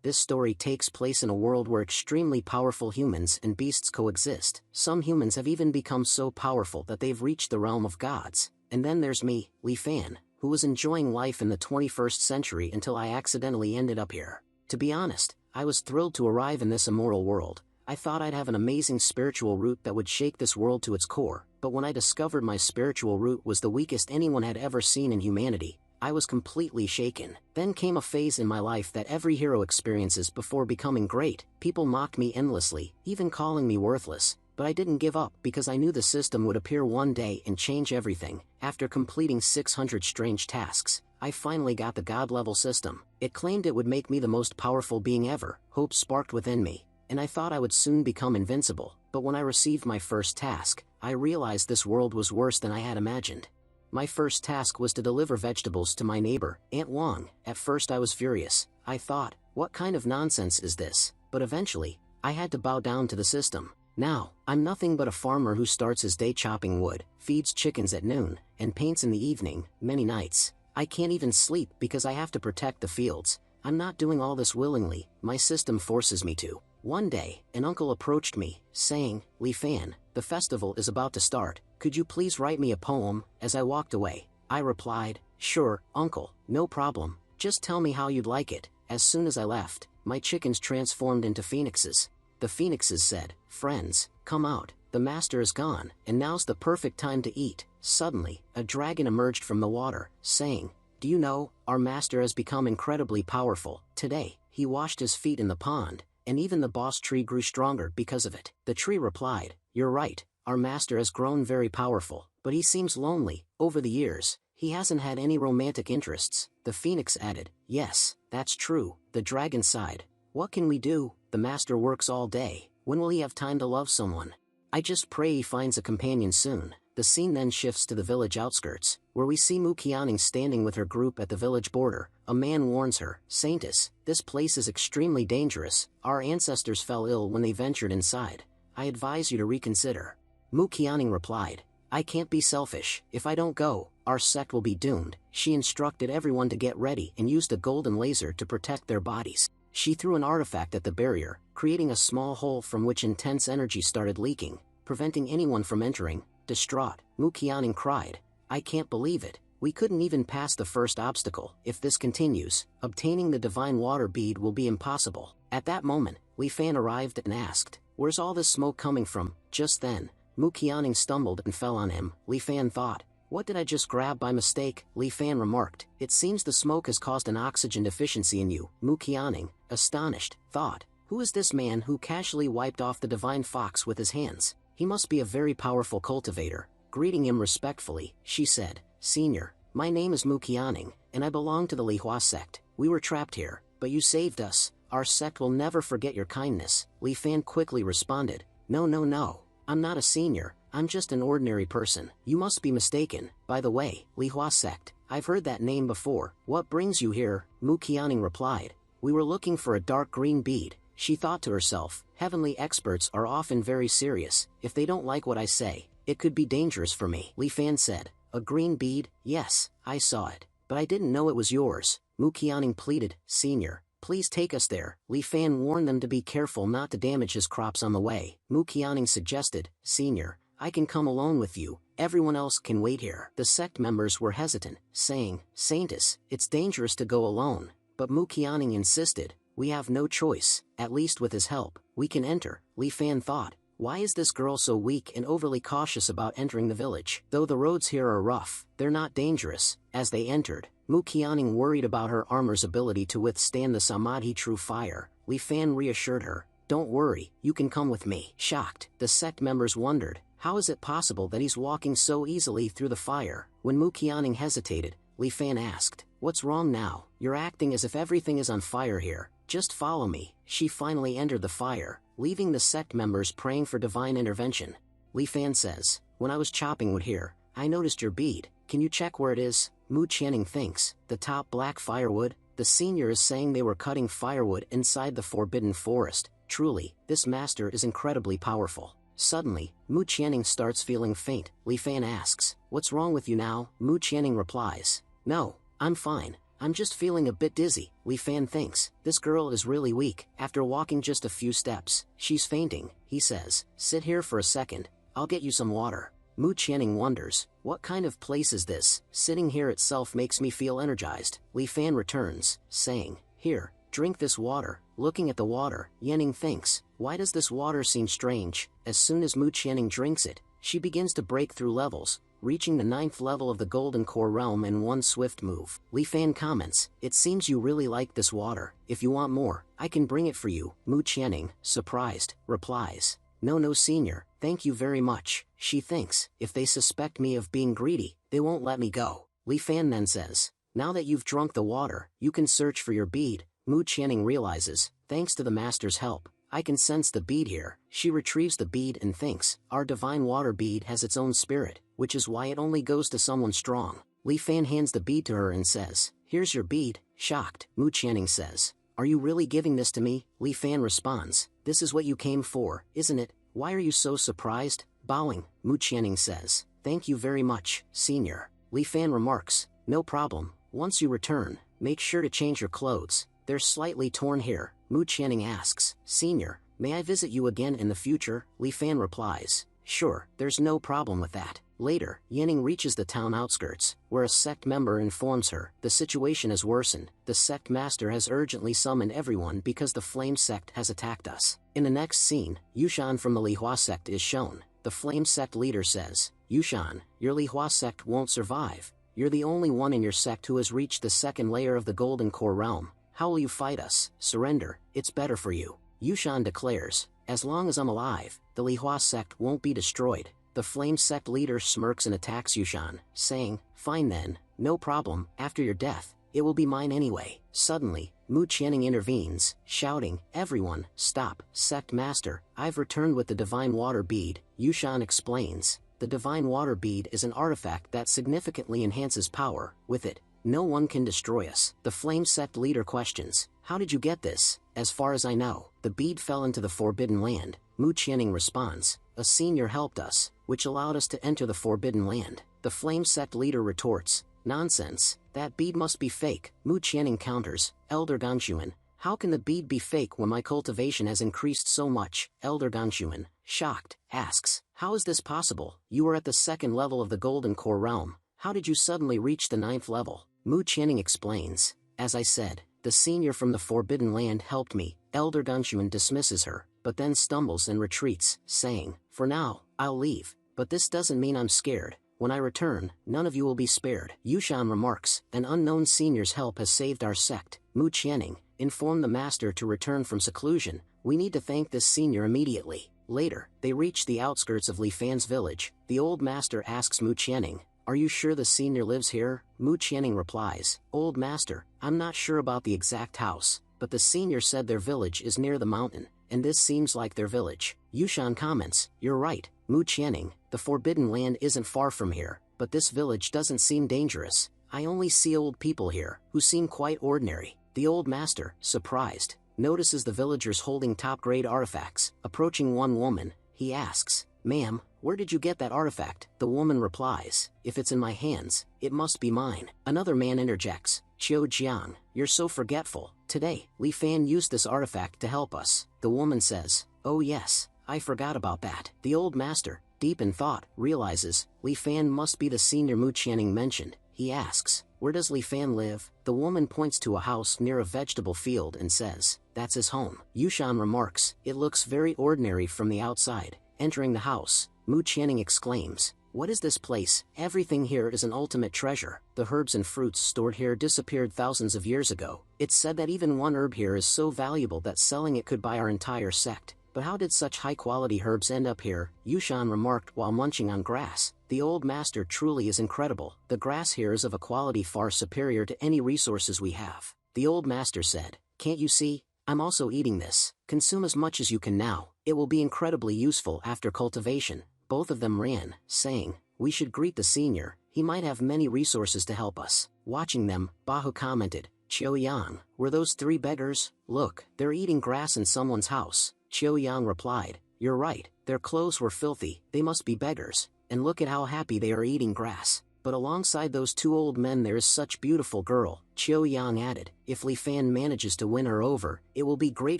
This story takes place in a world where extremely powerful humans and beasts coexist. Some humans have even become so powerful that they've reached the realm of gods. And then there's me, Leanne, who was enjoying life in the 21st century until I accidentally ended up here. To be honest, I was thrilled to arrive in this immoral world. I thought I'd have an amazing spiritual root that would shake this world to its core, but when I discovered my spiritual root was the weakest anyone had ever seen in humanity, I was completely shaken. Then came a phase in my life that every hero experiences before becoming great. People mocked me endlessly, even calling me worthless, but I didn't give up because I knew the system would appear one day and change everything. After completing 600 strange tasks, I finally got the god-level system. It claimed it would make me the most powerful being ever. Hope sparked within me, and I thought I would soon become invincible. But when I received my first task, I realized this world was worse than I had imagined. My first task was to deliver vegetables to my neighbor, Aunt Wong. At first I was furious. I thought, what kind of nonsense is this? But eventually, I had to bow down to the system. Now, I'm nothing but a farmer who starts his day chopping wood, feeds chickens at noon, and paints in the evening. Many nights, I can't even sleep because I have to protect the fields. I'm not doing all this willingly, my system forces me to. One day, an uncle approached me, saying, Leanne, the festival is about to start. Could you please write me a poem? As I walked away, I replied, sure, uncle, no problem. Just tell me how you'd like it. As soon as I left, my chickens transformed into phoenixes. The phoenixes said, friends, come out, the master is gone, and now's the perfect time to eat. Suddenly, a dragon emerged from the water, saying, do you know, our master has become incredibly powerful. Today, he washed his feet in the pond, and even the boss tree grew stronger because of it. The tree replied, you're right, our master has grown very powerful, but he seems lonely. Over the years, he hasn't had any romantic interests. The phoenix added, yes, that's true. The dragon sighed, what can we do? The master works all day. When will he have time to love someone? I just pray he finds a companion soon. The scene then shifts to the village outskirts, where we see Muqianing standing with her group at the village border. A man warns her, Saintess, this place is extremely dangerous. Our ancestors fell ill when they ventured inside. I advise you to reconsider. Muqianing replied, I can't be selfish. If I don't go, our sect will be doomed. She instructed everyone to get ready and used a golden laser to protect their bodies. She threw an artifact at the barrier, creating a small hole from which intense energy started leaking, preventing anyone from entering. Distraught, Muqianing cried, I can't believe it. We couldn't even pass the first obstacle. If this continues, obtaining the divine water bead will be impossible. At that moment, Leanne arrived and asked, where's all this smoke coming from? Just then, Muqianing stumbled and fell on him. Leanne thought, what did I just grab by mistake? Leanne remarked, it seems the smoke has caused an oxygen deficiency in you. Muqianing, astonished, thought, who is this man who casually wiped off the divine fox with his hands? He must be a very powerful cultivator. Greeting him respectfully, she said, Senior, my name is Muqianing, and I belong to the Lihua sect. We were trapped here, but you saved us. Our sect will never forget your kindness. Leanne quickly responded, no, I'm not a senior, I'm just an ordinary person. You must be mistaken. By the way, Lihua sect, I've heard that name before. What brings you here? Muqianing replied, we were looking for a dark green bead. She thought to herself, heavenly experts are often very serious. If they don't like what I say, it could be dangerous for me. Leanne said, a green bead? Yes, I saw it, but I didn't know it was yours. Muqianing pleaded, Senior, please take us there. Leanne warned them to be careful not to damage his crops on the way. Muqianing suggested, Senior, I can come alone with you. Everyone else can wait here. The sect members were hesitant, saying, Saintess, it's dangerous to go alone. But Muqianing insisted, we have no choice. At least with his help, we can enter. Leanne thought, why is this girl so weak and overly cautious about entering the village? Though the roads here are rough, they're not dangerous. As they entered, Muqianing worried about her armor's ability to withstand the Samadhi true fire. Leanne reassured her, don't worry, you can come with me. Shocked, the sect members wondered, how is it possible that he's walking so easily through the fire? When Muqianing hesitated, Leanne asked, what's wrong now? You're acting as if everything is on fire here. Just follow me. She finally entered the fire, leaving the sect members praying for divine intervention. Leanne says, when I was chopping wood here, I noticed your bead. Can you check where it is? Muqianing thinks, the top black firewood? The senior is saying they were cutting firewood inside the forbidden forest. Truly, this master is incredibly powerful. Suddenly, Muqianing starts feeling faint. Leanne asks, what's wrong with you now? Muqianing replies, no, I'm fine. I'm just feeling a bit dizzy, Li Fan thinks. This girl is really weak. After walking just a few steps, she's fainting, he says. Sit here for a second, I'll get you some water. Mu Qianning wonders, what kind of place is this? Sitting here itself makes me feel energized. Li Fan returns, saying, here, drink this water. Looking at the water, Yanning thinks, why does this water seem strange? As soon as Mu Qianning drinks it, she begins to break through levels, reaching the 9th level of the Golden Core realm in one swift move. Li Fan comments, it seems you really like this water. If you want more, I can bring it for you. Mu Qianning, surprised, replies, no senior, thank you very much. She thinks, if they suspect me of being greedy, they won't let me go. Li Fan then says, now that you've drunk the water, you can search for your bead. Mu Qianning realizes, thanks to the master's help, I can sense the bead here. She retrieves the bead and thinks, our divine water bead has its own spirit, which is why it only goes to someone strong. Li Fan hands the bead to her and says, here's your bead. Shocked, Mu Qianning says, are you really giving this to me? Li Fan responds, this is what you came for, isn't it? Why are you so surprised? Bowing, Mu Qianning says, thank you very much, senior. Li Fan remarks, no problem. Once you return, make sure to change your clothes. They're slightly torn here. Mu Qianning asks, senior, may I visit you again in the future? Li Fan replies, sure, there's no problem with that. Later, Yanning reaches the town outskirts, where a sect member informs her the situation has worsened. The sect master has urgently summoned everyone because the flame sect has attacked us. In the next scene, Yushan from the Lihua sect is shown. The flame sect leader says, Yushan, your Lihua sect won't survive. You're the only one in your sect who has reached the 2nd layer of the Golden Core realm. How will you fight us? Surrender, it's better for you. Yushan declares, as long as I'm alive, the Lihua sect won't be destroyed. The flame sect leader smirks and attacks Yushan, saying, fine then, no problem, after your death, it will be mine anyway. Suddenly, Mu Qianning intervenes, shouting, everyone, stop. Sect master, I've returned with the divine water bead. Yushan explains, the divine water bead is an artifact that significantly enhances power. With it, no one can destroy us. The flame sect leader questions, how did you get this? As far as I know, the bead fell into the forbidden land. Mu Qianning responds, a senior helped us, which allowed us to enter the forbidden land. The flame sect leader retorts, nonsense, that bead must be fake. Mu Qianning counters, Elder Ganshuan, how can the bead be fake when my cultivation has increased so much? Elder Ganshuan, shocked, asks, how is this possible? You were at the 2nd level of the Golden Core realm. How did you suddenly reach the 9th level? Mu Qianning explains, as I said, the senior from the Forbidden Land helped me. Elder Ganshuan dismisses her, but then stumbles and retreats, saying, for now, I'll leave. But this doesn't mean I'm scared. When I return, none of you will be spared. Yushan remarks, an unknown senior's help has saved our sect. Mu Qianning, inform the master to return from seclusion. We need to thank this senior immediately. Later, they reach the outskirts of Li Fan's village. The old master asks Mu Qianning, are you sure the senior lives here? Mu Qianning replies, old master, I'm not sure about the exact house, but the senior said their village is near the mountain, and this seems like their village. Yushan comments, you're right, Mu Qianning, the forbidden land isn't far from here, but this village doesn't seem dangerous. I only see old people here, who seem quite ordinary. The old master, surprised, notices the villagers holding top-grade artifacts. Approaching one woman, he asks, ma'am, where did you get that artifact? The woman replies, if it's in my hands, it must be mine. Another man interjects, Qiu Jiang, you're so forgetful. Today, Li Fan used this artifact to help us. The woman says, oh yes, I forgot about that. The old master, deep in thought, realizes, Li Fan must be the senior Mu Qianning mentioned. He asks, where does Li Fan live? The woman points to a house near a vegetable field and says, that's his home. Yushan remarks, it looks very ordinary from the outside. Entering the house, Mu Qianning exclaims, what is this place? Everything here is an ultimate treasure. The herbs and fruits stored here disappeared thousands of years ago. It's said that even one herb here is so valuable that selling it could buy our entire sect. But how did such high-quality herbs end up here? Yushan remarked while munching on grass. The old master truly is incredible. The grass here is of a quality far superior to any resources we have. The old master said, can't you see? I'm also eating this. Consume as much as you can now. It will be incredibly useful after cultivation. Both of them ran, saying, we should greet the senior. He might have many resources to help us. Watching them, Bahu commented, Qiu Yang, were those 3 beggars? Look, they're eating grass in someone's house. Qiu Yang replied, you're right, their clothes were filthy, they must be beggars, and look at how happy they are eating grass. But alongside those two old men there is such beautiful girl, Chiu Yang added. If Li Fan manages to win her over, it will be great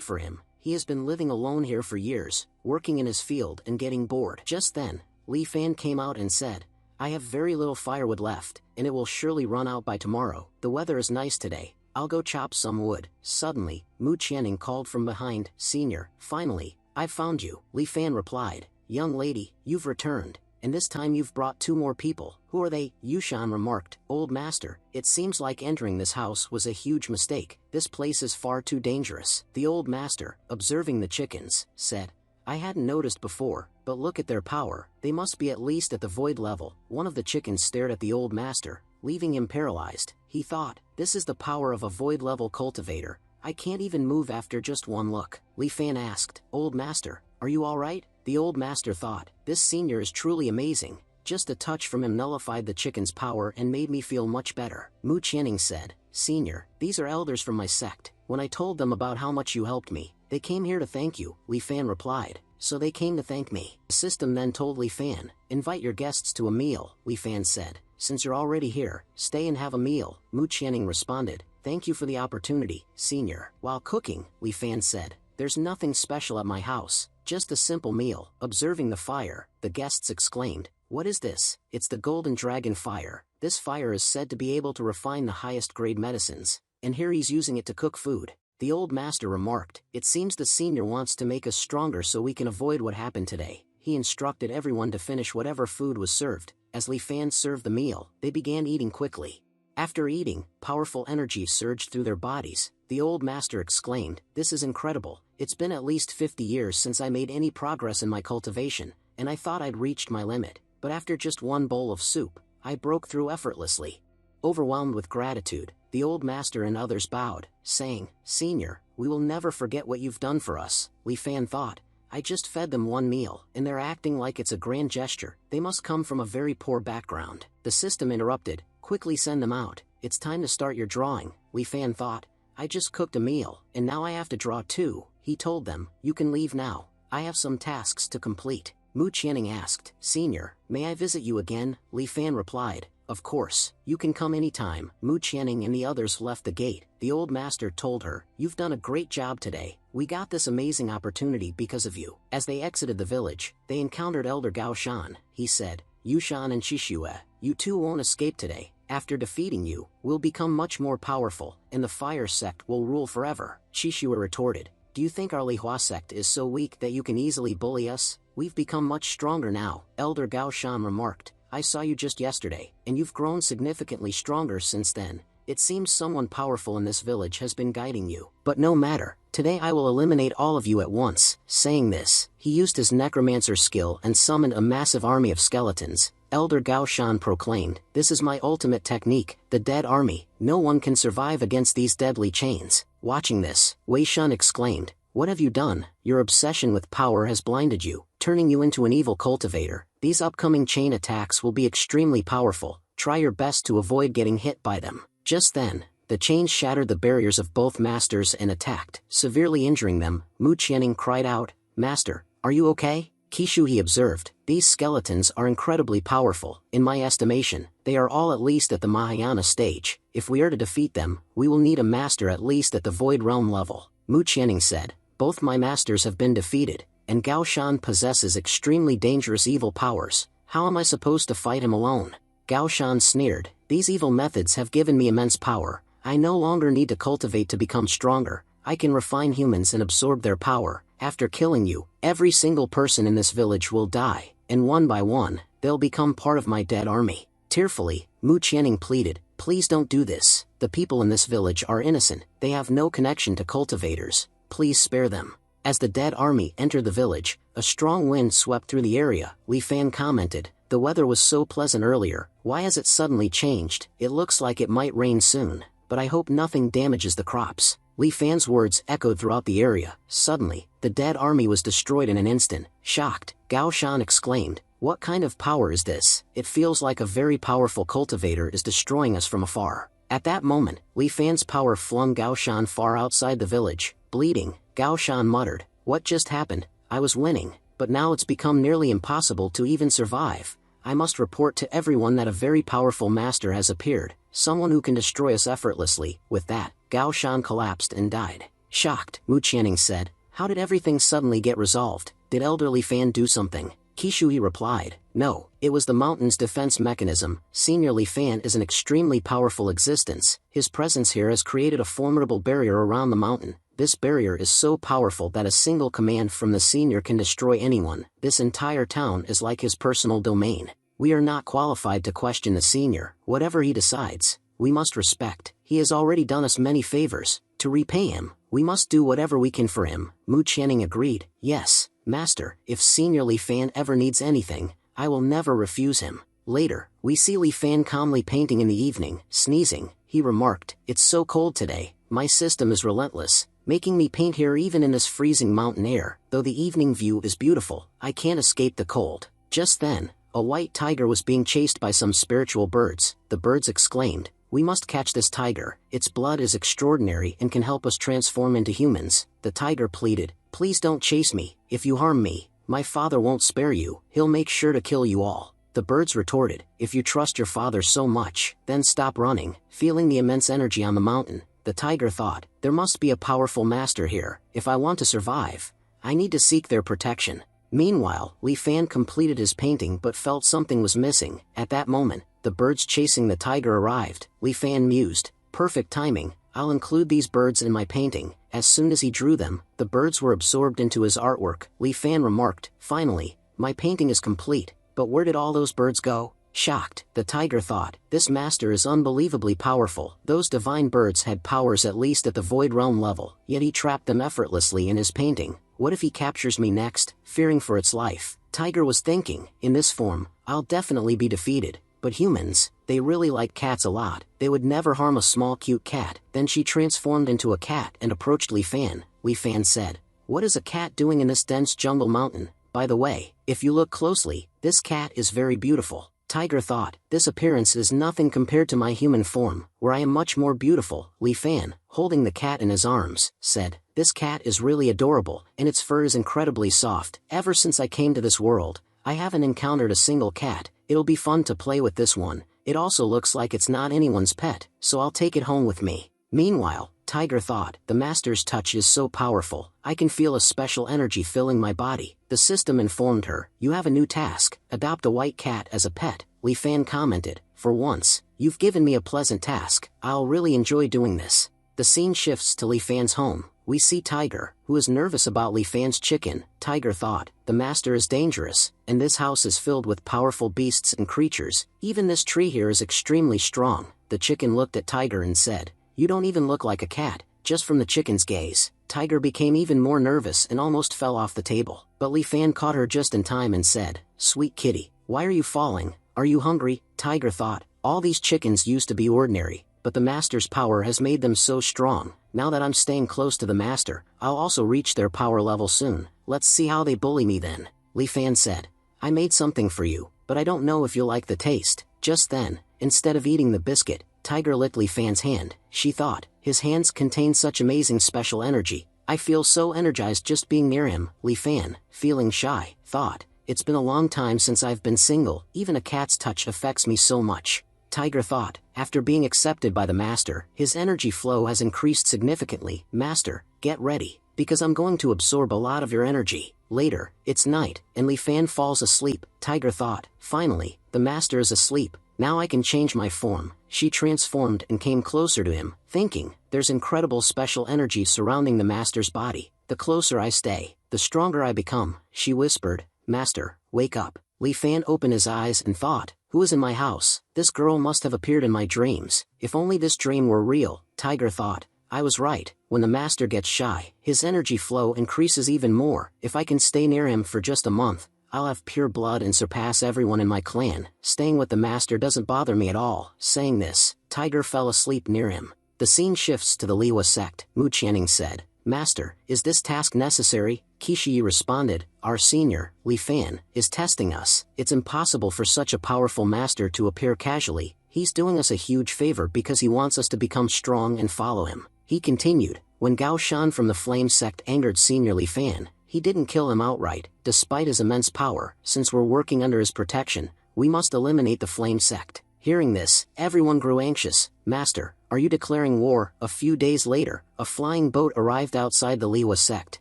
for him. He has been living alone here for years, working in his field and getting bored. Just then, Li Fan came out and said, I have very little firewood left, and it will surely run out by tomorrow. The weather is nice today. I'll go chop some wood. Suddenly, Mu Qianning called from behind, Senior, finally, I've found you. Li Fan replied, Young lady, you've returned, and this time you've brought two more people. Who are they? Yushan remarked. Old master, it seems like entering this house was a huge mistake. This place is far too dangerous. The old master, observing the chickens, said, I hadn't noticed before, but look at their power. They must be at least at the void level. One of the chickens stared at the old master, leaving him paralyzed. He thought, this is the power of a void level cultivator. I can't even move after just one look. Li Fan asked, Old master, are you alright? The old master thought, this senior is truly amazing. Just a touch from him nullified the chicken's power and made me feel much better. Mu Qianning said, Senior, these are elders from my sect. When I told them about how much you helped me, they came here to thank you. Li Fan replied, so they came to thank me. The system then told Li Fan, invite your guests to a meal. Li Fan said, since you're already here, stay and have a meal. Mu Qianning responded, thank you for the opportunity, Senior. While cooking, Li Fan said, there's nothing special at my house, just a simple meal. Observing the fire, the guests exclaimed, what is this? It's the golden dragon fire. This fire is said to be able to refine the highest grade medicines, and here he's using it to cook food. The old master remarked, it seems the senior wants to make us stronger so we can avoid what happened today. He instructed everyone to finish whatever food was served. As Li Fan served the meal, they began eating quickly. After eating, powerful energy surged through their bodies. The old master exclaimed, this is incredible. It's been at least 50 years since I made any progress in my cultivation, and I thought I'd reached my limit. But after just one bowl of soup, I broke through effortlessly. Overwhelmed with gratitude, the old master and others bowed, saying, Senior, we will never forget what you've done for us. Li Fan thought, I just fed them one meal, and they're acting like it's a grand gesture. They must come from a very poor background. The system interrupted, quickly send them out. It's time to start your drawing. Li Fan thought, I just cooked a meal, and now I have to draw too. He told them, you can leave now. I have some tasks to complete. Mu Qianning asked, Senior, may I visit you again? Li Fan replied, of course, you can come anytime. Mu Qianning and the others left the gate. The old master told her, you've done a great job today. We got this amazing opportunity because of you. As they exited the village, they encountered Elder Gao Shan. He said, Yushan and Shishue, you two won't escape today. After defeating you, we'll become much more powerful, and the fire sect will rule forever. Shishue retorted, do you think our Lihua sect is so weak that you can easily bully us? We've become much stronger now. Elder Gao Shan remarked, I saw you just yesterday, and you've grown significantly stronger since then. It seems someone powerful in this village has been guiding you. But no matter, today I will eliminate all of you at once. Saying this, he used his necromancer skill and summoned a massive army of skeletons. Elder Gao Shan proclaimed, this is my ultimate technique, the dead army. No one can survive against these deadly chains. Watching this, Wei Shun exclaimed, what have you done? Your obsession with power has blinded you, turning you into an evil cultivator. These upcoming chain attacks will be extremely powerful. Try your best to avoid getting hit by them. Just then, the chains shattered the barriers of both masters and attacked, severely injuring them. Mu Qianning cried out, Master, are you okay? Kishu he observed, these skeletons are incredibly powerful. In my estimation, they are all at least at the Mahayana stage. If we are to defeat them, we will need a master at least at the Void Realm level. Mu Qianning said, both my masters have been defeated, and Gao Shan possesses extremely dangerous evil powers. How am I supposed to fight him alone? Gao Shan sneered, these evil methods have given me immense power. I no longer need to cultivate to become stronger. I can refine humans and absorb their power. After killing you, every single person in this village will die, and one by one, they'll become part of my dead army. Tearfully, Mu Qianning pleaded, please don't do this. The people in this village are innocent. They have no connection to cultivators. Please spare them. As the dead army entered the village, a strong wind swept through the area. Li Fan commented, the weather was so pleasant earlier, why has it suddenly changed? It looks like it might rain soon, but I hope nothing damages the crops. Li Fan's words echoed throughout the area. Suddenly, the dead army was destroyed in an instant. Shocked, Gao Shan exclaimed, what kind of power is this? It feels like a very powerful cultivator is destroying us from afar. At that moment, Li Fan's power flung Gao Shan far outside the village. Bleeding, Gao Shan muttered, what just happened? I was winning, but now it's become nearly impossible to even survive. I must report to everyone that a very powerful master has appeared, someone who can destroy us effortlessly." With that, Gao Shan collapsed and died. Shocked, Mu Qianning said, "How did everything suddenly get resolved? Did elderly Fan do something?" Qishui replied, "No, it was the mountain's defense mechanism. Senior Li Fan is an extremely powerful existence. His presence here has created a formidable barrier around the mountain. This barrier is so powerful that a single command from the senior can destroy anyone. This entire town is like his personal domain. We are not qualified to question the senior. Whatever he decides, we must respect. He has already done us many favors. To repay him, we must do whatever we can for him." Mu Qianning agreed, "Yes, Master, if Senior Li Fan ever needs anything, I will never refuse him." Later, we see Li Fan calmly painting in the evening. Sneezing, he remarked, "It's so cold today. My system is relentless, making me paint here even in this freezing mountain air. Though the evening view is beautiful, I can't escape the cold." Just then, a white tiger was being chased by some spiritual birds. The birds exclaimed, "We must catch this tiger. Its blood is extraordinary and can help us transform into humans." The tiger pleaded, "Please don't chase me. If you harm me, my father won't spare you. He'll make sure to kill you all." The birds retorted, "If you trust your father so much, then stop running." Feeling the immense energy on the mountain, the tiger thought, "There must be a powerful master here. If I want to survive, I need to seek their protection." Meanwhile, Li Fan completed his painting but felt something was missing. At that moment, the birds chasing the tiger arrived. Li Fan mused, "Perfect timing. I'll include these birds in my painting." As soon as he drew them, the birds were absorbed into his artwork. Li Fan remarked, "Finally, my painting is complete, but where did all those birds go?" Shocked, the tiger thought, "This master is unbelievably powerful. Those divine birds had powers at least at the void realm level, yet he trapped them effortlessly in his painting. What if he captures me next?" Fearing for its life, Tiger was thinking, "In this form, I'll definitely be defeated. But humans, they really like cats a lot. They would never harm a small cute cat." Then she transformed into a cat and approached Li Fan. Li Fan said, "What is a cat doing in this dense jungle mountain? By the way, if you look closely, this cat is very beautiful." Tiger thought, "This appearance is nothing compared to my human form, where I am much more beautiful." Li Fan, holding the cat in his arms, said, "This cat is really adorable, and its fur is incredibly soft. Ever since I came to this world, I haven't encountered a single cat. It'll be fun to play with this one. It also looks like it's not anyone's pet, so I'll take it home with me." Meanwhile, Tiger thought, "The master's touch is so powerful, I can feel a special energy filling my body." The system informed her, "You have a new task, adopt a white cat as a pet." Li Fan commented, "For once, you've given me a pleasant task. I'll really enjoy doing this." The scene shifts to Li Fan's home. We see Tiger, who is nervous about Li Fan's chicken. Tiger thought, "The master is dangerous, and this house is filled with powerful beasts and creatures. Even this tree here is extremely strong." The chicken looked at Tiger and said, "You don't even look like a cat." Just from the chicken's gaze, Tiger became even more nervous and almost fell off the table. But Li Fan caught her just in time and said, "Sweet kitty, why are you falling? Are you hungry?" Tiger thought, "All these chickens used to be ordinary, but the master's power has made them so strong. Now that I'm staying close to the master, I'll also reach their power level soon. Let's see how they bully me then." Li Fan said, "I made something for you, but I don't know if you'll like the taste." Just then, instead of eating the biscuit, Tiger licked Li Fan's hand. She thought, "His hands contain such amazing special energy. I feel so energized just being near him." Li Fan, feeling shy, thought, "It's been a long time since I've been single. Even a cat's touch affects me so much." Tiger thought, after being accepted by the master, his energy flow has increased significantly. "Master, get ready, because I'm going to absorb a lot of your energy." Later, it's night, and Li Fan falls asleep. Tiger thought, "Finally, the master is asleep. Now I can change my form." She transformed and came closer to him, thinking, "There's incredible special energy surrounding the master's body. The closer I stay, the stronger I become." She whispered, "Master, wake up." Li Fan opened his eyes and thought, "Who is in my house? This girl must have appeared in my dreams. If only this dream were real." Tiger thought, "I was right. When the master gets shy, his energy flow increases even more. If I can stay near him for just a month, I'll have pure blood and surpass everyone in my clan. Staying with the master doesn't bother me at all." Saying this, Tiger fell asleep near him. The scene shifts to the Lihua sect. Mu Qianning said, "Master, is this task necessary?" Qishui responded, "Our senior, Li Fan, is testing us. It's impossible for such a powerful master to appear casually. He's doing us a huge favor because he wants us to become strong and follow him." He continued, "When Gao Shan from the Flame sect angered senior Li Fan, he didn't kill him outright. Despite his immense power, since we're working under his protection, we must eliminate the flame sect. Hearing this, everyone grew anxious. Master, are you declaring war? A few days later, a flying boat arrived outside the Lihua sect.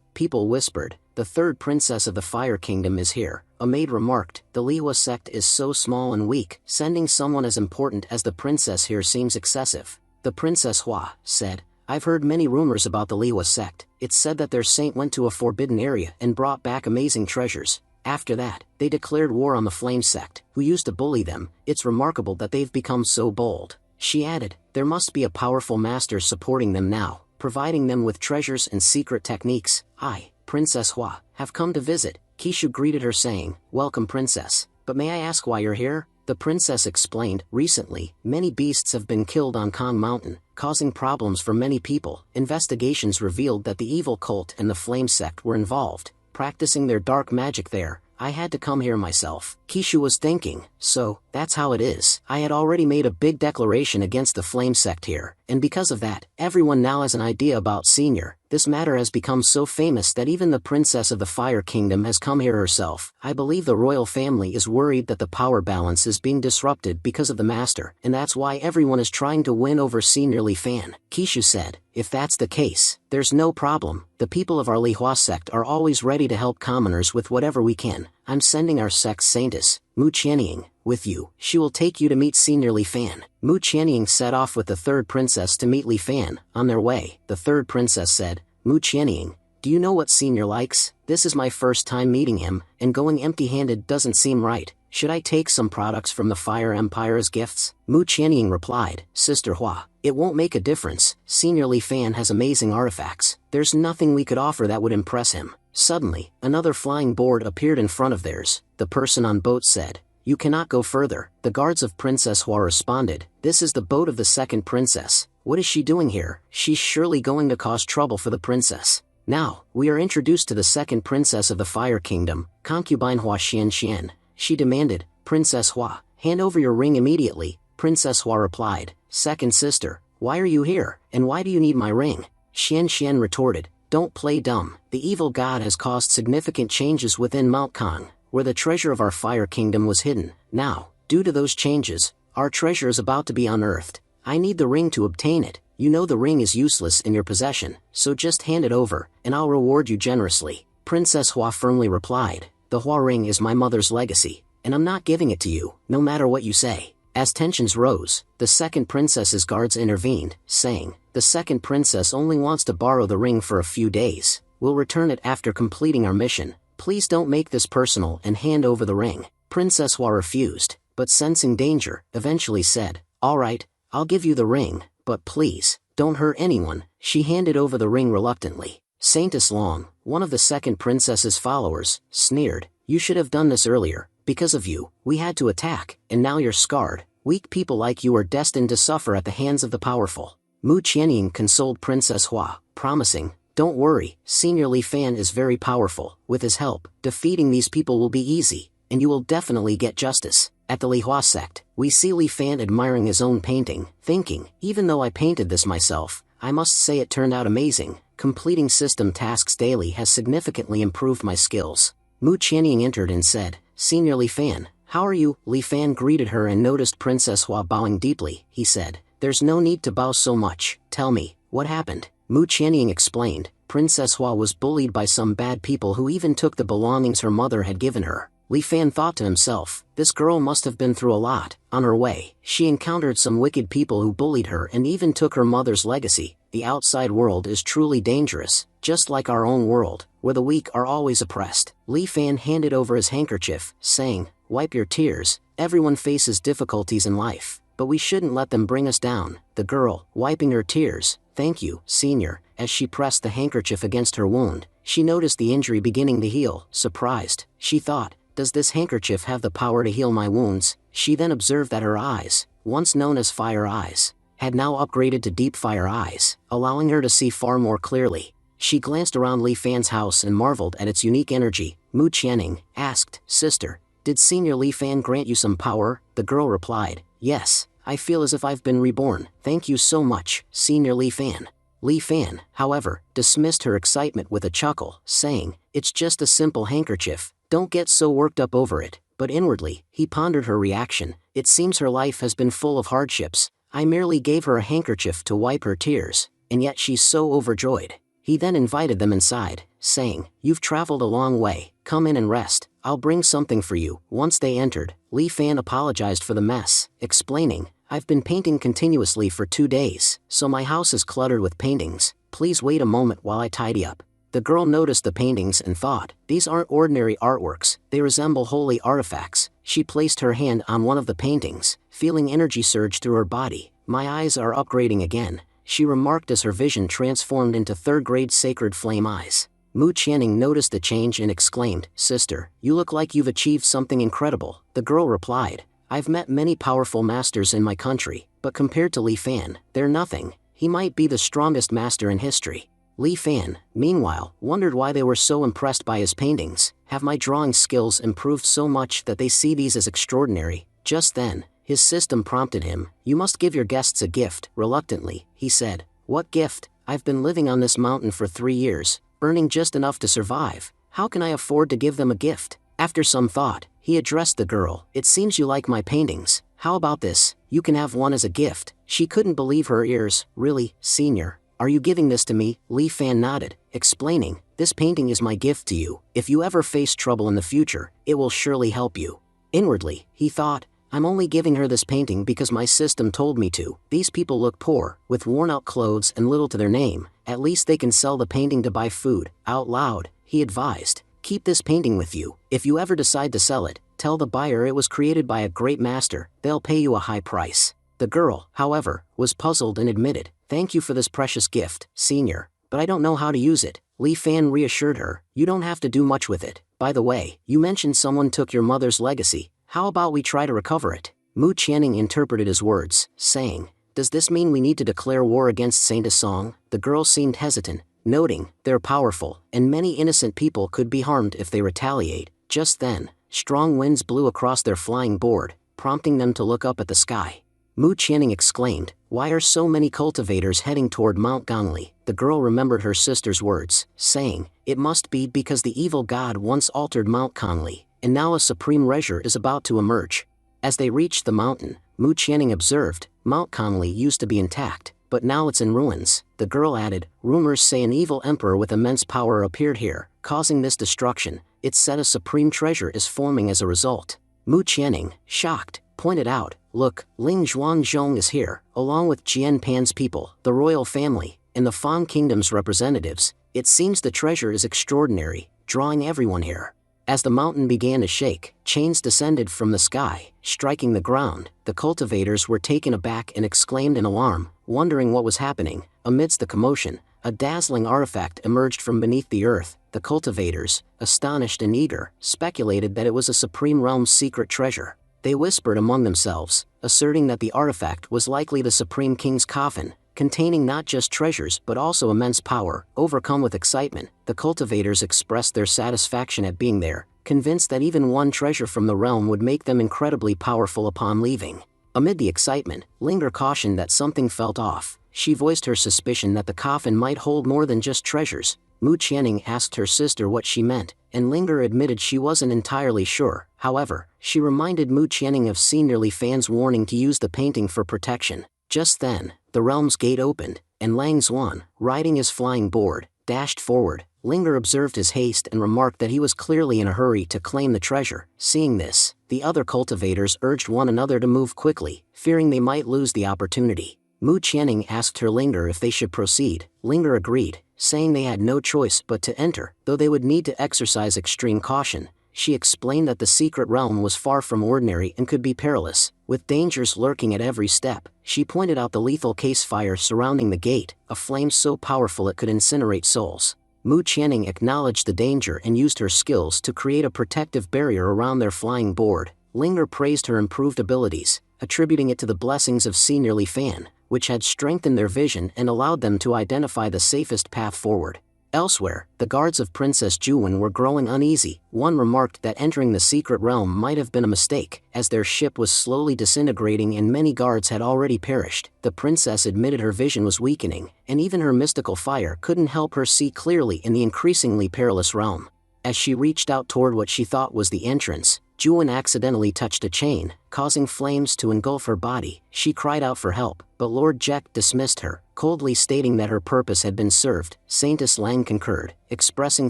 People whispered, the third princess of the Fire Kingdom is here. A maid remarked, the Lihua sect is so small and weak, sending someone as important as the princess here seems excessive. The Princess Hua said, I've heard many rumors about the Lihua sect. It's said that their saint went to a forbidden area and brought back amazing treasures. After that, they declared war on the Flame sect, who used to bully them. It's remarkable that they've become so bold. She added, there must be a powerful master supporting them now, providing them with treasures and secret techniques. I, Princess Hua, have come to visit. Kishu greeted her saying, welcome princess, but may I ask why you're here? The princess explained, recently, many beasts have been killed on Kong Mountain, causing problems for many people. Investigations revealed that the evil cult and the Flame sect were involved, practicing their dark magic there. I had to come here myself. Kishu was thinking, so, that's how it is. I had already made a big declaration against the Flame sect here, and because of that, everyone now has an idea about Senior. This matter has become so famous that even the princess of the Fire Kingdom has come here herself. I believe the royal family is worried that the power balance is being disrupted because of the master, and that's why everyone is trying to win over Senior Lihua. Kishu said, if that's the case, there's no problem. The people of our Lihua sect are always ready to help commoners with whatever we can. I'm sending our sect's saintess, Mu Qianying, with you. She will take you to meet Senior Lihua. Mu Qianying set off with the third princess to meet Lihua. On their way, the third princess said, Mu Qianying, do you know what Senior likes? This is my first time meeting him, and going empty-handed doesn't seem right. Should I take some products from the Fire Empire as gifts? Mu Qianying replied, Sister Hua, it won't make a difference. Senior Lihua has amazing artifacts. There's nothing we could offer that would impress him. Suddenly, another flying board appeared in front of theirs. The person on boat said, you cannot go further. The guards of Princess Hua responded, this is the boat of the second princess. What is she doing here? She's surely going to cause trouble for the princess. Now, we are introduced to the second princess of the Fire Kingdom, concubine Hua Xian. She demanded, Princess Hua, hand over your ring immediately. Princess Hua replied, second sister, why are you here, and why do you need my ring? Xian retorted, don't play dumb. The evil god has caused significant changes within Mount Kong, where the treasure of our Fire Kingdom was hidden. Now, due to those changes, our treasure is about to be unearthed. I need the ring to obtain it. You know the ring is useless in your possession, so just hand it over, and I'll reward you generously. Princess Hua firmly replied, the Hua ring is my mother's legacy, and I'm not giving it to you, no matter what you say. As tensions rose, the second princess's guards intervened, saying, the second princess only wants to borrow the ring for a few days. We'll return it after completing our mission. Please don't make this personal and hand over the ring. Princess Hua refused, but sensing danger, eventually said, all right, I'll give you the ring, but please, don't hurt anyone. She handed over the ring reluctantly. Saintess Long, one of the second princess's followers, sneered, you should have done this earlier. Because of you, we had to attack, and now you're scarred. Weak people like you are destined to suffer at the hands of the powerful. Mu Qianying consoled Princess Hua, promising, don't worry, Senior Lihua is very powerful. With his help, defeating these people will be easy, and you will definitely get justice. At the Lihua sect, we see Lihua admiring his own painting, thinking, even though I painted this myself, I must say it turned out amazing. Completing system tasks daily has significantly improved my skills. Mu Qianying entered and said, Senior Lihua, how are you? Lihua greeted her and noticed Princess Hua bowing deeply. He said, there's no need to bow so much. Tell me, what happened? Mu Qianying explained, Princess Hua was bullied by some bad people who even took the belongings her mother had given her. Lihua thought to himself, this girl must have been through a lot. On her way, she encountered some wicked people who bullied her and even took her mother's legacy. The outside world is truly dangerous, just like our own world, where the weak are always oppressed. Lihua handed over his handkerchief, saying, wipe your tears. Everyone faces difficulties in life, but we shouldn't let them bring us down. The girl, wiping her tears, thank you, Senior. As she pressed the handkerchief against her wound, she noticed the injury beginning to heal. Surprised, she thought, does this handkerchief have the power to heal my wounds? She then observed that her eyes, once known as fire eyes, had now upgraded to deep fire eyes, allowing her to see far more clearly. She glanced around Lihua's house and marveled at its unique energy. Mu Qianying asked, sister, did Senior Lihua grant you some power? The girl replied, yes, I feel as if I've been reborn. Thank you so much, Senior Lihua. Lihua, however, dismissed her excitement with a chuckle, saying, it's just a simple handkerchief. Don't get so worked up over it. but inwardly, he pondered her reaction. It seems her life has been full of hardships. I merely gave her a handkerchief to wipe her tears, and yet she's so overjoyed. He then invited them inside, saying, "You've traveled a long way, come in and rest, I'll bring something for you." Once they entered, Li Fan apologized for the mess, explaining, "I've been painting continuously for 2 days, so my house is cluttered with paintings. Please wait a moment while I tidy up." The girl noticed the paintings and thought, "These aren't ordinary artworks, they resemble holy artifacts." She placed her hand on one of the paintings, feeling energy surge through her body. "My eyes are upgrading again," she remarked as her vision transformed into third-grade sacred flame eyes. Mu Qianning noticed the change and exclaimed, "Sister, you look like you've achieved something incredible." The girl replied, "I've met many powerful masters in my country, but compared to Li Fan, they're nothing. He might be the strongest master in history." Li Fan, meanwhile, wondered why they were so impressed by his paintings. "Have my drawing skills improved so much that they see these as extraordinary?" Just then, his system prompted him, "You must give your guests a gift." Reluctantly, he said, "What gift? I've been living on this mountain for 3 years, earning just enough to survive. How can I afford to give them a gift?" After some thought, he addressed the girl, "It seems you like my paintings. How about this? You can have one as a gift." She couldn't believe her ears. "Really, senior? Are you giving this to me?" Li Fan nodded, explaining, "This painting is my gift to you. If you ever face trouble in the future, it will surely help you." Inwardly, he thought, "I'm only giving her this painting because my system told me to. These people look poor, with worn-out clothes and little to their name. At least they can sell the painting to buy food." Out loud, he advised, "Keep this painting with you. If you ever decide to sell it, tell the buyer it was created by a great master. They'll pay you a high price." The girl, however, was puzzled and admitted, "Thank you for this precious gift, senior, but I don't know how to use it." Li Fan reassured her, "You don't have to do much with it. By the way, you mentioned someone took your mother's legacy. How about we try to recover it?" Mu Qianning interpreted his words, saying, "Does this mean we need to declare war against Saint Song?" The girl seemed hesitant, noting, "They're powerful, and many innocent people could be harmed if they retaliate." Just then, strong winds blew across their flying board, prompting them to look up at the sky. Mu Qianning exclaimed, "Why are so many cultivators heading toward Mount Gangli?" The girl remembered her sister's words, saying, "It must be because the evil god once altered Mount Gangli, and now a supreme treasure is about to emerge." As they reached the mountain, Mu Qianning observed, "Mount Gangli used to be intact, but now it's in ruins." The girl added, "Rumors say an evil emperor with immense power appeared here, causing this destruction. It's said a supreme treasure is forming as a result." Mu Qianning, shocked, pointed out, "Look, Ling Zhuangzhong is here, along with Jian Pan's people, the royal family, and the Fang Kingdom's representatives. It seems the treasure is extraordinary, drawing everyone here." As the mountain began to shake, chains descended from the sky, striking the ground. The cultivators were taken aback and exclaimed in alarm, wondering what was happening. Amidst the commotion, a dazzling artifact emerged from beneath the earth. The cultivators, astonished and eager, speculated that it was a Supreme Realm's secret treasure. They whispered among themselves, asserting that the artifact was likely the Supreme King's coffin, containing not just treasures but also immense power. Overcome with excitement, the cultivators expressed their satisfaction at being there, convinced that even one treasure from the realm would make them incredibly powerful upon leaving. Amid the excitement, Linger cautioned that something felt off. She voiced her suspicion that the coffin might hold more than just treasures. Mu Qianning asked her sister what she meant, and Linger admitted she wasn't entirely sure. However, she reminded Mu Qianning of Senior Li Fan's warning to use the painting for protection. Just then, the realm's gate opened, and Lang Xuan, riding his flying board, dashed forward. Linger observed his haste and remarked that he was clearly in a hurry to claim the treasure. Seeing this, the other cultivators urged one another to move quickly, fearing they might lose the opportunity. Mu Qianning asked her Linger if they should proceed. Linger agreed, saying they had no choice but to enter, though they would need to exercise extreme caution. She explained that the secret realm was far from ordinary and could be perilous, with dangers lurking at every step. She pointed out the lethal case fire surrounding the gate, a flame so powerful it could incinerate souls. Mu Qianning acknowledged the danger and used her skills to create a protective barrier around their flying board. Linger praised her improved abilities, attributing it to the blessings of Senior Li Fan, which had strengthened their vision and allowed them to identify the safest path forward. Elsewhere, the guards of Princess Juwen were growing uneasy. One remarked that entering the secret realm might have been a mistake, as their ship was slowly disintegrating and many guards had already perished. The princess admitted her vision was weakening, and even her mystical fire couldn't help her see clearly in the increasingly perilous realm. As she reached out toward what she thought was the entrance, Juan accidentally touched a chain, causing flames to engulf her body. She cried out for help, but Lord Jack dismissed her, coldly stating that her purpose had been served. Saintess Lang concurred, expressing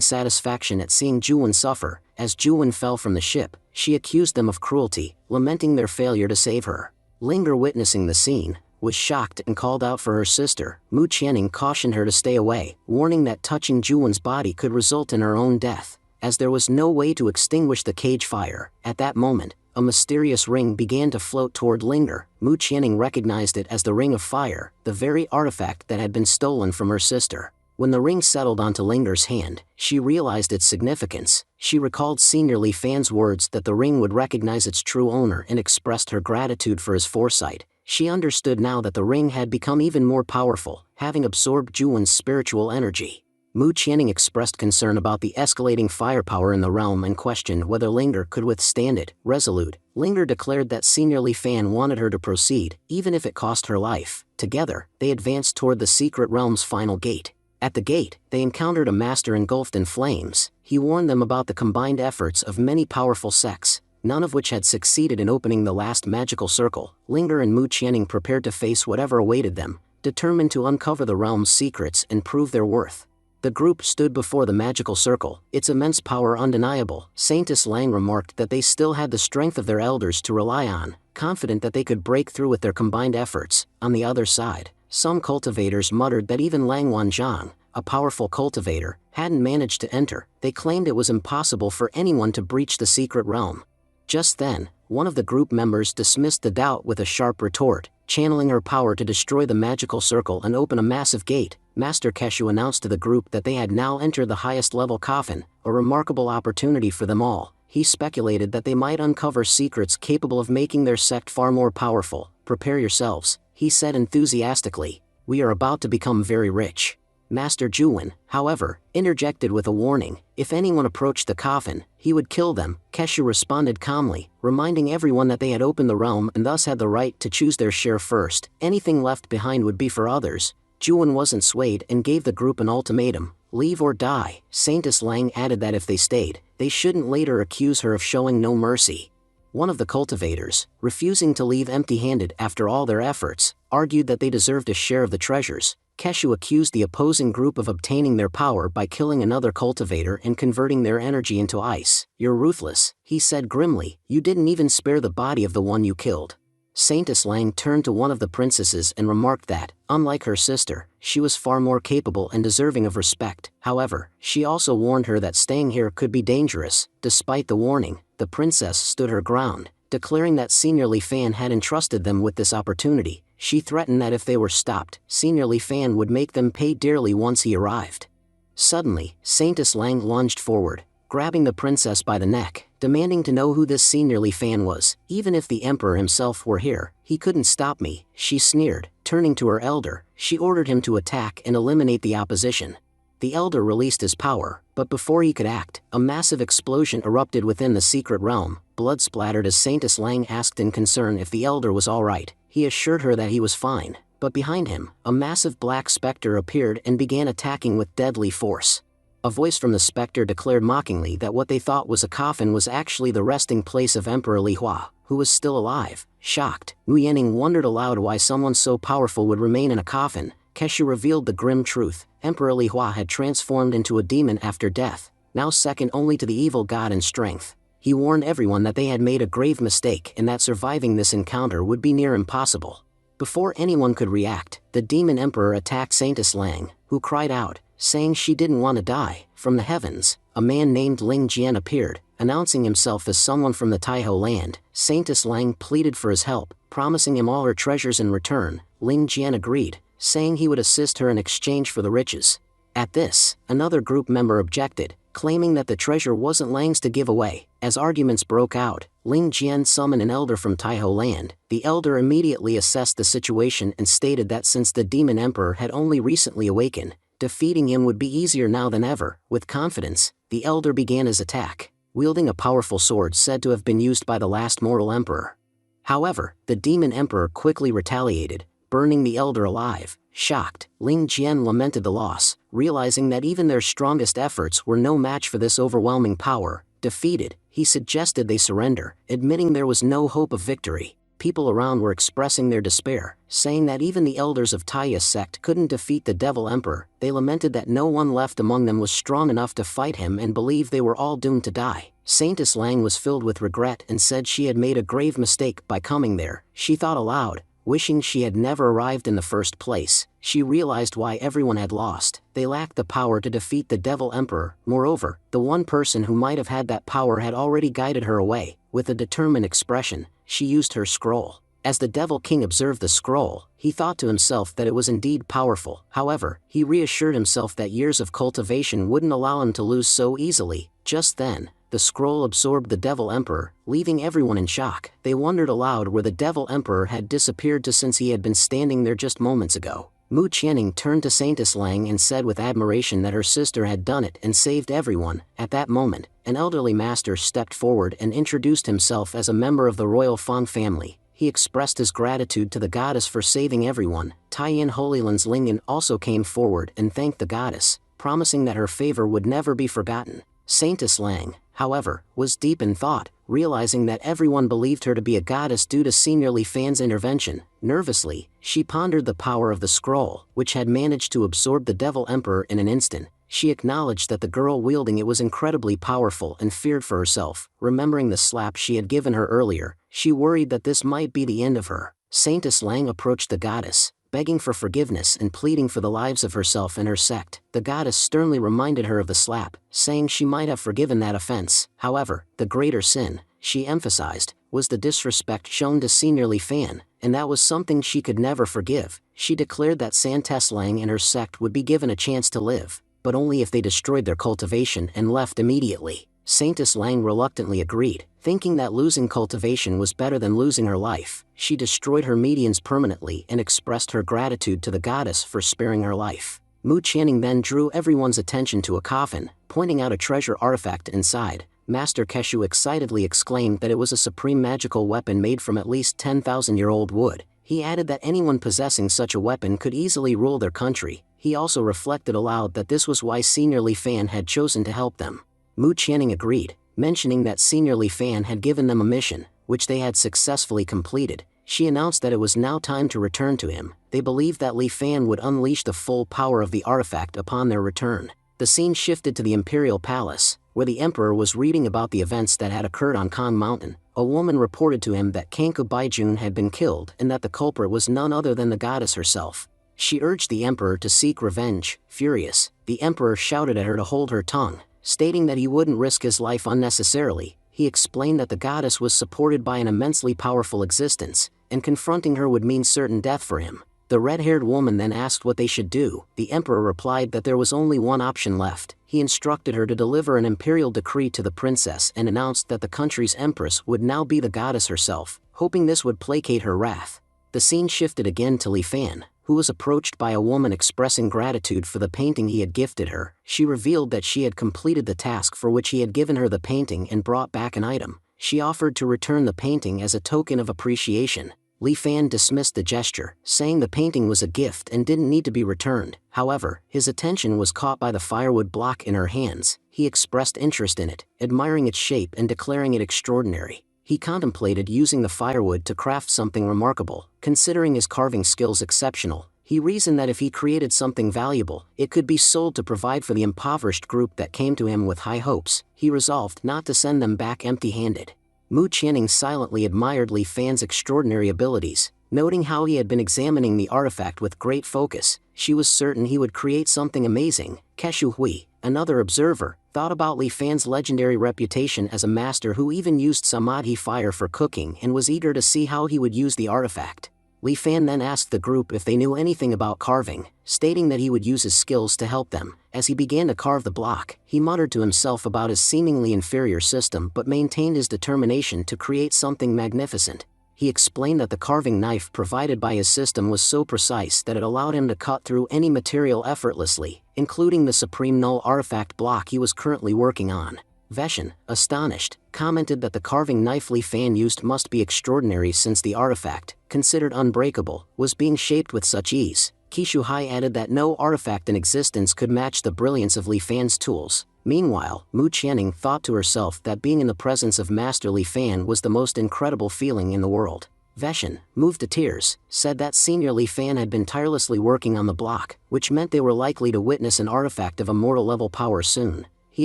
satisfaction at seeing Juan suffer. As Juan fell from the ship, she accused them of cruelty, lamenting their failure to save her. Linger, witnessing the scene, was shocked and called out for her sister. Mu Qianning cautioned her to stay away, warning that touching Juan's body could result in her own death. As there was no way to extinguish the cage fire, at that moment, a mysterious ring began to float toward Linger. Mu Qianning recognized it as the Ring of Fire, the very artifact that had been stolen from her sister. When the ring settled onto Linger's hand, she realized its significance. She recalled Senior Li Fan's words that the ring would recognize its true owner and expressed her gratitude for his foresight. She understood now that the ring had become even more powerful, having absorbed Juan's spiritual energy. Mu Qianning expressed concern about the escalating firepower in the realm and questioned whether Linger could withstand it. Resolute, Linger declared that Senior Li Fan wanted her to proceed, even if it cost her life. Together, they advanced toward the secret realm's final gate. At the gate, they encountered a master engulfed in flames. He warned them about the combined efforts of many powerful sects, none of which had succeeded in opening the last magical circle. Linger and Mu Qianning prepared to face whatever awaited them, determined to uncover the realm's secrets and prove their worth. The group stood before the magical circle, its immense power undeniable. Saintess Lang remarked that they still had the strength of their elders to rely on, confident that they could break through with their combined efforts. On the other side, some cultivators muttered that even Lang Wanzhang, a powerful cultivator, hadn't managed to enter. They claimed it was impossible for anyone to breach the secret realm. Just then, one of the group members dismissed the doubt with a sharp retort, channeling her power to destroy the magical circle and open a massive gate. Master Keshu announced to the group that they had now entered the highest level coffin, a remarkable opportunity for them all. He speculated that they might uncover secrets capable of making their sect far more powerful. Prepare yourselves, he said enthusiastically. We are about to become very rich. Master Juan, however, interjected with a warning. If anyone approached the coffin, he would kill them. Keshu responded calmly, reminding everyone that they had opened the realm and thus had the right to choose their share first. Anything left behind would be for others. Juan wasn't swayed and gave the group an ultimatum: leave or die. Saintess Lang added that if they stayed, they shouldn't later accuse her of showing no mercy. One of the cultivators, refusing to leave empty-handed after all their efforts, argued that they deserved a share of the treasures. Keshu accused the opposing group of obtaining their power by killing another cultivator and converting their energy into ice. You're ruthless, he said grimly. You didn't even spare the body of the one you killed. Saintess Lang turned to one of the princesses and remarked that, unlike her sister, she was far more capable and deserving of respect. However, she also warned her that staying here could be dangerous. Despite the warning, the princess stood her ground, declaring that Senior Li Fan had entrusted them with this opportunity. She threatened that if they were stopped, Senior Li Fan would make them pay dearly once he arrived. Suddenly, Saintess Lang lunged forward, grabbing the princess by the neck, demanding to know who this Senior Li Fan was. Even if the emperor himself were here, he couldn't stop me, she sneered. Turning to her elder, she ordered him to attack and eliminate the opposition. The elder released his power, but before he could act, a massive explosion erupted within the secret realm. Blood splattered as Saintess Lang asked in concern if the elder was all right. He assured her that he was fine, but behind him, a massive black specter appeared and began attacking with deadly force. A voice from the specter declared mockingly that what they thought was a coffin was actually the resting place of Emperor Lihua, who was still alive. Shocked, Mu Yanning wondered aloud why someone so powerful would remain in a coffin. Keshu revealed the grim truth. Emperor Lihua had transformed into a demon after death, now second only to the evil god in strength. He warned everyone that they had made a grave mistake and that surviving this encounter would be near impossible. Before anyone could react, the demon emperor attacked Saintess Lang, who cried out, saying she didn't want to die. From the heavens, a man named Ling Jian appeared, announcing himself as someone from the Taiho land. Saintess Lang pleaded for his help, promising him all her treasures in return. Ling Jian agreed, saying he would assist her in exchange for the riches. At this, another group member objected, claiming that the treasure wasn't Lang's to give away. As arguments broke out, Ling Jian summoned an elder from Taiho land. The elder immediately assessed the situation and stated that since the demon emperor had only recently awakened, defeating him would be easier now than ever. With confidence, the elder began his attack, wielding a powerful sword said to have been used by the last mortal emperor. However, the demon emperor quickly retaliated, burning the elder alive. Shocked, Ling Jian lamented the loss, realizing that even their strongest efforts were no match for this overwhelming power. Defeated, he suggested they surrender, admitting there was no hope of victory. People around were expressing their despair, saying that even the elders of Taiya's sect couldn't defeat the Devil Emperor. They lamented that no one left among them was strong enough to fight him and believed they were all doomed to die. Saintess Lang was filled with regret and said she had made a grave mistake by coming there. She thought aloud, wishing she had never arrived in the first place. She realized why everyone had lost. They lacked the power to defeat the Devil Emperor. Moreover, the one person who might have had that power had already guided her away. With a determined expression, she used her scroll. As the Devil King observed the scroll, he thought to himself that it was indeed powerful. However, he reassured himself that years of cultivation wouldn't allow him to lose so easily. Just then, the scroll absorbed the Devil Emperor, leaving everyone in shock. They wondered aloud where the Devil Emperor had disappeared to, since he had been standing there just moments ago. Mu Qianning turned to Saintess Lang and said with admiration that her sister had done it and saved everyone. At that moment, an elderly master stepped forward and introduced himself as a member of the royal Fang family. He expressed his gratitude to the goddess for saving everyone. Taiyin Holyland's Lingen also came forward and thanked the goddess, promising that her favor would never be forgotten. Saintess Lang, however, was deep in thought, realizing that everyone believed her to be a goddess due to Senior Li Fan's intervention. Nervously, she pondered the power of the scroll, which had managed to absorb the Devil Emperor in an instant. She acknowledged that the girl wielding it was incredibly powerful and feared for herself. Remembering the slap she had given her earlier, she worried that this might be the end of her. Saintess Lang approached the goddess, begging for forgiveness and pleading for the lives of herself and her sect. The goddess sternly reminded her of the slap, saying she might have forgiven that offense. However, the greater sin, she emphasized, was the disrespect shown to Senior Li Fan, and that was something she could never forgive. She declared that Saintess Lang and her sect would be given a chance to live, but only if they destroyed their cultivation and left immediately. Saintess Lang reluctantly agreed, thinking that losing cultivation was better than losing her life. She destroyed her medians permanently and expressed her gratitude to the goddess for sparing her life. Mu Qianning then drew everyone's attention to a coffin, pointing out a treasure artifact inside. Master Keshu excitedly exclaimed that it was a supreme magical weapon made from at least 10,000-year-old wood. He added that anyone possessing such a weapon could easily rule their country. He also reflected aloud that this was why Senior Li Fan had chosen to help them. Mu Qianning agreed, mentioning that Senior Li Fan had given them a mission, which they had successfully completed. She announced that it was now time to return to him. They believed that Li Fan would unleash the full power of the artifact upon their return. The scene shifted to the Imperial Palace, where the Emperor was reading about the events that had occurred on Kong Mountain. A woman reported to him that Kanku Baijun had been killed and that the culprit was none other than the goddess herself. She urged the Emperor to seek revenge. Furious, the Emperor shouted at her to hold her tongue, stating that he wouldn't risk his life unnecessarily. He explained that the goddess was supported by an immensely powerful existence, and confronting her would mean certain death for him. The red-haired woman then asked what they should do. The Emperor replied that there was only one option left. He instructed her to deliver an imperial decree to the princess and announced that the country's empress would now be the goddess herself, hoping this would placate her wrath. The scene shifted again to Li Fan, who was approached by a woman expressing gratitude for the painting he had gifted her. She revealed that she had completed the task for which he had given her the painting and brought back an item. She offered to return the painting as a token of appreciation. Li Fan dismissed the gesture, saying the painting was a gift and didn't need to be returned. However, his attention was caught by the firewood block in her hands. He expressed interest in it, admiring its shape and declaring it extraordinary. He contemplated using the firewood to craft something remarkable. Considering his carving skills exceptional, he reasoned that if he created something valuable, it could be sold to provide for the impoverished group that came to him with high hopes. He resolved not to send them back empty-handed. Mu Qianning silently admired Li Fan's extraordinary abilities, noting how he had been examining the artifact with great focus. She was certain he would create something amazing. Keshu Hui, another observer, thought about Li Fan's legendary reputation as a master who even used samadhi fire for cooking and was eager to see how he would use the artifact. Li Fan then asked the group if they knew anything about carving, stating that he would use his skills to help them. As he began to carve the block, he muttered to himself about his seemingly inferior system but maintained his determination to create something magnificent. He explained that the carving knife provided by his system was so precise that it allowed him to cut through any material effortlessly, including the supreme null artifact block he was currently working on. Veshan, astonished, commented that the carving knife Li Fan used must be extraordinary since the artifact, considered unbreakable, was being shaped with such ease. Kishu Hai added that no artifact in existence could match the brilliance of Li Fan's tools. Meanwhile, Mu Qianning thought to herself that being in the presence of Master Li Fan was the most incredible feeling in the world. Veshan, moved to tears, said that Senior Li Fan had been tirelessly working on the block, which meant they were likely to witness an artifact of immortal level power soon. He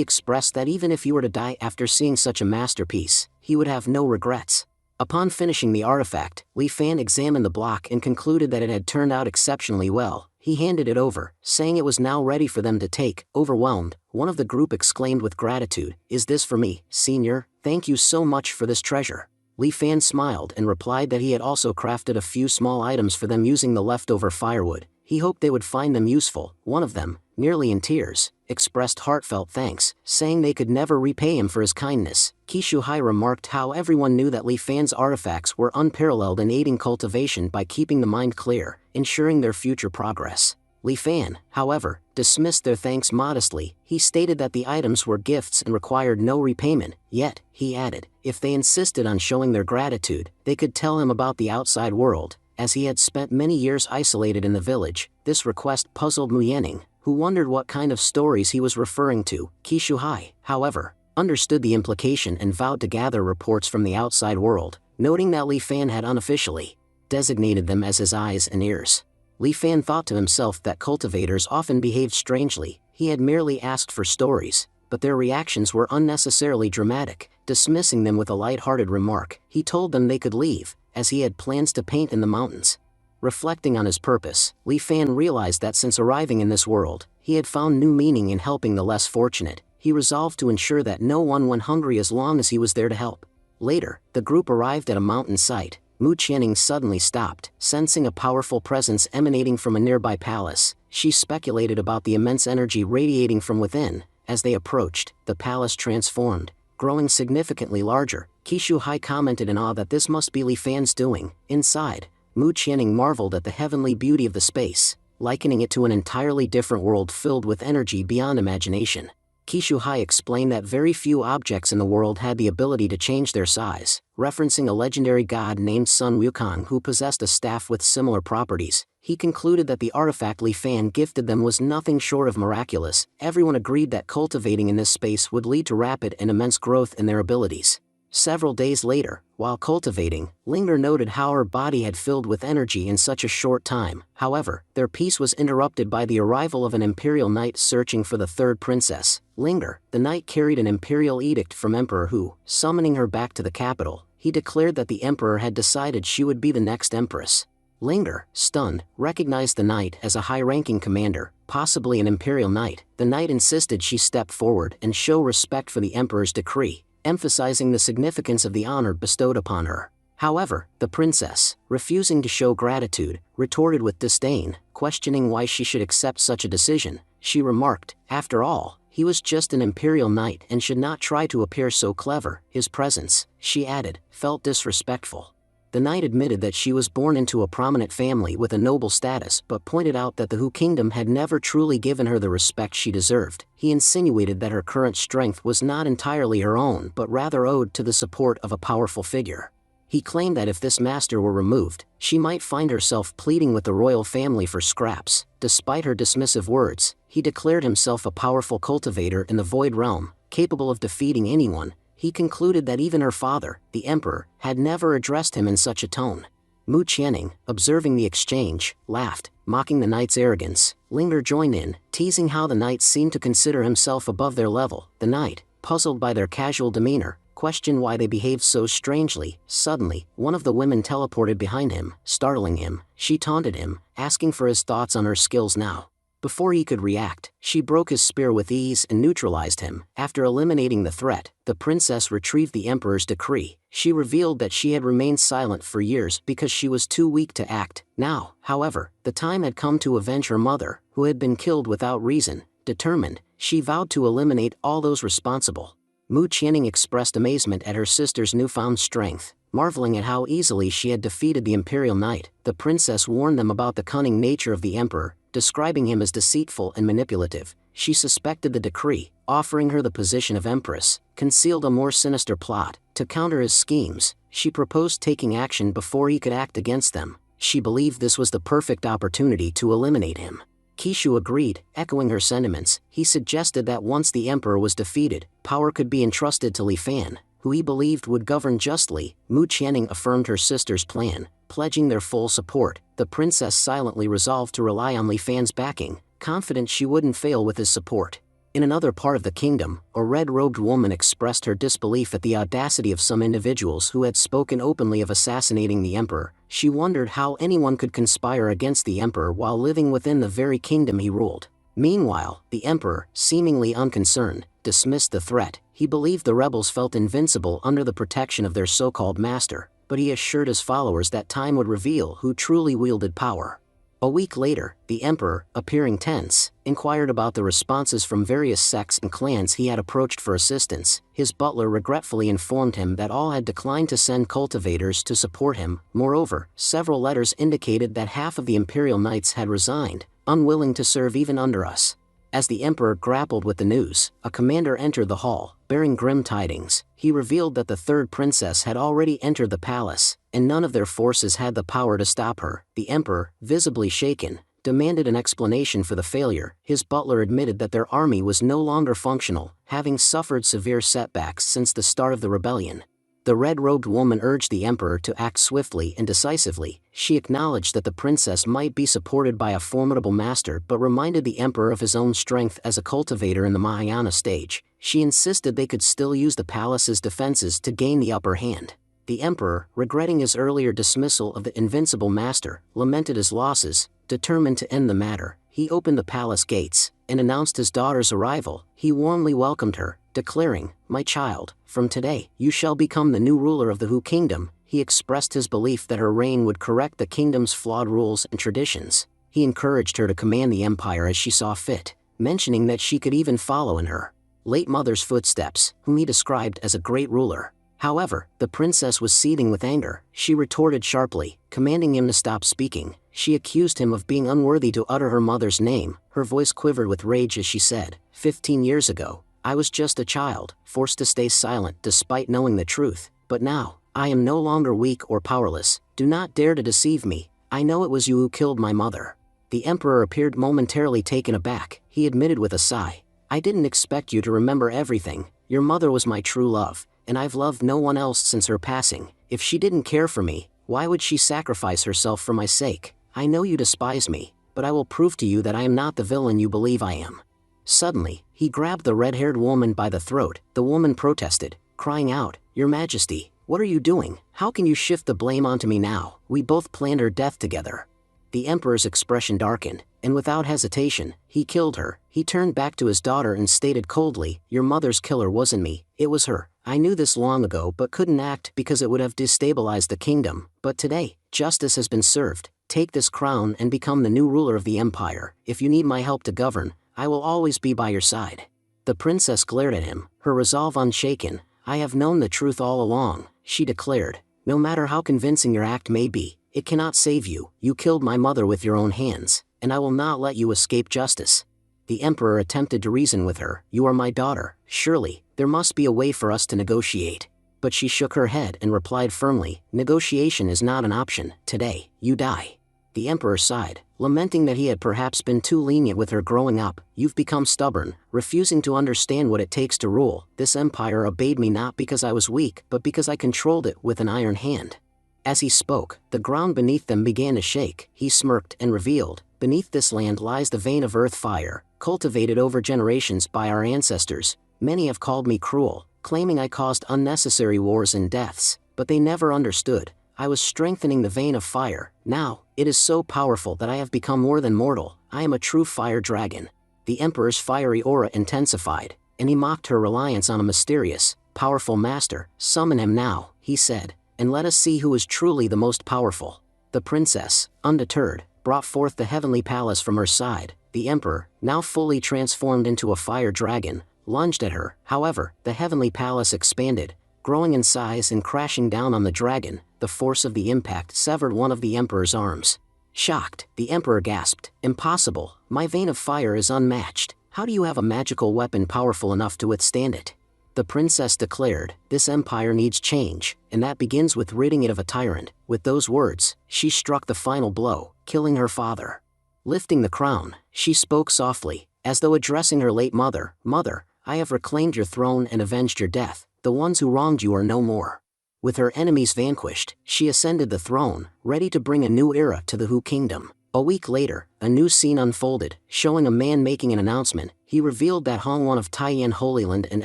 expressed that even if he were to die after seeing such a masterpiece, he would have no regrets. Upon finishing the artifact, Li Fan examined the block and concluded that it had turned out exceptionally well. He handed it over, saying it was now ready for them to take. Overwhelmed, one of the group exclaimed with gratitude, "Is this for me, Senior? Thank you so much for this treasure." Li Fan smiled and replied that he had also crafted a few small items for them using the leftover firewood. He hoped they would find them useful. One of them, nearly in tears, expressed heartfelt thanks, saying they could never repay him for his kindness. Qishuhai remarked how everyone knew that Li Fan's artifacts were unparalleled in aiding cultivation by keeping the mind clear, ensuring their future progress. Li Fan, however, dismissed their thanks modestly. He stated that the items were gifts and required no repayment, yet, he added, if they insisted on showing their gratitude, they could tell him about the outside world, as he had spent many years isolated in the village. This request puzzled Mu Yanning, who wondered what kind of stories he was referring to. Qishuhai, however, understood the implication and vowed to gather reports from the outside world, noting that Li Fan had unofficially designated them as his eyes and ears. Li Fan thought to himself that cultivators often behaved strangely. He had merely asked for stories, but their reactions were unnecessarily dramatic. Dismissing them with a light-hearted remark, he told them they could leave, as he had plans to paint in the mountains. Reflecting on his purpose, Li Fan realized that since arriving in this world, he had found new meaning in helping the less fortunate. He resolved to ensure that no one went hungry as long as he was there to help. Later, the group arrived at a mountain site. Mu Qianning suddenly stopped, sensing a powerful presence emanating from a nearby palace. She speculated about the immense energy radiating from within. As they approached, the palace transformed, growing significantly larger. Qishuhai commented in awe that this must be Li Fan's doing. Inside, Mu Qianning marveled at the heavenly beauty of the space, likening it to an entirely different world filled with energy beyond imagination. Qishuhai explained that very few objects in the world had the ability to change their size, referencing a legendary god named Sun Wukong who possessed a staff with similar properties. He concluded that the artifact Li Fan gifted them was nothing short of miraculous. Everyone agreed that cultivating in this space would lead to rapid and immense growth in their abilities. Several days later, while cultivating, Linger noted how her body had filled with energy in such a short time. However, their peace was interrupted by the arrival of an imperial knight searching for the third princess. Linger, the knight carried an imperial edict from Emperor Hu. Summoning her back to the capital, he declared that the emperor had decided she would be the next empress. Linger, stunned, recognized the knight as a high-ranking commander, possibly an imperial knight. The knight insisted she step forward and show respect for the emperor's decree, emphasizing the significance of the honor bestowed upon her. However, the princess, refusing to show gratitude, retorted with disdain, questioning why she should accept such a decision. She remarked, "After all, he was just an imperial knight and should not try to appear so clever." His presence, she added, felt disrespectful. The knight admitted that she was born into a prominent family with a noble status but pointed out that the Hu kingdom had never truly given her the respect she deserved. He insinuated that her current strength was not entirely her own but rather owed to the support of a powerful figure. He claimed that if this master were removed, she might find herself pleading with the royal family for scraps. Despite her dismissive words, he declared himself a powerful cultivator in the Void Realm, capable of defeating anyone. He concluded that even her father, the emperor, had never addressed him in such a tone. Mu Qianning, observing the exchange, laughed, mocking the knight's arrogance. Linger joined in, teasing how the knight seemed to consider himself above their level. The knight, puzzled by their casual demeanor, questioned why they behaved so strangely. Suddenly, one of the women teleported behind him, startling him. She taunted him, asking for his thoughts on her skills now. Before he could react, she broke his spear with ease and neutralized him. After eliminating the threat, the princess retrieved the emperor's decree. She revealed that she had remained silent for years because she was too weak to act. Now, however, the time had come to avenge her mother, who had been killed without reason. Determined, she vowed to eliminate all those responsible. Mu Qianning expressed amazement at her sister's newfound strength. Marveling at how easily she had defeated the imperial knight, the princess warned them about the cunning nature of the emperor, describing him as deceitful and manipulative. She suspected the decree, offering her the position of empress, concealed a more sinister plot. To counter his schemes, she proposed taking action before he could act against them. She believed this was the perfect opportunity to eliminate him. Kishu agreed, echoing her sentiments. He suggested that once the emperor was defeated, power could be entrusted to Li Fan, who he believed would govern justly. Mu Qianning affirmed her sister's plan, pledging their full support. The princess silently resolved to rely on Li Fan's backing, confident she wouldn't fail with his support. In another part of the kingdom, a red-robed woman expressed her disbelief at the audacity of some individuals who had spoken openly of assassinating the emperor. She wondered how anyone could conspire against the emperor while living within the very kingdom he ruled. Meanwhile, the emperor, seemingly unconcerned, dismissed the threat. He believed the rebels felt invincible under the protection of their so-called master, but he assured his followers that time would reveal who truly wielded power. A week later, the emperor, appearing tense, inquired about the responses from various sects and clans he had approached for assistance. His butler regretfully informed him that all had declined to send cultivators to support him. Moreover, several letters indicated that half of the imperial knights had resigned, unwilling to serve even under us. As the emperor grappled with the news, a commander entered the hall, bearing grim tidings. He revealed that the third princess had already entered the palace, and none of their forces had the power to stop her. The emperor, visibly shaken, demanded an explanation for the failure. His butler admitted that their army was no longer functional, having suffered severe setbacks since the start of the rebellion. The red-robed woman urged the emperor to act swiftly and decisively. She acknowledged that the princess might be supported by a formidable master but reminded the emperor of his own strength as a cultivator in the Mahayana stage. She insisted they could still use the palace's defenses to gain the upper hand. The emperor, regretting his earlier dismissal of the invincible master, lamented his losses. Determined to end the matter, he opened the palace gates and announced his daughter's arrival. He warmly welcomed her, declaring, "My child, from today, you shall become the new ruler of the Hu kingdom." He expressed his belief that her reign would correct the kingdom's flawed rules and traditions. He encouraged her to command the empire as she saw fit, mentioning that she could even follow in her late mother's footsteps, whom he described as a great ruler. However, the princess was seething with anger. She retorted sharply, commanding him to stop speaking. She accused him of being unworthy to utter her mother's name. Her voice quivered with rage as she said, 15 years ago, I was just a child, forced to stay silent despite knowing the truth. But now, I am no longer weak or powerless. Do not dare to deceive me. I know it was you who killed my mother." The emperor appeared momentarily taken aback. He admitted with a sigh, "I didn't expect you to remember everything. Your mother was my true love, and I've loved no one else since her passing. If she didn't care for me, why would she sacrifice herself for my sake? I know you despise me, but I will prove to you that I am not the villain you believe I am." Suddenly, he grabbed the red-haired woman by the throat. The woman protested, crying out, "Your Majesty, what are you doing? How can you shift the blame onto me now? We both planned her death together." The emperor's expression darkened, and without hesitation, he killed her. He turned back to his daughter and stated coldly, "Your mother's killer wasn't me, it was her. I knew this long ago but couldn't act because it would have destabilized the kingdom. But today, justice has been served. Take this crown and become the new ruler of the empire. If you need my help to govern, I will always be by your side." The princess glared at him, her resolve unshaken. "I have known the truth all along," she declared. "No matter how convincing your act may be, it cannot save you. You killed my mother with your own hands, and I will not let you escape justice." The emperor attempted to reason with her. "You are my daughter. Surely, there must be a way for us to negotiate." But she shook her head and replied firmly, "Negotiation is not an option. Today, you die." The emperor sighed, lamenting that he had perhaps been too lenient with her growing up. "You've become stubborn, refusing to understand what it takes to rule. This empire obeyed me not because I was weak, but because I controlled it with an iron hand." As he spoke, the ground beneath them began to shake. He smirked and revealed, "Beneath this land lies the vein of earth fire, cultivated over generations by our ancestors. Many have called me cruel, claiming I caused unnecessary wars and deaths, but they never understood. I was strengthening the vein of fire. Now, it is so powerful that I have become more than mortal. I am a true fire dragon." The emperor's fiery aura intensified, and he mocked her reliance on a mysterious, powerful master. "Summon him now," he said, "and let us see who is truly the most powerful." The princess, undeterred, brought forth the heavenly palace from her side. The emperor, now fully transformed into a fire dragon, lunged at her. However, the heavenly palace expanded, growing in size and crashing down on the dragon. The force of the impact severed one of the emperor's arms. Shocked, the emperor gasped, "Impossible, my vein of fire is unmatched. How do you have a magical weapon powerful enough to withstand it?" The princess declared, "This empire needs change, and that begins with ridding it of a tyrant." With those words, she struck the final blow, killing her father. Lifting the crown, she spoke softly, as though addressing her late mother. "Mother, I have reclaimed your throne and avenged your death. The ones who wronged you are no more." With her enemies vanquished, she ascended the throne, ready to bring a new era to the Hu kingdom. A week later, a new scene unfolded, showing a man making an announcement. He revealed that Hongwan of Taiyan Holyland and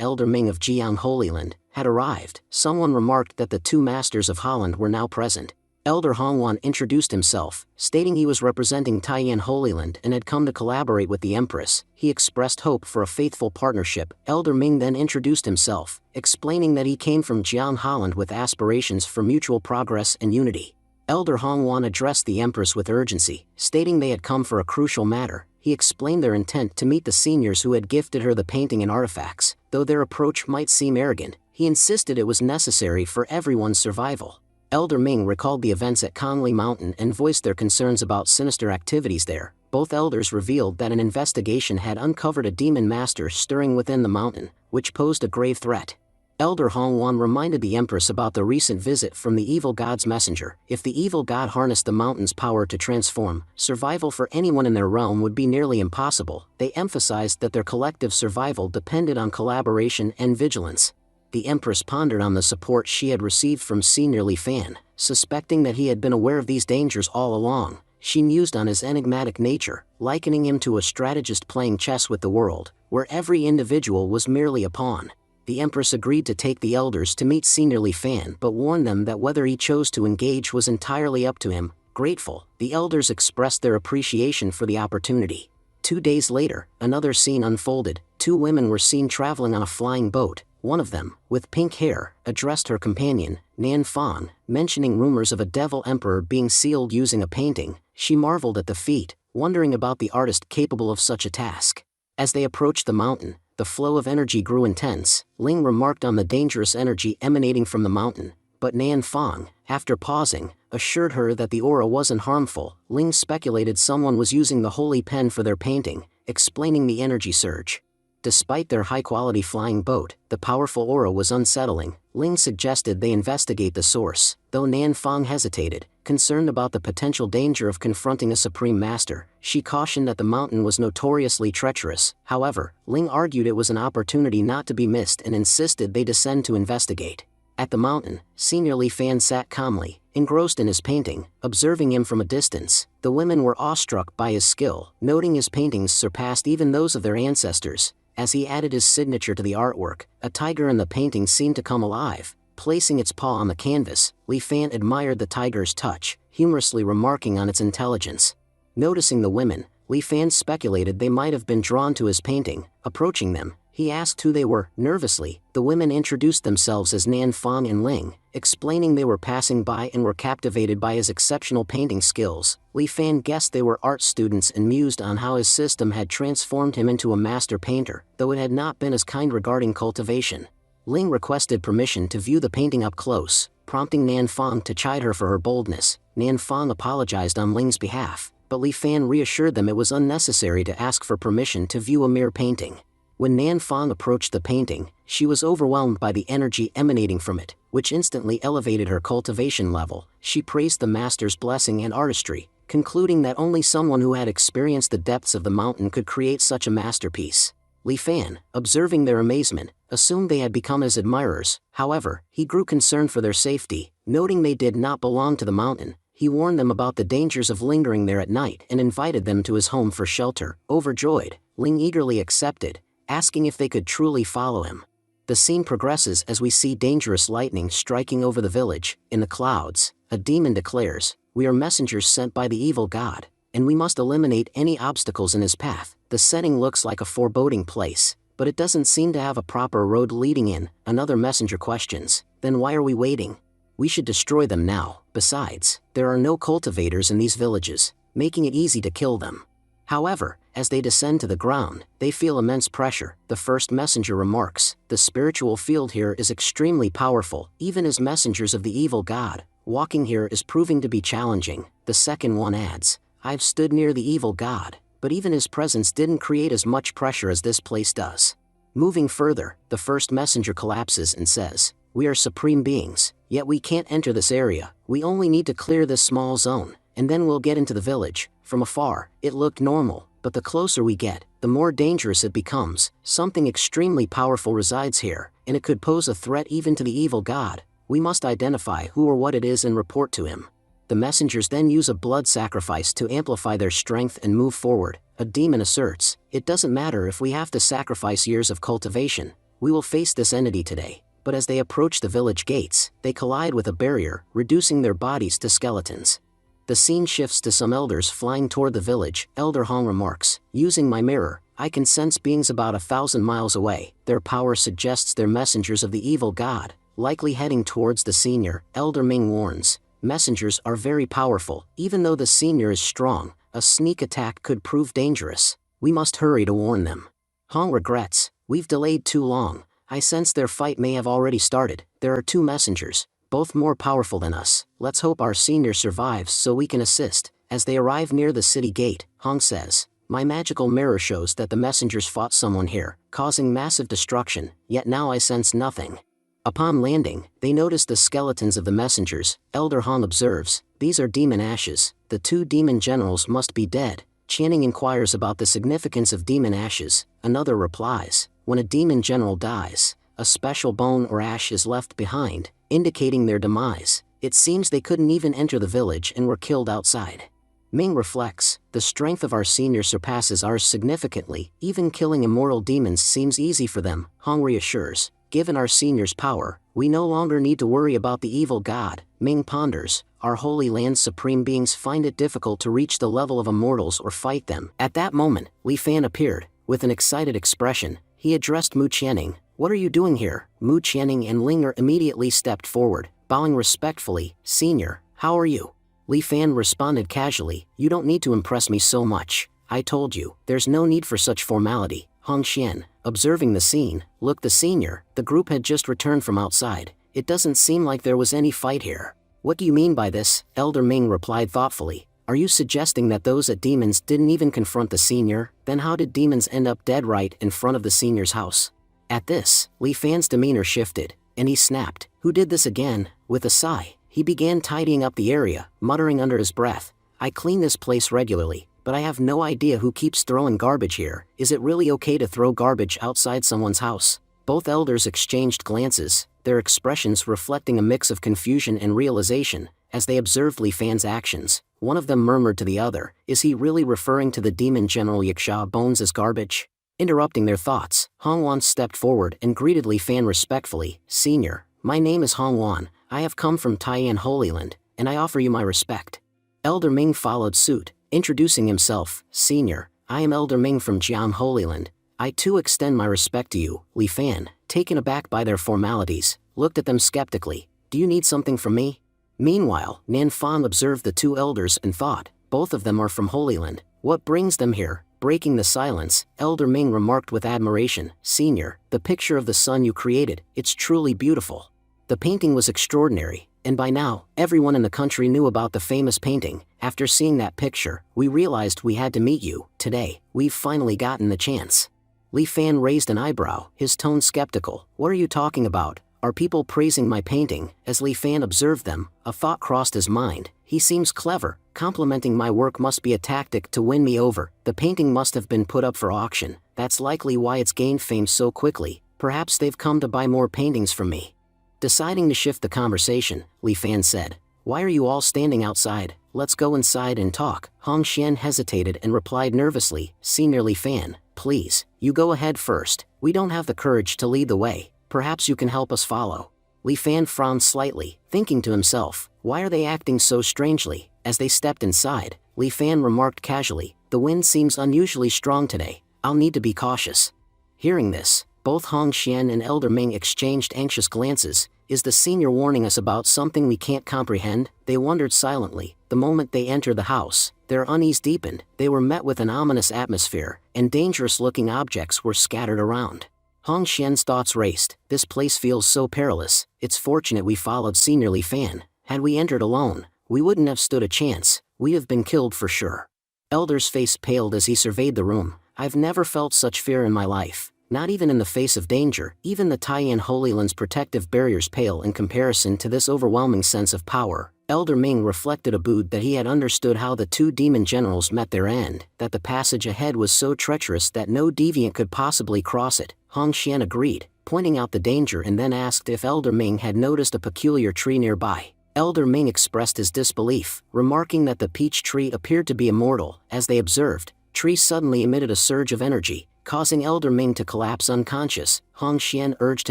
Elder Ming of Jiang Holyland had arrived. Someone remarked that the two masters of Holland were now present. Elder Hongwan introduced himself, stating he was representing Taiyan Holyland and had come to collaborate with the Empress. He expressed hope for a faithful partnership. Elder Ming then introduced himself, explaining that he came from Jiang Holland with aspirations for mutual progress and unity. Elder Hongwan addressed the Empress with urgency, stating they had come for a crucial matter. He explained their intent to meet the seniors who had gifted her the painting and artifacts. Though their approach might seem arrogant, he insisted it was necessary for everyone's survival. Elder Ming recalled the events at Conley Mountain and voiced their concerns about sinister activities there. Both elders revealed that an investigation had uncovered a demon master stirring within the mountain, which posed a grave threat. Elder Hongwan reminded the Empress about the recent visit from the evil god's messenger. If the evil god harnessed the mountain's power to transform, survival for anyone in their realm would be nearly impossible. They emphasized that their collective survival depended on collaboration and vigilance. The Empress pondered on the support she had received from Senior Lihua, suspecting that he had been aware of these dangers all along. She mused on his enigmatic nature, likening him to a strategist playing chess with the world, where every individual was merely a pawn. The Empress agreed to take the elders to meet Senior Lihua but warned them that whether he chose to engage was entirely up to him. Grateful, the elders expressed their appreciation for the opportunity. 2 days later, another scene unfolded. Two women were seen traveling on a flying boat. One of them, with pink hair, addressed her companion, Nan Fong, mentioning rumors of a devil emperor being sealed using a painting. She marveled at the feat, wondering about the artist capable of such a task. As they approached the mountain, the flow of energy grew intense. Ling remarked on the dangerous energy emanating from the mountain, but Nan Fong, after pausing, assured her that the aura wasn't harmful. Ling speculated someone was using the holy pen for their painting, explaining the energy surge. Despite their high-quality flying boat, the powerful aura was unsettling. Ling suggested they investigate the source, though Nan Fong hesitated, concerned about the potential danger of confronting a supreme master. She cautioned that the mountain was notoriously treacherous. However, Ling argued it was an opportunity not to be missed and insisted they descend to investigate. At the mountain, Senior Lihua sat calmly, engrossed in his painting, observing him from a distance. The women were awestruck by his skill, noting his paintings surpassed even those of their ancestors. As he added his signature to the artwork, a tiger in the painting seemed to come alive, placing its paw on the canvas. Lihua admired the tiger's touch, humorously remarking on its intelligence. Noticing the women, Lihua speculated they might have been drawn to his painting. Approaching them, he asked who they were. Nervously, the women introduced themselves as Nan Fong and Ling, explaining they were passing by and were captivated by his exceptional painting skills. Lihua guessed they were art students and mused on how his system had transformed him into a master painter, though it had not been as kind regarding cultivation. Ling requested permission to view the painting up close, prompting Nan Fong to chide her for her boldness. Nan Fong apologized on Ling's behalf, but Lihua reassured them it was unnecessary to ask for permission to view a mere painting. When Nan Fong approached the painting, she was overwhelmed by the energy emanating from it, which instantly elevated her cultivation level. She praised the master's blessing and artistry, concluding that only someone who had experienced the depths of the mountain could create such a masterpiece. Lihua, observing their amazement, assumed they had become his admirers. However, he grew concerned for their safety, noting they did not belong to the mountain. He warned them about the dangers of lingering there at night and invited them to his home for shelter. Overjoyed, Ling eagerly accepted, asking if they could truly follow him. The scene progresses as we see dangerous lightning striking over the village. In the clouds, a demon declares, "We are messengers sent by the evil god, and we must eliminate any obstacles in his path." The setting looks like a foreboding place, but it doesn't seem to have a proper road leading in. Another messenger questions, "Then why are we waiting? We should destroy them now. Besides, there are no cultivators in these villages, making it easy to kill them." However, as they descend to the ground, they feel immense pressure. The first messenger remarks, "The spiritual field here is extremely powerful, even as messengers of the evil god. Walking here is proving to be challenging." The second one adds, "I've stood near the evil god, but even his presence didn't create as much pressure as this place does." Moving further, the first messenger collapses and says, "We are supreme beings, yet we can't enter this area. We only need to clear this small zone, and then we'll get into the village." From afar, it looked normal, but the closer we get, the more dangerous it becomes. Something extremely powerful resides here, and it could pose a threat even to the evil god. We must identify who or what it is and report to him. The messengers then use a blood sacrifice to amplify their strength and move forward. A demon asserts, "It doesn't matter if we have to sacrifice years of cultivation. We will face this entity today." But as they approach the village gates, they collide with a barrier, reducing their bodies to skeletons. The scene shifts to some elders flying toward the village. Elder Hong remarks, "Using my mirror, I can sense beings about 1,000 miles away. Their power suggests they're messengers of the evil god, likely heading towards the senior." Elder Ming warns, "Messengers are very powerful. Even though the senior is strong, a sneak attack could prove dangerous. We must hurry to warn them." Hong regrets, "We've delayed too long. I sense their fight may have already started. There are 2 messengers, both more powerful than us. Let's hope our senior survives so we can assist." As they arrive near the city gate, Hong says, "My magical mirror shows that the messengers fought someone here, causing massive destruction, yet now I sense nothing." Upon landing, they notice the skeletons of the messengers. Elder Hong observes, "These are demon ashes. The 2 demon generals must be dead." Channing inquires about the significance of demon ashes. Another replies, "When a demon general dies, a special bone or ash is left behind, indicating their demise. It seems they couldn't even enter the village and were killed outside." Ming reflects, "The strength of our senior surpasses ours significantly. Even killing immortal demons seems easy for them." Hong reassures, "Given our senior's power, we no longer need to worry about the evil god." Ming ponders, "Our Holy Land's supreme beings find it difficult to reach the level of immortals or fight them." At that moment, Li Fan appeared. With an excited expression, he addressed Mu Qianning, "What are you doing here?" Mu Qianning and Linger immediately stepped forward, bowing respectfully. "Senior, how are you?" Li Fan responded casually, "You don't need to impress me so much. I told you, there's no need for such formality." Hong Xian, observing the scene, looked. The senior, the group had just returned from outside. "It doesn't seem like there was any fight here." "What do you mean by this?" Elder Ming replied thoughtfully. "Are you suggesting that those at demons didn't even confront the senior? Then how did demons end up dead right in front of the senior's house?" At this, Li Fan's demeanor shifted, and he snapped, "Who did this again?" With a sigh, he began tidying up the area, muttering under his breath, "I clean this place regularly, but I have no idea who keeps throwing garbage here. Is it really okay to throw garbage outside someone's house?" Both elders exchanged glances, their expressions reflecting a mix of confusion and realization. As they observed Li Fan's actions, one of them murmured to the other, "Is he really referring to the demon general Yaksha bones as garbage?" Interrupting their thoughts, Hong Wan stepped forward and greeted Li Fan respectfully, "Senior, my name is Hong Wan. I have come from Taiyan Holy Land, and I offer you my respect." Elder Ming followed suit, introducing himself, "Senior, I am Elder Ming from Jiang Holy Land. I too extend my respect to you." Li Fan, taken aback by their formalities, looked at them skeptically, "Do you need something from me?" Meanwhile, Nan Fan observed the 2 elders and thought, "Both of them are from Holy Land. What brings them here?" Breaking the silence, Elder Ming remarked with admiration, "Senior, the picture of the sun you created, it's truly beautiful." The painting was extraordinary, and by now, everyone in the country knew about the famous painting. "After seeing that picture, we realized we had to meet you. Today, we've finally gotten the chance." Li Fan raised an eyebrow, his tone skeptical. "What are you talking about? Are people praising my painting?" As Li Fan observed them, a thought crossed his mind. "He seems clever. Complimenting my work must be a tactic to win me over. The painting must have been put up for auction. That's likely why it's gained fame so quickly. Perhaps they've come to buy more paintings from me." Deciding to shift the conversation, Li Fan said, "Why are you all standing outside? Let's go inside and talk." Hong Xian hesitated and replied nervously, "Senior Li Fan, please, you go ahead first. We don't have the courage to lead the way. Perhaps you can help us follow." Li Fan frowned slightly, thinking to himself, "Why are they acting so strangely?" As they stepped inside, Li Fan remarked casually, "The wind seems unusually strong today. I'll need to be cautious." Hearing this, both Hong Xian and Elder Ming exchanged anxious glances. "Is the senior warning us about something we can't comprehend?" They wondered silently. The moment they entered the house, their unease deepened. They were met with an ominous atmosphere, and dangerous-looking objects were scattered around. Hong Xian's thoughts raced. "This place feels so perilous. It's fortunate we followed Senior Li Fan. Had we entered alone, we wouldn't have stood a chance. We'd have been killed for sure." Elder's face paled as he surveyed the room. "I've never felt such fear in my life. Not even in the face of danger. Even the Taiyan Holy Land's protective barriers pale in comparison to this overwhelming sense of power." Elder Ming reflected abood that he had understood how the two demon generals met their end, that the passage ahead was so treacherous that no deviant could possibly cross it. Hong Xian agreed, pointing out the danger, and then asked if Elder Ming had noticed a peculiar tree nearby. Elder Ming expressed his disbelief, remarking that the peach tree appeared to be immortal. As they observed, tree suddenly emitted a surge of energy, causing Elder Ming to collapse unconscious. Hong Xian urged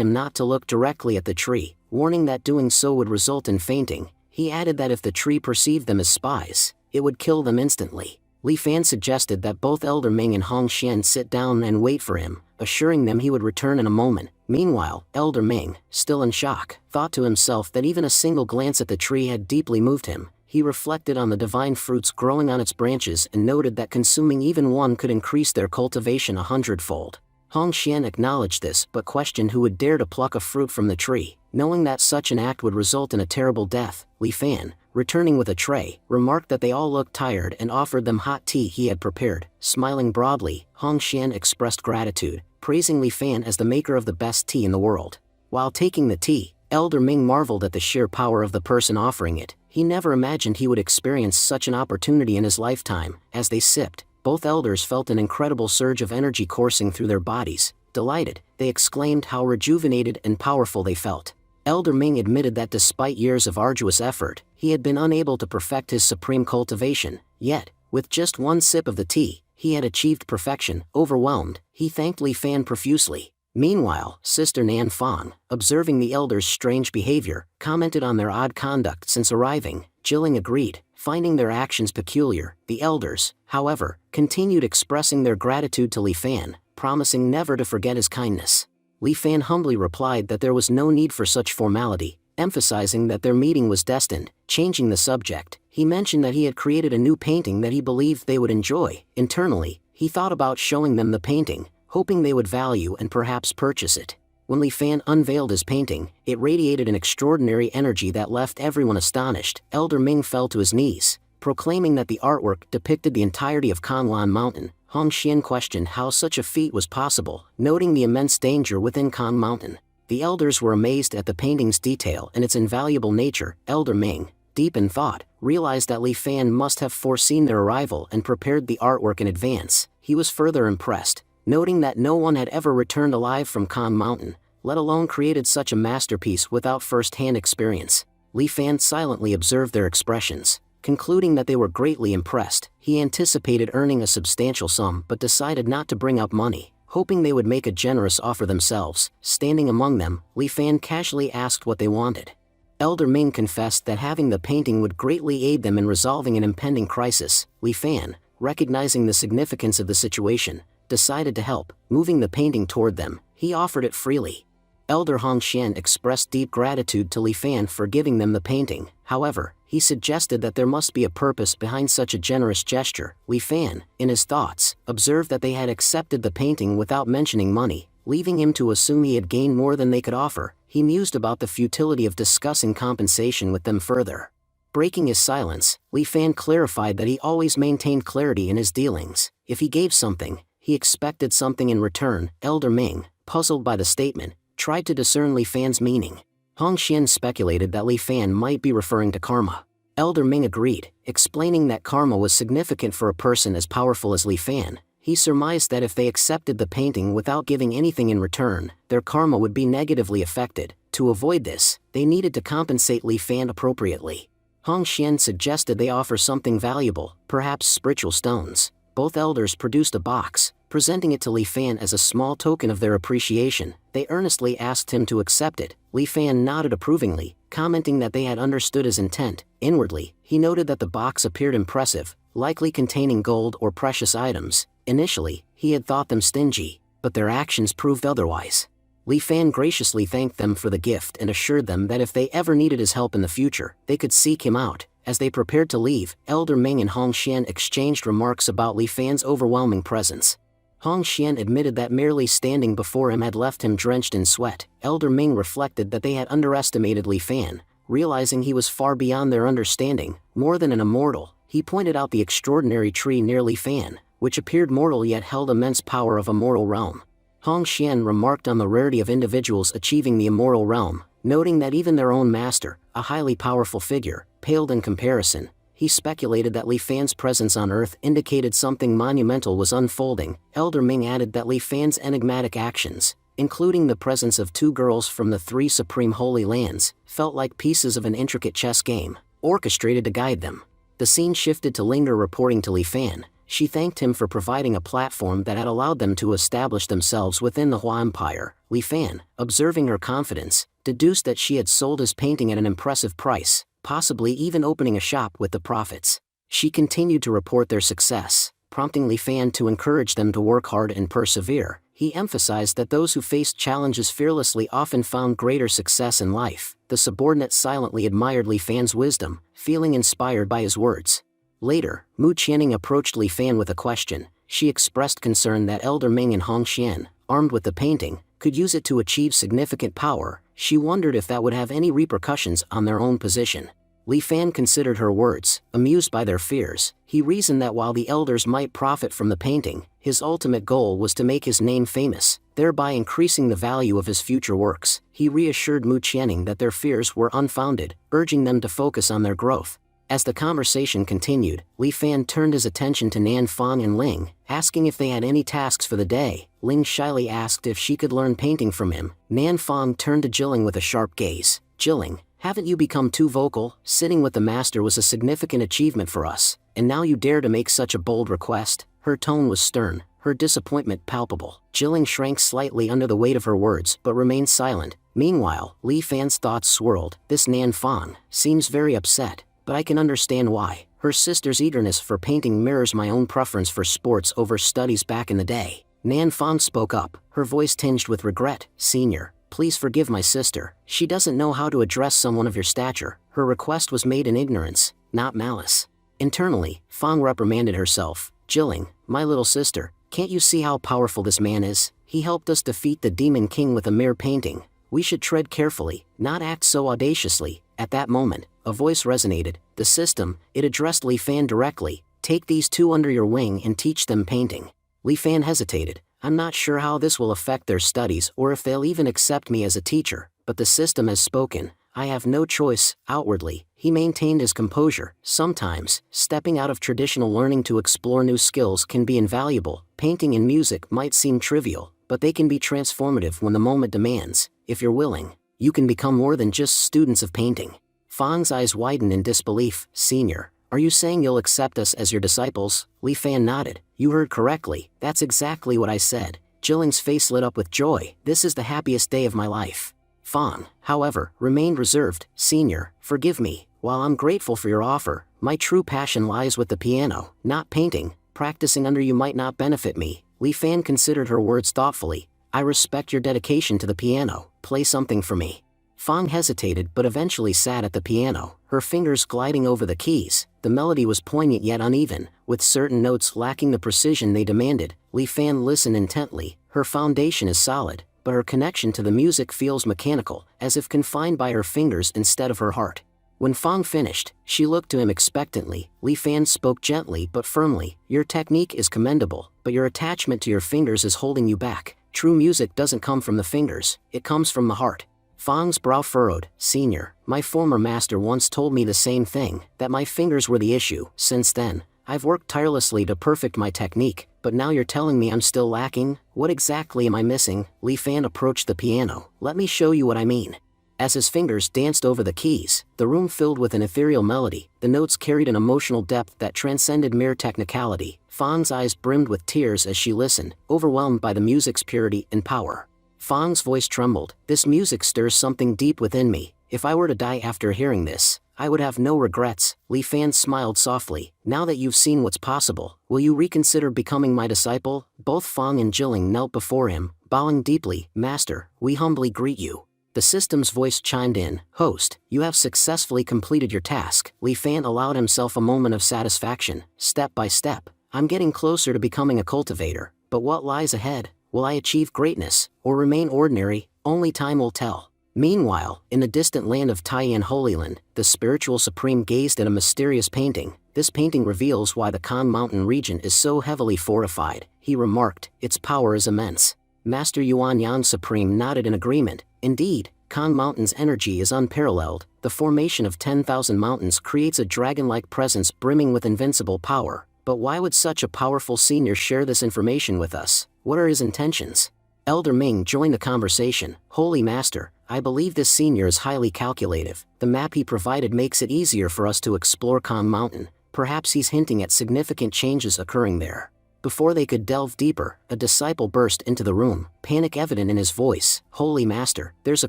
him not to look directly at the tree, warning that doing so would result in fainting. He added that if the tree perceived them as spies, it would kill them instantly. Li Fan suggested that both Elder Ming and Hong Xian sit down and wait for him, assuring them he would return in a moment. Meanwhile, Elder Ming, still in shock, thought to himself that even a single glance at the tree had deeply moved him. He reflected on the divine fruits growing on its branches and noted that consuming even one could increase their cultivation 100-fold. Hong Xian acknowledged this but questioned who would dare to pluck a fruit from the tree, knowing that such an act would result in a terrible death. Li Fan, returning with a tray, remarked that they all looked tired and offered them hot tea he had prepared. Smiling broadly, Hong Xian expressed gratitude, praising Li Fan as the maker of the best tea in the world. While taking the tea, Elder Ming marveled at the sheer power of the person offering it. He never imagined he would experience such an opportunity in his lifetime. As they sipped, both elders felt an incredible surge of energy coursing through their bodies. Delighted, they exclaimed how rejuvenated and powerful they felt. Elder Ming admitted that despite years of arduous effort, he had been unable to perfect his supreme cultivation. Yet, with just one sip of the tea, he had achieved perfection. Overwhelmed, he thanked Li Fan profusely. Meanwhile, Sister Nan Fang, observing the elders' strange behavior, commented on their odd conduct since arriving. Jilling agreed, finding their actions peculiar. The elders, however, continued expressing their gratitude to Li Fan, promising never to forget his kindness. Li Fan humbly replied that there was no need for such formality, emphasizing that their meeting was destined. Changing the subject, he mentioned that he had created a new painting that he believed they would enjoy. Internally, he thought about showing them the painting, hoping they would value and perhaps purchase it. When Li Fan unveiled his painting, it radiated an extraordinary energy that left everyone astonished. Elder Ming fell to his knees, proclaiming that the artwork depicted the entirety of Kanlan Mountain. Hong Xian questioned how such a feat was possible, noting the immense danger within Kan Mountain. The elders were amazed at the painting's detail and its invaluable nature. Elder Ming, deep in thought, realized that Li Fan must have foreseen their arrival and prepared the artwork in advance. He was further impressed, noting that no one had ever returned alive from Kan Mountain, let alone created such a masterpiece without first-hand experience. Li Fan silently observed their expressions, concluding that they were greatly impressed. He anticipated earning a substantial sum but decided not to bring up money, hoping they would make a generous offer themselves. Standing among them, Li Fan casually asked what they wanted. Elder Ming confessed that having the painting would greatly aid them in resolving an impending crisis. Li Fan, recognizing the significance of the situation, decided to help. Moving the painting toward them, he offered it freely. Elder Hong Xian expressed deep gratitude to Li Fan for giving them the painting. However, he suggested that there must be a purpose behind such a generous gesture. Li Fan, in his thoughts, observed that they had accepted the painting without mentioning money, leaving him to assume he had gained more than they could offer. He mused about the futility of discussing compensation with them further. Breaking his silence, Li Fan clarified that he always maintained clarity in his dealings. If he gave something, he expected something in return. Elder Ming, puzzled by the statement, tried to discern Li Fan's meaning. Hong Xian speculated that Li Fan might be referring to karma. Elder Ming agreed, explaining that karma was significant for a person as powerful as Li Fan. He surmised that if they accepted the painting without giving anything in return, their karma would be negatively affected. To avoid this, they needed to compensate Li Fan appropriately. Hong Xian suggested they offer something valuable, perhaps spiritual stones. Both elders produced a box, presenting it to Li Fan as a small token of their appreciation. They earnestly asked him to accept it. Li Fan nodded approvingly, commenting that they had understood his intent. Inwardly, he noted that the box appeared impressive, likely containing gold or precious items. Initially, he had thought them stingy, but their actions proved otherwise. Li Fan graciously thanked them for the gift and assured them that if they ever needed his help in the future, they could seek him out. As they prepared to leave, Elder Ming and Hong Xian exchanged remarks about Li Fan's overwhelming presence. Hong Xian admitted that merely standing before him had left him drenched in sweat. Elder Ming reflected that they had underestimated Li Fan, realizing he was far beyond their understanding. More than an immortal, he pointed out the extraordinary tree near Li Fan, which appeared mortal yet held immense power of a mortal realm. Hong Xian remarked on the rarity of individuals achieving the immortal realm, Noting that even their own master, a highly powerful figure, paled in comparison, he speculated that Li Fan's presence on Earth indicated something monumental was unfolding. Elder Ming added that Li Fan's enigmatic actions, including the presence of 2 girls from the 3 supreme holy lands, felt like pieces of an intricate chess game, orchestrated to guide them. The scene shifted to Linger reporting to Li Fan. She thanked him for providing a platform that had allowed them to establish themselves within the Hua Empire. Li Fan, observing her confidence, deduced that she had sold his painting at an impressive price, possibly even opening a shop with the profits. She continued to report their success, prompting Li Fan to encourage them to work hard and persevere. He emphasized that those who faced challenges fearlessly often found greater success in life. The subordinate silently admired Li Fan's wisdom, feeling inspired by his words. Later, Mu Qianning approached Li Fan with a question. She expressed concern that Elder Ming and Hong Xian, armed with the painting, could use it to achieve significant power. She wondered if that would have any repercussions on their own position. Li Fan considered her words, amused by their fears. He reasoned that while the elders might profit from the painting, his ultimate goal was to make his name famous, thereby increasing the value of his future works. He reassured Mu Qianning that their fears were unfounded, urging them to focus on their growth. As the conversation continued, Li Fan turned his attention to Nan Fang and Ling, asking if they had any tasks for the day. Ling shyly asked if she could learn painting from him. Nan Fang turned to Jilling with a sharp gaze. Jilling, haven't you become too vocal? Sitting with the master was a significant achievement for us, and now you dare to make such a bold request? Her tone was stern, her disappointment palpable. Jilling shrank slightly under the weight of her words but remained silent. Meanwhile, Li Fan's thoughts swirled. This Nan Fang seems very upset, but I can understand why. Her sister's eagerness for painting mirrors my own preference for sports over studies back in the day. Nan Fang spoke up, her voice tinged with regret. Senior, please forgive my sister. She doesn't know how to address someone of your stature. Her request was made in ignorance, not malice. Internally, Fang reprimanded herself. Jilling, my little sister, can't you see how powerful this man is? He helped us defeat the Demon King with a mere painting. We should tread carefully, not act so audaciously. At that moment, a voice resonated. The system, it addressed Li Fan directly. Take these 2 under your wing and teach them painting. Li Fan hesitated. I'm not sure how this will affect their studies or if they'll even accept me as a teacher, but the system has spoken. I have no choice. Outwardly, he maintained his composure. Sometimes, stepping out of traditional learning to explore new skills can be invaluable. Painting and music might seem trivial, but they can be transformative when the moment demands. If you're willing, you can become more than just students of painting. Fang's eyes widened in disbelief. Senior, are you saying you'll accept us as your disciples? Li Fan nodded. You heard correctly, that's exactly what I said. Jilling's face lit up with joy. This is the happiest day of my life. Fang, however, remained reserved. Senior, forgive me. While I'm grateful for your offer, my true passion lies with the piano, not painting. Practicing under you might not benefit me. Li Fan considered her words thoughtfully. I respect your dedication to the piano. Play something for me. Fang hesitated but eventually sat at the piano, her fingers gliding over the keys. The melody was poignant yet uneven, with certain notes lacking the precision they demanded. Li Fan listened intently. Her foundation is solid, but her connection to the music feels mechanical, as if confined by her fingers instead of her heart. When Fang finished, she looked to him expectantly. Li Fan spoke gently but firmly. Your technique is commendable, but your attachment to your fingers is holding you back. True music doesn't come from the fingers, it comes from the heart. Fang's brow furrowed. Senior, my former master once told me the same thing, that my fingers were the issue. Since then, I've worked tirelessly to perfect my technique, but now you're telling me I'm still lacking? What exactly am I missing? Li Fan approached the piano. Let me show you what I mean. As his fingers danced over the keys, the room filled with an ethereal melody. The notes carried an emotional depth that transcended mere technicality. Fang's eyes brimmed with tears as she listened, overwhelmed by the music's purity and power. Fang's voice trembled. This music stirs something deep within me. If I were to die after hearing this, I would have no regrets. Li Fan smiled softly. Now that you've seen what's possible, will you reconsider becoming my disciple? Both Fang and Jilling knelt before him, bowing deeply. Master, we humbly greet you. The system's voice chimed in. Host, you have successfully completed your task. Li Fan allowed himself a moment of satisfaction. Step by step, I'm getting closer to becoming a cultivator. But what lies ahead? Will I achieve greatness, or remain ordinary? Only time will tell. Meanwhile, in the distant land of Taiyan Holy Land, the spiritual supreme gazed at a mysterious painting. This painting reveals why the Kan Mountain region is so heavily fortified. He remarked, its power is immense. Master Yuan Yang Supreme nodded in agreement. Indeed, Kong Mountain's energy is unparalleled. The formation of 10,000 mountains creates a dragon-like presence brimming with invincible power. But why would such a powerful senior share this information with us? What are his intentions? Elder Ming joined the conversation. Holy Master, I believe this senior is highly calculative. The map he provided makes it easier for us to explore Kong Mountain. Perhaps he's hinting at significant changes occurring there. Before they could delve deeper, a disciple burst into the room, panic evident in his voice. Holy Master, there's a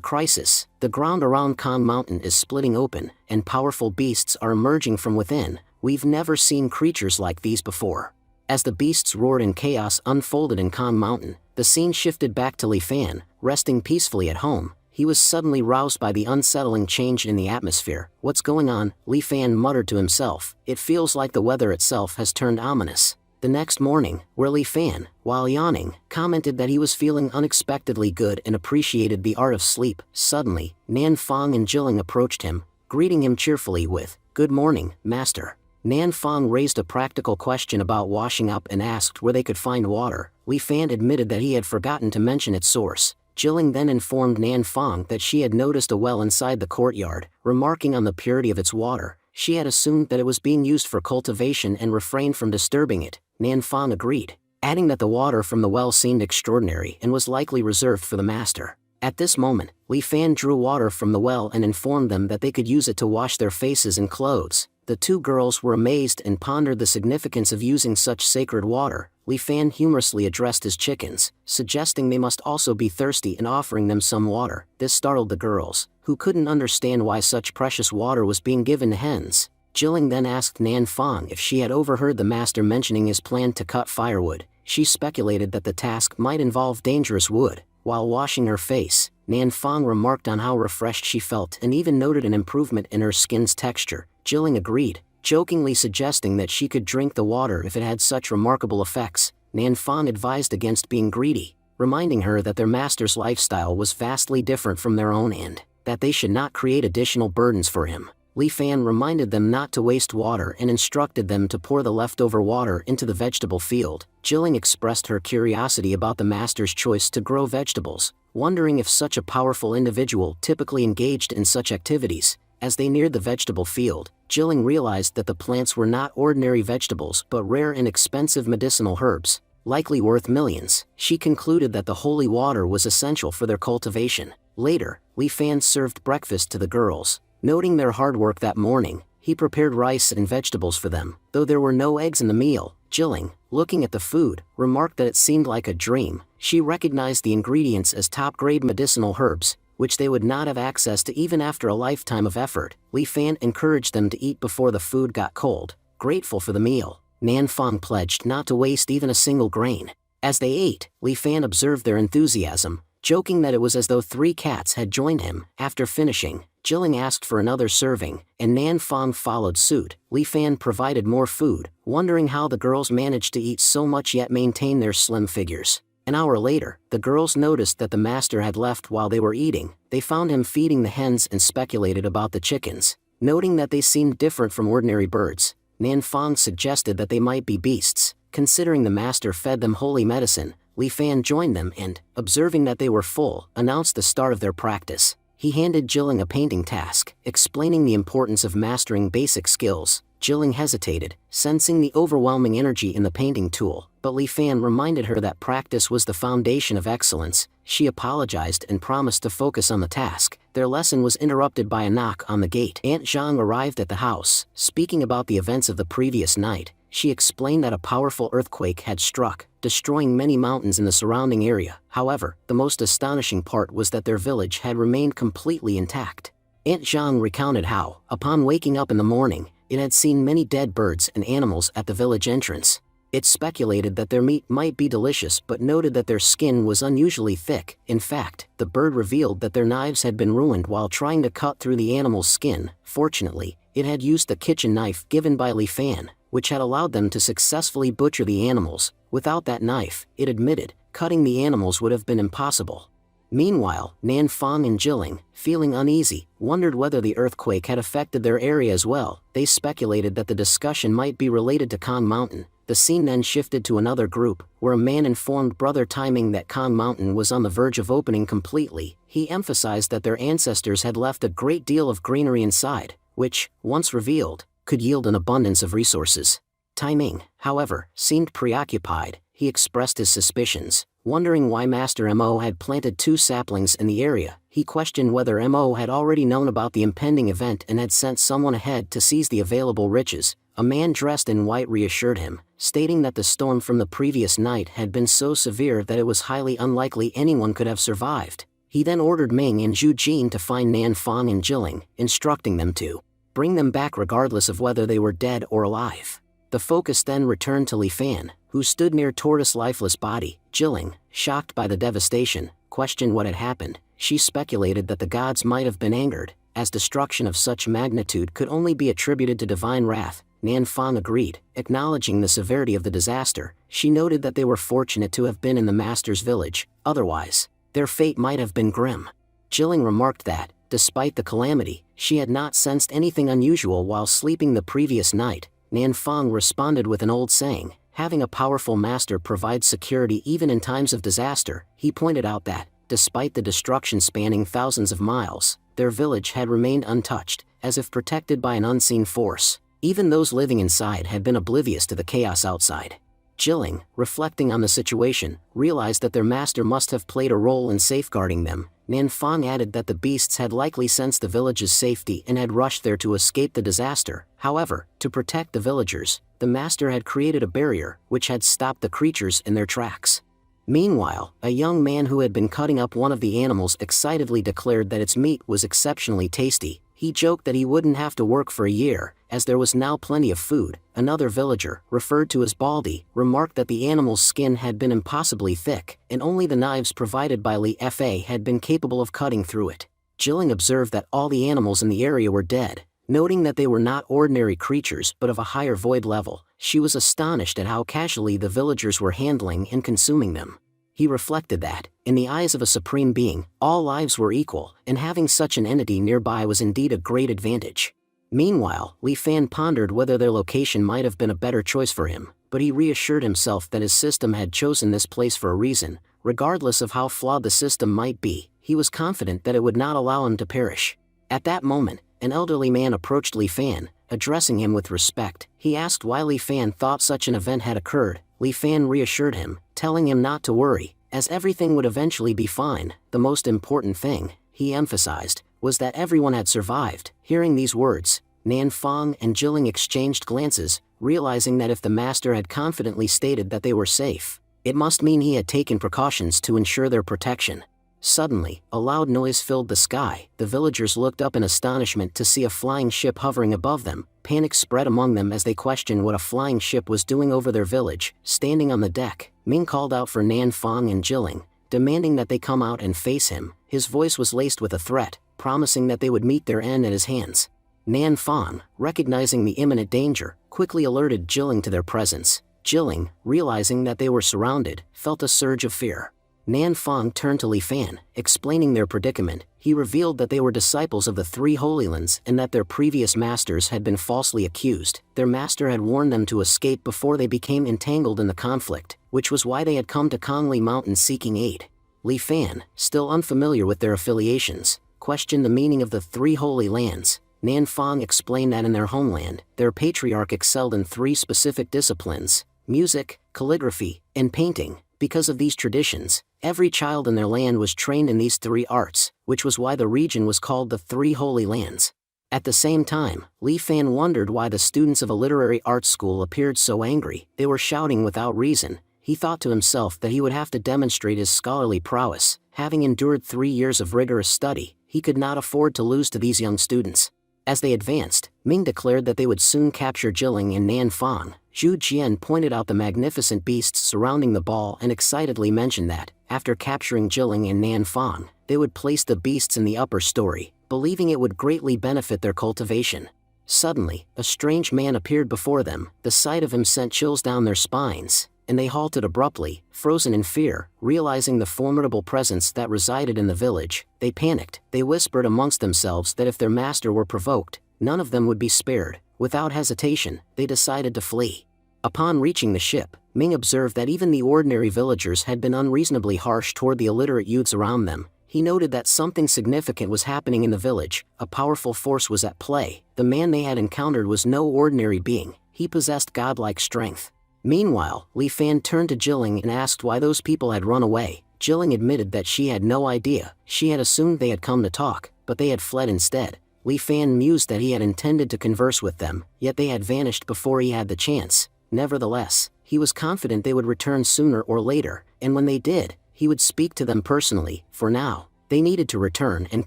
crisis. The ground around Kong Mountain is splitting open, and powerful beasts are emerging from within. We've never seen creatures like these before. As the beasts roared and chaos unfolded in Kong Mountain, the scene shifted back to Li Fan, resting peacefully at home. He was suddenly roused by the unsettling change in the atmosphere. What's going on? Li Fan muttered to himself. It feels like the weather itself has turned ominous. The next morning, where Li Fan, while yawning, commented that he was feeling unexpectedly good and appreciated the art of sleep. Suddenly, Nan Fong and Jilling approached him, greeting him cheerfully with, "Good morning, Master." Nan Fong raised a practical question about washing up and asked where they could find water. Li Fan admitted that he had forgotten to mention its source. Jilling then informed Nan Fong that she had noticed a well inside the courtyard, remarking on the purity of its water. She had assumed that it was being used for cultivation and refrained from disturbing it. Nan Fong agreed, adding that the water from the well seemed extraordinary and was likely reserved for the master. At this moment, Li Fan drew water from the well and informed them that they could use it to wash their faces and clothes. The two girls were amazed and pondered the significance of using such sacred water. Li Fan humorously addressed his chickens, suggesting they must also be thirsty and offering them some water. This startled the girls, who couldn't understand why such precious water was being given to hens. Jilling then asked Nan Fong if she had overheard the master mentioning his plan to cut firewood. She speculated that the task might involve dangerous wood. While washing her face, Nan Fong remarked on how refreshed she felt and even noted an improvement in her skin's texture. Jilling agreed, jokingly suggesting that she could drink the water if it had such remarkable effects. Nan Fong advised against being greedy, reminding her that their master's lifestyle was vastly different from their own and that they should not create additional burdens for him. Li Fan reminded them not to waste water and instructed them to pour the leftover water into the vegetable field. Jilling expressed her curiosity about the master's choice to grow vegetables, wondering if such a powerful individual typically engaged in such activities. As they neared the vegetable field, Jilling realized that the plants were not ordinary vegetables but rare and expensive medicinal herbs, likely worth millions. She concluded that the holy water was essential for their cultivation. Later, Li Fan served breakfast to the girls. Noting their hard work that morning, he prepared rice and vegetables for them. Though there were no eggs in the meal, Jilling, looking at the food, remarked that it seemed like a dream. She recognized the ingredients as top-grade medicinal herbs, which they would not have access to even after a lifetime of effort. Li Fan encouraged them to eat before the food got cold. Grateful for the meal, Nan Fong pledged not to waste even a single grain. As they ate, Li Fan observed their enthusiasm, joking that it was as though 3 cats had joined him. After finishing, Jilling asked for another serving, and Nan Fong followed suit. Li Fan provided more food, wondering how the girls managed to eat so much yet maintain their slim figures. An hour later, the girls noticed that the master had left while they were eating. They found him feeding the hens and speculated about the chickens. Noting that they seemed different from ordinary birds, Nan Fong suggested that they might be beasts. Considering the master fed them holy medicine, Li Fan joined them and, observing that they were full, announced the start of their practice. He handed Jilling a painting task, explaining the importance of mastering basic skills. Jilling hesitated, sensing the overwhelming energy in the painting tool, but Li Fan reminded her that practice was the foundation of excellence. She apologized and promised to focus on the task. Their lesson was interrupted by a knock on the gate. Aunt Zhang arrived at the house. Speaking about the events of the previous night, she explained that a powerful earthquake had struck, destroying many mountains in the surrounding area. However, the most astonishing part was that their village had remained completely intact. Aunt Zhang recounted how, upon waking up in the morning, it had seen many dead birds and animals at the village entrance. It speculated that their meat might be delicious but noted that their skin was unusually thick. In fact, the bird revealed that their knives had been ruined while trying to cut through the animal's skin. Fortunately, it had used the kitchen knife given by Li Fan, which had allowed them to successfully butcher the animals. Without that knife, it admitted, cutting the animals would have been impossible. Meanwhile, Nan Fong and Jilling, feeling uneasy, wondered whether the earthquake had affected their area as well. They speculated that the discussion might be related to Kong Mountain. The scene then shifted to another group, where a man informed Brother Timing that Kong Mountain was on the verge of opening completely. He emphasized that their ancestors had left a great deal of greenery inside, which, once revealed, could yield an abundance of resources. Timing, however, seemed preoccupied. He expressed his suspicions, wondering why Master Mo had planted 2 saplings in the area. He questioned whether Mo had already known about the impending event and had sent someone ahead to seize the available riches. A man dressed in white reassured him, stating that the storm from the previous night had been so severe that it was highly unlikely anyone could have survived. He then ordered Ming and Zhu Jin to find Nan Fang and Jilling, instructing them to bring them back regardless of whether they were dead or alive. The focus then returned to Li Fan, who stood near Tortoise's lifeless body. Jilling, shocked by the devastation, questioned what had happened. She speculated that the gods might have been angered, as destruction of such magnitude could only be attributed to divine wrath. Nan Fang agreed, acknowledging the severity of the disaster. She noted that they were fortunate to have been in the master's village, otherwise, their fate might have been grim. Jilling remarked that, despite the calamity, she had not sensed anything unusual while sleeping the previous night. Nan Fang responded with an old saying, having a powerful master provides security even in times of disaster. He pointed out that, despite the destruction spanning thousands of miles, their village had remained untouched, as if protected by an unseen force. Even those living inside had been oblivious to the chaos outside. Jilling, reflecting on the situation, realized that their master must have played a role in safeguarding them. Nan Fang added that the beasts had likely sensed the village's safety and had rushed there to escape the disaster. However, to protect the villagers, the master had created a barrier, which had stopped the creatures in their tracks. Meanwhile, a young man who had been cutting up one of the animals excitedly declared that its meat was exceptionally tasty. He joked that he wouldn't have to work for a year, as there was now plenty of food. Another villager, referred to as Baldy, remarked that the animal's skin had been impossibly thick, and only the knives provided by Li Fa had been capable of cutting through it. Jilling observed that all the animals in the area were dead, noting that they were not ordinary creatures but of a higher void level. She was astonished at how casually the villagers were handling and consuming them. He reflected that, in the eyes of a supreme being, all lives were equal, and having such an entity nearby was indeed a great advantage. Meanwhile, Li Fan pondered whether their location might have been a better choice for him, but he reassured himself that his system had chosen this place for a reason. Regardless of how flawed the system might be, he was confident that it would not allow him to perish. At that moment, an elderly man approached Li Fan, addressing him with respect. He asked why Li Fan thought such an event had occurred. Li Fan reassured him, telling him not to worry, as everything would eventually be fine. The most important thing, he emphasized, was that everyone had survived. Hearing these words, Nan Fang and Jilling exchanged glances, realizing that if the master had confidently stated that they were safe, it must mean he had taken precautions to ensure their protection. Suddenly, a loud noise filled the sky. The villagers looked up in astonishment to see a flying ship hovering above them. Panic spread among them as they questioned what a flying ship was doing over their village. Standing on the deck, Ming called out for Nan Fang and Jilling, demanding that they come out and face him. His voice was laced with a threat, promising that they would meet their end at his hands. Nan Fang, recognizing the imminent danger, quickly alerted Jilling to their presence. Jilling, realizing that they were surrounded, felt a surge of fear. Nan Fang turned to Li Fan, explaining their predicament. He revealed that they were disciples of the 3 Holy Lands and that their previous masters had been falsely accused. Their master had warned them to escape before they became entangled in the conflict, which was why they had come to Kongli Mountain seeking aid. Li Fan, still unfamiliar with their affiliations, questioned the meaning of the 3 Holy Lands. Nan Fang explained that in their homeland, their patriarch excelled in 3 specific disciplines: music, calligraphy, and painting. Because of these traditions, every child in their land was trained in these 3 arts, which was why the region was called the 3 Holy Lands. At the same time, Li Fan wondered why the students of a literary arts school appeared so angry. They were shouting without reason. He thought to himself that he would have to demonstrate his scholarly prowess. Having endured 3 years of rigorous study, he could not afford to lose to these young students. As they advanced, Ming declared that they would soon capture Jilling and Nan Fang. Zhu Jian pointed out the magnificent beasts surrounding the ball and excitedly mentioned that, after capturing Jilling and Nan Fang, they would place the beasts in the upper story, believing it would greatly benefit their cultivation. Suddenly, a strange man appeared before them. The sight of him sent chills down their spines, and they halted abruptly, frozen in fear. Realizing the formidable presence that resided in the village, they panicked. They whispered amongst themselves that if their master were provoked, none of them would be spared. Without hesitation, they decided to flee. Upon reaching the ship, Ming observed that even the ordinary villagers had been unreasonably harsh toward the illiterate youths around them. He noted that something significant was happening in the village. A powerful force was at play. The man they had encountered was no ordinary being. He possessed godlike strength. Meanwhile, Li Fan turned to Jilling and asked why those people had run away. Jilling admitted that she had no idea. She had assumed they had come to talk, but they had fled instead. Li Fan mused that he had intended to converse with them, yet they had vanished before he had the chance. Nevertheless, he was confident they would return sooner or later, and when they did, he would speak to them personally. For now, they needed to return and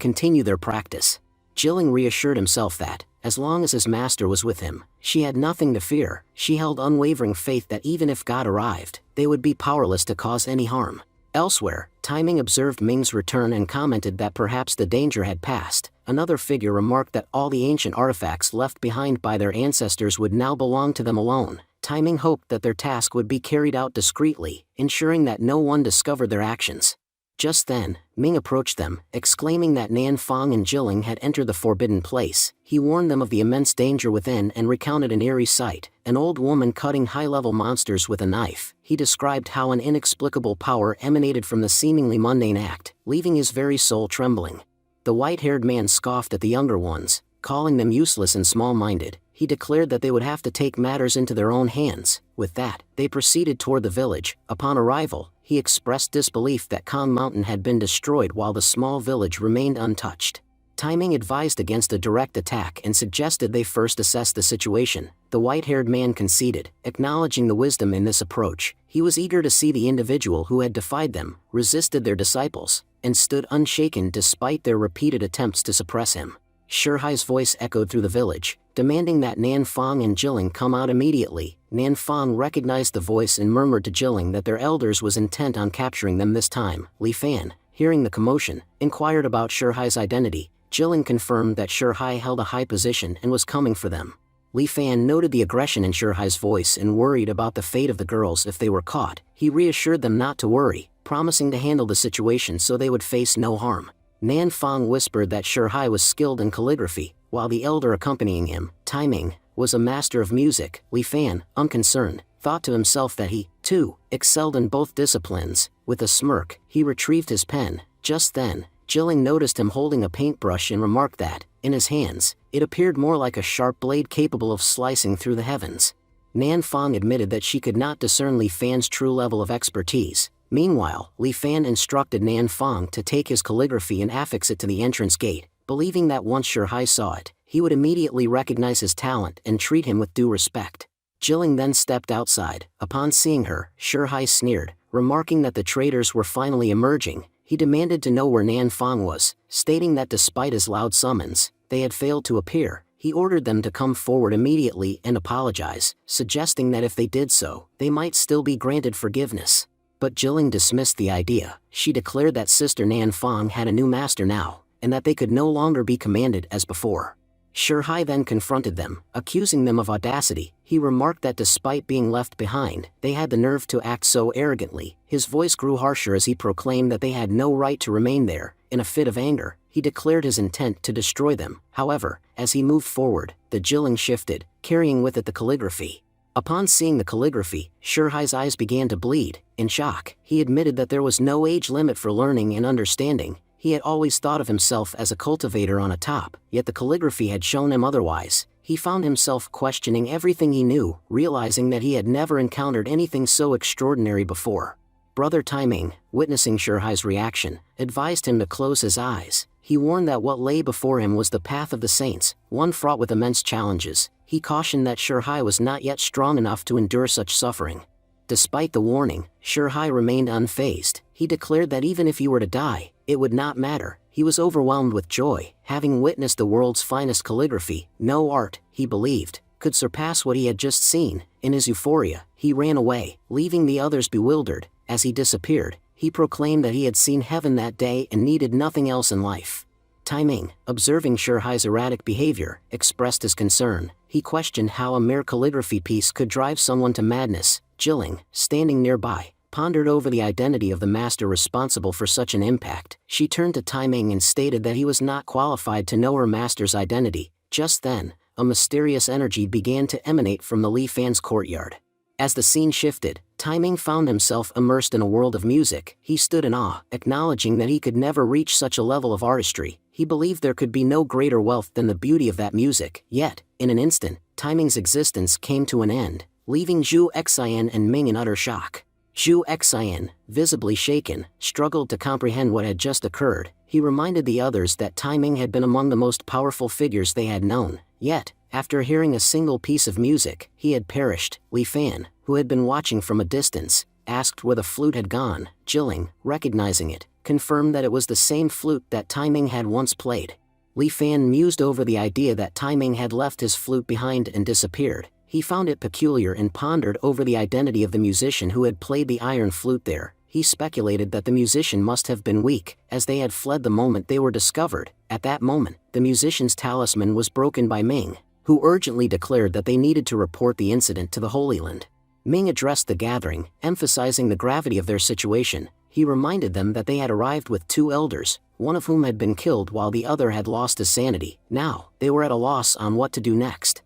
continue their practice. Jilling reassured himself that, as long as his master was with him, she had nothing to fear. She held unwavering faith that even if God arrived, they would be powerless to cause any harm. Elsewhere, Timing observed Ming's return and commented that perhaps the danger had passed. Another figure remarked that all the ancient artifacts left behind by their ancestors would now belong to them alone. Timing hoped that their task would be carried out discreetly, ensuring that no one discovered their actions. Just then, Ming approached them, exclaiming that Nan Fong and Jilling had entered the forbidden place. He warned them of the immense danger within and recounted an eerie sight, an old woman cutting high-level monsters with a knife. He described how an inexplicable power emanated from the seemingly mundane act, leaving his very soul trembling. The white-haired man scoffed at the younger ones, calling them useless and small-minded. He declared that they would have to take matters into their own hands. With that, they proceeded toward the village. Upon arrival, he expressed disbelief that Kong Mountain had been destroyed while the small village remained untouched. Timing advised against a direct attack and suggested they first assess the situation. The white-haired man conceded, acknowledging the wisdom in this approach. He was eager to see the individual who had defied them, resisted their disciples, and stood unshaken despite their repeated attempts to suppress him. Shihai's voice echoed through the village, demanding that Nan Fong and Jilling come out immediately. Nan Fong recognized the voice and murmured to Jilling that their elders was intent on capturing them this time. Li Fan, hearing the commotion, inquired about Shihai's identity. Jilling confirmed that Shihai held a high position and was coming for them. Li Fan noted the aggression in Shihai's voice and worried about the fate of the girls if they were caught. He reassured them not to worry, promising to handle the situation so they would face no harm. Nan Fong whispered that Shihai was skilled in calligraphy, while the elder accompanying him, Timing, was a master of music. Li Fan, unconcerned, thought to himself that he, too, excelled in both disciplines. With a smirk, he retrieved his pen. Just then, Jilling noticed him holding a paintbrush and remarked that, in his hands, it appeared more like a sharp blade capable of slicing through the heavens. Nan Fong admitted that she could not discern Li Fan's true level of expertise. Meanwhile, Li Fan instructed Nan Fong to take his calligraphy and affix it to the entrance gate, believing that once Shihai saw it, he would immediately recognize his talent and treat him with due respect. Jilling then stepped outside. Upon seeing her, Shihai sneered, remarking that the traitors were finally emerging. He demanded to know where Nan Fong was, stating that despite his loud summons, they had failed to appear. He ordered them to come forward immediately and apologize, suggesting that if they did so, they might still be granted forgiveness. But Jilling dismissed the idea. She declared that Sister Nan Fong had a new master now, and that they could no longer be commanded as before. Shihai then confronted them, accusing them of audacity. He remarked that despite being left behind, they had the nerve to act so arrogantly. His voice grew harsher as he proclaimed that they had no right to remain there. In a fit of anger, he declared his intent to destroy them. However, as he moved forward, the Jilling shifted, carrying with it the calligraphy. Upon seeing the calligraphy, Shihai's eyes began to bleed. In shock, he admitted that there was no age limit for learning and understanding. He had always thought of himself as a cultivator on a top, yet the calligraphy had shown him otherwise. He found himself questioning everything he knew, realizing that he had never encountered anything so extraordinary before. Brother Timing, witnessing Shihai's reaction, advised him to close his eyes. He warned that what lay before him was the path of the saints, one fraught with immense challenges. He cautioned that Shihai was not yet strong enough to endure such suffering. Despite the warning, Shihai remained unfazed. He declared that even if he were to die, it would not matter. He was overwhelmed with joy, having witnessed the world's finest calligraphy. No art, he believed, could surpass what he had just seen. In his euphoria, he ran away, leaving the others bewildered. As he disappeared, he proclaimed that he had seen heaven that day and needed nothing else in life. Timing, observing Shihai's erratic behavior, expressed his concern. He questioned how a mere calligraphy piece could drive someone to madness. Jilling, standing nearby, pondered over the identity of the master responsible for such an impact. She turned to Timing and stated that he was not qualified to know her master's identity. Just then, a mysterious energy began to emanate from the Li Fan's courtyard. As the scene shifted, Tai Ming found himself immersed in a world of music. He stood in awe, acknowledging that he could never reach such a level of artistry. He believed there could be no greater wealth than the beauty of that music. Yet, in an instant, Tai Ming's existence came to an end, leaving Zhu Xian and Ming in utter shock. Zhu Xian, visibly shaken, struggled to comprehend what had just occurred. He reminded the others that Tai Ming had been among the most powerful figures they had known. Yet, after hearing a single piece of music, he had perished. Li Fan, who had been watching from a distance, asked where the flute had gone. Jilling, recognizing it, confirmed that it was the same flute that Tai Ming had once played. Li Fan mused over the idea that Tai Ming had left his flute behind and disappeared. He found it peculiar and pondered over the identity of the musician who had played the iron flute there. He speculated that the musician must have been weak, as they had fled the moment they were discovered. At that moment, the musician's talisman was broken by Ming, who urgently declared that they needed to report the incident to the Holy Land. Ming addressed the gathering, emphasizing the gravity of their situation. He reminded them that they had arrived with 2 elders, one of whom had been killed while the other had lost his sanity. Now, they were at a loss on what to do next.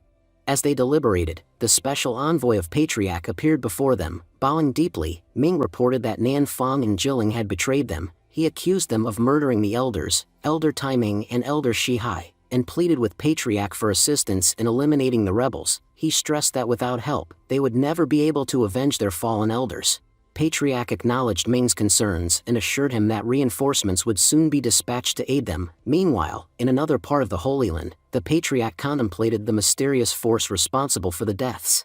As they deliberated, the special envoy of Patriarch appeared before them. Bowing deeply, Ming reported that Nan Fong and Jilling had betrayed them. He accused them of murdering the elders, Elder Tai Ming and Elder Shi Hai, and pleaded with Patriarch for assistance in eliminating the rebels. He stressed that without help, they would never be able to avenge their fallen elders. Patriarch acknowledged Ming's concerns and assured him that reinforcements would soon be dispatched to aid them. Meanwhile, in another part of the Holy Land, the Patriarch contemplated the mysterious force responsible for the deaths.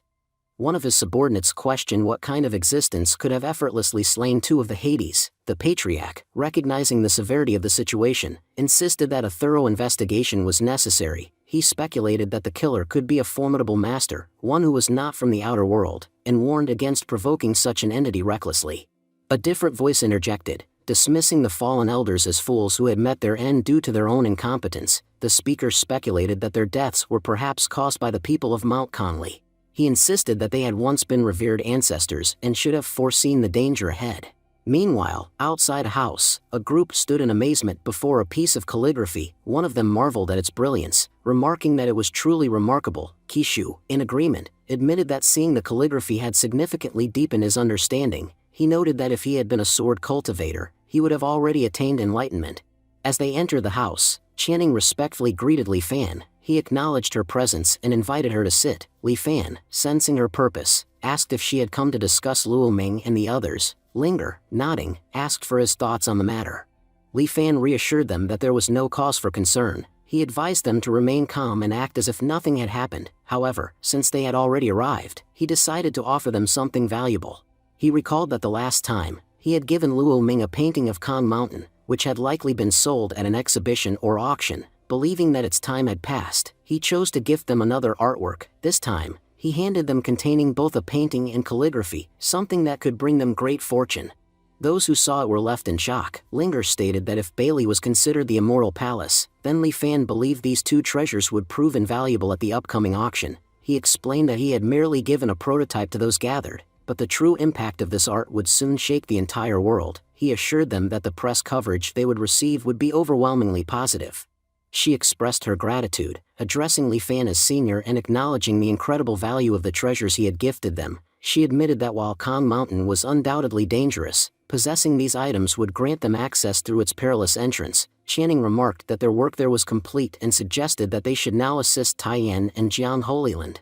One of his subordinates questioned what kind of existence could have effortlessly slain 2 of the Hades. The Patriarch, recognizing the severity of the situation, insisted that a thorough investigation was necessary. He speculated that the killer could be a formidable master, one who was not from the outer world, and warned against provoking such an entity recklessly. A different voice interjected, dismissing the fallen elders as fools who had met their end due to their own incompetence. The speaker speculated that their deaths were perhaps caused by the people of Mount Conley. He insisted that they had once been revered ancestors and should have foreseen the danger ahead. Meanwhile, outside a house, a group stood in amazement before a piece of calligraphy. One of them marveled at its brilliance, remarking that it was truly remarkable. Kishu, in agreement, admitted that seeing the calligraphy had significantly deepened his understanding. He noted that if he had been a sword cultivator, he would have already attained enlightenment. As they entered the house, Channing respectfully greeted Li Fan. He acknowledged her presence and invited her to sit. Li Fan, sensing her purpose, asked if she had come to discuss Luo Ming and the others. Linger, nodding, asked for his thoughts on the matter. Li Fan reassured them that there was no cause for concern. He advised them to remain calm and act as if nothing had happened. However, since they had already arrived, he decided to offer them something valuable. He recalled that the last time, he had given Luo Ming a painting of Kan Mountain, which had likely been sold at an exhibition or auction. Believing that its time had passed, he chose to gift them another artwork. This time, he handed them containing both a painting and calligraphy, something that could bring them great fortune. Those who saw it were left in shock. Linger stated that if Bailey was considered the Immortal Palace, then Li Fan believed these 2 treasures would prove invaluable at the upcoming auction. He explained that he had merely given a prototype to those gathered, but the true impact of this art would soon shake the entire world. He assured them that the press coverage they would receive would be overwhelmingly positive. She expressed her gratitude, addressing Li Fan as senior and acknowledging the incredible value of the treasures he had gifted them. She admitted that while Kan Mountain was undoubtedly dangerous, possessing these items would grant them access through its perilous entrance. Channing remarked that their work there was complete and suggested that they should now assist Taiyan and Jiang Holyland.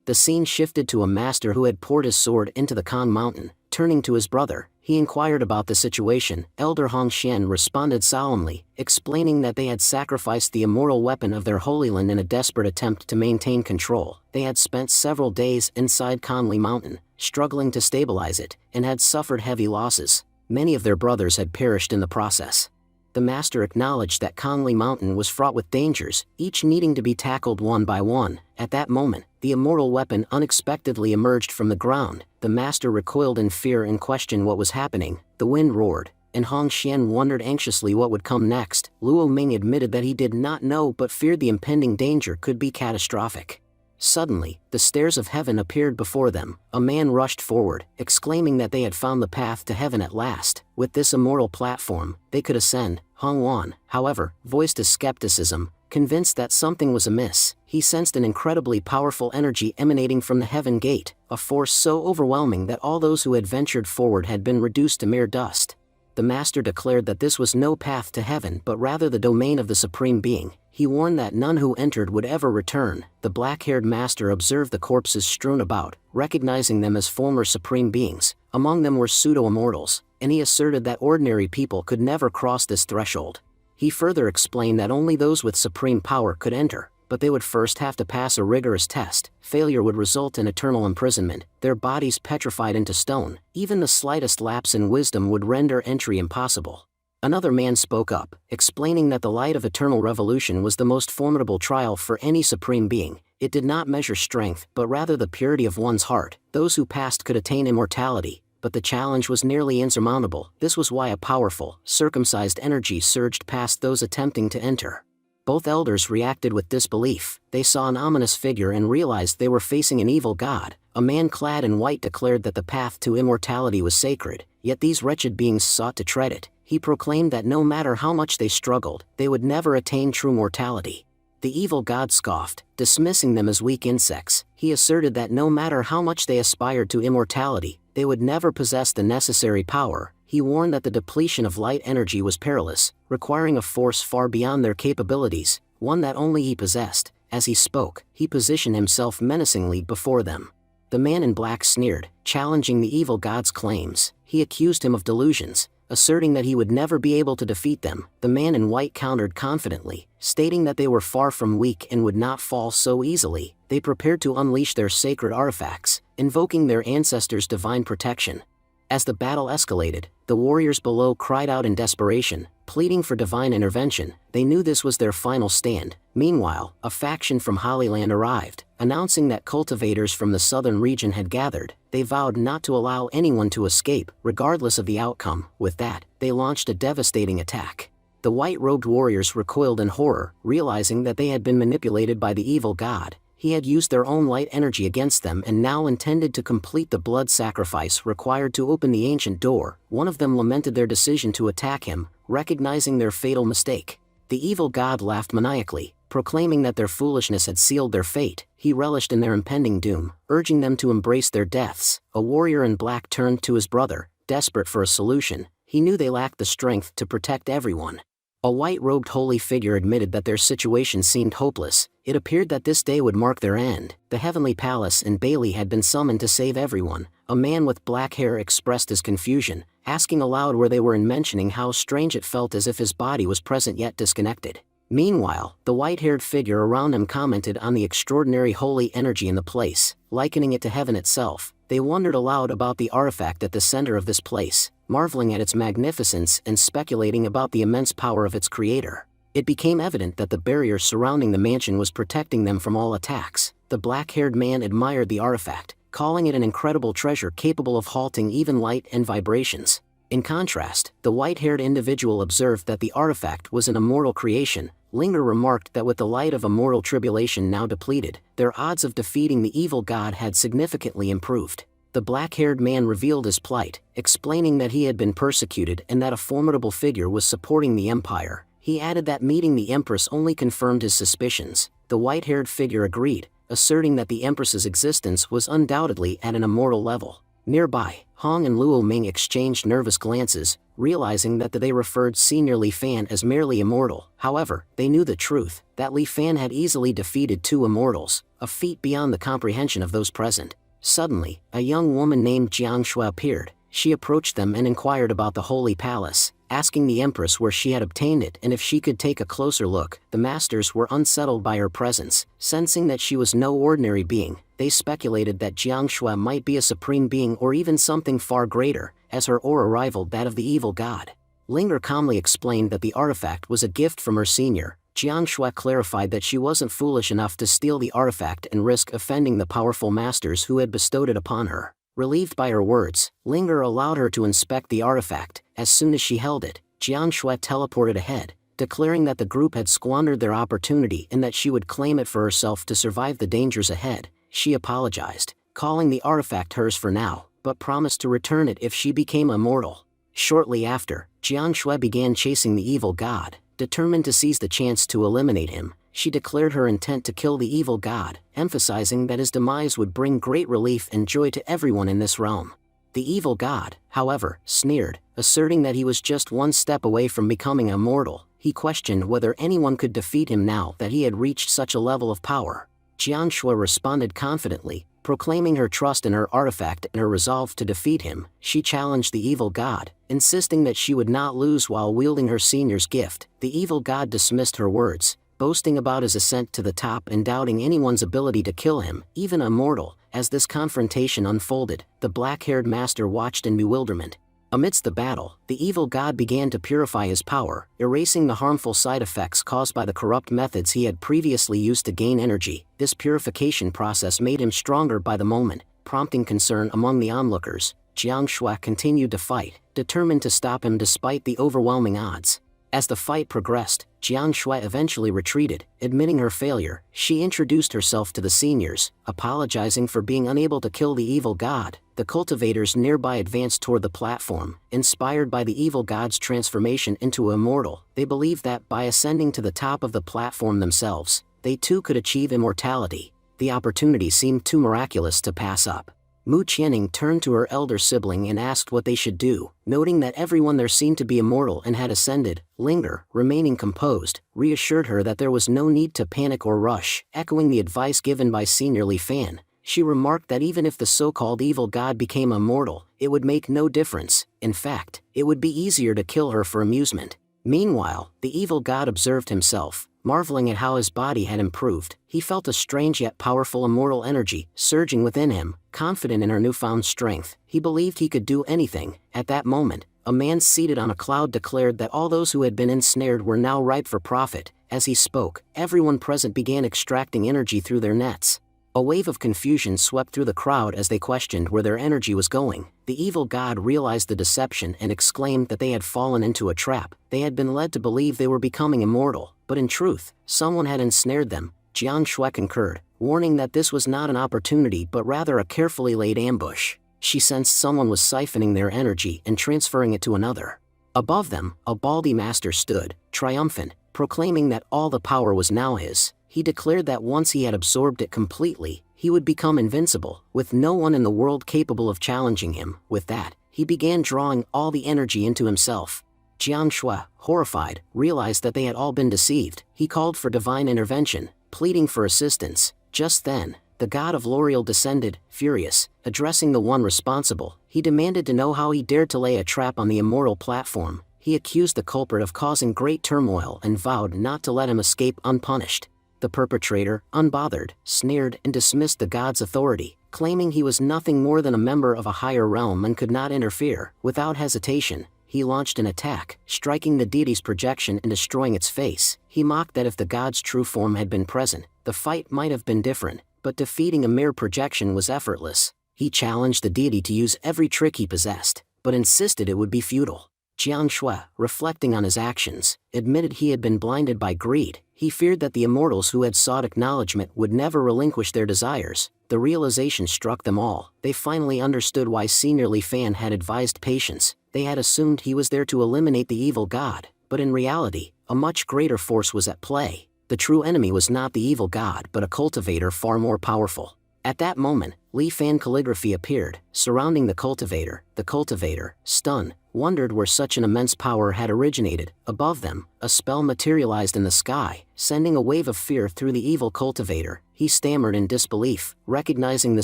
The scene shifted to a master who had poured his sword into the Kan Mountain. Turning to his brother, he inquired about the situation. Elder Hong Xian responded solemnly, explaining that they had sacrificed the immortal weapon of their Holy Land in a desperate attempt to maintain control. They had spent several days inside Conley Mountain, struggling to stabilize it, and had suffered heavy losses. Many of their brothers had perished in the process. The master acknowledged that Conley Mountain was fraught with dangers, each needing to be tackled one by one. At that moment, the immortal weapon unexpectedly emerged from the ground. The master recoiled in fear and questioned what was happening. The wind roared, and Hong Xian wondered anxiously what would come next. Luo Ming admitted that he did not know but feared the impending danger could be catastrophic. Suddenly, the stairs of heaven appeared before them. A man rushed forward, exclaiming that they had found the path to heaven at last. With this immortal platform, they could ascend. Hong Wan, however, voiced his skepticism, Convinced that something was amiss, he sensed an incredibly powerful energy emanating from the heaven gate, a force so overwhelming that all those who had ventured forward had been reduced to mere dust. The master declared that this was no path to heaven but rather the domain of the Supreme Being. He warned that none who entered would ever return. The black-haired master observed the corpses strewn about, recognizing them as former Supreme Beings. Among them were pseudo-immortals, and he asserted that ordinary people could never cross this threshold. He further explained that only those with supreme power could enter, but they would first have to pass a rigorous test. Failure would result in eternal imprisonment, their bodies petrified into stone. Even the slightest lapse in wisdom would render entry impossible. Another man spoke up, explaining that the light of eternal revolution was the most formidable trial for any supreme being. It did not measure strength, but rather the purity of one's heart. Those who passed could attain immortality, but the challenge was nearly insurmountable. This was why a powerful, circumcised energy surged past those attempting to enter. Both elders reacted with disbelief. They saw an ominous figure and realized they were facing an evil god. A man clad in white declared that the path to immortality was sacred, yet these wretched beings sought to tread it. He proclaimed that no matter how much they struggled, they would never attain true mortality. The evil god scoffed, dismissing them as weak insects. He asserted that no matter how much they aspired to immortality, they would never possess the necessary power. He warned that the depletion of light energy was perilous, requiring a force far beyond their capabilities, one that only he possessed. As he spoke, he positioned himself menacingly before them. The man in black sneered, challenging the evil god's claims. He accused him of delusions, asserting that he would never be able to defeat them. The man in white countered confidently, stating that they were far from weak and would not fall so easily. They prepared to unleash their sacred artifacts, invoking their ancestors' divine protection. As the battle escalated, the warriors below cried out in desperation, pleading for divine intervention. They knew this was their final stand. Meanwhile, a faction from Hollyland arrived, announcing that cultivators from the southern region had gathered. They vowed not to allow anyone to escape, regardless of the outcome. With that, they launched a devastating attack. The white-robed warriors recoiled in horror, realizing that they had been manipulated by the evil god. He had used their own light energy against them and now intended to complete the blood sacrifice required to open the ancient door. One of them lamented their decision to attack him, recognizing their fatal mistake. The evil god laughed maniacally, proclaiming that their foolishness had sealed their fate. He relished in their impending doom, urging them to embrace their deaths. A warrior in black turned to his brother, desperate for a solution. He knew they lacked the strength to protect everyone. A white-robed holy figure admitted that their situation seemed hopeless. It appeared that this day would mark their end. The heavenly palace and Bailey had been summoned to save everyone. A man with black hair expressed his confusion, asking aloud where they were and mentioning how strange it felt, as if his body was present yet disconnected. Meanwhile, the white-haired figure around him commented on the extraordinary holy energy in the place, likening it to heaven itself. They wondered aloud about the artifact at the center of this place, marveling at its magnificence and speculating about the immense power of its creator. It became evident that the barrier surrounding the mansion was protecting them from all attacks. The black-haired man admired the artifact, calling it an incredible treasure capable of halting even light and vibrations. In contrast, the white-haired individual observed that the artifact was an immortal creation. Linger remarked that with the light of immortal tribulation now depleted, their odds of defeating the evil god had significantly improved. The black-haired man revealed his plight, explaining that he had been persecuted and that a formidable figure was supporting the empire. He added that meeting the empress only confirmed his suspicions. The white-haired figure agreed, asserting that the empress's existence was undoubtedly at an immortal level. Nearby, Hong and Luo Ming exchanged nervous glances, realizing that they referred Senior Li Fan as merely immortal. However, they knew the truth, that Li Fan had easily defeated two immortals, a feat beyond the comprehension of those present. Suddenly, a young woman named Jiang Shui appeared. She approached them and inquired about the Holy Palace, asking the Empress where she had obtained it and if she could take a closer look. The masters were unsettled by her presence, sensing that she was no ordinary being. They speculated that Jiang Shui might be a supreme being or even something far greater, as her aura rivaled that of the evil god. Linger calmly explained that the artifact was a gift from her senior. Jiang Shui clarified that she wasn't foolish enough to steal the artifact and risk offending the powerful masters who had bestowed it upon her. Relieved by her words, Linger allowed her to inspect the artifact. As soon as she held it, Jiang Shui teleported ahead, declaring that the group had squandered their opportunity and that she would claim it for herself to survive the dangers ahead. She apologized, calling the artifact hers for now, but promised to return it if she became immortal. Shortly after, Jiang Shui began chasing the evil god, determined to seize the chance to eliminate him. she declared her intent to kill the evil god, emphasizing that his demise would bring great relief and joy to everyone in this realm. The evil god, however, sneered, asserting that he was just one step away from becoming immortal. He questioned whether anyone could defeat him now that he had reached such a level of power. Jianshui responded confidently, proclaiming her trust in her artifact and her resolve to defeat him. She challenged the evil god, insisting that she would not lose while wielding her senior's gift. The evil god dismissed her words, boasting about his ascent to the top and doubting anyone's ability to kill him, even a mortal. As this confrontation unfolded, the black-haired master watched in bewilderment. Amidst the battle, the evil god began to purify his power, erasing the harmful side effects caused by the corrupt methods he had previously used to gain energy. This purification process made him stronger by the moment, prompting concern among the onlookers. Jiang Shui continued to fight, determined to stop him despite the overwhelming odds. As the fight progressed, Jiang Shui eventually retreated, admitting her failure. She introduced herself to the seniors, apologizing for being unable to kill the evil god. The cultivators nearby advanced toward the platform, inspired by the evil god's transformation into an immortal. They believed that by ascending to the top of the platform themselves, they too could achieve immortality. The opportunity seemed too miraculous to pass up. Mu Qianning turned to her elder sibling and asked what they should do, noting that everyone there seemed to be immortal and had ascended. Linger, remaining composed, reassured her that there was no need to panic or rush, echoing the advice given by Senior Li Fan. She remarked that even if the so-called evil god became immortal, it would make no difference. In fact, it would be easier to kill her for amusement. Meanwhile, the evil god observed himself, marveling at how his body had improved. He felt a strange yet powerful immortal energy surging within him. Confident in her newfound strength, he believed he could do anything. At that moment, a man seated on a cloud declared that all those who had been ensnared were now ripe for profit. As he spoke, everyone present began extracting energy through their nets. A wave of confusion swept through the crowd as they questioned where their energy was going. The evil god realized the deception and exclaimed that they had fallen into a trap. They had been led to believe they were becoming immortal, but in truth, someone had ensnared them. Jiang Shui concurred, warning that this was not an opportunity but rather a carefully laid ambush. She sensed someone was siphoning their energy and transferring it to another. Above them, a baldy master stood, triumphant, proclaiming that all the power was now his. He declared that once he had absorbed it completely, he would become invincible, with no one in the world capable of challenging him. With that, he began drawing all the energy into himself. Jiang Shui, horrified, realized that they had all been deceived. He called for divine intervention, pleading for assistance. Just then, the god of L'Oreal descended, furious, addressing the one responsible. He demanded to know how he dared to lay a trap on the immortal platform. He accused the culprit of causing great turmoil and vowed not to let him escape unpunished. The perpetrator, unbothered, sneered and dismissed the god's authority, claiming he was nothing more than a member of a higher realm and could not interfere. Without hesitation, he launched an attack, striking the deity's projection and destroying its face. He mocked that if the god's true form had been present, the fight might have been different, but defeating a mere projection was effortless. He challenged the deity to use every trick he possessed, but insisted it would be futile. Jiang Shui, reflecting on his actions, admitted he had been blinded by greed. He feared that the immortals who had sought acknowledgement would never relinquish their desires. The realization struck them all. They finally understood why Senior Li Fan had advised patience. They had assumed he was there to eliminate the evil god, but in reality, a much greater force was at play. The true enemy was not the evil god but a cultivator far more powerful. At that moment, Li Fan calligraphy appeared, surrounding the cultivator. The cultivator, stunned, wondered where such an immense power had originated. Above them, a spell materialized in the sky, sending a wave of fear through the evil cultivator. He stammered in disbelief, recognizing the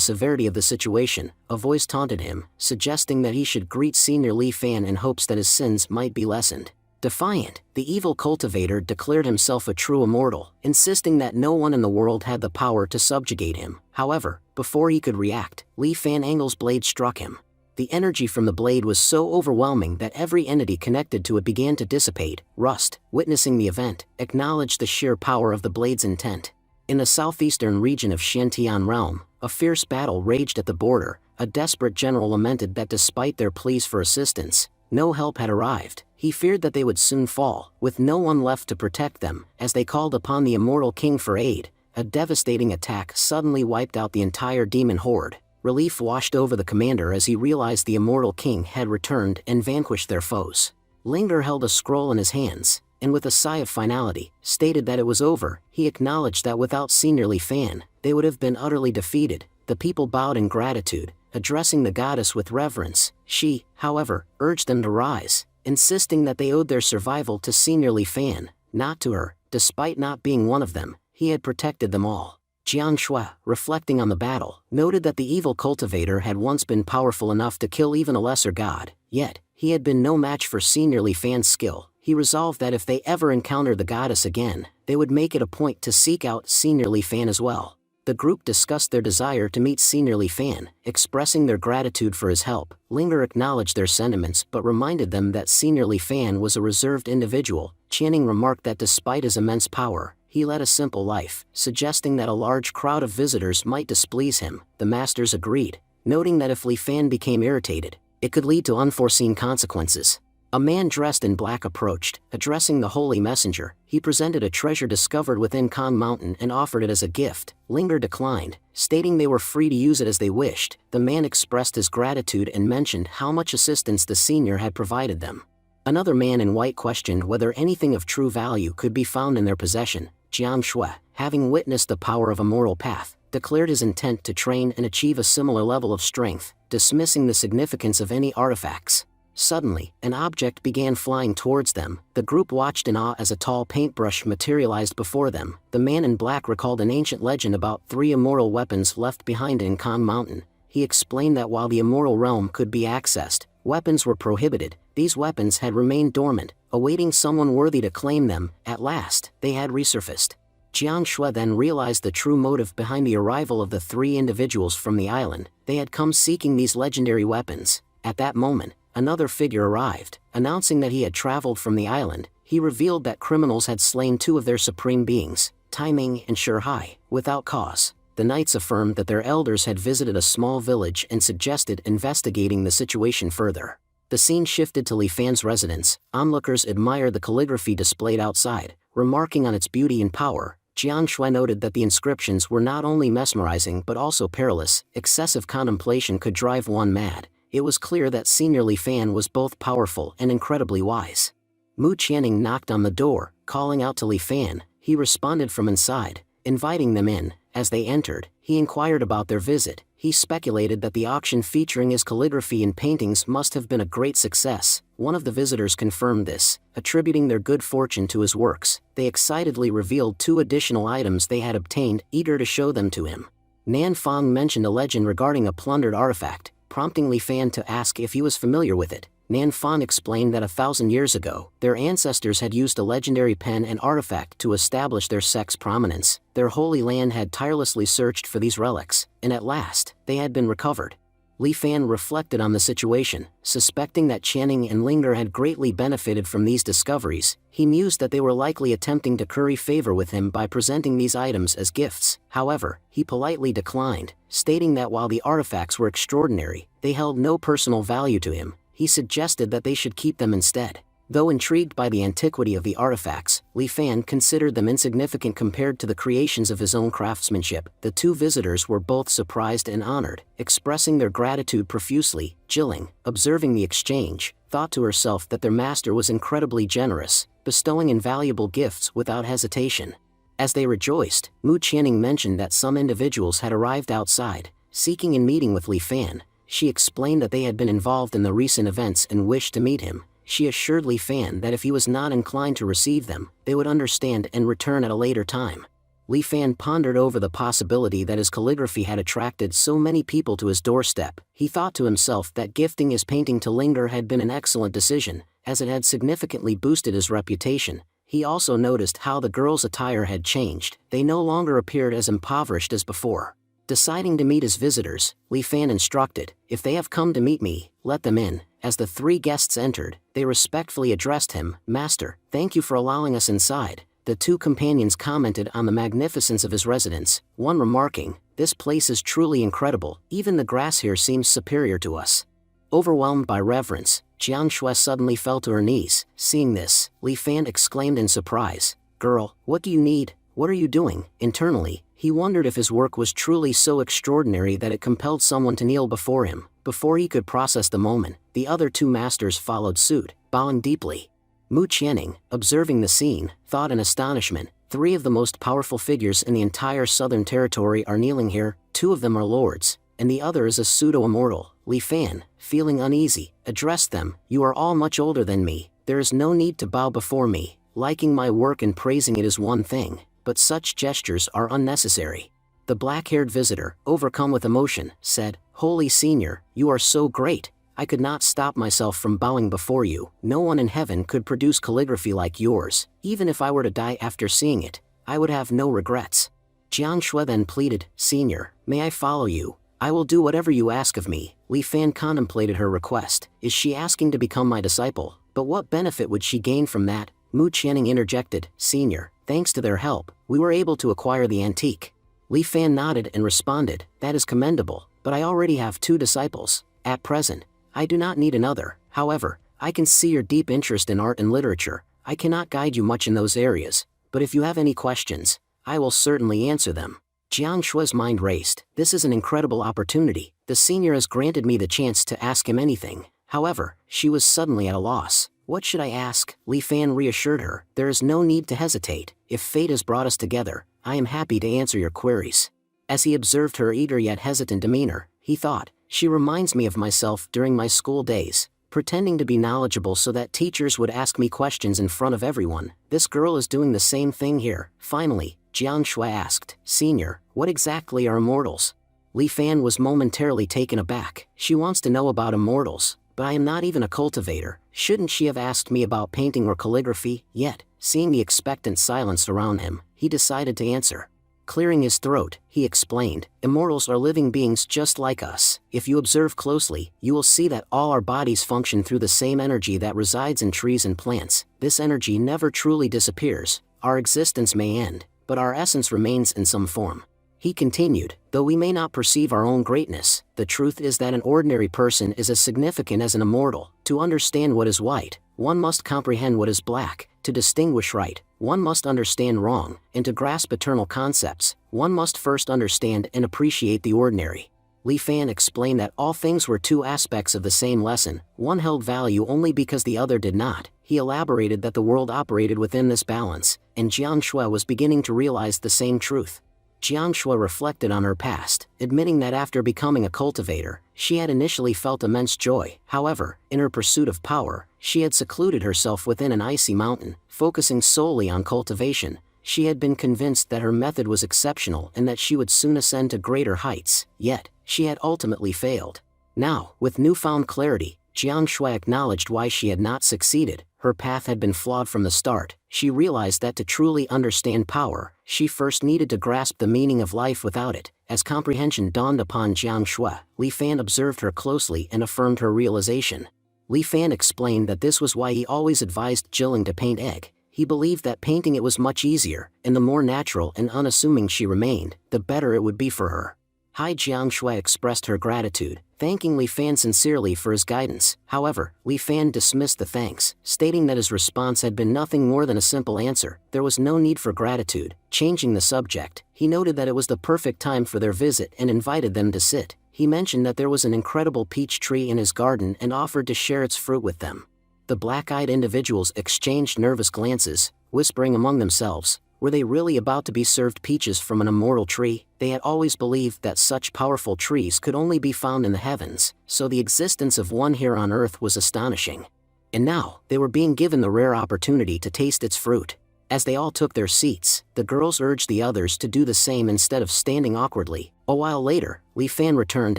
severity of the situation. A voice taunted him, suggesting that he should greet Senior Li Fan in hopes that his sins might be lessened. Defiant, the evil cultivator declared himself a true immortal, insisting that no one in the world had the power to subjugate him. However, before he could react, Li Fan Angle's blade struck him. The energy from the blade was so overwhelming that every entity connected to it began to dissipate. Rust, witnessing the event, acknowledged the sheer power of the blade's intent. In the southeastern region of Xiantian realm, a fierce battle raged at the border. A desperate general lamented that despite their pleas for assistance, no help had arrived. He feared that they would soon fall, with no one left to protect them. As they called upon the immortal king for aid, a devastating attack suddenly wiped out the entire demon horde. Relief washed over the commander as he realized the immortal king had returned and vanquished their foes. Linger held a scroll in his hands, and with a sigh of finality, stated that it was over. He acknowledged that without Senior Li Fan, they would have been utterly defeated. The people bowed in gratitude, addressing the goddess with reverence. She, however, urged them to rise, insisting that they owed their survival to Senior Li Fan, not to her. Despite not being one of them, he had protected them all. Jiang Shui, reflecting on the battle, noted that the evil cultivator had once been powerful enough to kill even a lesser god, yet, he had been no match for Senior Li Fan's skill. He resolved that if they ever encountered the goddess again, they would make it a point to seek out Senior Li Fan as well. The group discussed their desire to meet Senior Li Fan, expressing their gratitude for his help. Linger acknowledged their sentiments but reminded them that Senior Li Fan was a reserved individual. Channing remarked that despite his immense power, he led a simple life, suggesting that a large crowd of visitors might displease him. The masters agreed, noting that if Li Fan became irritated, it could lead to unforeseen consequences. A man dressed in black approached, addressing the holy messenger. He presented a treasure discovered within Kong Mountain and offered it as a gift. Linger declined, stating they were free to use it as they wished. The man expressed his gratitude and mentioned how much assistance the senior had provided them. Another man in white questioned whether anything of true value could be found in their possession. Jiang Shui, having witnessed the power of a moral path, declared his intent to train and achieve a similar level of strength, dismissing the significance of any artifacts. Suddenly, an object began flying towards them. The group watched in awe as a tall paintbrush materialized before them. The man in black recalled an ancient legend about 3 immoral weapons left behind in Kong Mountain. He explained that while the immoral realm could be accessed, weapons were prohibited. These weapons had remained dormant, awaiting someone worthy to claim them. At last, they had resurfaced. Jiang Shui then realized the true motive behind the arrival of the 3 individuals from the island. They had come seeking these legendary weapons. At that moment, another figure arrived, announcing that he had traveled from the island. He revealed that criminals had slain 2 of their supreme beings, Tai Ming and Hai, without cause. The knights affirmed that their elders had visited a small village and suggested investigating the situation further. The scene shifted to Li Fan's residence. Onlookers admired the calligraphy displayed outside, remarking on its beauty and power. Jiang Shui noted that the inscriptions were not only mesmerizing but also perilous. Excessive contemplation could drive one mad. It was clear that Senior Li Fan was both powerful and incredibly wise. Mu Channing knocked on the door, calling out to Li Fan. He responded from inside, inviting them in. As they entered, he inquired about their visit. He speculated that the auction featuring his calligraphy and paintings must have been a great success. One of the visitors confirmed this, attributing their good fortune to his works. They excitedly revealed 2 additional items they had obtained, eager to show them to him. Nan Fong mentioned a legend regarding a plundered artifact, prompting Li Fan to ask if he was familiar with it. Nan Fong explained that 1,000 years ago, their ancestors had used a legendary pen and artifact to establish their sect's prominence. Their holy land had tirelessly searched for these relics, and at last, they had been recovered. Li Fan reflected on the situation, suspecting that Channing and Linger had greatly benefited from these discoveries. He mused that they were likely attempting to curry favor with him by presenting these items as gifts. However, he politely declined, stating that while the artifacts were extraordinary, they held no personal value to him. He suggested that they should keep them instead. Though intrigued by the antiquity of the artifacts, Li Fan considered them insignificant compared to the creations of his own craftsmanship. The 2 visitors were both surprised and honored, expressing their gratitude profusely. Jilling, observing the exchange, thought to herself that their master was incredibly generous, bestowing invaluable gifts without hesitation. As they rejoiced, Mu Channing mentioned that some individuals had arrived outside, seeking a meeting with Li Fan. She explained that they had been involved in the recent events and wished to meet him. She assured Li Fan that if he was not inclined to receive them, they would understand and return at a later time. Li Fan pondered over the possibility that his calligraphy had attracted so many people to his doorstep. He thought to himself that gifting his painting to Linger had been an excellent decision, as it had significantly boosted his reputation. He also noticed how the girls' attire had changed. They no longer appeared as impoverished as before. Deciding to meet his visitors, Li Fan instructed, "If they have come to meet me, let them in." As the 3 guests entered, they respectfully addressed him. "Master, thank you for allowing us inside." The 2 companions commented on the magnificence of his residence, one remarking, "This place is truly incredible, even the grass here seems superior to us." Overwhelmed by reverence, Jiang Shui suddenly fell to her knees. Seeing this, Li Fan exclaimed in surprise, "Girl, what do you need? What are you doing?" Internally, he wondered if his work was truly so extraordinary that it compelled someone to kneel before him. Before he could process the moment, the other 2 masters followed suit, bowing deeply. Mu Qianning, observing the scene, thought in astonishment, 3 of the most powerful figures in the entire southern territory are kneeling here, 2 of them are lords, and the other is a pseudo-immortal. Li Fan, feeling uneasy, addressed them, "You are all much older than me, there is no need to bow before me, liking my work and praising it is one thing, but such gestures are unnecessary." The black-haired visitor, overcome with emotion, said, "Holy Senior, you are so great, I could not stop myself from bowing before you. No one in heaven could produce calligraphy like yours. Even if I were to die after seeing it, I would have no regrets." Jiang Shui then pleaded, "Senior, may I follow you? I will do whatever you ask of me." Li Fan contemplated her request. Is she asking to become my disciple? But what benefit would she gain from that? Mu Qianning interjected, "Senior, thanks to their help, we were able to acquire the antique." Li Fan nodded and responded, "That is commendable, but I already have 2 disciples. At present, I do not need another. However, I can see your deep interest in art and literature. I cannot guide you much in those areas, but if you have any questions, I will certainly answer them." Jiang Shui's mind raced. This is an incredible opportunity. The senior has granted me the chance to ask him anything. However, she was suddenly at a loss. What should I ask? Li Fan reassured her, "There is no need to hesitate. If fate has brought us together, I am happy to answer your queries." As he observed her eager yet hesitant demeanor, he thought, "She reminds me of myself during my school days, pretending to be knowledgeable so that teachers would ask me questions in front of everyone. This girl is doing the same thing here." Finally, Jiang Shui asked, "Senior, what exactly are immortals?" Li Fan was momentarily taken aback. She wants to know about immortals, but I am not even a cultivator. Shouldn't she have asked me about painting or calligraphy? Yet, seeing the expectant silence around him, he decided to answer. Clearing his throat, he explained, "Immortals are living beings just like us. If you observe closely, you will see that all our bodies function through the same energy that resides in trees and plants. This energy never truly disappears. Our existence may end, but our essence remains in some form." He continued, "Though we may not perceive our own greatness, the truth is that an ordinary person is as significant as an immortal. To understand what is white, one must comprehend what is black. To distinguish right, one must understand wrong, and to grasp eternal concepts, one must first understand and appreciate the ordinary." Li Fan explained that all things were 2 aspects of the same lesson, one held value only because the other did not. He elaborated that the world operated within this balance, and Jiang Shui was beginning to realize the same truth. Jiang Shui reflected on her past, admitting that after becoming a cultivator, she had initially felt immense joy. However, in her pursuit of power, she had secluded herself within an icy mountain, focusing solely on cultivation. She had been convinced that her method was exceptional and that she would soon ascend to greater heights, yet, she had ultimately failed. Now, with newfound clarity, Jiang Shui acknowledged why she had not succeeded. Her path had been flawed from the start. She realized that to truly understand power, she first needed to grasp the meaning of life without it. As comprehension dawned upon Jiang Shui, Li Fan observed her closely and affirmed her realization. Li Fan explained that this was why he always advised Jilling to paint egg. He believed that painting it was much easier, and the more natural and unassuming she remained, the better it would be for her. Hai Jiang Shui expressed her gratitude, thanking Li Fan sincerely for his guidance. However, Li Fan dismissed the thanks, stating that his response had been nothing more than a simple answer. There was no need for gratitude. Changing the subject, he noted that it was the perfect time for their visit and invited them to sit. He mentioned that there was an incredible peach tree in his garden and offered to share its fruit with them. The black-eyed individuals exchanged nervous glances, whispering among themselves. Were they really about to be served peaches from an immortal tree? They had always believed that such powerful trees could only be found in the heavens, so the existence of one here on earth was astonishing. And now, they were being given the rare opportunity to taste its fruit. As they all took their seats, the girls urged the others to do the same instead of standing awkwardly. A while later, Li Fan returned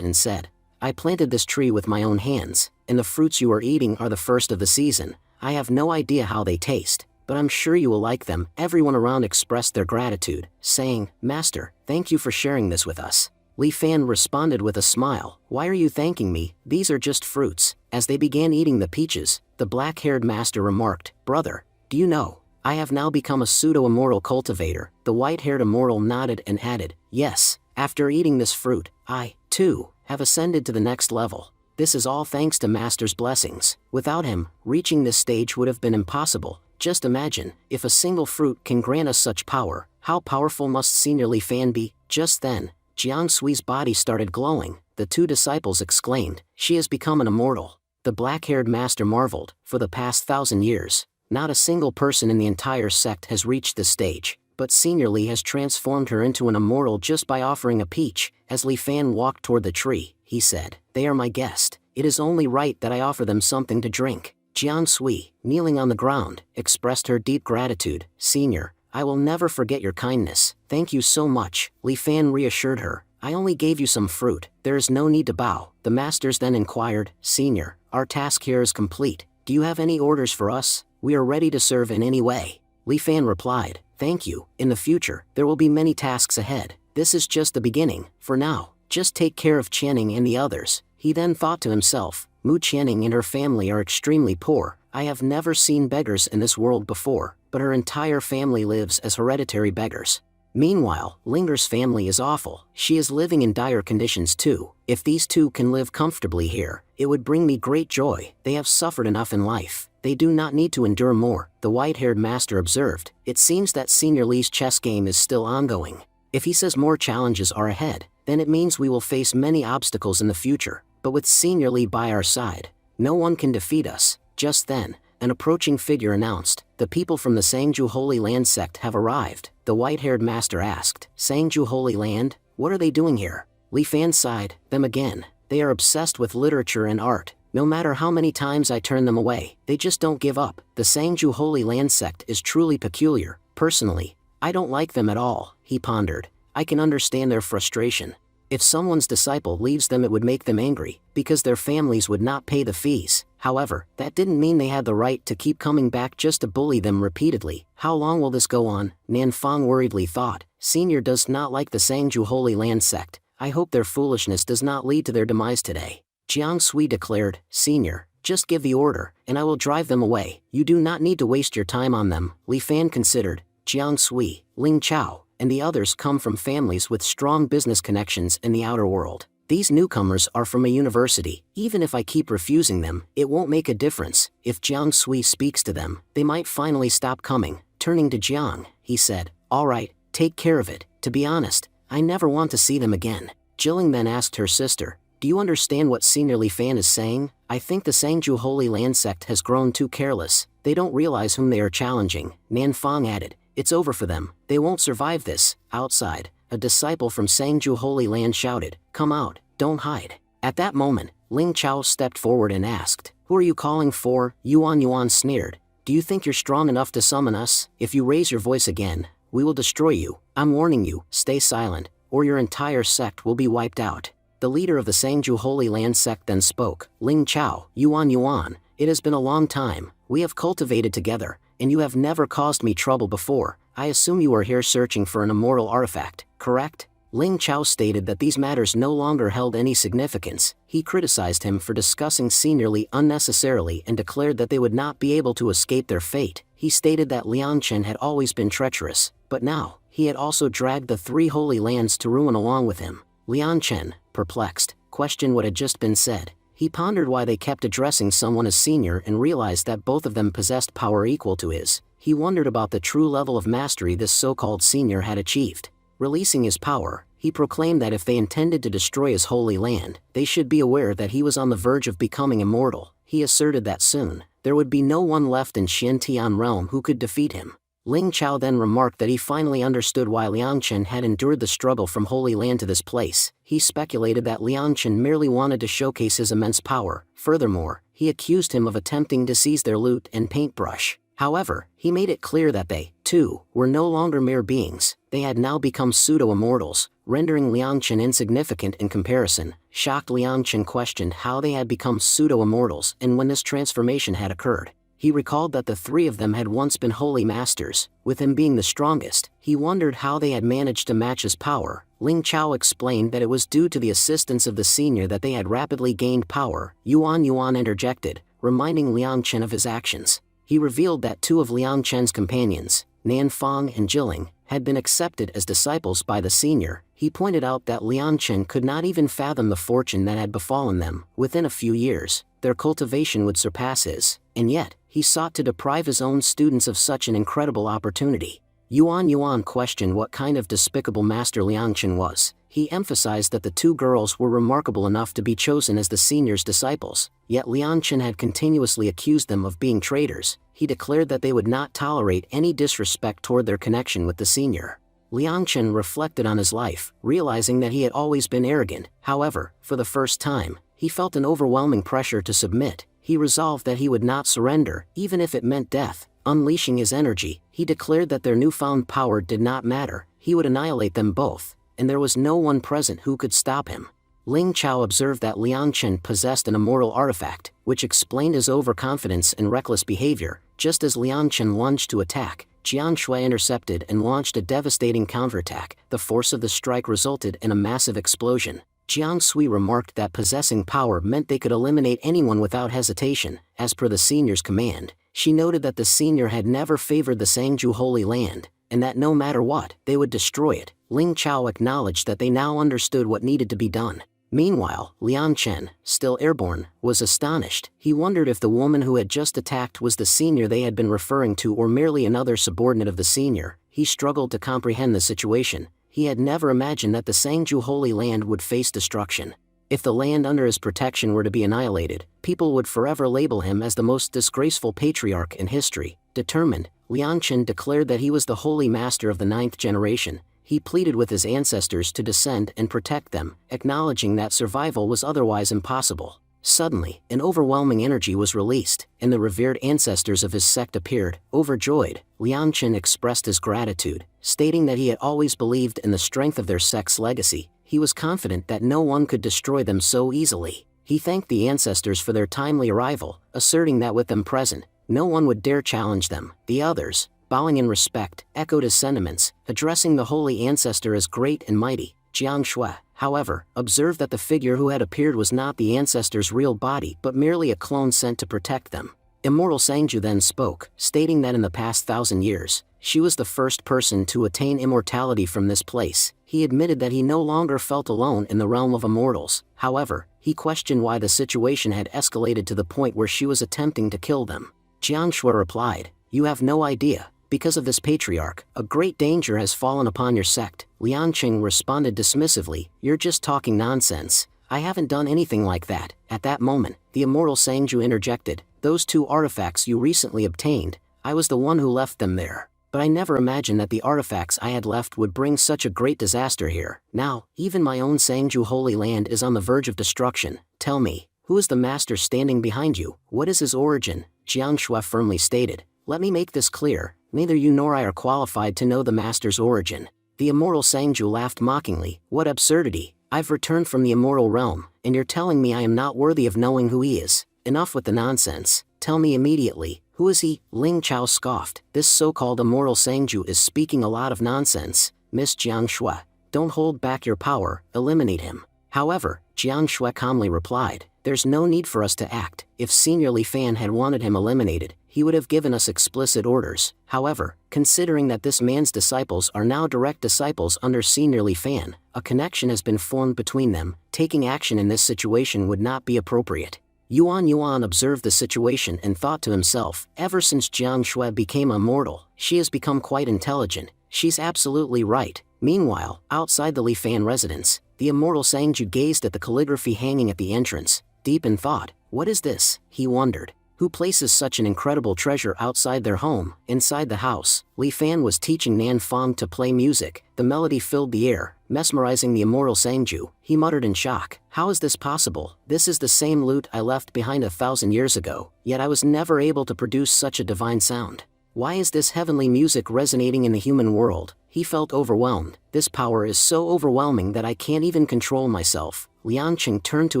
and said, "I planted this tree with my own hands, and the fruits you are eating are the first of the season. I have no idea how they taste, but I'm sure you will like them." Everyone around expressed their gratitude, saying, "Master, thank you for sharing this with us." Li Fan responded with a smile, "Why are you thanking me? These are just fruits." As they began eating the peaches, the black-haired master remarked, "Brother, do you know, I have now become a pseudo-immortal cultivator." The white-haired immortal nodded and added, "Yes, after eating this fruit, I, too, have ascended to the next level. This is all thanks to Master's blessings. Without him, reaching this stage would have been impossible. Just imagine, if a single fruit can grant us such power, how powerful must Senior Li Fan be?" Just then, Jiang Sui's body started glowing. The 2 disciples exclaimed, "She has become an immortal." The black-haired master marveled. For the past 1,000 years, Not a single person in the entire sect has reached this stage, but Senior Li has transformed her into an immortal just by offering a peach. As Li Fan walked toward the tree, he said, "They are my guest. It is only right that I offer them something to drink." Jiang Sui, kneeling on the ground, expressed her deep gratitude. "Senior, I will never forget your kindness. Thank you so much." Li Fan reassured her, "I only gave you some fruit. There is no need to bow." The masters then inquired, "Senior, our task here is complete. Do you have any orders for us? We are ready to serve in any way." Li Fan replied, "Thank you. In the future, there will be many tasks ahead. This is just the beginning. For now, just take care of Qianing and the others." He then thought to himself, "Mu Qianing and her family are extremely poor. I have never seen beggars in this world before, but her entire family lives as hereditary beggars. Meanwhile, Linger's family is awful. She is living in dire conditions too. If these two can live comfortably here, it would bring me great joy. They have suffered enough in life. They do not need to endure more," the white-haired master observed. "It seems that Senior Li's chess game is still ongoing. If he says more challenges are ahead, then it means we will face many obstacles in the future. But with Senior Li by our side, no one can defeat us." Just then, an approaching figure announced, "The people from the Sangju Holy Land sect have arrived." The white-haired master asked, "Sangju Holy Land? What are they doing here?" Li Fan sighed, "Them again. They are obsessed with literature and art. No matter how many times I turn them away, they just don't give up. The Sangju Holy Land sect is truly peculiar. Personally, I don't like them at all." He pondered. "I can understand their frustration. If someone's disciple leaves them, it would make them angry, because their families would not pay the fees. However, that didn't mean they had the right to keep coming back just to bully them repeatedly. How long will this go on?" Nanfang worriedly thought. "Senior does not like the Sangju Holy Land sect. I hope their foolishness does not lead to their demise today." Jiang Sui declared, "Senior, just give the order, and I will drive them away. You do not need to waste your time on them." Li Fan considered. Jiang Sui, Ling Chao, and the others come from families with strong business connections in the outer world. These newcomers are from a university. Even if I keep refusing them, it won't make a difference. If Jiang Sui speaks to them, they might finally stop coming. Turning to Jiang, he said, "All right, take care of it. To be honest, I never want to see them again." Jilling then asked her sister, "Do you understand what Senior Li Fan is saying? I think the Sangju Holy Land sect has grown too careless. They don't realize whom they are challenging." Nanfang added, "It's over for them. They won't survive this." Outside, a disciple from Sangju Holy Land shouted, "Come out, don't hide." At that moment, Ling Chao stepped forward and asked, "Who are you calling for?" Yuan sneered, "Do you think you're strong enough to summon us? If you raise your voice again, we will destroy you. I'm warning you, stay silent, or your entire sect will be wiped out." The leader of the Sangju Holy Land sect then spoke, "Ling Chao, Yuan, it has been a long time. We have cultivated together, and you have never caused me trouble before. I assume you are here searching for an immortal artifact, correct?" Ling Chao stated that these matters no longer held any significance. He criticized him for discussing Senior Li unnecessarily and declared that they would not be able to escape their fate. He stated that Liangchen had always been treacherous, but now, he had also dragged the 3 holy lands to ruin along with him. Liangchen, perplexed, questioned what had just been said. He pondered why they kept addressing someone as senior and realized that both of them possessed power equal to his. He wondered about the true level of mastery this so-called senior had achieved. Releasing his power, he proclaimed that if they intended to destroy his holy land, they should be aware that he was on the verge of becoming immortal. He asserted that soon, there would be no one left in Xiantian realm who could defeat him. Ling Chao then remarked that he finally understood why Liangchen had endured the struggle from Holy Land to this place. He speculated that Liangchen merely wanted to showcase his immense power. Furthermore, he accused him of attempting to seize their loot and paintbrush. However, he made it clear that they, too, were no longer mere beings. They had now become pseudo-immortals, rendering Liangchen insignificant in comparison. Shocked, Liangchen questioned how they had become pseudo-immortals and when this transformation had occurred. He recalled that the 3 of them had once been holy masters, with him being the strongest. He wondered how they had managed to match his power. Ling Chao explained that it was due to the assistance of the senior that they had rapidly gained power. Yuan interjected, reminding Liangchen of his actions. He revealed that 2 of Liangchen's companions, Nanfang and Jilling, had been accepted as disciples by the senior. He pointed out that Liangchen could not even fathom the fortune that had befallen them. Within a few years, their cultivation would surpass his, and yet, he sought to deprive his own students of such an incredible opportunity. Yuan questioned what kind of despicable master Liangchen was. He emphasized that the two girls were remarkable enough to be chosen as the senior's disciples, yet Liangchen had continuously accused them of being traitors. He declared that they would not tolerate any disrespect toward their connection with the senior. Liangchen reflected on his life, realizing that he had always been arrogant. However, for the first time, he felt an overwhelming pressure to submit. He resolved that he would not surrender, even if it meant death. Unleashing his energy, he declared that their newfound power did not matter. He would annihilate them both, and there was no one present who could stop him. Ling Chao observed that Liangchen possessed an immortal artifact, which explained his overconfidence and reckless behavior. Just as Liangchen lunged to attack, Jiang Shui intercepted and launched a devastating counterattack. The force of the strike resulted in a massive explosion. Jiang Sui remarked that possessing power meant they could eliminate anyone without hesitation. As per the senior's command, she noted that the senior had never favored the Sangju Holy Land, and that no matter what, they would destroy it. Ling Chao acknowledged that they now understood what needed to be done. Meanwhile, Liangchen, still airborne, was astonished. He wondered if the woman who had just attacked was the senior they had been referring to or merely another subordinate of the senior. He struggled to comprehend the situation. He had never imagined that the Sangju Holy Land would face destruction. If the land under his protection were to be annihilated, people would forever label him as the most disgraceful patriarch in history. Determined, Liangchen declared that he was the holy master of the 9th generation. He pleaded with his ancestors to descend and protect them, acknowledging that survival was otherwise impossible. Suddenly, an overwhelming energy was released, and the revered ancestors of his sect appeared. Overjoyed, Liangchen expressed his gratitude, stating that he had always believed in the strength of their sect's legacy. He was confident that no one could destroy them so easily. He thanked the ancestors for their timely arrival, asserting that with them present, no one would dare challenge them. The others, bowing in respect, echoed his sentiments, addressing the holy ancestor as great and mighty. Jiang Shui, however, observed that the figure who had appeared was not the ancestor's real body but merely a clone sent to protect them. Immortal Sangju then spoke, stating that in the past 1,000 years, she was the first person to attain immortality from this place. He admitted that he no longer felt alone in the realm of immortals. However, he questioned why the situation had escalated to the point where she was attempting to kill them. Jiang Shui replied, "You have no idea. Because of this patriarch, a great danger has fallen upon your sect." Liangchen responded dismissively, "You're just talking nonsense. I haven't done anything like that." At that moment, the immortal Sangju interjected, "Those 2 artifacts you recently obtained, I was the one who left them there. But I never imagined that the artifacts I had left would bring such a great disaster here. Now, even my own Sangju Holy Land is on the verge of destruction. Tell me, who is the master standing behind you? What is his origin?" Jiang Shui firmly stated, "Let me make this clear. Neither you nor I are qualified to know the master's origin." The immortal Sangju laughed mockingly, "What absurdity! I've returned from the immortal realm, and you're telling me I am not worthy of knowing who he is? Enough with the nonsense. Tell me immediately, who is he?" Ling Chao scoffed, "This so-called immortal Sangju is speaking a lot of nonsense. Miss Jiang Shui, don't hold back your power, eliminate him." However, Jiang Shui calmly replied, "There's no need for us to act. If Senior Li Fan had wanted him eliminated, he would have given us explicit orders. However, considering that this man's disciples are now direct disciples under Senior Li Fan, a connection has been formed between them. Taking action in this situation would not be appropriate." Yuan observed the situation and thought to himself, ever since Jiang Shui became immortal, she has become quite intelligent. She's absolutely right. Meanwhile, outside the Li Fan residence, the immortal Sangju gazed at the calligraphy hanging at the entrance. Deep in thought, "What is this?" he wondered. Who places such an incredible treasure outside their home? Inside the house, Li Fan was teaching Nan Fong to play music. The melody filled the air, mesmerizing the immortal Sangju. He muttered in shock, "How is this possible? This is the same lute I left behind 1,000 years ago, yet I was never able to produce such a divine sound. Why is this heavenly music resonating in the human world?" He felt overwhelmed. "This power is so overwhelming that I can't even control myself." Liangchen turned to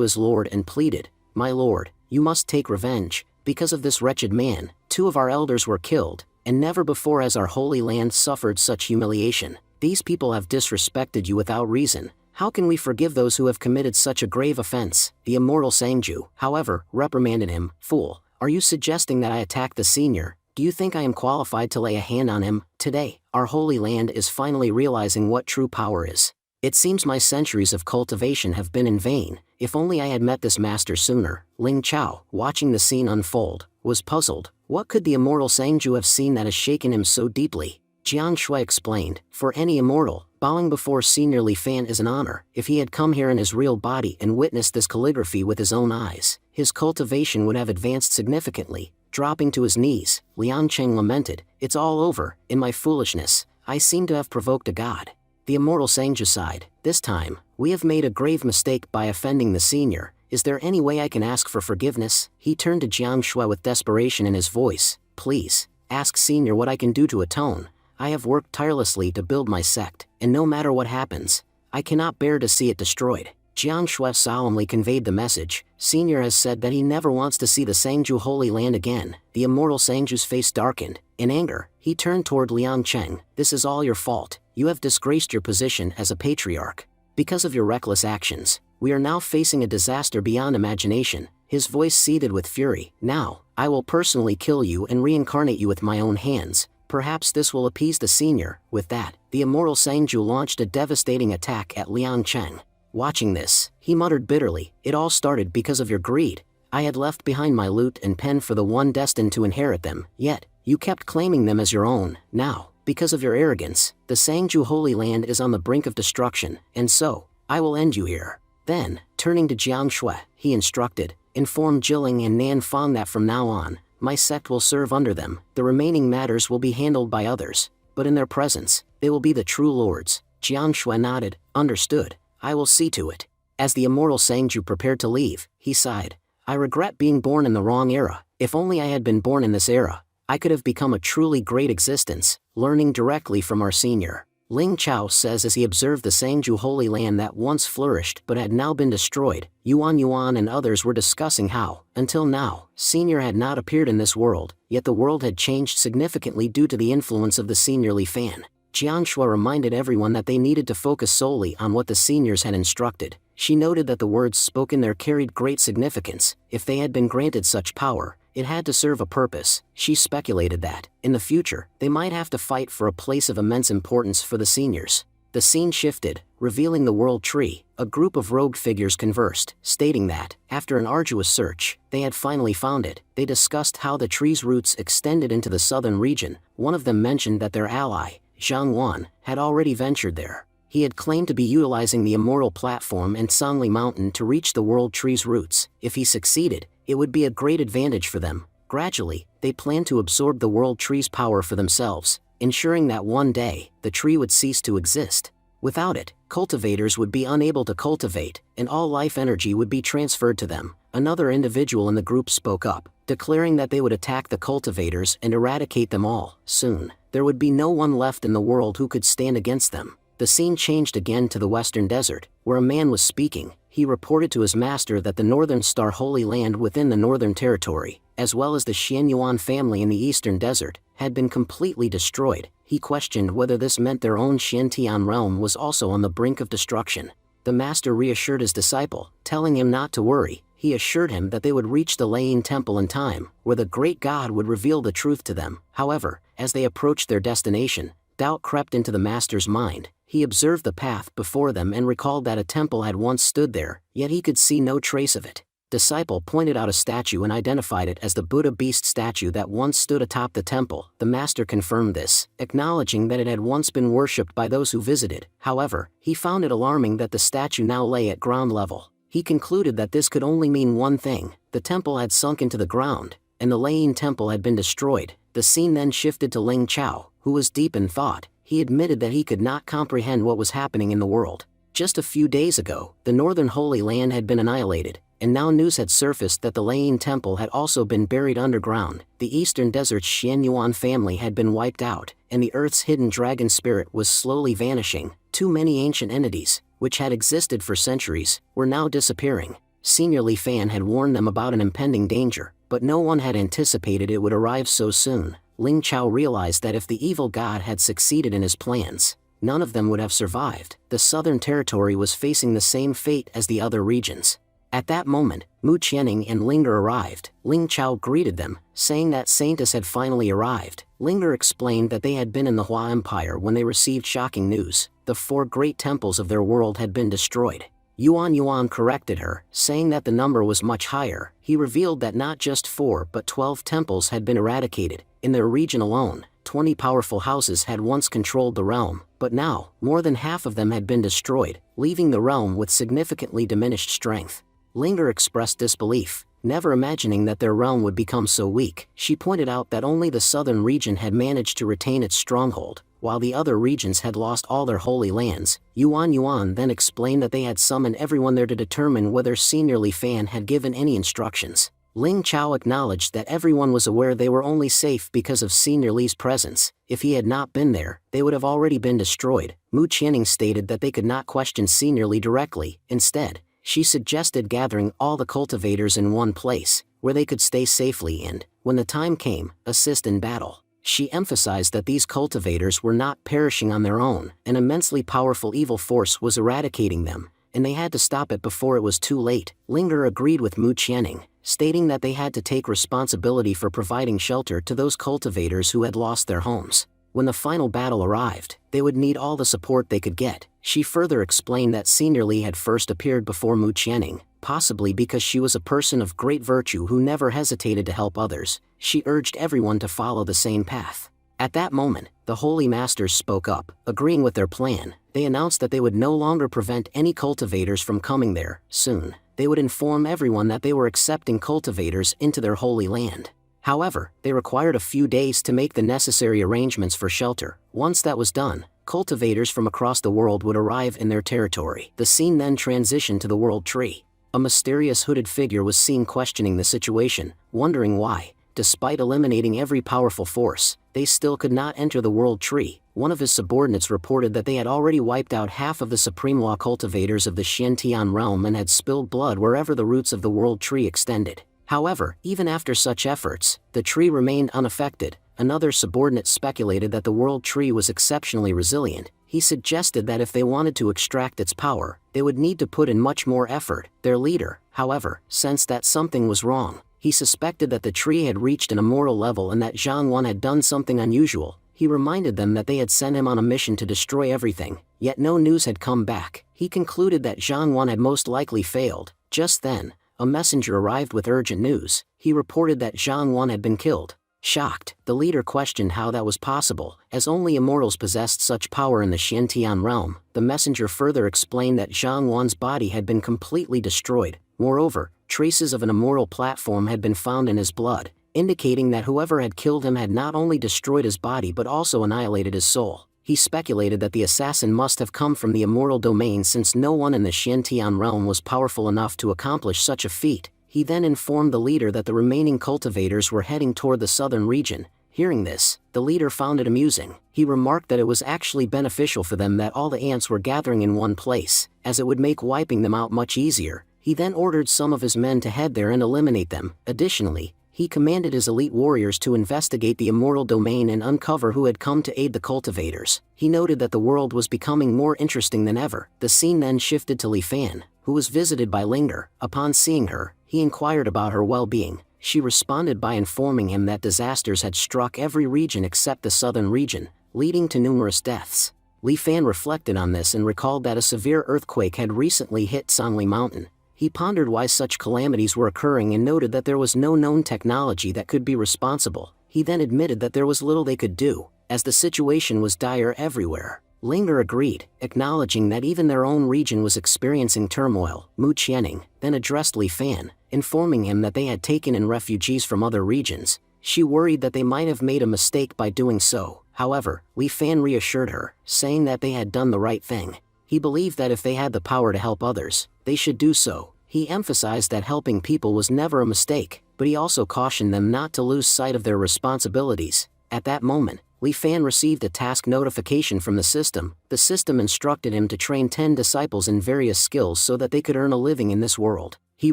his lord and pleaded, "My lord, you must take revenge. Because of this wretched man, 2 of our elders were killed, and never before has our holy land suffered such humiliation. These people have disrespected you without reason. How can we forgive those who have committed such a grave offense?" The immortal Sangju, however, reprimanded him, "Fool, are you suggesting that I attack the senior? Do you think I am qualified to lay a hand on him? Today, our holy land is finally realizing what true power is. It seems my centuries of cultivation have been in vain. If only I had met this master sooner." Ling Chao, watching the scene unfold, was puzzled. What could the immortal Sangju have seen that has shaken him so deeply? Jiang Shui explained, for any immortal, bowing before Senior Li Fan is an honor. If he had come here in his real body and witnessed this calligraphy with his own eyes, his cultivation would have advanced significantly. Dropping to his knees, Liang Cheng lamented, "It's all over. In my foolishness, I seem to have provoked a god." The immortal Sangju sighed, "This time, we have made a grave mistake by offending the senior. Is there any way I can ask for forgiveness?" He turned to Jiang Shui with desperation in his voice. "Please, ask Senior what I can do to atone. I have worked tirelessly to build my sect, and no matter what happens, I cannot bear to see it destroyed." Jiang Shui solemnly conveyed the message. Senior has said that he never wants to see the Sangju Holy Land again. The immortal Sangju's face darkened. In anger, he turned toward Liang Cheng. "This is all your fault. You have disgraced your position as a patriarch. Because of your reckless actions, we are now facing a disaster beyond imagination." His voice seethed with fury. "Now, I will personally kill you and reincarnate you with my own hands. Perhaps this will appease the senior." With that, the immortal Sangju launched a devastating attack at Liang Cheng. Watching this, he muttered bitterly, "It all started because of your greed. I had left behind my lute and pen for the one destined to inherit them, yet, you kept claiming them as your own. Now, because of your arrogance, the Sangju Holy Land is on the brink of destruction, and so, I will end you here." Then, turning to Jiang Shui, he instructed, "Inform Jilling and Nan Fang that from now on, my sect will serve under them. The remaining matters will be handled by others, but in their presence, they will be the true lords." Jiang Shui nodded, "Understood. I will see to it." As the immortal Sangju prepared to leave, he sighed, "I regret being born in the wrong era. If only I had been born in this era, I could have become a truly great existence, learning directly from our senior." Ling Chao says as he observed the Sangju Holy Land that once flourished but had now been destroyed. Yuan and others were discussing how, until now, Senior had not appeared in this world, yet the world had changed significantly due to the influence of the Senior Li Fan. Jiang Shui reminded everyone that they needed to focus solely on what the seniors had instructed. She noted that the words spoken there carried great significance. If they had been granted such power, it had to serve a purpose. She speculated that, in the future, they might have to fight for a place of immense importance for the seniors. The scene shifted, revealing the world tree. A group of rogue figures conversed, stating that, after an arduous search, they had finally found it. They discussed how the tree's roots extended into the southern region. One of them mentioned that their ally, Zhang Wan, had already ventured there. He had claimed to be utilizing the Immortal Platform and Songli Mountain to reach the World Tree's roots. If he succeeded, it would be a great advantage for them. Gradually, they planned to absorb the World Tree's power for themselves, ensuring that one day, the tree would cease to exist. Without it, cultivators would be unable to cultivate, and all life energy would be transferred to them. Another individual in the group spoke up, declaring that they would attack the cultivators and eradicate them all. Soon, there would be no one left in the world who could stand against them. The scene changed again to the Western Desert, where a man was speaking. He reported to his master that the Northern Star Holy Land within the Northern Territory, as well as the Xianyuan family in the Eastern Desert, had been completely destroyed. He questioned whether this meant their own Xiantian realm was also on the brink of destruction. The master reassured his disciple, telling him not to worry. He assured him that they would reach the Leanne temple in time, where the great god would reveal the truth to them. However, as they approached their destination, doubt crept into the master's mind. He observed the path before them and recalled that a temple had once stood there, yet he could see no trace of it. Disciple pointed out a statue and identified it as the Buddha beast statue that once stood atop the temple. The master confirmed this, acknowledging that it had once been worshipped by those who visited. However, he found it alarming that the statue now lay at ground level. He concluded that this could only mean one thing: the temple had sunk into the ground, and the Leanne temple had been destroyed. The scene then shifted to Ling Chao, who was deep in thought. He admitted that he could not comprehend what was happening in the world. Just a few days ago, the Northern Holy Land had been annihilated, and now news had surfaced that the Leanne temple had also been buried underground. The Eastern Desert's Xianyuan family had been wiped out, and the Earth's hidden dragon spirit was slowly vanishing. Too many ancient entities, which had existed for centuries, were now disappearing. Senior Li Fan had warned them about an impending danger, but no one had anticipated it would arrive so soon. Ling Chao realized that if the evil god had succeeded in his plans, none of them would have survived. The Southern Territory was facing the same fate as the other regions. At that moment, Mu Qianing and Linger arrived. Ling Chao greeted them, saying that Saintus had finally arrived. Linger explained that they had been in the Hua Empire when they received shocking news. The 4 great temples of their world had been destroyed. Yuan corrected her, saying that the number was much higher. He revealed that not just 4 but 12 temples had been eradicated. In their region alone, 20 powerful houses had once controlled the realm, but now, more than half of them had been destroyed, leaving the realm with significantly diminished strength. Linger expressed disbelief, never imagining that their realm would become so weak. She pointed out that only the southern region had managed to retain its stronghold, while the other regions had lost all their holy lands. Yuan then explained that they had summoned everyone there to determine whether Senior Li Fan had given any instructions. Ling Chao acknowledged that everyone was aware they were only safe because of Senior Li's presence. If he had not been there, they would have already been destroyed. Mu Qianning stated that they could not question Senior Li directly. Instead, she suggested gathering all the cultivators in one place, where they could stay safely and, when the time came, assist in battle. She emphasized that these cultivators were not perishing on their own. An immensely powerful evil force was eradicating them, and they had to stop it before it was too late. Linger agreed with Mu Qianning, stating that they had to take responsibility for providing shelter to those cultivators who had lost their homes. When the final battle arrived, they would need all the support they could get. She further explained that Senior Li had first appeared before Mu Qianning, possibly because she was a person of great virtue who never hesitated to help others. She urged everyone to follow the same path. At that moment, the Holy Masters spoke up, agreeing with their plan. They announced that they would no longer prevent any cultivators from coming there. Soon, they would inform everyone that they were accepting cultivators into their holy land. However, they required a few days to make the necessary arrangements for shelter. Once that was done, cultivators from across the world would arrive in their territory. The scene then transitioned to the World Tree. A mysterious hooded figure was seen questioning the situation, wondering why, despite eliminating every powerful force, they still could not enter the World Tree. One of his subordinates reported that they had already wiped out half of the Supreme Law cultivators of the Xiantian realm and had spilled blood wherever the roots of the World Tree extended. However, even after such efforts, the tree remained unaffected. Another subordinate speculated that the World Tree was exceptionally resilient. He suggested that if they wanted to extract its power, they would need to put in much more effort. Their leader, however, sensed that something was wrong. He suspected that the tree had reached an immoral level and that Zhang Wan had done something unusual. He reminded them that they had sent him on a mission to destroy everything, yet no news had come back. He concluded that Zhang Wan had most likely failed. Just then, a messenger arrived with urgent news. He reported that Zhang Wan had been killed. Shocked, the leader questioned how that was possible, as only immortals possessed such power in the Xiantian realm. The messenger further explained that Zhang Wan's body had been completely destroyed. Moreover, traces of an immortal platform had been found in his blood, indicating that whoever had killed him had not only destroyed his body but also annihilated his soul. He speculated that the assassin must have come from the immortal domain since no one in the Xiantian realm was powerful enough to accomplish such a feat. He then informed the leader that the remaining cultivators were heading toward the southern region. Hearing this, the leader found it amusing. He remarked that it was actually beneficial for them that all the ants were gathering in one place, as it would make wiping them out much easier. He then ordered some of his men to head there and eliminate them. Additionally, he commanded his elite warriors to investigate the immortal domain and uncover who had come to aid the cultivators. He noted that the world was becoming more interesting than ever. The scene then shifted to Li Fan, who was visited by Linger. Upon seeing her, he inquired about her well-being. She responded by informing him that disasters had struck every region except the southern region, leading to numerous deaths. Li Fan reflected on this and recalled that a severe earthquake had recently hit Sangli Mountain. He pondered why such calamities were occurring and noted that there was no known technology that could be responsible. He then admitted that there was little they could do, as the situation was dire everywhere. Linger agreed, acknowledging that even their own region was experiencing turmoil. Mu Qianning then addressed Li Fan, informing him that they had taken in refugees from other regions. She worried that they might have made a mistake by doing so. However, Li Fan reassured her, saying that they had done the right thing. He believed that if they had the power to help others, they should do so. He emphasized that helping people was never a mistake, but he also cautioned them not to lose sight of their responsibilities. At that moment, Li Fan received a task notification from the system. The system instructed him to train 10 disciples in various skills so that they could earn a living in this world. He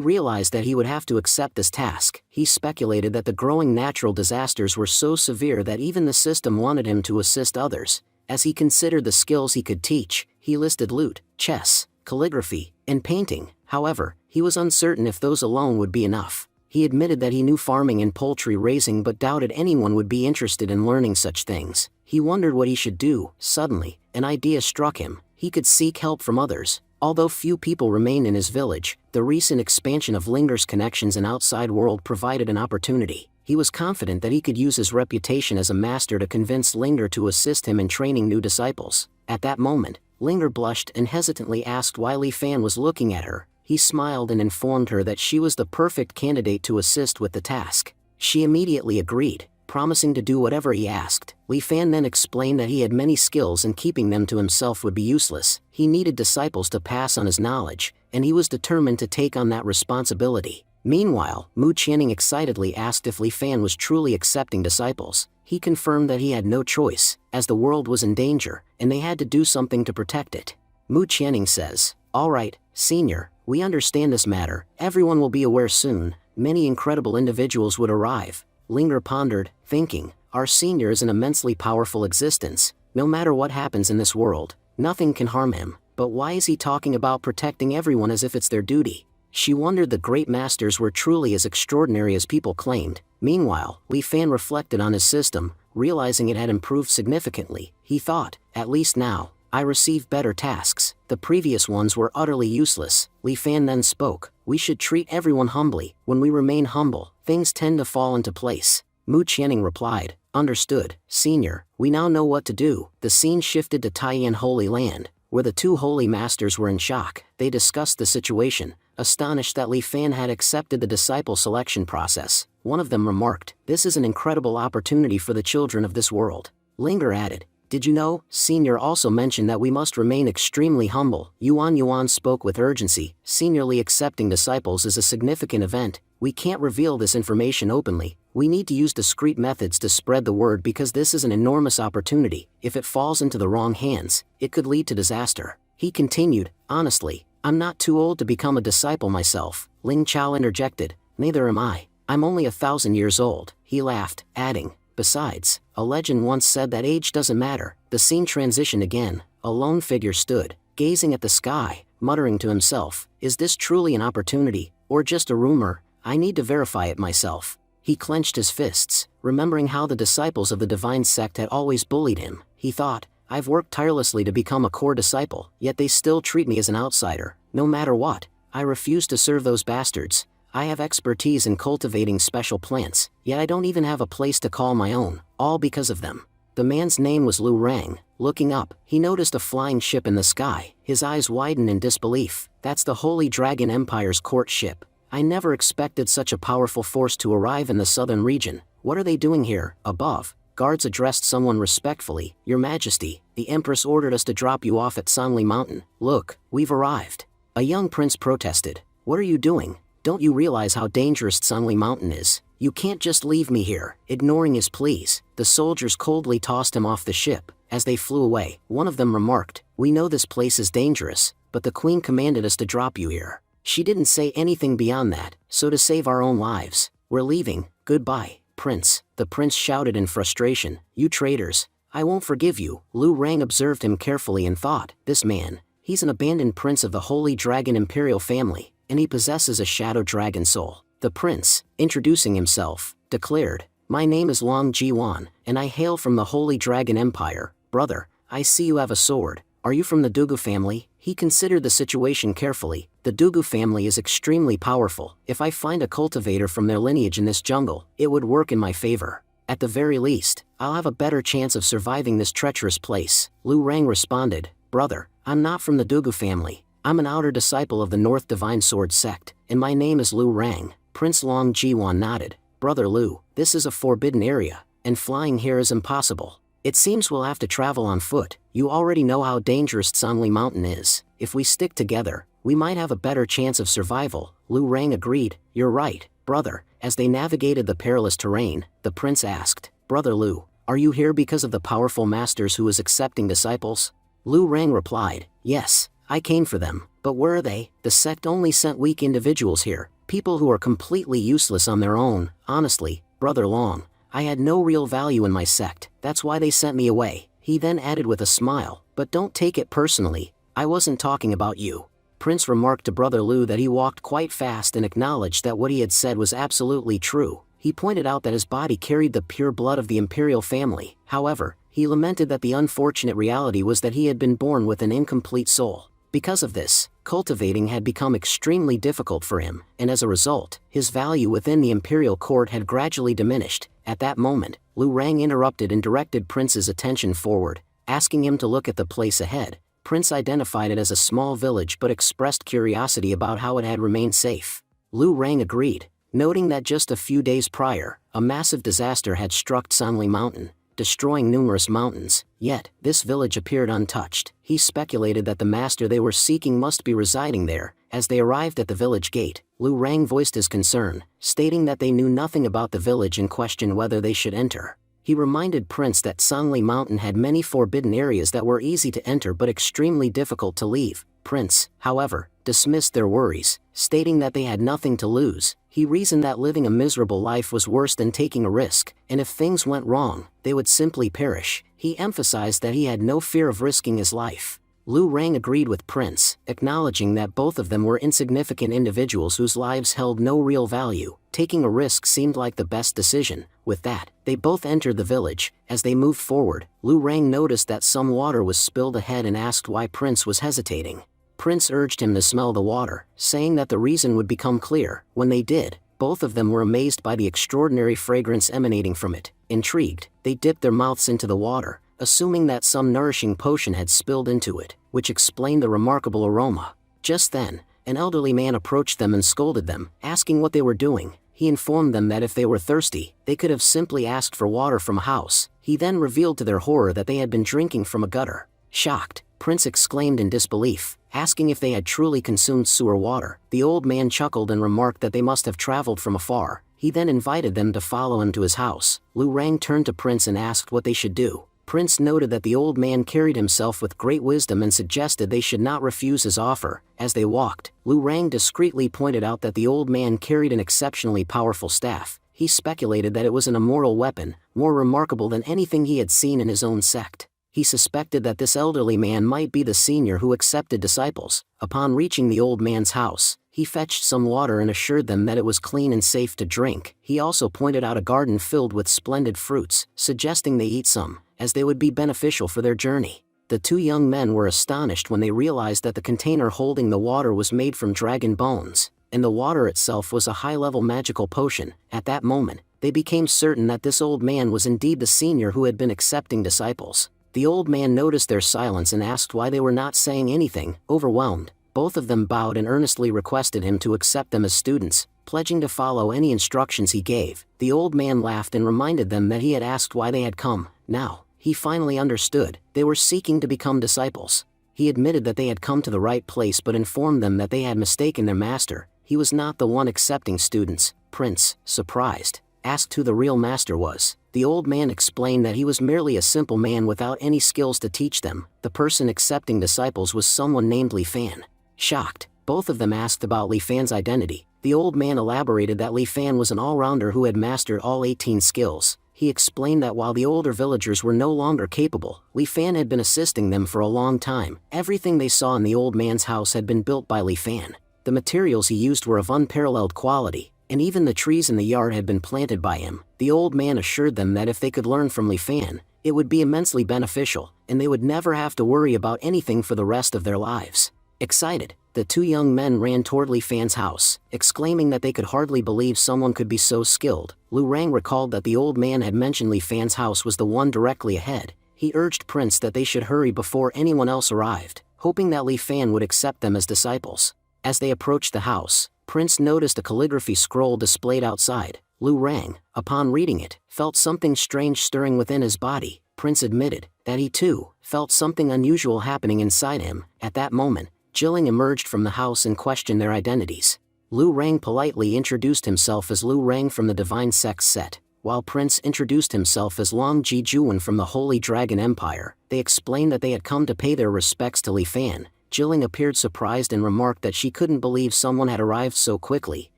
realized that he would have to accept this task. He speculated that the growing natural disasters were so severe that even the system wanted him to assist others. As he considered the skills he could teach, he listed lute, chess, calligraphy, and painting. However, he was uncertain if those alone would be enough. He admitted that he knew farming and poultry raising but doubted anyone would be interested in learning such things. He wondered what he should do. Suddenly, an idea struck him. He could seek help from others. Although few people remained in his village, the recent expansion of Linger's connections in outside world provided an opportunity. He was confident that he could use his reputation as a master to convince Linger to assist him in training new disciples. At that moment, Linger blushed and hesitantly asked why Li Fan was looking at her. He smiled and informed her that she was the perfect candidate to assist with the task. She immediately agreed, promising to do whatever he asked. Li Fan then explained that he had many skills and keeping them to himself would be useless. He needed disciples to pass on his knowledge, and he was determined to take on that responsibility. Meanwhile, Mu Qianning excitedly asked if Li Fan was truly accepting disciples. He confirmed that he had no choice, as the world was in danger, and they had to do something to protect it. Mu Qianning says, "All right, Senior, we understand this matter. Everyone will be aware soon. Many incredible individuals would arrive." Linger pondered, thinking, our senior is an immensely powerful existence. No matter what happens in this world, nothing can harm him. But why is he talking about protecting everyone as if it's their duty? She wondered the great masters were truly as extraordinary as people claimed. Meanwhile, Li Fan reflected on his system, realizing it had improved significantly. He thought, at least now, I receive better tasks. The previous ones were utterly useless. Li Fan then spoke, we should treat everyone humbly. When we remain humble, things tend to fall into place. Mu Qianning replied, understood, Senior, we now know what to do. The scene shifted to Taiyan Holy Land, where the two holy masters were in shock. They discussed the situation, astonished that Li Fan had accepted the disciple selection process. One of them remarked, this is an incredible opportunity for the children of this world. Linger added, did you know, Senior also mentioned that we must remain extremely humble. Yuan spoke with urgency, seniorly accepting disciples is a significant event. We can't reveal this information openly. We need to use discreet methods to spread the word because this is an enormous opportunity. If it falls into the wrong hands, it could lead to disaster. He continued, honestly, I'm not too old to become a disciple myself. Ling Chao interjected, neither am I. I'm only 1,000 years old. He laughed, adding, besides, a legend once said that age doesn't matter. The scene transitioned again. A lone figure stood, gazing at the sky, muttering to himself, is this truly an opportunity, or just a rumor? I need to verify it myself. He clenched his fists, remembering how the disciples of the divine sect had always bullied him. He thought, I've worked tirelessly to become a core disciple, yet they still treat me as an outsider. No matter what, I refuse to serve those bastards. I have expertise in cultivating special plants, yet I don't even have a place to call my own, all because of them. The man's name was Lu Rang. Looking up, he noticed a flying ship in the sky. His eyes widened in disbelief. That's the Holy Dragon Empire's court ship. I never expected such a powerful force to arrive in the southern region. What are they doing here? Above, guards addressed someone respectfully. Your Majesty, the Empress ordered us to drop you off at Sanli Mountain. Look, we've arrived. A young prince protested. What are you doing? Don't you realize how dangerous Sanli Mountain is? You can't just leave me here. Ignoring his pleas, the soldiers coldly tossed him off the ship. As they flew away, one of them remarked, we know this place is dangerous, but the queen commanded us to drop you here. She didn't say anything beyond that, so to save our own lives, we're leaving. Goodbye, Prince. The prince shouted in frustration, you traitors, I won't forgive you. Lu Rang observed him carefully and thought, this man, he's an abandoned prince of the Holy Dragon Imperial family, and he possesses a shadow dragon soul. The prince, introducing himself, declared, my name is Long Jiwan, and I hail from the Holy Dragon Empire. Brother, I see you have a sword. Are you from the Dugu family? He considered the situation carefully. The Dugu family is extremely powerful. If I find a cultivator from their lineage in this jungle, it would work in my favor. At the very least, I'll have a better chance of surviving this treacherous place. Lu Rang responded, brother, I'm not from the Dugu family. I'm an outer disciple of the North Divine Sword sect, and my name is Lu Rang. Prince Long Jiwan nodded. Brother Lu, this is a forbidden area, and flying here is impossible. It seems we'll have to travel on foot. You already know how dangerous Sanli Mountain is. If we stick together, we might have a better chance of survival. Lu Rang agreed, you're right, brother. As they navigated the perilous terrain, the prince asked, Brother Lu, are you here because of the powerful masters who is accepting disciples? Lu Rang replied, yes, I came for them, but where are they? The sect only sent weak individuals here, people who are completely useless on their own. Honestly, Brother Long, I had no real value in my sect, that's why they sent me away. He then added with a smile, but don't take it personally, I wasn't talking about you. Prince remarked to Brother Lu that he walked quite fast and acknowledged that what he had said was absolutely true. He pointed out that his body carried the pure blood of the imperial family. However, he lamented that the unfortunate reality was that he had been born with an incomplete soul. Because of this, cultivating had become extremely difficult for him, and as a result, his value within the imperial court had gradually diminished. At that moment, Lu Rang interrupted and directed Prince's attention forward, asking him to look at the place ahead. Prince identified it as a small village but expressed curiosity about how it had remained safe. Lu Rang agreed, noting that just a few days prior, a massive disaster had struck Sanli Mountain, destroying numerous mountains, yet this village appeared untouched. He speculated that the master they were seeking must be residing there. As they arrived at the village gate, Lu Rang voiced his concern, stating that they knew nothing about the village and questioned whether they should enter. He reminded Prince that Sanli Mountain had many forbidden areas that were easy to enter but extremely difficult to leave. Prince, however, dismissed their worries, stating that they had nothing to lose. He reasoned that living a miserable life was worse than taking a risk, and if things went wrong, they would simply perish. He emphasized that he had no fear of risking his life. Lu Rang agreed with Prince, acknowledging that both of them were insignificant individuals whose lives held no real value. Taking a risk seemed like the best decision. With that, they both entered the village. As they moved forward, Lu Rang noticed that some water was spilled ahead and asked why Prince was hesitating. Prince urged him to smell the water, saying that the reason would become clear. When they did, both of them were amazed by the extraordinary fragrance emanating from it. Intrigued, they dipped their mouths into the water, assuming that some nourishing potion had spilled into it, which explained the remarkable aroma. Just then, an elderly man approached them and scolded them, asking what they were doing. He informed them that if they were thirsty, they could have simply asked for water from a house. He then revealed to their horror that they had been drinking from a gutter. Shocked, Prince exclaimed in disbelief, asking if they had truly consumed sewer water. The old man chuckled and remarked that they must have traveled from afar. He then invited them to follow him to his house. Lu Rang turned to Prince and asked what they should do. Prince noted that the old man carried himself with great wisdom and suggested they should not refuse his offer. As they walked, Lu Rang discreetly pointed out that the old man carried an exceptionally powerful staff. He speculated that it was an immortal weapon, more remarkable than anything he had seen in his own sect. He suspected that this elderly man might be the senior who accepted disciples. Upon reaching the old man's house, he fetched some water and assured them that it was clean and safe to drink. He also pointed out a garden filled with splendid fruits, suggesting they eat some, as they would be beneficial for their journey. The two young men were astonished when they realized that the container holding the water was made from dragon bones, and the water itself was a high-level magical potion. At that moment, they became certain that this old man was indeed the senior who had been accepting disciples. The old man noticed their silence and asked why they were not saying anything. Overwhelmed, both of them bowed and earnestly requested him to accept them as students, pledging to follow any instructions he gave. The old man laughed and reminded them that he had asked why they had come. Now, he finally understood. They were seeking to become disciples. He admitted that they had come to the right place but informed them that they had mistaken their master. He was not the one accepting students. Prince, surprised, asked who the real master was. The old man explained that he was merely a simple man without any skills to teach them. The person accepting disciples was someone named Li Fan. Shocked, both of them asked about Li Fan's identity. The old man elaborated that Li Fan was an all-rounder who had mastered all 18 skills. He explained that while the older villagers were no longer capable, Li Fan had been assisting them for a long time. Everything they saw in the old man's house had been built by Li Fan. The materials he used were of unparalleled quality, and even the trees in the yard had been planted by him. The old man assured them that if they could learn from Li Fan, it would be immensely beneficial, and they would never have to worry about anything for the rest of their lives. Excited, the two young men ran toward Li Fan's house, exclaiming that they could hardly believe someone could be so skilled. Lu Rang recalled that the old man had mentioned Li Fan's house was the one directly ahead. He urged Prince that they should hurry before anyone else arrived, hoping that Li Fan would accept them as disciples. As they approached the house, Prince noticed a calligraphy scroll displayed outside. Lu Rang, upon reading it, felt something strange stirring within his body. Prince admitted that he too felt something unusual happening inside him. At that moment, Jilling emerged from the house and questioned their identities. Lu Rang politely introduced himself as Lu Rang from the Divine Sect set, while Prince introduced himself as Long Ji Juan from the Holy Dragon Empire. They explained that they had come to pay their respects to Li Fan. Jilling appeared surprised and remarked that she couldn't believe someone had arrived so quickly.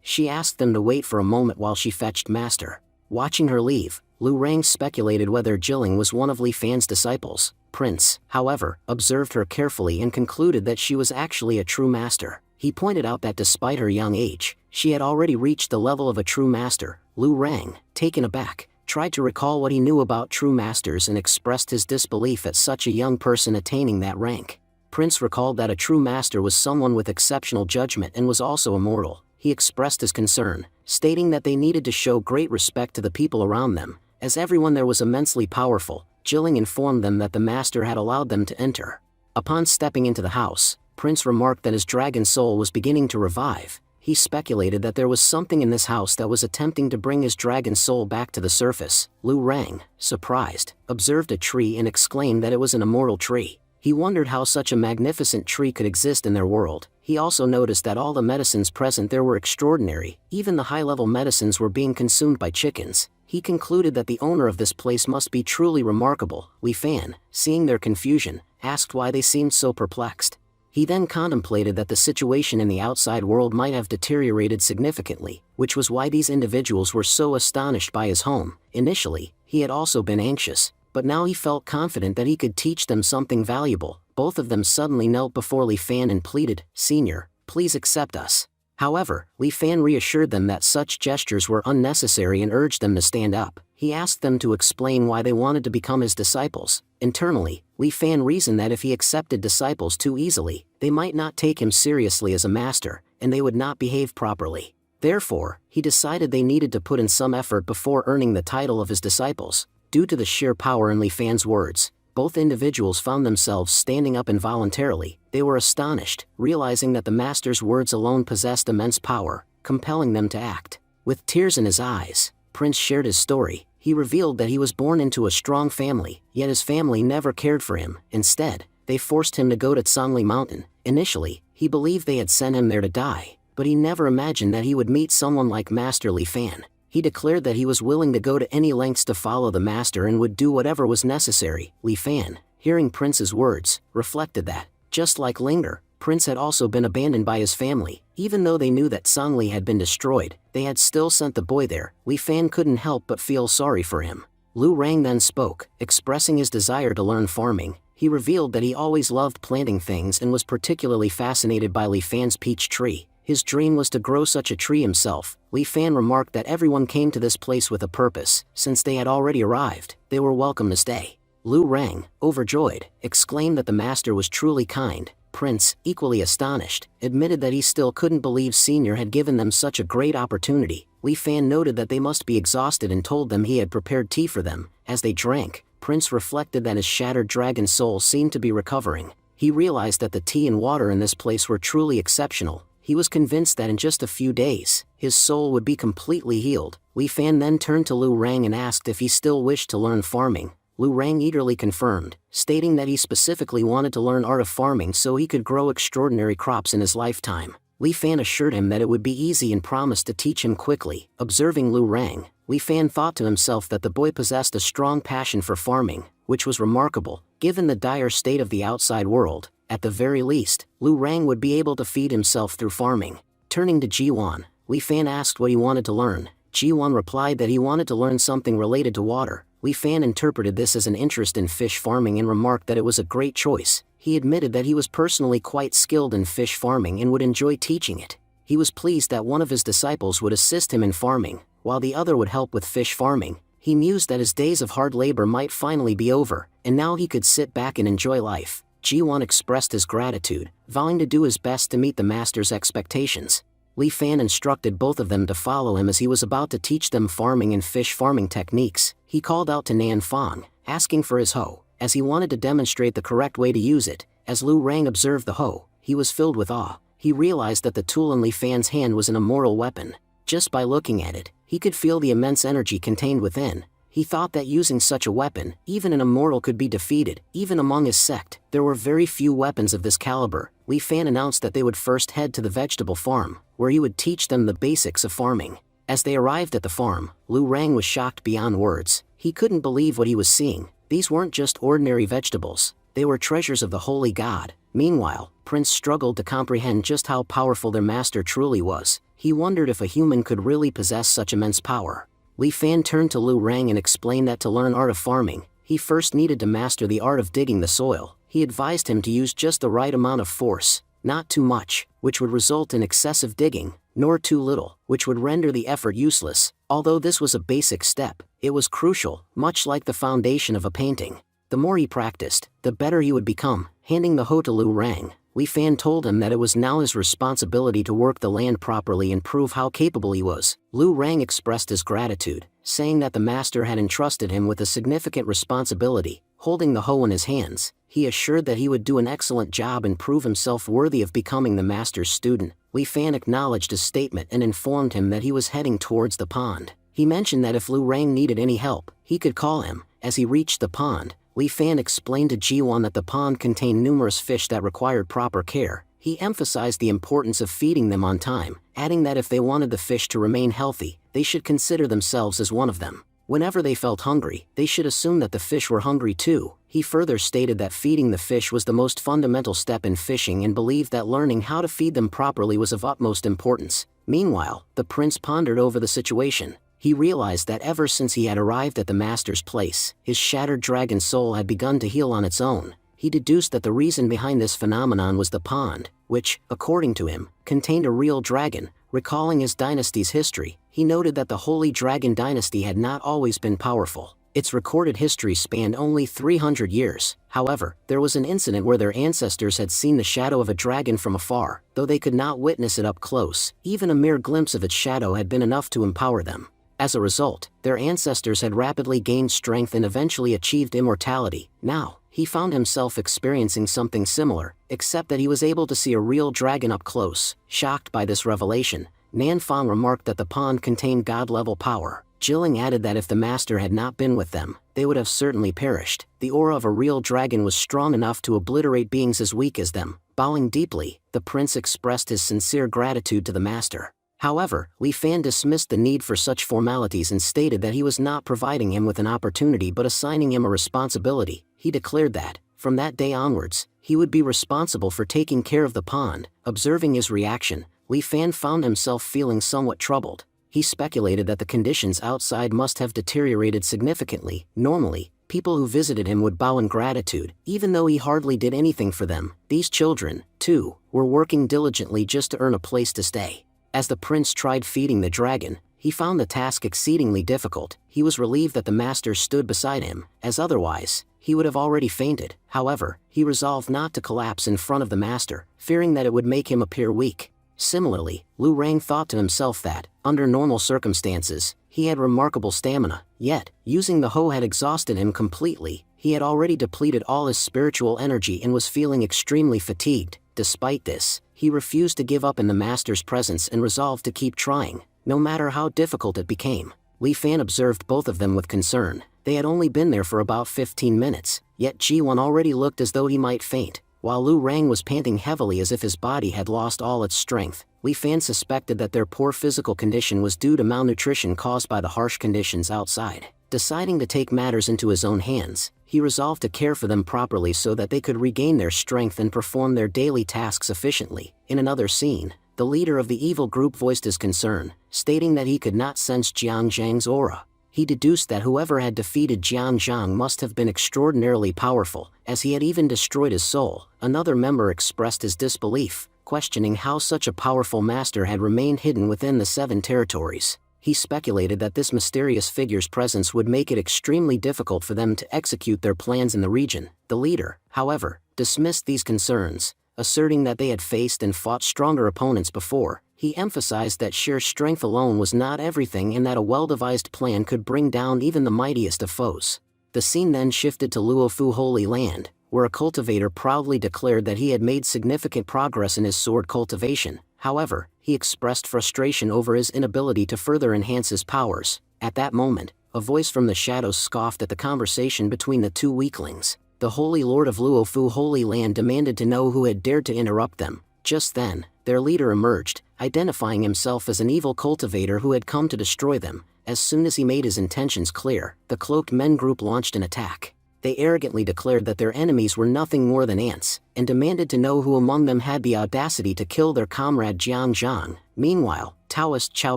She asked them to wait for a moment while she fetched Master. Watching her leave, Lu Rang speculated whether Jilling was one of Li Fan's disciples. Prince, however, observed her carefully and concluded that she was actually a true master. He pointed out that despite her young age, she had already reached the level of a true master. Lu Rang, taken aback, tried to recall what he knew about true masters and expressed his disbelief at such a young person attaining that rank. Prince recalled that a true master was someone with exceptional judgment and was also immortal. He expressed his concern, stating that they needed to show great respect to the people around them, as everyone there was immensely powerful. Jilling informed them that the master had allowed them to enter. Upon stepping into the house, Prince remarked that his dragon soul was beginning to revive. He speculated that there was something in this house that was attempting to bring his dragon soul back to the surface. Lu Rang, surprised, observed a tree and exclaimed that it was an immortal tree. He wondered how such a magnificent tree could exist in their world. He also noticed that all the medicines present there were extraordinary. Even the high-level medicines were being consumed by chickens. He concluded that the owner of this place must be truly remarkable. Li Fan, seeing their confusion, asked why they seemed so perplexed. He then contemplated that the situation in the outside world might have deteriorated significantly, which was why these individuals were so astonished by his home. Initially, he had also been anxious, but now he felt confident that he could teach them something valuable. Both of them suddenly knelt before Li Fan and pleaded, "Senior, please accept us." However, Li Fan reassured them that such gestures were unnecessary and urged them to stand up. He asked them to explain why they wanted to become his disciples. Internally, Li Fan reasoned that if he accepted disciples too easily, they might not take him seriously as a master, and they would not behave properly. Therefore, he decided they needed to put in some effort before earning the title of his disciples. Due to the sheer power in Li Fan's words, both individuals found themselves standing up involuntarily. They were astonished, realizing that the master's words alone possessed immense power, compelling them to act. With tears in his eyes, Prince shared his story. He revealed that he was born into a strong family, yet his family never cared for him. Instead, they forced him to go to Tsangli Mountain. Initially, he believed they had sent him there to die, but he never imagined that he would meet someone like Master Li Fan. He declared that he was willing to go to any lengths to follow the master and would do whatever was necessary. Li Fan, hearing Prince's words, reflected that, just like Linger, Prince had also been abandoned by his family. Even though they knew that Sangli had been destroyed, they had still sent the boy there. Li Fan couldn't help but feel sorry for him. Lu Rang then spoke, expressing his desire to learn farming. He revealed that he always loved planting things and was particularly fascinated by Li Fan's peach tree. His dream was to grow such a tree himself. Li Fan remarked that everyone came to this place with a purpose. Since they had already arrived, they were welcome to stay. Lu Rang, overjoyed, exclaimed that the master was truly kind. Prince, equally astonished, admitted that he still couldn't believe Senior had given them such a great opportunity. Li Fan noted that they must be exhausted and told them he had prepared tea for them. As they drank, Prince reflected that his shattered dragon soul seemed to be recovering. He realized that the tea and water in this place were truly exceptional. He was convinced that in just a few days, his soul would be completely healed. Li Fan then turned to Lu Rang and asked if he still wished to learn farming. Lu Rang eagerly confirmed, stating that he specifically wanted to learn art of farming so he could grow extraordinary crops in his lifetime. Li Fan assured him that it would be easy and promised to teach him quickly. Observing Lu Rang, Li Fan thought to himself that the boy possessed a strong passion for farming, which was remarkable, given the dire state of the outside world. At the very least, Lu Rang would be able to feed himself through farming. Turning to Jiwan, Li Fan asked what he wanted to learn. Jiwan replied that he wanted to learn something related to water. Li Fan interpreted this as an interest in fish farming and remarked that it was a great choice. He admitted that he was personally quite skilled in fish farming and would enjoy teaching it. He was pleased that one of his disciples would assist him in farming, while the other would help with fish farming. He mused that his days of hard labor might finally be over, and now he could sit back and enjoy life. Jiwan expressed his gratitude, vowing to do his best to meet the master's expectations. Li Fan instructed both of them to follow him as he was about to teach them farming and fish farming techniques. He called out to Nan Fong, asking for his hoe, as he wanted to demonstrate the correct way to use it. As Lu Rang observed the hoe, he was filled with awe. He realized that the tool in Li Fan's hand was an immortal weapon. Just by looking at it, he could feel the immense energy contained within. He thought that using such a weapon, even an immortal could be defeated. Even among his sect, there were very few weapons of this caliber. Li Fan announced that they would first head to the vegetable farm, where he would teach them the basics of farming. As they arrived at the farm, Lu Rang was shocked beyond words. He couldn't believe what he was seeing. These weren't just ordinary vegetables, they were treasures of the holy god. Meanwhile, Prince struggled to comprehend just how powerful their master truly was. He wondered if a human could really possess such immense power. Li Fan turned to Lu Rang and explained that to learn art of farming, he first needed to master the art of digging the soil. He advised him to use just the right amount of force, not too much, which would result in excessive digging, nor too little, which would render the effort useless. Although this was a basic step, it was crucial, much like the foundation of a painting. The more he practiced, the better he would become. Handing the hoe to Lu Rang, Li Fan told him that it was now his responsibility to work the land properly and prove how capable he was. Lu Rang expressed his gratitude, saying that the master had entrusted him with a significant responsibility. Holding the hoe in his hands, he assured that he would do an excellent job and prove himself worthy of becoming the master's student. Li Fan acknowledged his statement and informed him that he was heading towards the pond. He mentioned that if Lu Rang needed any help, he could call him. As he reached the pond, Li Fan explained to Ji-won that the pond contained numerous fish that required proper care. He emphasized the importance of feeding them on time, adding that if they wanted the fish to remain healthy, they should consider themselves as one of them. Whenever they felt hungry, they should assume that the fish were hungry too. He further stated that feeding the fish was the most fundamental step in fishing and believed that learning how to feed them properly was of utmost importance. Meanwhile, the prince pondered over the situation. He realized that ever since he had arrived at the master's place, his shattered dragon soul had begun to heal on its own. He deduced that the reason behind this phenomenon was the pond, which, according to him, contained a real dragon. Recalling his dynasty's history, he noted that the Holy Dragon Dynasty had not always been powerful. Its recorded history spanned only 300 years. However, there was an incident where their ancestors had seen the shadow of a dragon from afar. Though they could not witness it up close, even a mere glimpse of its shadow had been enough to empower them. As a result, their ancestors had rapidly gained strength and eventually achieved immortality. Now, he found himself experiencing something similar, except that he was able to see a real dragon up close. Shocked by this revelation, Nan Fang remarked that the pond contained god-level power. Jilling added that if the master had not been with them, they would have certainly perished. The aura of a real dragon was strong enough to obliterate beings as weak as them. Bowing deeply, the prince expressed his sincere gratitude to the master. However, Li Fan dismissed the need for such formalities and stated that he was not providing him with an opportunity but assigning him a responsibility. He declared that, from that day onwards, he would be responsible for taking care of the pond. Observing his reaction, Li Fan found himself feeling somewhat troubled. He speculated that the conditions outside must have deteriorated significantly. Normally, people who visited him would bow in gratitude, even though he hardly did anything for them. These children, too, were working diligently just to earn a place to stay. As the prince tried feeding the dragon, he found the task exceedingly difficult. He was relieved that the master stood beside him, as otherwise, he would have already fainted. However, he resolved not to collapse in front of the master, fearing that it would make him appear weak. Similarly, Lu Rang thought to himself that, under normal circumstances, he had remarkable stamina. Yet, using the hoe had exhausted him completely. He had already depleted all his spiritual energy and was feeling extremely fatigued. Despite this, he refused to give up in the master's presence and resolved to keep trying, no matter how difficult it became. Li Fan observed both of them with concern. They had only been there for about 15 minutes, yet Ji-won already looked as though he might faint. While Lu Rang was panting heavily as if his body had lost all its strength, Li Fan suspected that their poor physical condition was due to malnutrition caused by the harsh conditions outside. Deciding to take matters into his own hands, he resolved to care for them properly so that they could regain their strength and perform their daily tasks efficiently. In another scene, the leader of the evil group voiced his concern, stating that he could not sense Jiang Zhang's aura. He deduced that whoever had defeated Jiang Zhang must have been extraordinarily powerful, as he had even destroyed his soul. Another member expressed his disbelief, questioning how such a powerful master had remained hidden within the 7 territories. He speculated that this mysterious figure's presence would make it extremely difficult for them to execute their plans in the region. The leader, however, dismissed these concerns, asserting that they had faced and fought stronger opponents before. He emphasized that sheer strength alone was not everything and that a well-devised plan could bring down even the mightiest of foes. The scene then shifted to Luofu Holy Land, where a cultivator proudly declared that he had made significant progress in his sword cultivation. However, he expressed frustration over his inability to further enhance his powers. At that moment, a voice from the shadows scoffed at the conversation between the two weaklings. The Holy Lord of Luofu Holy Land demanded to know who had dared to interrupt them. Just then, their leader emerged, identifying himself as an evil cultivator who had come to destroy them. As soon as he made his intentions clear, the cloaked men group launched an attack. They arrogantly declared that their enemies were nothing more than ants, and demanded to know who among them had the audacity to kill their comrade Jiang Zhang. Meanwhile, Taoist Chao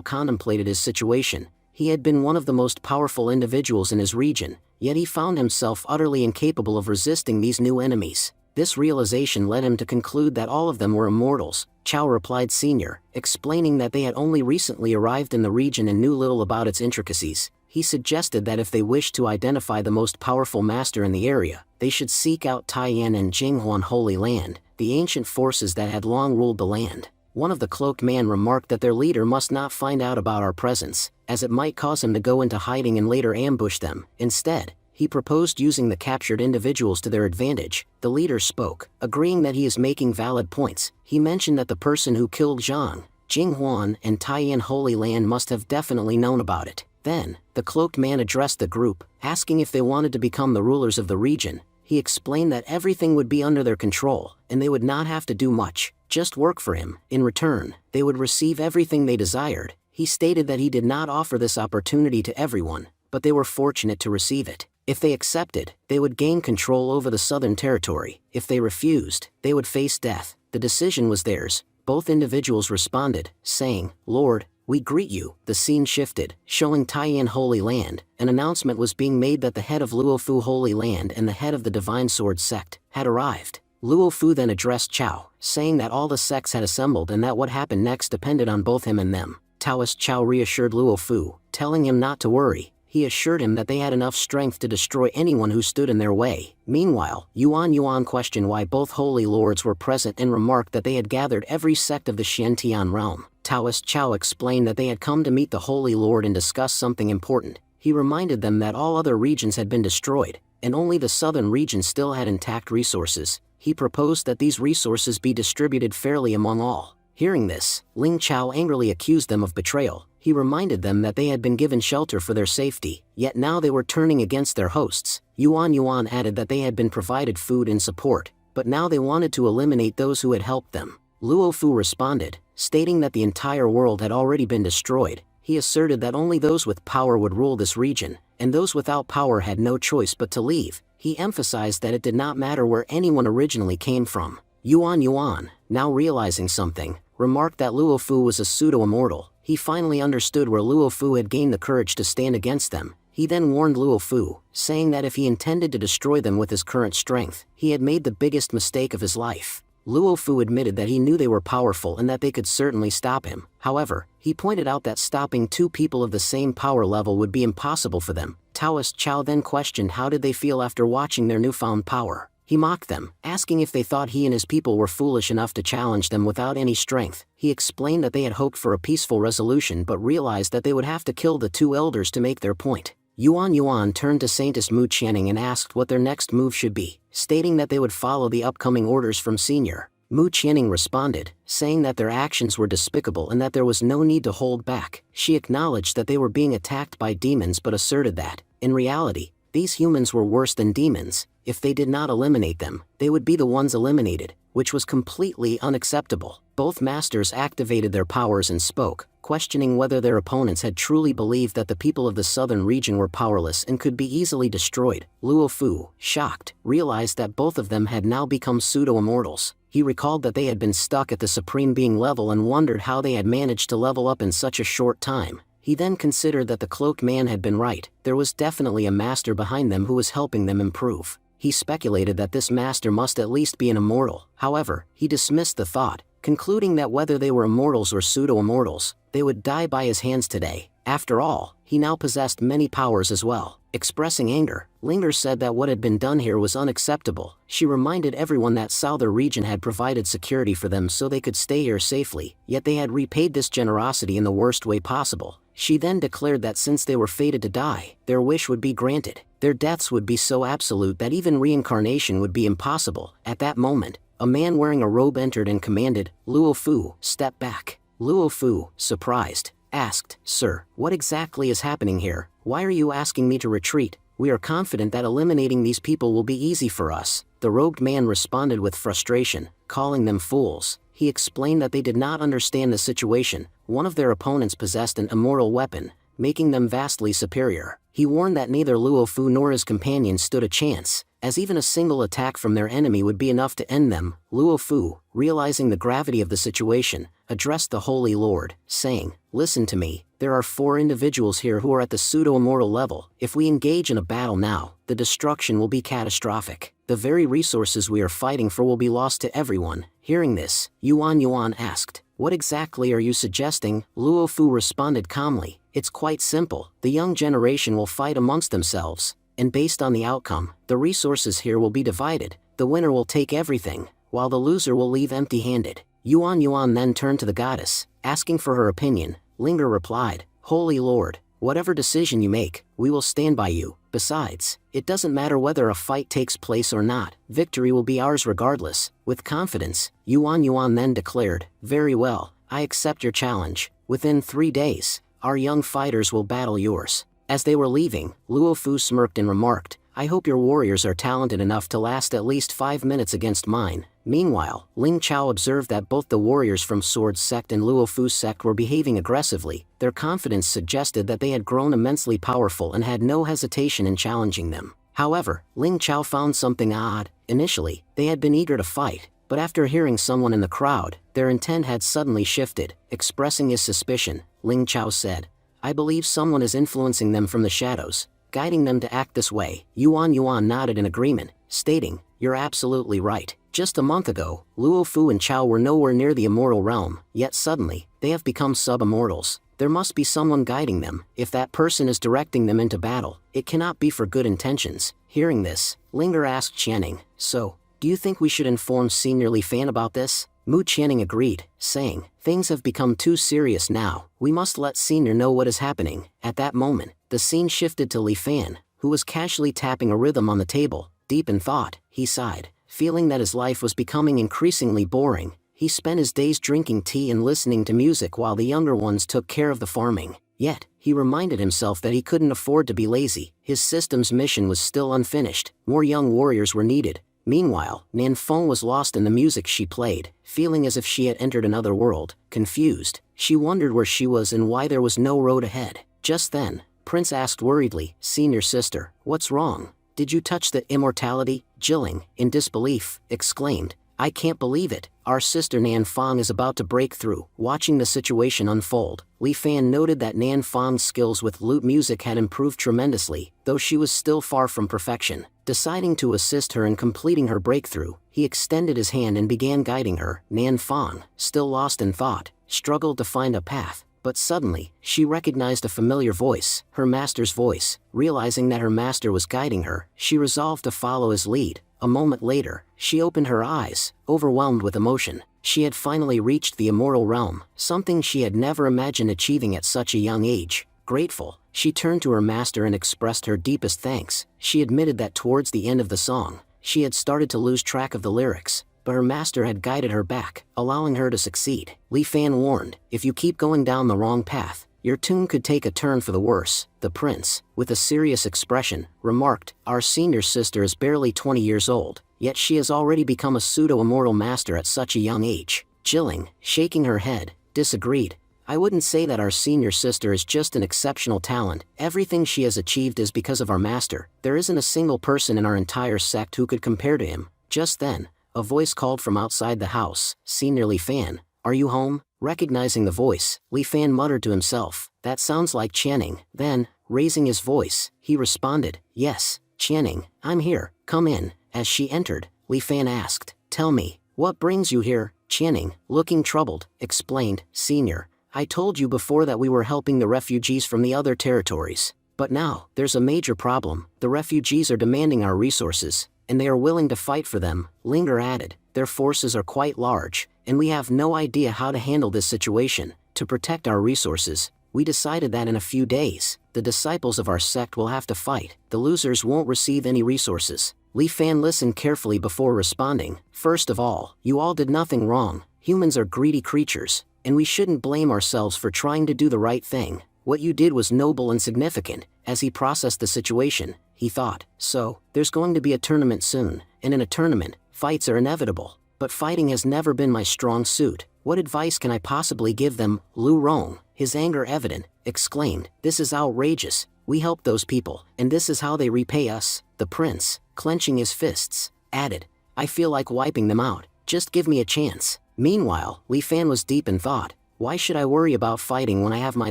contemplated his situation. He had been one of the most powerful individuals in his region, yet he found himself utterly incapable of resisting these new enemies. This realization led him to conclude that all of them were immortals. Chao replied Senior, explaining that they had only recently arrived in the region and knew little about its intricacies. he suggested that if they wished to identify the most powerful master in the area, they should seek out Taiyan and Jinghuan Holy Land, the ancient forces that had long ruled the land. One of the cloaked men remarked that their leader must not find out about our presence, as it might cause him to go into hiding and later ambush them. Instead, he proposed using the captured individuals to their advantage. The leader spoke, agreeing that he is making valid points. He mentioned that the person who killed Zhang, Jinghuan, and Taiyan Holy Land must have definitely known about it. Then, the cloaked man addressed the group, asking if they wanted to become the rulers of the region. He explained that everything would be under their control, and they would not have to do much, just work for him. In return, they would receive everything they desired. He stated that he did not offer this opportunity to everyone, but they were fortunate to receive it. If they accepted, they would gain control over the southern territory. If they refused, they would face death. The decision was theirs. Both individuals responded, saying, "Lord, we greet you." The scene shifted, showing Taiyan Holy Land. An announcement was being made that the head of Luofu Holy Land and the head of the Divine Sword sect had arrived. Luofu then addressed Chao, saying that all the sects had assembled and that what happened next depended on both him and them. Taoist Chao reassured Luofu, telling him not to worry. He assured him that they had enough strength to destroy anyone who stood in their way. Meanwhile, Yuan questioned why both holy lords were present and remarked that they had gathered every sect of the Xiantian realm. Taoist Chao explained that they had come to meet the holy lord and discuss something important. He reminded them that all other regions had been destroyed, and only the southern region still had intact resources. He proposed that these resources be distributed fairly among all. Hearing this, Ling Chao angrily accused them of betrayal. He reminded them that they had been given shelter for their safety, yet now they were turning against their hosts. Yuan added that they had been provided food and support, but now they wanted to eliminate those who had helped them. Luofu responded, stating that the entire world had already been destroyed. He asserted that only those with power would rule this region, and those without power had no choice but to leave. He emphasized that it did not matter where anyone originally came from. Yuan, now realizing something, remarked that Luofu was a pseudo-immortal. He finally understood where Luofu had gained the courage to stand against them. He then warned Luofu, saying that if he intended to destroy them with his current strength, he had made the biggest mistake of his life. Luofu admitted that he knew they were powerful and that they could certainly stop him. However, he pointed out that stopping two people of the same power level would be impossible for them. Taoist Chao then questioned how did they feel after watching their newfound power. He mocked them, asking if they thought he and his people were foolish enough to challenge them without any strength. He explained that they had hoped for a peaceful resolution but realized that they would have to kill the two elders to make their point. Yuan turned to Saintess Mu Qianning and asked what their next move should be, stating that they would follow the upcoming orders from Senior. Mu Qianning responded, saying that their actions were despicable and that there was no need to hold back. She acknowledged that they were being attacked by demons but asserted that, in reality, these humans were worse than demons. If they did not eliminate them, they would be the ones eliminated, which was completely unacceptable. Both masters activated their powers and spoke, questioning whether their opponents had truly believed that the people of the southern region were powerless and could be easily destroyed. Luofu, shocked, realized that both of them had now become pseudo-immortals. He recalled that they had been stuck at the Supreme Being level and wondered how they had managed to level up in such a short time. He then considered that the cloaked man had been right. There was definitely a master behind them who was helping them improve. He speculated that this master must at least be an immortal. However, he dismissed the thought, concluding that whether they were immortals or pseudo-immortals, they would die by his hands today. After all, he now possessed many powers as well. Expressing anger, Linger said that what had been done here was unacceptable. She reminded everyone that southern region had provided security for them so they could stay here safely, yet they had repaid this generosity in the worst way possible. She then declared that since they were fated to die, their wish would be granted. Their deaths would be so absolute that even reincarnation would be impossible. At that moment, a man wearing a robe entered and commanded, "Luofu, step back." Luofu, surprised, asked, "Sir, what exactly is happening here? Why are you asking me to retreat? We are confident that eliminating these people will be easy for us." The robed man responded with frustration, calling them fools. He explained that they did not understand the situation. One of their opponents possessed an immortal weapon, making them vastly superior. He warned that neither Luofu nor his companions stood a chance, as even a single attack from their enemy would be enough to end them. Luofu, realizing the gravity of the situation, addressed the Holy Lord, saying, "Listen to me, there are 4 individuals here who are at the pseudo-immortal level. If we engage in a battle now, the destruction will be catastrophic. The very resources we are fighting for will be lost to everyone." Hearing this, Yuan asked, "What exactly are you suggesting?" Luofu responded calmly, It's quite simple. The young generation will fight amongst themselves, and based on the outcome, the resources here will be divided. The winner will take everything, while the loser will leave empty-handed. Yuan then turned to the goddess, asking for her opinion. Linger replied, Holy Lord, whatever decision you make, we will stand by you. Besides, it doesn't matter whether a fight takes place or not, victory will be ours regardless. With confidence, Yuan then declared, Very well, I accept your challenge. Within 3 days, our young fighters will battle yours. As they were leaving, Luo Fu smirked and remarked, I hope your warriors are talented enough to last at least 5 minutes against mine. Meanwhile, Ling Chao observed that both the warriors from Sword Sect and Luo Fu's sect were behaving aggressively. Their confidence suggested that they had grown immensely powerful and had no hesitation in challenging them. However, Ling Chao found something odd. Initially, they had been eager to fight, but after hearing someone in the crowd, their intent had suddenly shifted. Expressing his suspicion, Ling Chao said, I believe someone is influencing them from the shadows, guiding them to act this way. Yuan nodded in agreement, stating, You're absolutely right. Just a month ago, Luo Fu and Chao were nowhere near the immortal realm, yet suddenly, they have become sub-immortals. There must be someone guiding them. If that person is directing them into battle, it cannot be for good intentions. Hearing this, Linger asked Channing, So, do you think we should inform Senior Li Fan about this? Mu Channing agreed, saying, Things have become too serious now. We must let Senior know what is happening. At that moment, the scene shifted to Li Fan, who was casually tapping a rhythm on the table. Deep in thought, he sighed, feeling that his life was becoming increasingly boring. He spent his days drinking tea and listening to music while the younger ones took care of the farming. Yet, he reminded himself that he couldn't afford to be lazy. His system's mission was still unfinished. More young warriors were needed. Meanwhile, Nan Feng was lost in the music she played, feeling as if she had entered another world. Confused, she wondered where she was and why there was no road ahead. Just then, Prince asked worriedly, Senior sister, what's wrong? Did you touch the immortality? Jilling, in disbelief, exclaimed, I can't believe it. Our sister Nan Feng is about to break through. Watching the situation unfold, Li Fan noted that Nan Feng's skills with lute music had improved tremendously, though she was still far from perfection. Deciding to assist her in completing her breakthrough, he extended his hand and began guiding her. Nan Feng, still lost in thought, struggled to find a path. But suddenly, she recognized a familiar voice, her master's voice. Realizing that her master was guiding her, she resolved to follow his lead. A moment later, she opened her eyes, overwhelmed with emotion. She had finally reached the immortal realm, something she had never imagined achieving at such a young age. Grateful, she turned to her master and expressed her deepest thanks. She admitted that towards the end of the song, she had started to lose track of the lyrics, but her master had guided her back, allowing her to succeed. Li Fan warned, if you keep going down the wrong path, your tune could take a turn for the worse. The prince, with a serious expression, remarked, Our senior sister is barely 20 years old, yet she has already become a pseudo-immortal master at such a young age. Jilling, shaking her head, disagreed. I wouldn't say that our senior sister is just an exceptional talent. Everything she has achieved is because of our master. There isn't a single person in our entire sect who could compare to him. Just then, a voice called from outside the house, Senior Li Fan, are you home? Recognizing the voice, Li Fan muttered to himself, that sounds like Channing. Then, raising his voice, he responded, Yes, Channing, I'm here, come in. As she entered, Li Fan asked, Tell me, what brings you here? Channing, looking troubled, explained, Senior, I told you before that we were helping the refugees from the other territories. But now, there's a major problem. The refugees are demanding our resources, and they are willing to fight for them. Linger added, their forces are quite large, and we have no idea how to handle this situation. To protect our resources, we decided that in a few days, the disciples of our sect will have to fight. The losers won't receive any resources. Li Fan listened carefully before responding. First of all, you all did nothing wrong. Humans are greedy creatures, and we shouldn't blame ourselves for trying to do the right thing. What you did was noble and significant. As he processed the situation, he thought, so, there's going to be a tournament soon, and in a tournament, fights are inevitable. But fighting has never been my strong suit. What advice can I possibly give them? Lu Rong, his anger evident, exclaimed, This is outrageous. We helped those people, and this is how they repay us. The prince, clenching his fists, added, I feel like wiping them out. Just give me a chance. Meanwhile, Li Fan was deep in thought. Why should I worry about fighting when I have my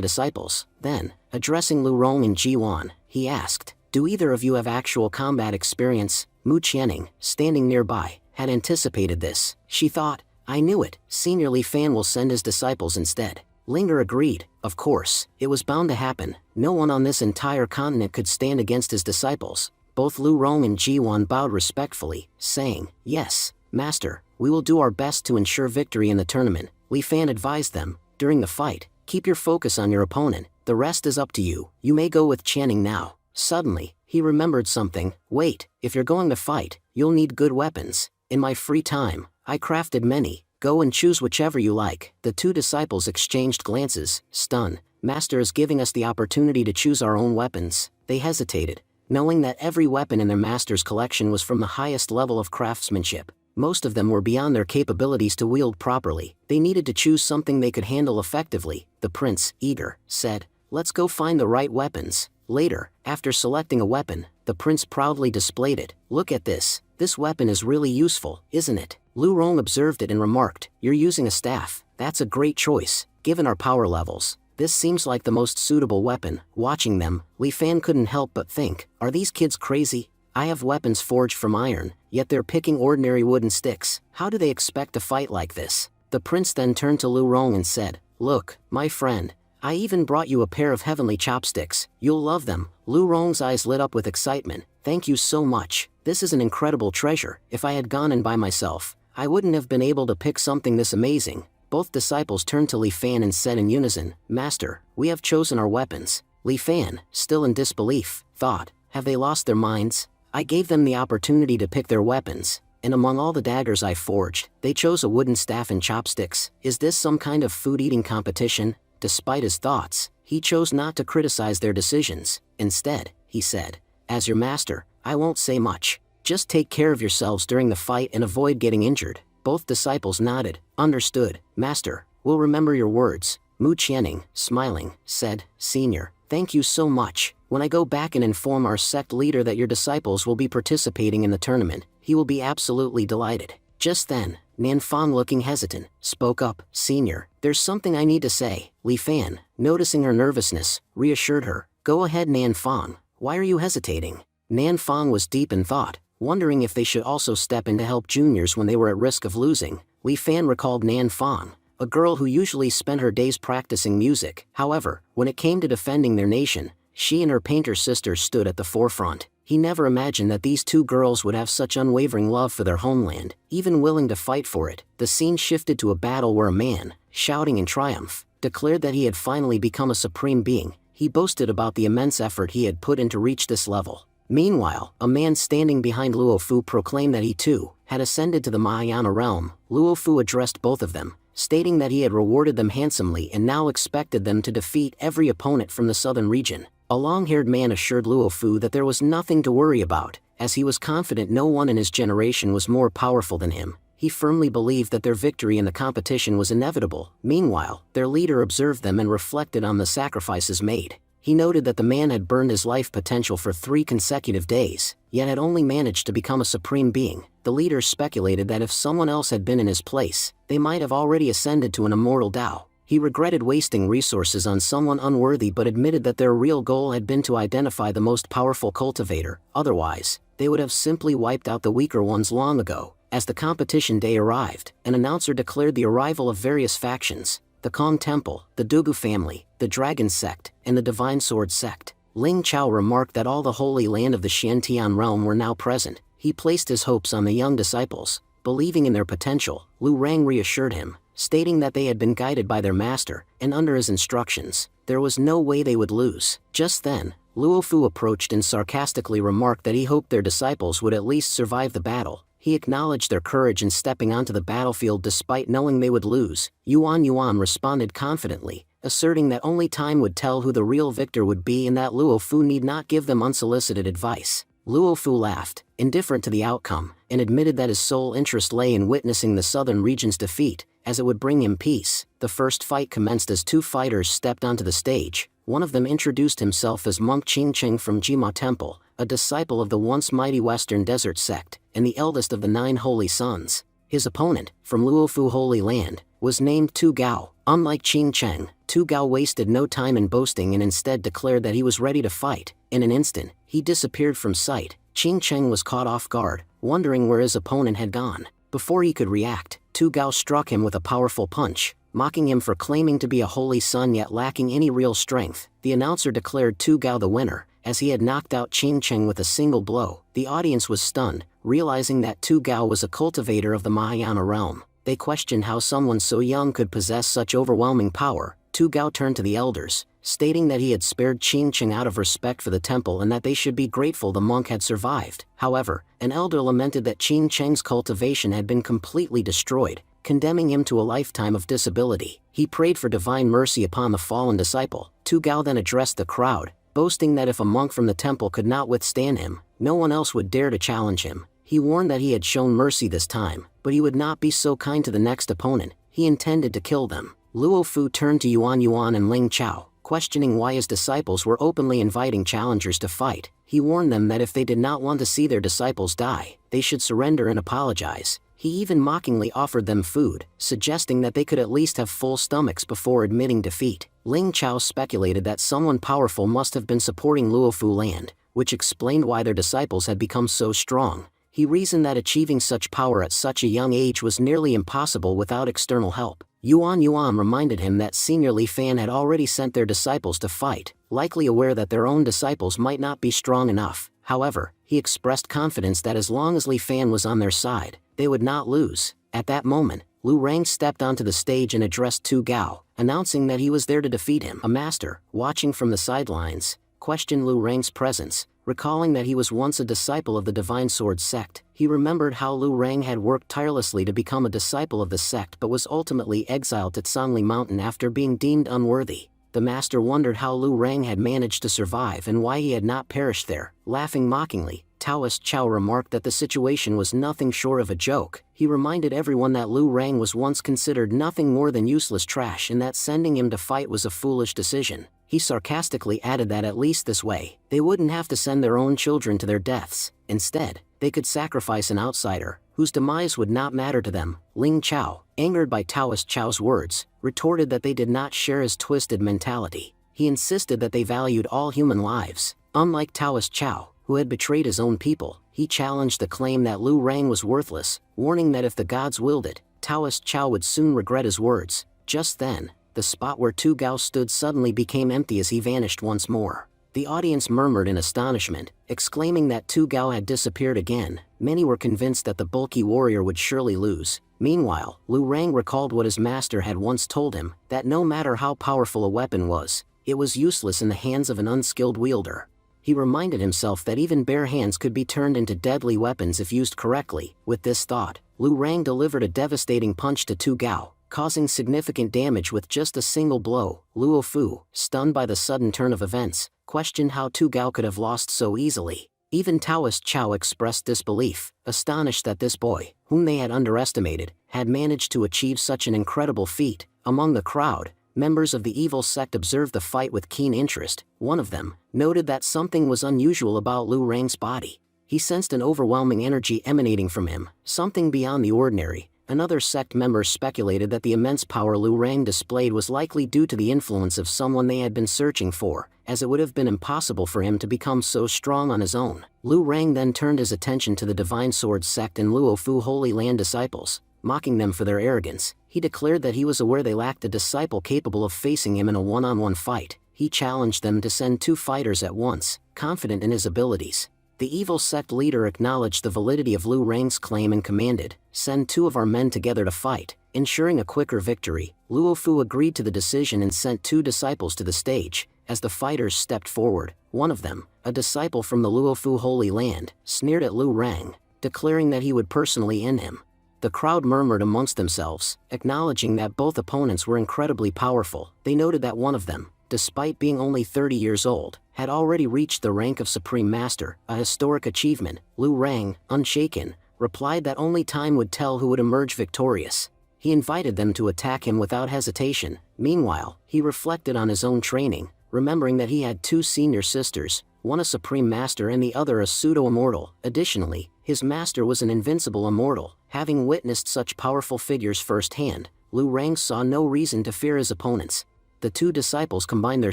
disciples? Then, addressing Lu Rong and Ji Wan, he asked, Do either of you have actual combat experience? Mu Qianning, standing nearby, had anticipated this. She thought, I knew it. Senior Li Fan will send his disciples instead. Linger agreed. Of course, it was bound to happen. No one on this entire continent could stand against his disciples. Both Lu Rong and Jiwan bowed respectfully, saying, "Yes, Master, we will do our best to ensure victory in the tournament." Li Fan advised them, "During the fight, keep your focus on your opponent. The rest is up to you. You may go with Channing now." Suddenly, he remembered something. "Wait, if you're going to fight, you'll need good weapons. In my free time, I crafted many. Go and choose whichever you like." The two disciples exchanged glances, stunned. "Master is giving us the opportunity to choose our own weapons." They hesitated, knowing that every weapon in their master's collection was from the highest level of craftsmanship. Most of them were beyond their capabilities to wield properly. They needed to choose something they could handle effectively. The prince, eager, said, "Let's go find the right weapons." Later, after selecting a weapon, the prince proudly displayed it. "Look at this. This weapon is really useful, isn't it?" Lu Rong observed it and remarked, "You're using a staff. That's a great choice. Given our power levels, this seems like the most suitable weapon." Watching them, Li Fan couldn't help but think, "Are these kids crazy? I have weapons forged from iron, yet they're picking ordinary wooden sticks. How do they expect to fight like this?" The prince then turned to Lu Rong and said, "Look, my friend, I even brought you a pair of heavenly chopsticks. You'll love them." Lu Rong's eyes lit up with excitement. "Thank you so much. This is an incredible treasure. If I had gone in by myself, I wouldn't have been able to pick something this amazing." Both disciples turned to Li Fan and said in unison, "Master, we have chosen our weapons." Li Fan, still in disbelief, thought, "Have they lost their minds? I gave them the opportunity to pick their weapons, and among all the daggers I forged, they chose a wooden staff and chopsticks. Is this some kind of food-eating competition?" Despite his thoughts, he chose not to criticize their decisions. Instead, he said, "As your master, I won't say much. Just take care of yourselves during the fight and avoid getting injured." Both disciples nodded. "Understood, Master. We'll remember your words." Mu Qianning, smiling, said, "Senior, thank you so much. When I go back and inform our sect leader that your disciples will be participating in the tournament, he will be absolutely delighted." Just then, Nan Fang, looking hesitant, spoke up, "Senior, there's something I need to say." Li Fan, noticing her nervousness, reassured her. "Go ahead, Nan Fang. Why are you hesitating?" Nan Fang was deep in thought, wondering if they should also step in to help juniors when they were at risk of losing. Li Fan recalled Nan Fang, a girl who usually spent her days practicing music. However, when it came to defending their nation, she and her painter sister stood at the forefront. He never imagined that these two girls would have such unwavering love for their homeland, even willing to fight for it. The scene shifted to a battle where a man, shouting in triumph, declared that he had finally become a supreme being. He boasted about the immense effort he had put in to reach this level. Meanwhile, a man standing behind Luo Fu proclaimed that he too had ascended to the Mahayana realm. Luo Fu addressed both of them, stating that he had rewarded them handsomely and now expected them to defeat every opponent from the southern region. A long-haired man assured Luo Fu that there was nothing to worry about, as he was confident no one in his generation was more powerful than him. He firmly believed that their victory in the competition was inevitable. Meanwhile, their leader observed them and reflected on the sacrifices made. He noted that the man had burned his life potential for 3 consecutive days, yet had only managed to become a supreme being. The leader speculated that if someone else had been in his place, they might have already ascended to an immortal Tao. He regretted wasting resources on someone unworthy but admitted that their real goal had been to identify the most powerful cultivator. Otherwise, they would have simply wiped out the weaker ones long ago. As the competition day arrived, an announcer declared the arrival of various factions: the Kong Temple, the Dugu family, the Dragon Sect, and the Divine Sword Sect. Ling Chao remarked that all the holy land of the Xiantian realm were now present. He placed his hopes on the young disciples. Believing in their potential, Lu Rang reassured him, stating that they had been guided by their master, and under his instructions, there was no way they would lose. Just then, Luo Fu approached and sarcastically remarked that he hoped their disciples would at least survive the battle. He acknowledged their courage in stepping onto the battlefield despite knowing they would lose. Yuan responded confidently, asserting that only time would tell who the real victor would be and that Luo Fu need not give them unsolicited advice. Luo Fu laughed, indifferent to the outcome, and admitted that his sole interest lay in witnessing the southern region's defeat, as it would bring him peace. The first fight commenced as 2 fighters stepped onto the stage. One of them introduced himself as Monk Qingcheng from Jima Temple, a disciple of the once mighty Western Desert Sect, and the eldest of the 9 Holy Sons. His opponent, from Luofu Holy Land, was named Tu Gao. Unlike Qingcheng, Tu Gao wasted no time in boasting and instead declared that he was ready to fight. In an instant, he disappeared from sight. Qingcheng was caught off guard, wondering where his opponent had gone. Before he could react, Tu Gao struck him with a powerful punch. mocking him for claiming to be a holy son yet lacking any real strength. The announcer declared Tu Gao the winner, as he had knocked out Qing Cheng with a single blow. The audience was stunned, realizing that Tu Gao was a cultivator of the Mahayana realm. They questioned how someone so young could possess such overwhelming power. Tu Gao turned to the elders, stating that he had spared Qing Cheng out of respect for the temple and that they should be grateful the monk had survived. However, an elder lamented that Qing Cheng's cultivation had been completely destroyed, condemning him to a lifetime of disability. He prayed for divine mercy upon the fallen disciple. Tu Gao then addressed the crowd, boasting that if a monk from the temple could not withstand him, no one else would dare to challenge him. He warned that he had shown mercy this time, but he would not be so kind to the next opponent. He intended to kill them. Luo Fu turned to Yuan Yuan and Ling Chao, questioning why his disciples were openly inviting challengers to fight. He warned them that if they did not want to see their disciples die, they should surrender and apologize. He even mockingly offered them food, suggesting that they could at least have full stomachs before admitting defeat. Ling Chao speculated that someone powerful must have been supporting Luo Fu land, which explained why their disciples had become so strong. He reasoned that achieving such power at such a young age was nearly impossible without external help. Yuan Yuan reminded him that Senior Li Fan had already sent their disciples to fight, likely aware that their own disciples might not be strong enough. However, he expressed confidence that as long as Li Fan was on their side, they would not lose. At that moment, Lu Rang stepped onto the stage and addressed Tu Gao, announcing that he was there to defeat him. A master, watching from the sidelines, questioned Lu Rang's presence, recalling that he was once a disciple of the Divine Sword sect. He remembered how Lu Rang had worked tirelessly to become a disciple of the sect but was ultimately exiled to Tsangli Mountain after being deemed unworthy. The master wondered how Lu Rang had managed to survive and why he had not perished there. Laughing mockingly, Taoist Chao remarked that the situation was nothing short of a joke. He reminded everyone that Lu Rang was once considered nothing more than useless trash and that sending him to fight was a foolish decision. He sarcastically added that at least this way, they wouldn't have to send their own children to their deaths. Instead, they could sacrifice an outsider, whose demise would not matter to them. Ling Chao, angered by Taoist Chao's words, retorted that they did not share his twisted mentality. He insisted that they valued all human lives. Unlike Taoist Chao, who had betrayed his own people, he challenged the claim that Lu Rang was worthless, warning that if the gods willed it, Taoist Chao would soon regret his words. Just then, the spot where Tu Gao stood suddenly became empty as he vanished once more. The audience murmured in astonishment, exclaiming that Tu Gao had disappeared again. Many were convinced that the bulky warrior would surely lose. Meanwhile, Lu Rang recalled what his master had once told him, that no matter how powerful a weapon was, it was useless in the hands of an unskilled wielder. He reminded himself that even bare hands could be turned into deadly weapons if used correctly. With this thought, Lu Rang delivered a devastating punch to Tu Gao, causing significant damage with just a single blow. Luo Fu, stunned by the sudden turn of events, questioned how Tu Gao could have lost so easily. Even Taoist Chao expressed disbelief, astonished that this boy, whom they had underestimated, had managed to achieve such an incredible feat. Among the crowd, members of the evil sect observed the fight with keen interest. One of them noted that something was unusual about Lu Rang's body. He sensed an overwhelming energy emanating from him, something beyond the ordinary. Another sect member speculated that the immense power Lu Rang displayed was likely due to the influence of someone they had been searching for, as it would have been impossible for him to become so strong on his own. Lu Rang then turned his attention to the Divine Sword sect and Luo Fu Holy Land disciples. Mocking them for their arrogance, he declared that he was aware they lacked a disciple capable of facing him in a one-on-one fight. He challenged them to send 2 fighters at once, confident in his abilities. The evil sect leader acknowledged the validity of Lu Rang's claim and commanded, "Send 2 of our men together to fight." Ensuring a quicker victory, Luo Fu agreed to the decision and sent 2 disciples to the stage. As the fighters stepped forward, one of them, a disciple from the Luo Fu Holy Land, sneered at Lu Rang, declaring that he would personally end him. The crowd murmured amongst themselves, acknowledging that both opponents were incredibly powerful. They noted that one of them, despite being only 30 years old, had already reached the rank of Supreme Master, a historic achievement. Lu Rang, unshaken, replied that only time would tell who would emerge victorious. He invited them to attack him without hesitation. Meanwhile, he reflected on his own training, remembering that he had 2 senior sisters, one a Supreme Master and the other a pseudo-immortal. Additionally, his master was an invincible immortal. Having witnessed such powerful figures firsthand, Lu Rang saw no reason to fear his opponents. The 2 disciples combined their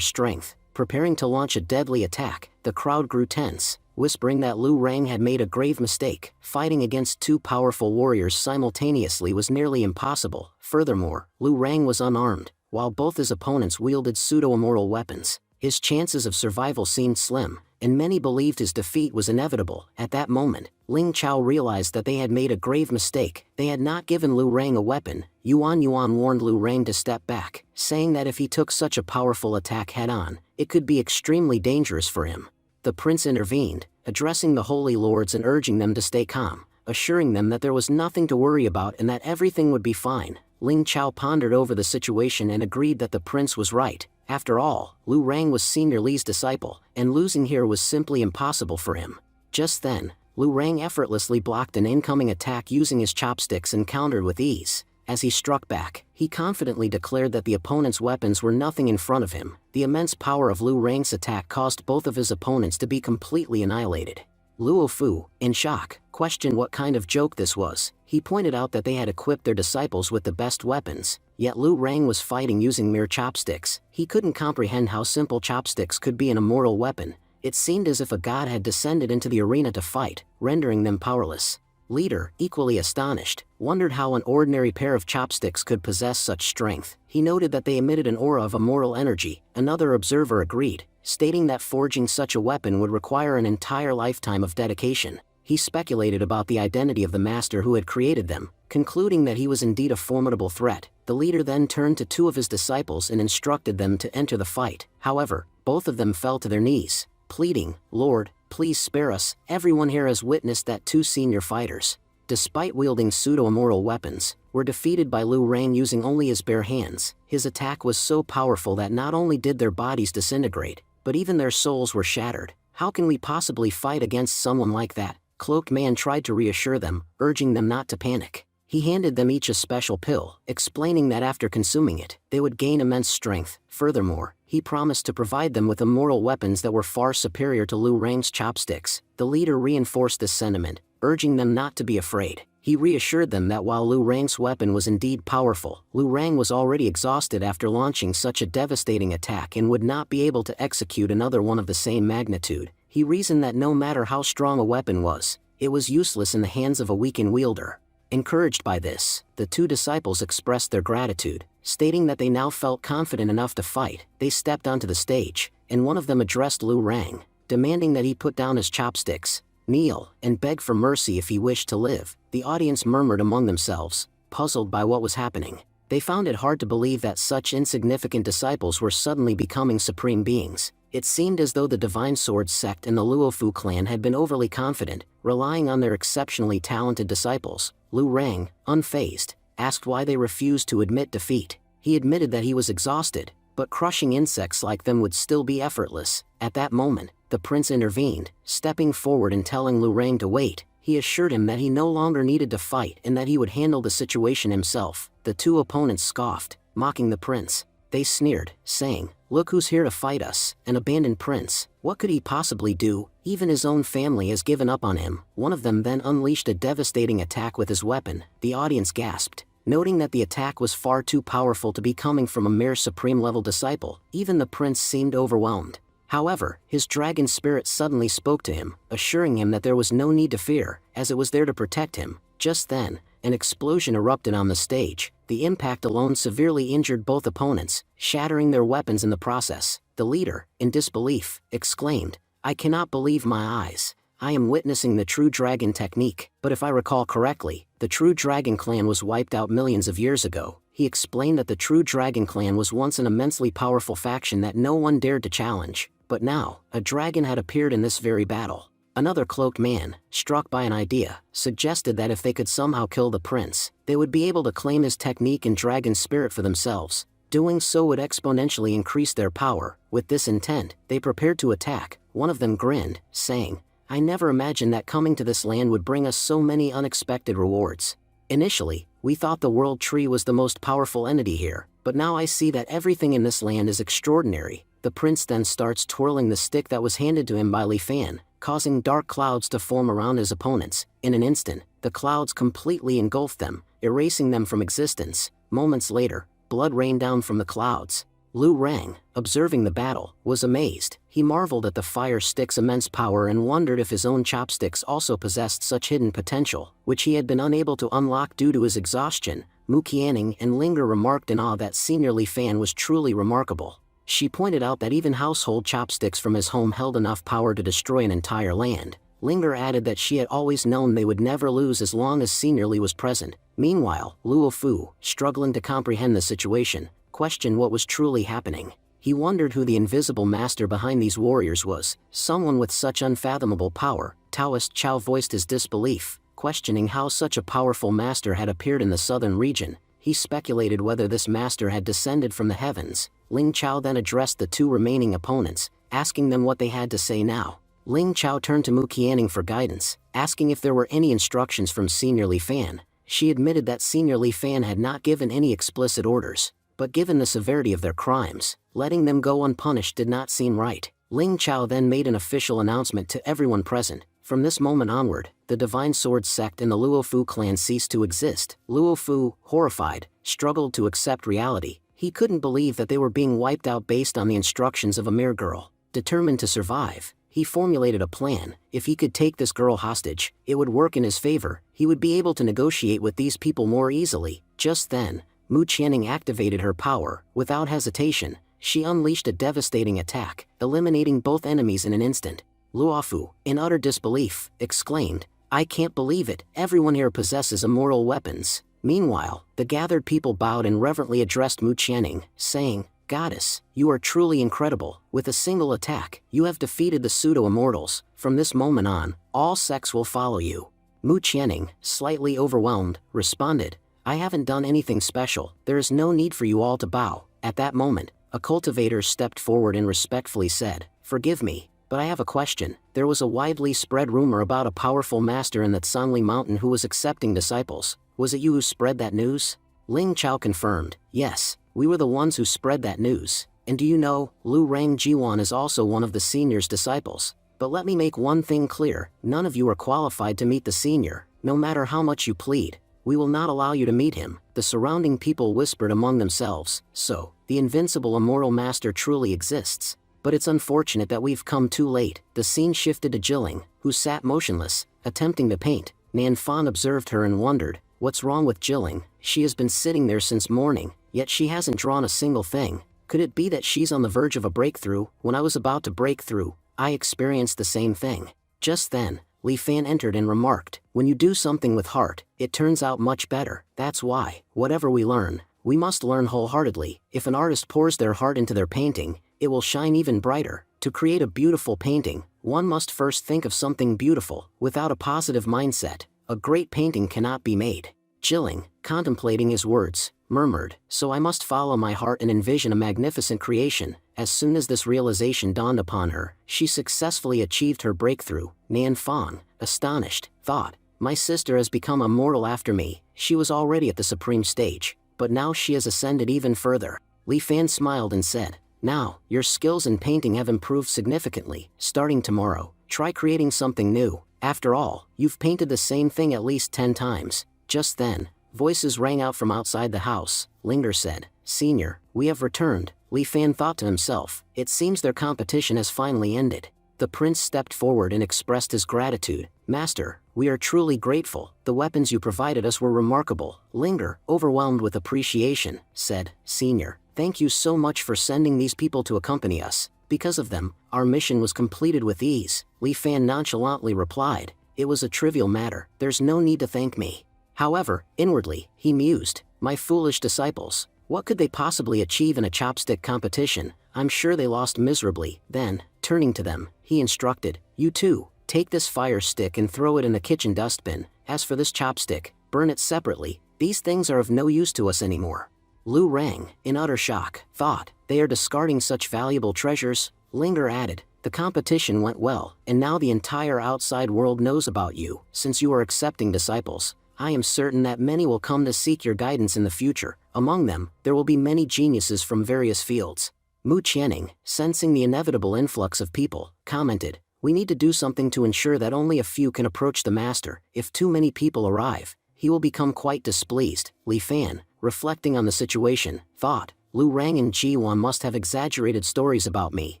strength, preparing to launch a deadly attack. The crowd grew tense, whispering that Lu Rang had made a grave mistake. Fighting against two powerful warriors simultaneously was nearly impossible. Furthermore, Lu Rang was unarmed, while both his opponents wielded pseudo-immortal weapons. His chances of survival seemed slim, and many believed his defeat was inevitable. At that moment, Ling Chao realized that they had made a grave mistake. They had not given Lu Rang a weapon. Yuan warned Lu Rang to step back, saying that if he took such a powerful attack head-on, it could be extremely dangerous for him. The prince intervened, addressing the holy lords and urging them to stay calm, assuring them that there was nothing to worry about and that everything would be fine. Ling Chao pondered over the situation and agreed that the prince was right. After all, Lu Rang was Senior Li's disciple, and losing here was simply impossible for him. Just then, Lu Rang effortlessly blocked an incoming attack using his chopsticks and countered with ease. As he struck back, he confidently declared that the opponent's weapons were nothing in front of him. The immense power of Lu Rang's attack caused both of his opponents to be completely annihilated. Luo Fu, in shock, questioned what kind of joke this was. He pointed out that they had equipped their disciples with the best weapons, yet Lu Rang was fighting using mere chopsticks. He couldn't comprehend how simple chopsticks could be an immortal weapon. It seemed as if a god had descended into the arena to fight, rendering them powerless. Leader, equally astonished, wondered how an ordinary pair of chopsticks could possess such strength. He noted that they emitted an aura of immortal energy. Another observer agreed, stating that forging such a weapon would require an entire lifetime of dedication. He speculated about the identity of the master who had created them, concluding that he was indeed a formidable threat. The leader then turned to two of his disciples and instructed them to enter the fight. However, both of them fell to their knees, pleading, "Lord, please spare us." Everyone here has witnessed that two senior fighters, despite wielding pseudo-immortal weapons, were defeated by Lu Rang using only his bare hands. His attack was so powerful that not only did their bodies disintegrate, but even their souls were shattered. How can we possibly fight against someone like that? Cloaked Man tried to reassure them, urging them not to panic. He handed them each a special pill, explaining that after consuming it, they would gain immense strength. Furthermore, he promised to provide them with immortal weapons that were far superior to Lu Rang's chopsticks. The leader reinforced this sentiment, urging them not to be afraid. He reassured them that while Lu Rang's weapon was indeed powerful, Lu Rang was already exhausted after launching such a devastating attack and would not be able to execute another one of the same magnitude. He reasoned that no matter how strong a weapon was, it was useless in the hands of a weakened wielder. Encouraged by this, the two disciples expressed their gratitude, stating that they now felt confident enough to fight. They stepped onto the stage, and one of them addressed Lu Rang, demanding that he put down his chopsticks, kneel, and beg for mercy if he wished to live. The audience murmured among themselves, puzzled by what was happening. They found it hard to believe that such insignificant disciples were suddenly becoming supreme beings. It seemed as though the Divine Sword sect and the Luofu clan had been overly confident, relying on their exceptionally talented disciples. Lu Rang, unfazed, asked why they refused to admit defeat. He admitted that he was exhausted, but crushing insects like them would still be effortless. At that moment, the prince intervened, stepping forward and telling Lu Rang to wait. He assured him that he no longer needed to fight and that he would handle the situation himself. The two opponents scoffed, mocking the prince. They sneered, saying, "Look who's here to fight us, an abandoned prince. What could he possibly do? Even his own family has given up on him." One of them then unleashed a devastating attack with his weapon. The audience gasped, noting that the attack was far too powerful to be coming from a mere supreme-level disciple. Even the prince seemed overwhelmed. However, his dragon spirit suddenly spoke to him, assuring him that there was no need to fear, as it was there to protect him. Just then, an explosion erupted on the stage. The impact alone severely injured both opponents, shattering their weapons in the process. The leader, in disbelief, exclaimed, "I cannot believe my eyes. I am witnessing the true dragon technique." But if I recall correctly, the true dragon clan was wiped out millions of years ago. He explained that the true dragon clan was once an immensely powerful faction that no one dared to challenge. But now, a dragon had appeared in this very battle. Another cloaked man, struck by an idea, suggested that if they could somehow kill the prince, they would be able to claim his technique and dragon spirit for themselves. Doing so would exponentially increase their power. With this intent, they prepared to attack. One of them grinned, saying, "I never imagined that coming to this land would bring us so many unexpected rewards. Initially, we thought the world tree was the most powerful entity here, but now I see that everything in this land is extraordinary." The prince then starts twirling the stick that was handed to him by Li Fan, causing dark clouds to form around his opponents. In an instant, the clouds completely engulfed them, erasing them from existence. Moments later, blood rained down from the clouds. Lu Rang, observing the battle, was amazed. He marveled at the fire stick's immense power and wondered if his own chopsticks also possessed such hidden potential, which he had been unable to unlock due to his exhaustion. Mu Qianning and Linger remarked in awe that Senior Li Fan was truly remarkable. She pointed out that even household chopsticks from his home held enough power to destroy an entire land. Linger added that she had always known they would never lose as long as Senior Li was present. Meanwhile, Luo Fu, struggling to comprehend the situation, questioned what was truly happening. He wondered who the invisible master behind these warriors was, someone with such unfathomable power. Taoist Chao voiced his disbelief, questioning how such a powerful master had appeared in the southern region. He speculated whether this master had descended from the heavens. Ling Chao then addressed the two remaining opponents, asking them what they had to say now. Ling Chao turned to Mu Qianning for guidance, asking if there were any instructions from Senior Li Fan. She admitted that Senior Li Fan had not given any explicit orders, but given the severity of their crimes, letting them go unpunished did not seem right. Ling Chao then made an official announcement to everyone present. From this moment onward, the Divine Sword sect and the Luo Fu clan ceased to exist. Luo Fu, horrified, struggled to accept reality. He couldn't believe that they were being wiped out based on the instructions of a mere girl. Determined to survive, he formulated a plan. If he could take this girl hostage, it would work in his favor. He would be able to negotiate with these people more easily. Just then, Mu Qianning activated her power. Without hesitation, she unleashed a devastating attack, eliminating both enemies in an instant. Luofu, in utter disbelief, exclaimed, "I can't believe it, everyone here possesses immortal weapons." Meanwhile, the gathered people bowed and reverently addressed Mu Qianning, saying, "Goddess, you are truly incredible. With a single attack, you have defeated the pseudo-immortals. From this moment on, all sects will follow you." Mu Qianning, slightly overwhelmed, responded, "I haven't done anything special. There is no need for you all to bow." At that moment, a cultivator stepped forward and respectfully said, "Forgive me, but I have a question. There was a widely spread rumor about a powerful master in the Sangli Mountain who was accepting disciples. Was it you who spread that news?" Ling Chao confirmed, "Yes, we were the ones who spread that news. And do you know, Lu Rang Jiwan is also one of the senior's disciples. But let me make one thing clear, none of you are qualified to meet the senior, no matter how much you plead. We will not allow you to meet him." The surrounding people whispered among themselves, "So, the invincible immortal master truly exists. But it's unfortunate that we've come too late." The scene shifted to Jilling, who sat motionless, attempting to paint. Nan Fan observed her and wondered, what's wrong with Jilling? She has been sitting there since morning, yet she hasn't drawn a single thing. Could it be that she's on the verge of a breakthrough? When I was about to break through, I experienced the same thing. Just then, Li Fan entered and remarked, "When you do something with heart, it turns out much better. That's why, whatever we learn, we must learn wholeheartedly. If an artist pours their heart into their painting, it will shine even brighter. To create a beautiful painting, one must first think of something beautiful. Without a positive mindset, a great painting cannot be made." Jilling, contemplating his words, murmured, "So I must follow my heart and envision a magnificent creation." As soon as this realization dawned upon her, she successfully achieved her breakthrough. Nan Fan, astonished, thought, "My sister has become immortal after me." She was already at the supreme stage, but now she has ascended even further. Li Fan smiled and said, "Now, your skills in painting have improved significantly. Starting tomorrow, try creating something new. After all, you've painted the same thing at least 10 times. Just then, voices rang out from outside the house. Linger said, "Senior, we have returned." Li Fan thought to himself, it seems their competition has finally ended. The prince stepped forward and expressed his gratitude. "Master, we are truly grateful. The weapons you provided us were remarkable." Linger, overwhelmed with appreciation, said, "Senior, thank you so much for sending these people to accompany us. Because of them, our mission was completed with ease." Li Fan nonchalantly replied, "It was a trivial matter. There's no need to thank me." However, inwardly, he mused, "My foolish disciples. What could they possibly achieve in a chopstick competition? I'm sure they lost miserably." Then, turning to them, he instructed, "You too, take this fire stick and throw it in the kitchen dustbin. As for this chopstick, burn it separately. These things are of no use to us anymore." Lu Rang, in utter shock, thought, "They are discarding such valuable treasures." Linger added, "The competition went well, and now the entire outside world knows about you. Since you are accepting disciples, I am certain that many will come to seek your guidance in the future. Among them, there will be many geniuses from various fields." Mu Qianning, sensing the inevitable influx of people, commented, "We need to do something to ensure that only a few can approach the master. If too many people arrive, he will become quite displeased." Li Fan, reflecting on the situation, thought, Lu Rang and Ji Wan must have exaggerated stories about me,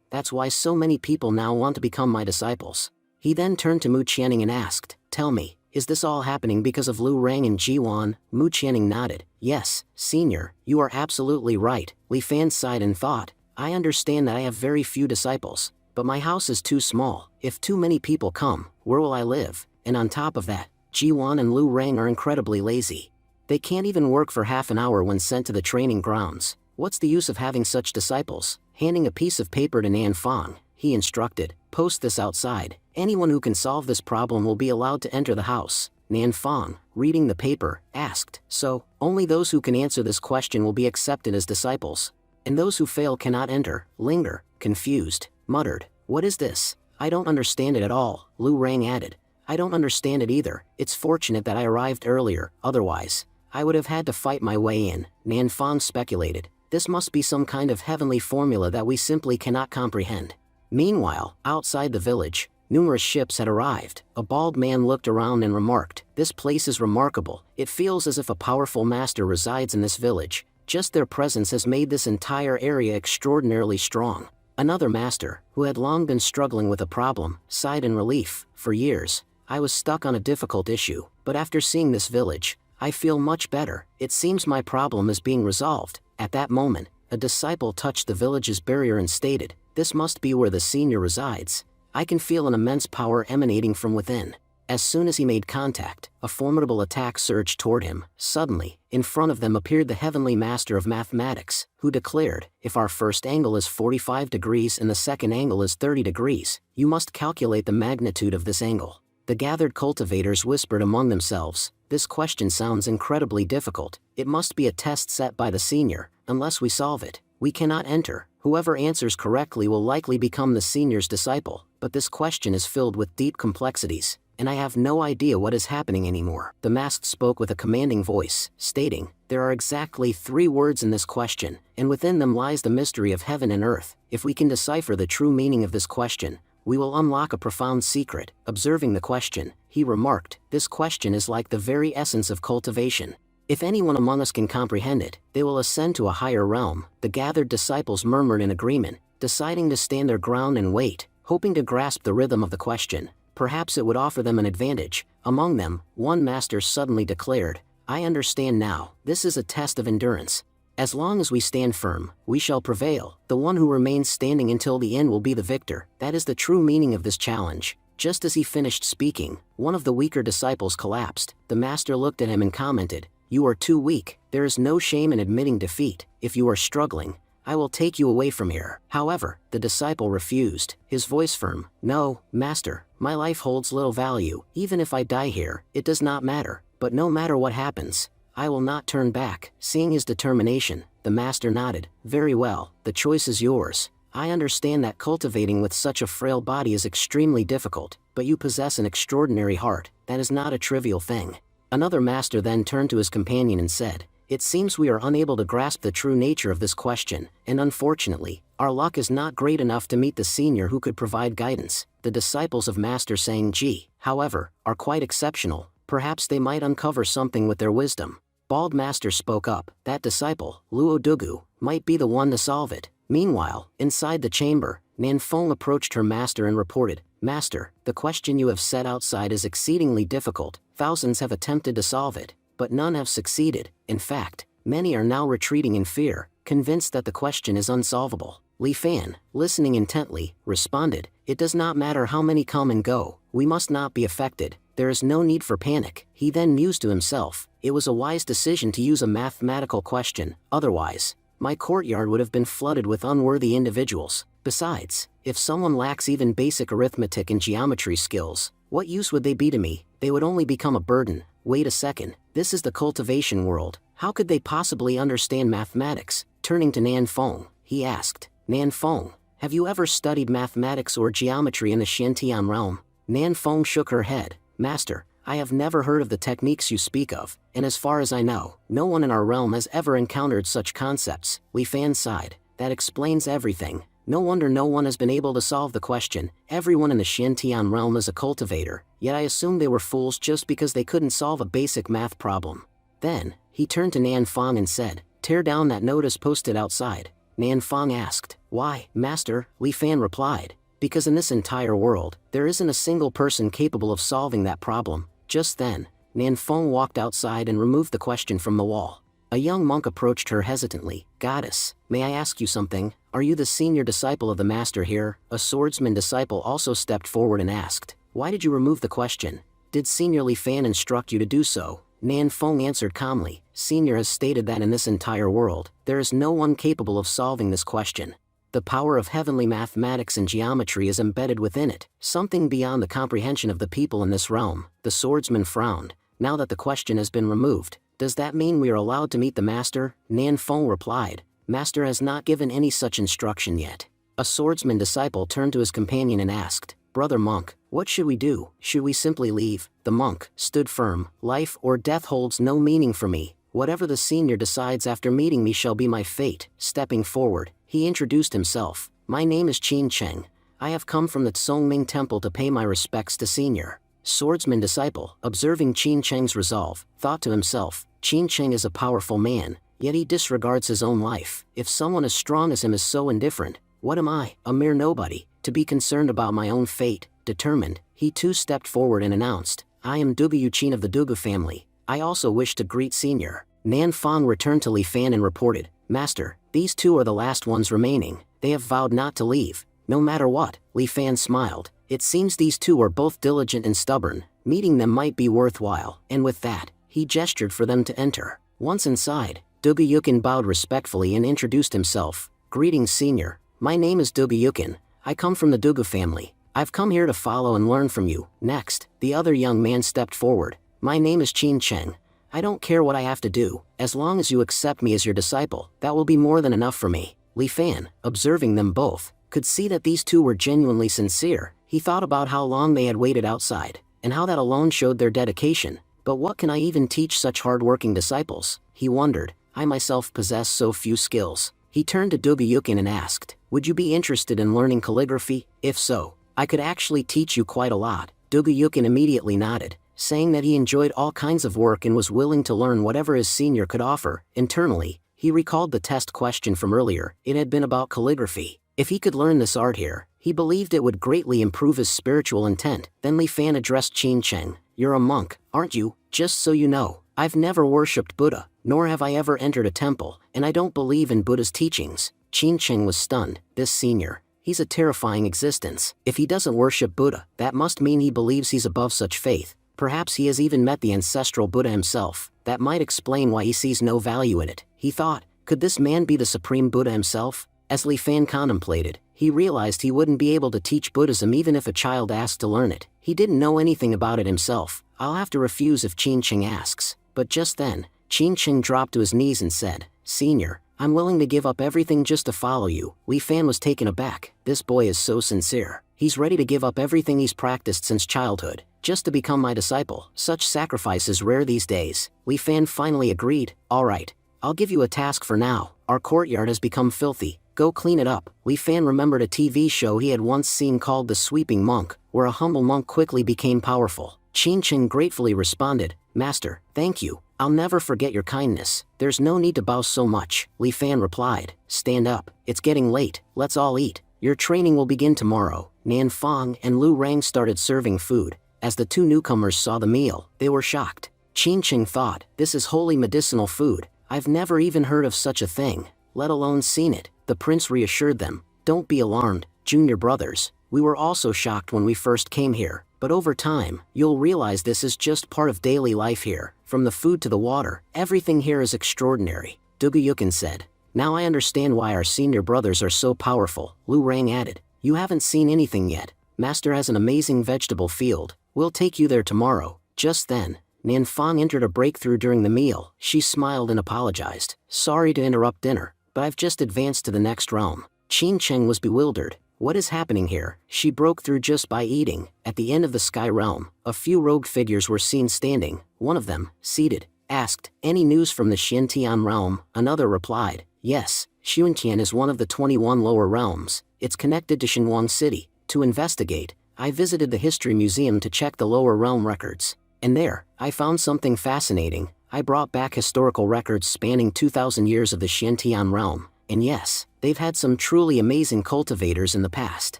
that's why so many people now want to become my disciples. He then turned to Mu Qianning and asked, tell me, is this all happening because of Lu Rang and Ji Wan? Mu Qianning nodded. Yes, senior, you are absolutely right. Li Fan sighed and thought, I understand that I have very few disciples, but my house is too small. If too many people come, where will I live? And on top of that, Ji Wan and Lu Rang are incredibly lazy. They can't even work for half an hour when sent to the training grounds. What's the use of having such disciples? Handing a piece of paper to Nan Fong, he instructed, post this outside. Anyone who can solve this problem will be allowed to enter the house. Nan Fong, reading the paper, asked, so, only those who can answer this question will be accepted as disciples? And those who fail cannot enter? Linger, confused, muttered, what is this? I don't understand it at all. Lu Rang added, I don't understand it either. It's fortunate that I arrived earlier, otherwise, I would have had to fight my way in. Nan Fong speculated, this must be some kind of heavenly formula that we simply cannot comprehend. Meanwhile, outside the village, numerous ships had arrived. A bald man looked around and remarked, this place is remarkable. It feels as if a powerful master resides in this village. Just their presence has made this entire area extraordinarily strong. Another master, who had long been struggling with a problem, sighed in relief. For years, I was stuck on a difficult issue, but after seeing this village, I feel much better. It seems my problem is being resolved. At that moment, a disciple touched the village's barrier and stated, this must be where the senior resides. I can feel an immense power emanating from within. As soon as he made contact, a formidable attack surged toward him. Suddenly, in front of them appeared the heavenly master of mathematics, who declared, if our first angle is 45 degrees and the second angle is 30 degrees, you must calculate the magnitude of this angle. The gathered cultivators whispered among themselves, this question sounds incredibly difficult. It must be a test set by the senior. Unless we solve it, we cannot enter. Whoever answers correctly will likely become the senior's disciple, but this question is filled with deep complexities, and I have no idea what is happening anymore. The masked spoke with a commanding voice, stating, there are exactly 3 words in this question, and within them lies the mystery of heaven and earth. If we can decipher the true meaning of this question, we will unlock a profound secret. Observing the question, he remarked, this question is like the very essence of cultivation. If anyone among us can comprehend it, they will ascend to a higher realm. The gathered disciples murmured in agreement, deciding to stand their ground and wait, hoping to grasp the rhythm of the question. Perhaps it would offer them an advantage. Among them, one master suddenly declared, I understand now, this is a test of endurance. As long as we stand firm, we shall prevail. The one who remains standing until the end will be the victor. That is the true meaning of this challenge. Just as he finished speaking, one of the weaker disciples collapsed. The master looked at him and commented, you are too weak. There is no shame in admitting defeat. If you are struggling, I will take you away from here. However, the disciple refused, his voice firm. No, master, my life holds little value. Even if I die here, it does not matter. But no matter what happens, I will not turn back. Seeing his determination, the master nodded. Very well, the choice is yours. I understand that cultivating with such a frail body is extremely difficult, but you possess an extraordinary heart. That is not a trivial thing. Another master then turned to his companion and said, it seems we are unable to grasp the true nature of this question, and unfortunately, our luck is not great enough to meet the senior who could provide guidance. The disciples of Master Sang Ji, however, are quite exceptional. Perhaps they might uncover something with their wisdom. Bald Master spoke up, that disciple, Luo Dugu, might be the one to solve it. Meanwhile, inside the chamber, Nan Fong approached her master and reported, Master, the question you have set outside is exceedingly difficult. Thousands have attempted to solve it, but none have succeeded. In fact, many are now retreating in fear, convinced that the question is unsolvable. Li Fan, listening intently, responded, it does not matter how many come and go, we must not be affected. There is no need for panic. He then mused to himself, it was a wise decision to use a mathematical question, otherwise, my courtyard would have been flooded with unworthy individuals. Besides, if someone lacks even basic arithmetic and geometry skills, what use would they be to me? They would only become a burden. Wait a second, this is the cultivation world. How could they possibly understand mathematics? Turning to Nan Fong, he asked, Nan Fong, have you ever studied mathematics or geometry in the Shantian realm? Nan Fong shook her head, Master, I have never heard of the techniques you speak of, and as far as I know, no one in our realm has ever encountered such concepts. Li Fan sighed, that explains everything. No wonder no one has been able to solve the question. Everyone in the Shantian realm is a cultivator, yet I assumed they were fools just because they couldn't solve a basic math problem. Then, he turned to Nan Fong and said, Tear down that notice posted outside, Nan Fong asked. Why, Master? Li Fan replied. Because in this entire world, there isn't a single person capable of solving that problem. Just then, Nan Fong walked outside and removed the question from the wall. A young monk approached her hesitantly. Goddess, may I ask you something? Are you the senior disciple of the master here? A swordsman disciple also stepped forward and asked. Why did you remove the question? Did Senior Li Fan instruct you to do so? Nan Fong answered calmly. Senior has stated that in this entire world, there is no one capable of solving this question. The power of heavenly mathematics and geometry is embedded within it, something beyond the comprehension of the people in this realm. The swordsman frowned. Now that the question has been removed, does that mean we are allowed to meet the master? Nan Fong replied. Master has not given any such instruction yet. A swordsman disciple turned to his companion and asked, Brother monk, what should we do? Should we simply leave? The monk stood firm. Life or death holds no meaning for me. Whatever the senior decides after meeting me shall be my fate. Stepping forward, he introduced himself. My name is Qin Cheng. I have come from the Tsongming Temple to pay my respects to senior. Swordsman disciple, observing Qin Cheng's resolve, thought to himself, Qin Cheng is a powerful man, yet he disregards his own life. If someone as strong as him is so indifferent, what am I, a mere nobody, to be concerned about my own fate? Determined, he too stepped forward and announced, I am Dugu Yuqin of the Dugu family. I also wish to greet senior. Nan Fong returned to Li Fan and reported, Master, these two are the last ones remaining. They have vowed not to leave, no matter what. Li Fan smiled. It seems these two are both diligent and stubborn. Meeting them might be worthwhile. And with that, he gestured for them to enter. Once inside, Dugu Yuqin bowed respectfully and introduced himself. Greetings senior. My name is Dugu Yuqin. I come from the Dugu family. I've come here to follow and learn from you. Next, the other young man stepped forward. My name is Qin Cheng. I don't care what I have to do, as long as you accept me as your disciple, that will be more than enough for me. Li Fan, observing them both, could see that these two were genuinely sincere. He thought about how long they had waited outside, and how that alone showed their dedication. But what can I even teach such hard-working disciples? He wondered. I myself possess so few skills. He turned to Dugu Yuqin and asked, would you be interested in learning calligraphy? If so, I could actually teach you quite a lot. Dugu Yuqin immediately nodded, saying that he enjoyed all kinds of work and was willing to learn whatever his senior could offer. Internally, he recalled the test question from earlier. It had been about calligraphy. If he could learn this art here, he believed it would greatly improve his spiritual intent. Then Li Fan addressed Qin Cheng. You're a monk, aren't you? Just so you know, I've never worshipped Buddha, nor have I ever entered a temple, and I don't believe in Buddha's teachings. Qin Cheng was stunned. This senior, he's a terrifying existence. If he doesn't worship Buddha, that must mean he believes he's above such faith. Perhaps he has even met the ancestral Buddha himself. That might explain why he sees no value in it. He thought, could this man be the supreme Buddha himself? As Li Fan contemplated, he realized he wouldn't be able to teach Buddhism even if a child asked to learn it. He didn't know anything about it himself. I'll have to refuse if Qin Cheng asks. But just then, Qin Cheng dropped to his knees and said, Senior, I'm willing to give up everything just to follow you. Li Fan was taken aback. This boy is so sincere. He's ready to give up everything he's practiced since childhood, just to become my disciple. Such sacrifice is rare these days. Li Fan finally agreed. All right, I'll give you a task for now. Our courtyard has become filthy. Go clean it up. Li Fan remembered a TV show he had once seen called The Sweeping Monk, where a humble monk quickly became powerful. Qin Cheng gratefully responded, Master, thank you. I'll never forget your kindness. There's no need to bow so much. Li Fan replied, Stand up. It's getting late. Let's all eat. Your training will begin tomorrow. Nan Fong and Lu Rang started serving food. As the two newcomers saw the meal, they were shocked. Qin Cheng thought, this is holy medicinal food. I've never even heard of such a thing, let alone seen it. The prince reassured them, Don't be alarmed, junior brothers. We were also shocked when we first came here, but over time, you'll realize this is just part of daily life here. From the food to the water, everything here is extraordinary. Dugu Yuqin said. Now I understand why our senior brothers are so powerful. Lu Rang added, You haven't seen anything yet. Master has an amazing vegetable field. We'll take you there tomorrow. Just then, Nan Fong entered a breakthrough during the meal. She smiled and apologized. Sorry to interrupt dinner, but I've just advanced to the next realm. Qin Cheng was bewildered. What is happening here? She broke through just by eating. At the end of the sky realm, a few rogue figures were seen standing. One of them, seated, asked, Any news from the Xintian realm? Another replied, Yes, Xuntian is one of the 21 lower realms. It's connected to Shenhuang City. To investigate, I visited the History Museum to check the lower realm records. And there, I found something fascinating. I brought back historical records spanning 2,000 years of the Xiantian realm, and yes, they've had some truly amazing cultivators in the past.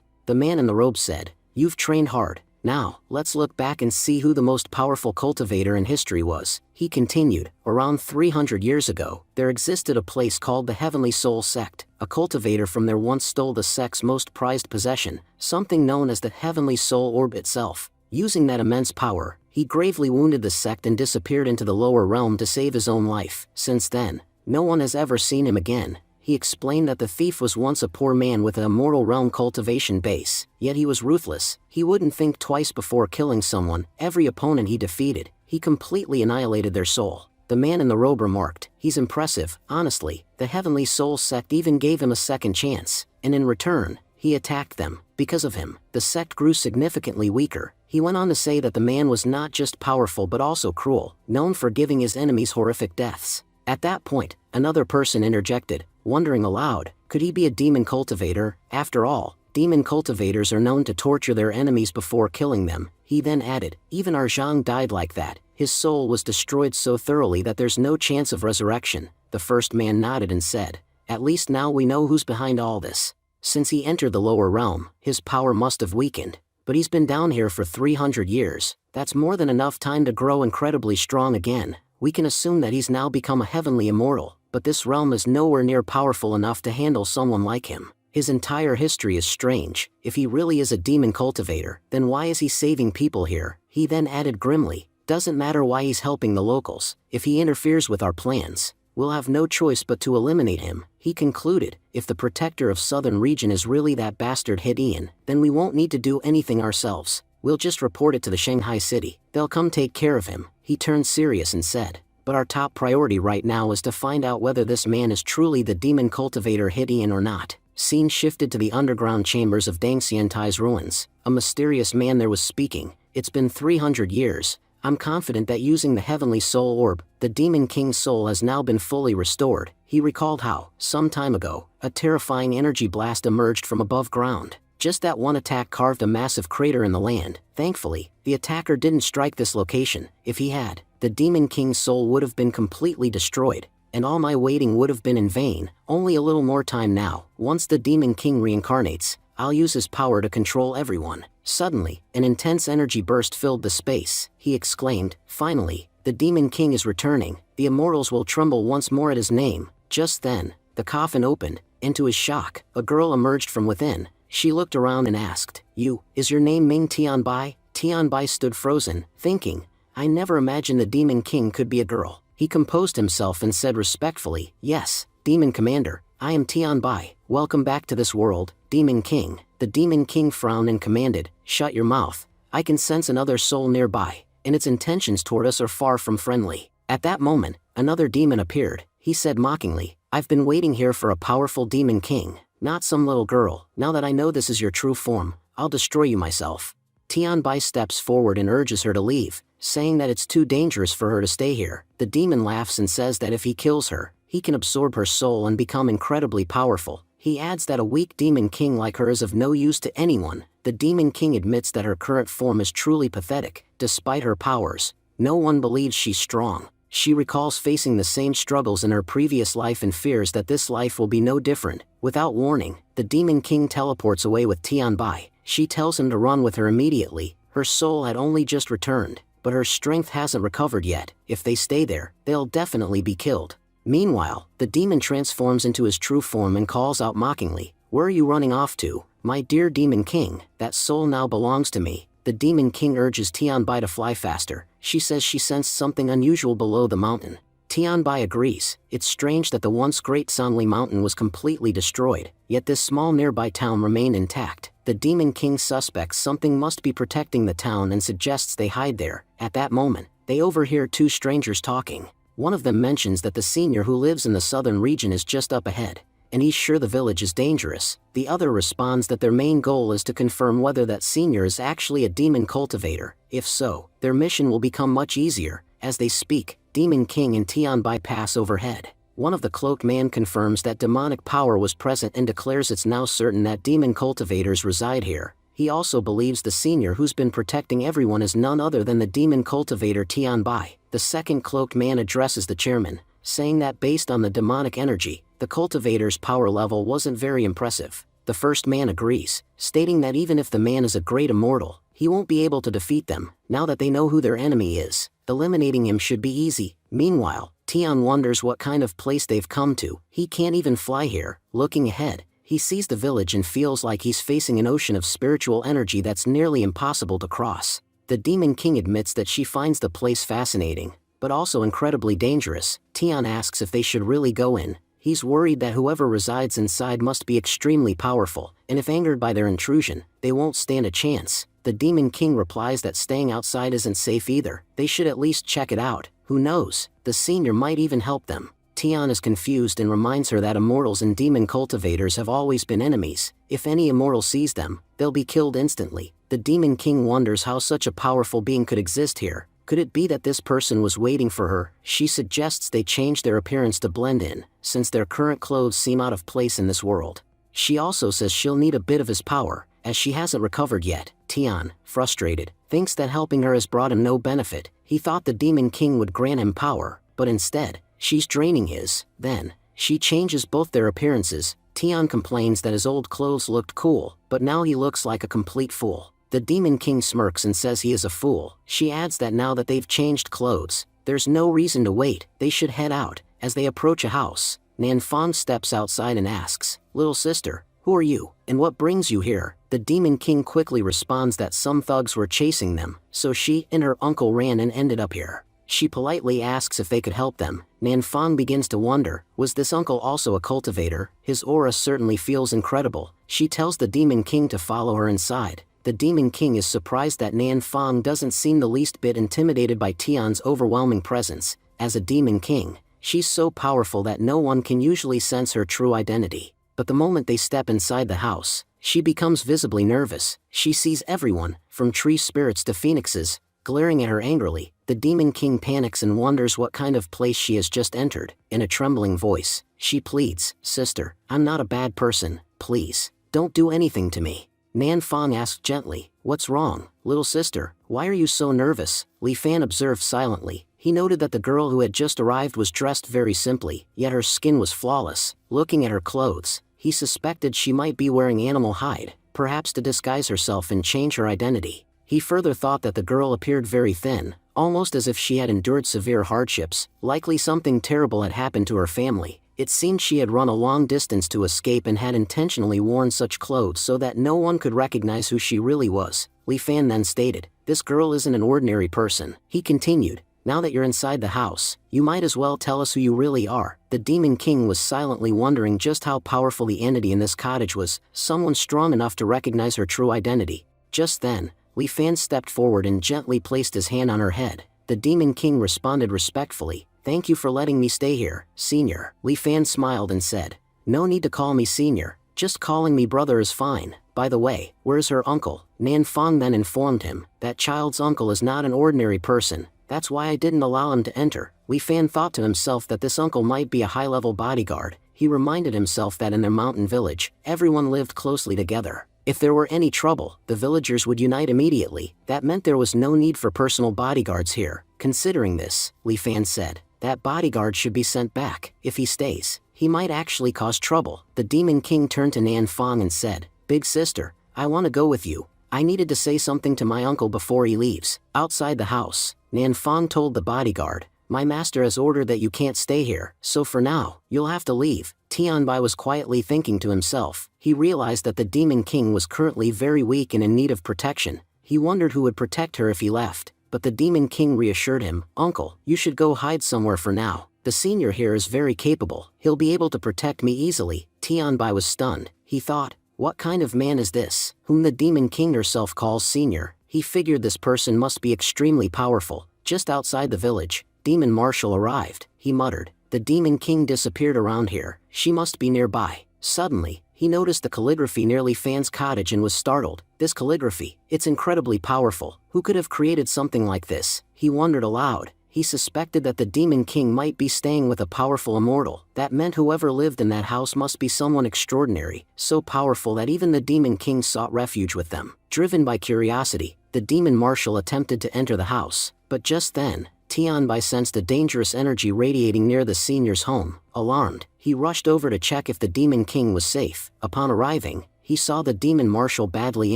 The man in the robe said, "You've trained hard. Now, let's look back and see who the most powerful cultivator in history was." He continued, "Around 300 years ago, there existed a place called the Heavenly Soul Sect. A cultivator from there once stole the sect's most prized possession, something known as the Heavenly Soul Orb itself. Using that immense power, he gravely wounded the sect and disappeared into the lower realm to save his own life. Since then, no one has ever seen him again." He explained that the thief was once a poor man with an immortal realm cultivation base, yet he was ruthless. He wouldn't think twice before killing someone. Every opponent he defeated, he completely annihilated their soul. The man in the robe remarked, "He's impressive. Honestly, the Heavenly Soul Sect even gave him a second chance, and in return, he attacked them. Because of him, the sect grew significantly weaker." He went on to say that the man was not just powerful but also cruel, known for giving his enemies horrific deaths. At that point, another person interjected, wondering aloud, could he be a demon cultivator? After all, demon cultivators are known to torture their enemies before killing them. He then added, "Even our Zhang died like that. His soul was destroyed so thoroughly that there's no chance of resurrection." The first man nodded and said, "At least now we know who's behind all this. Since he entered the lower realm, his power must have weakened. But he's been down here for 300 years. That's more than enough time to grow incredibly strong again. We can assume that he's now become a heavenly immortal, but this realm is nowhere near powerful enough to handle someone like him. His entire history is strange. If he really is a demon cultivator, then why is he saving people here?" He then added grimly, "Doesn't matter why he's helping the locals. If he interferes with our plans, we'll have no choice but to eliminate him." He concluded, "If the protector of southern region is really that bastard Hidian, then we won't need to do anything ourselves. We'll just report it to the Shanghai city. They'll come take care of him." He turned serious and said, "But our top priority right now is to find out whether this man is truly the demon cultivator Hidian or not." Scene shifted to the underground chambers of Deng Xiantai's ruins. A mysterious man there was speaking. "It's been 300 years. I'm confident that using the Heavenly Soul Orb, the Demon King's soul has now been fully restored." He recalled how, some time ago, a terrifying energy blast emerged from above ground. Just that one attack carved a massive crater in the land. Thankfully, the attacker didn't strike this location. If he had, the Demon King's soul would have been completely destroyed, and all my waiting would have been in vain. Only a little more time now. Once the Demon King reincarnates, I'll use his power to control everyone." Suddenly, an intense energy burst filled the space. He exclaimed, "Finally, the Demon King is returning. The immortals will tremble once more at his name." Just then, the coffin opened, and to his shock, a girl emerged from within. She looked around and asked, Is your name Ming Tianbai?" Tianbai stood frozen, thinking, "I never imagined the Demon King could be a girl." He composed himself and said respectfully, "Yes, Demon Commander, I am Tianbai. Welcome back to this world, Demon King." The Demon King frowned and commanded, "Shut your mouth. I can sense another soul nearby, and its intentions toward us are far from friendly." At that moment, another demon appeared. He said mockingly, "I've been waiting here for a powerful Demon King, not some little girl. Now that I know this is your true form, I'll destroy you myself." Tianbai steps forward and urges her to leave, saying that it's too dangerous for her to stay here. The demon laughs and says that if he kills her, he can absorb her soul and become incredibly powerful. He adds that a weak Demon King like her is of no use to anyone. The Demon King admits that her current form is truly pathetic. Despite her powers, no one believes she's strong. She recalls facing the same struggles in her previous life and fears that this life will be no different. Without warning, the Demon King teleports away with Tianbai. She tells him to run with her immediately. Her soul had only just returned, but her strength hasn't recovered yet. If they stay there, they'll definitely be killed. Meanwhile, the demon transforms into his true form and calls out mockingly, "Where are you running off to? My dear Demon King, that soul now belongs to me." The Demon King urges Tianbai to fly faster. She says she sensed something unusual below the mountain. Tianbai agrees. It's strange that the once great Sanli mountain was completely destroyed, yet this small nearby town remained intact. The Demon King suspects something must be protecting the town and suggests they hide there. At that moment, they overhear two strangers talking. One of them mentions that the senior who lives in the southern region is just up ahead, and he's sure the village is dangerous. The other responds that their main goal is to confirm whether that senior is actually a demon cultivator. If so, their mission will become much easier. As they speak, Demon King and Tianbai pass overhead. One of the cloaked man confirms that demonic power was present and declares it's now certain that demon cultivators reside here. He also believes the senior who's been protecting everyone is none other than the demon cultivator Tianbai. the second cloaked man addresses the chairman, saying that based on the demonic energy, the cultivator's power level wasn't very impressive. The first man agrees, stating that even if the man is a great immortal, he won't be able to defeat them, now that they know who their enemy is. Eliminating him should be easy. Meanwhile, Tian wonders what kind of place they've come to. He can't even fly here. Looking ahead, he sees the village and feels like he's facing an ocean of spiritual energy that's nearly impossible to cross. The Demon King admits that she finds the place fascinating, but also incredibly dangerous. Tian asks if they should really go in. He's worried that whoever resides inside must be extremely powerful, and if angered by their intrusion, they won't stand a chance. The Demon King replies that staying outside isn't safe either. They should at least check it out. Who knows, the senior might even help them. Tian is confused and reminds her that immortals and demon cultivators have always been enemies. If any immortal sees them, they'll be killed instantly. The Demon King wonders how such a powerful being could exist here. Could it be that this person was waiting for her? She suggests they change their appearance to blend in, since their current clothes seem out of place in this world. She also says she'll need a bit of his power, as she hasn't recovered yet. Tian, frustrated, thinks that helping her has brought him no benefit. He thought the Demon King would grant him power, but instead, she's draining his. Then, she changes both their appearances. Tian complains that his old clothes looked cool, but now he looks like a complete fool. The Demon King smirks and says he is a fool. She adds that now that they've changed clothes, there's no reason to wait, they should head out. As they approach a house, Nanfang steps outside and asks, "Little sister, who are you, and what brings you here?" The Demon King quickly responds that some thugs were chasing them, so she and her uncle ran and ended up here. She politely asks if they could help them. Nanfang begins to wonder, was this uncle also a cultivator? His aura certainly feels incredible. She tells the Demon King to follow her inside. The Demon King is surprised that Nanfang doesn't seem the least bit intimidated by Tian's overwhelming presence. As a Demon King, she's so powerful that no one can usually sense her true identity. But the moment they step inside the house, she becomes visibly nervous. She sees everyone, from tree spirits to phoenixes, glaring at her angrily. The Demon King panics and wonders what kind of place she has just entered. In a trembling voice, she pleads, "Sister, I'm not a bad person. Please, don't do anything to me." Nanfang asks gently, "What's wrong, little sister? Why are you so nervous?" Li Fan observed silently. He noted that the girl who had just arrived was dressed very simply, yet her skin was flawless. Looking at her clothes, he suspected she might be wearing animal hide, perhaps to disguise herself and change her identity. He further thought that the girl appeared very thin, almost as if she had endured severe hardships. Likely something terrible had happened to her family. It seemed she had run a long distance to escape and had intentionally worn such clothes so that no one could recognize who she really was. Li Fan then stated, "This girl isn't an ordinary person." He continued, "Now that you're inside the house, you might as well tell us who you really are." The Demon King was silently wondering just how powerful the entity in this cottage was, someone strong enough to recognize her true identity. Just then, Li Fan stepped forward and gently placed his hand on her head. The Demon King responded respectfully, "Thank you for letting me stay here, senior." Li Fan smiled and said, "No need to call me senior, just calling me brother is fine. By the way, where's her uncle?" Nanfang then informed him, "That child's uncle is not an ordinary person, that's why I didn't allow him to enter." Li Fan thought to himself that this uncle might be a high-level bodyguard. He reminded himself that in their mountain village, everyone lived closely together. If there were any trouble, the villagers would unite immediately. That meant there was no need for personal bodyguards here. Considering this, Li Fan said, that bodyguard should be sent back. If he stays, he might actually cause trouble. The Demon King turned to Nanfang and said, "Big sister, I want to go with you. I needed to say something to my uncle before he leaves." Outside the house, Nanfang told the bodyguard, "My master has ordered that you can't stay here, so for now, you'll have to leave." Tianbai was quietly thinking to himself. He realized that the Demon King was currently very weak and in need of protection. He wondered who would protect her if he left. But the Demon King reassured him, "Uncle, you should go hide somewhere for now. The senior here is very capable. He'll be able to protect me easily." Tianbai was stunned. He thought, what kind of man is this, whom the Demon King herself calls senior? He figured this person must be extremely powerful. Just outside the village, Demon Marshal arrived. He muttered, "The Demon King disappeared around here. She must be nearby." Suddenly, he noticed the calligraphy near Li Fan's cottage and was startled. This calligraphy, it's incredibly powerful. Who could have created something like this? He wondered aloud. He suspected that the Demon King might be staying with a powerful immortal. That meant whoever lived in that house must be someone extraordinary, so powerful that even the Demon King sought refuge with them. Driven by curiosity, the Demon Marshal attempted to enter the house, but just then, Tianbai sensed a dangerous energy radiating near the senior's home. Alarmed, he rushed over to check if the Demon King was safe. Upon arriving, he saw the demon marshal badly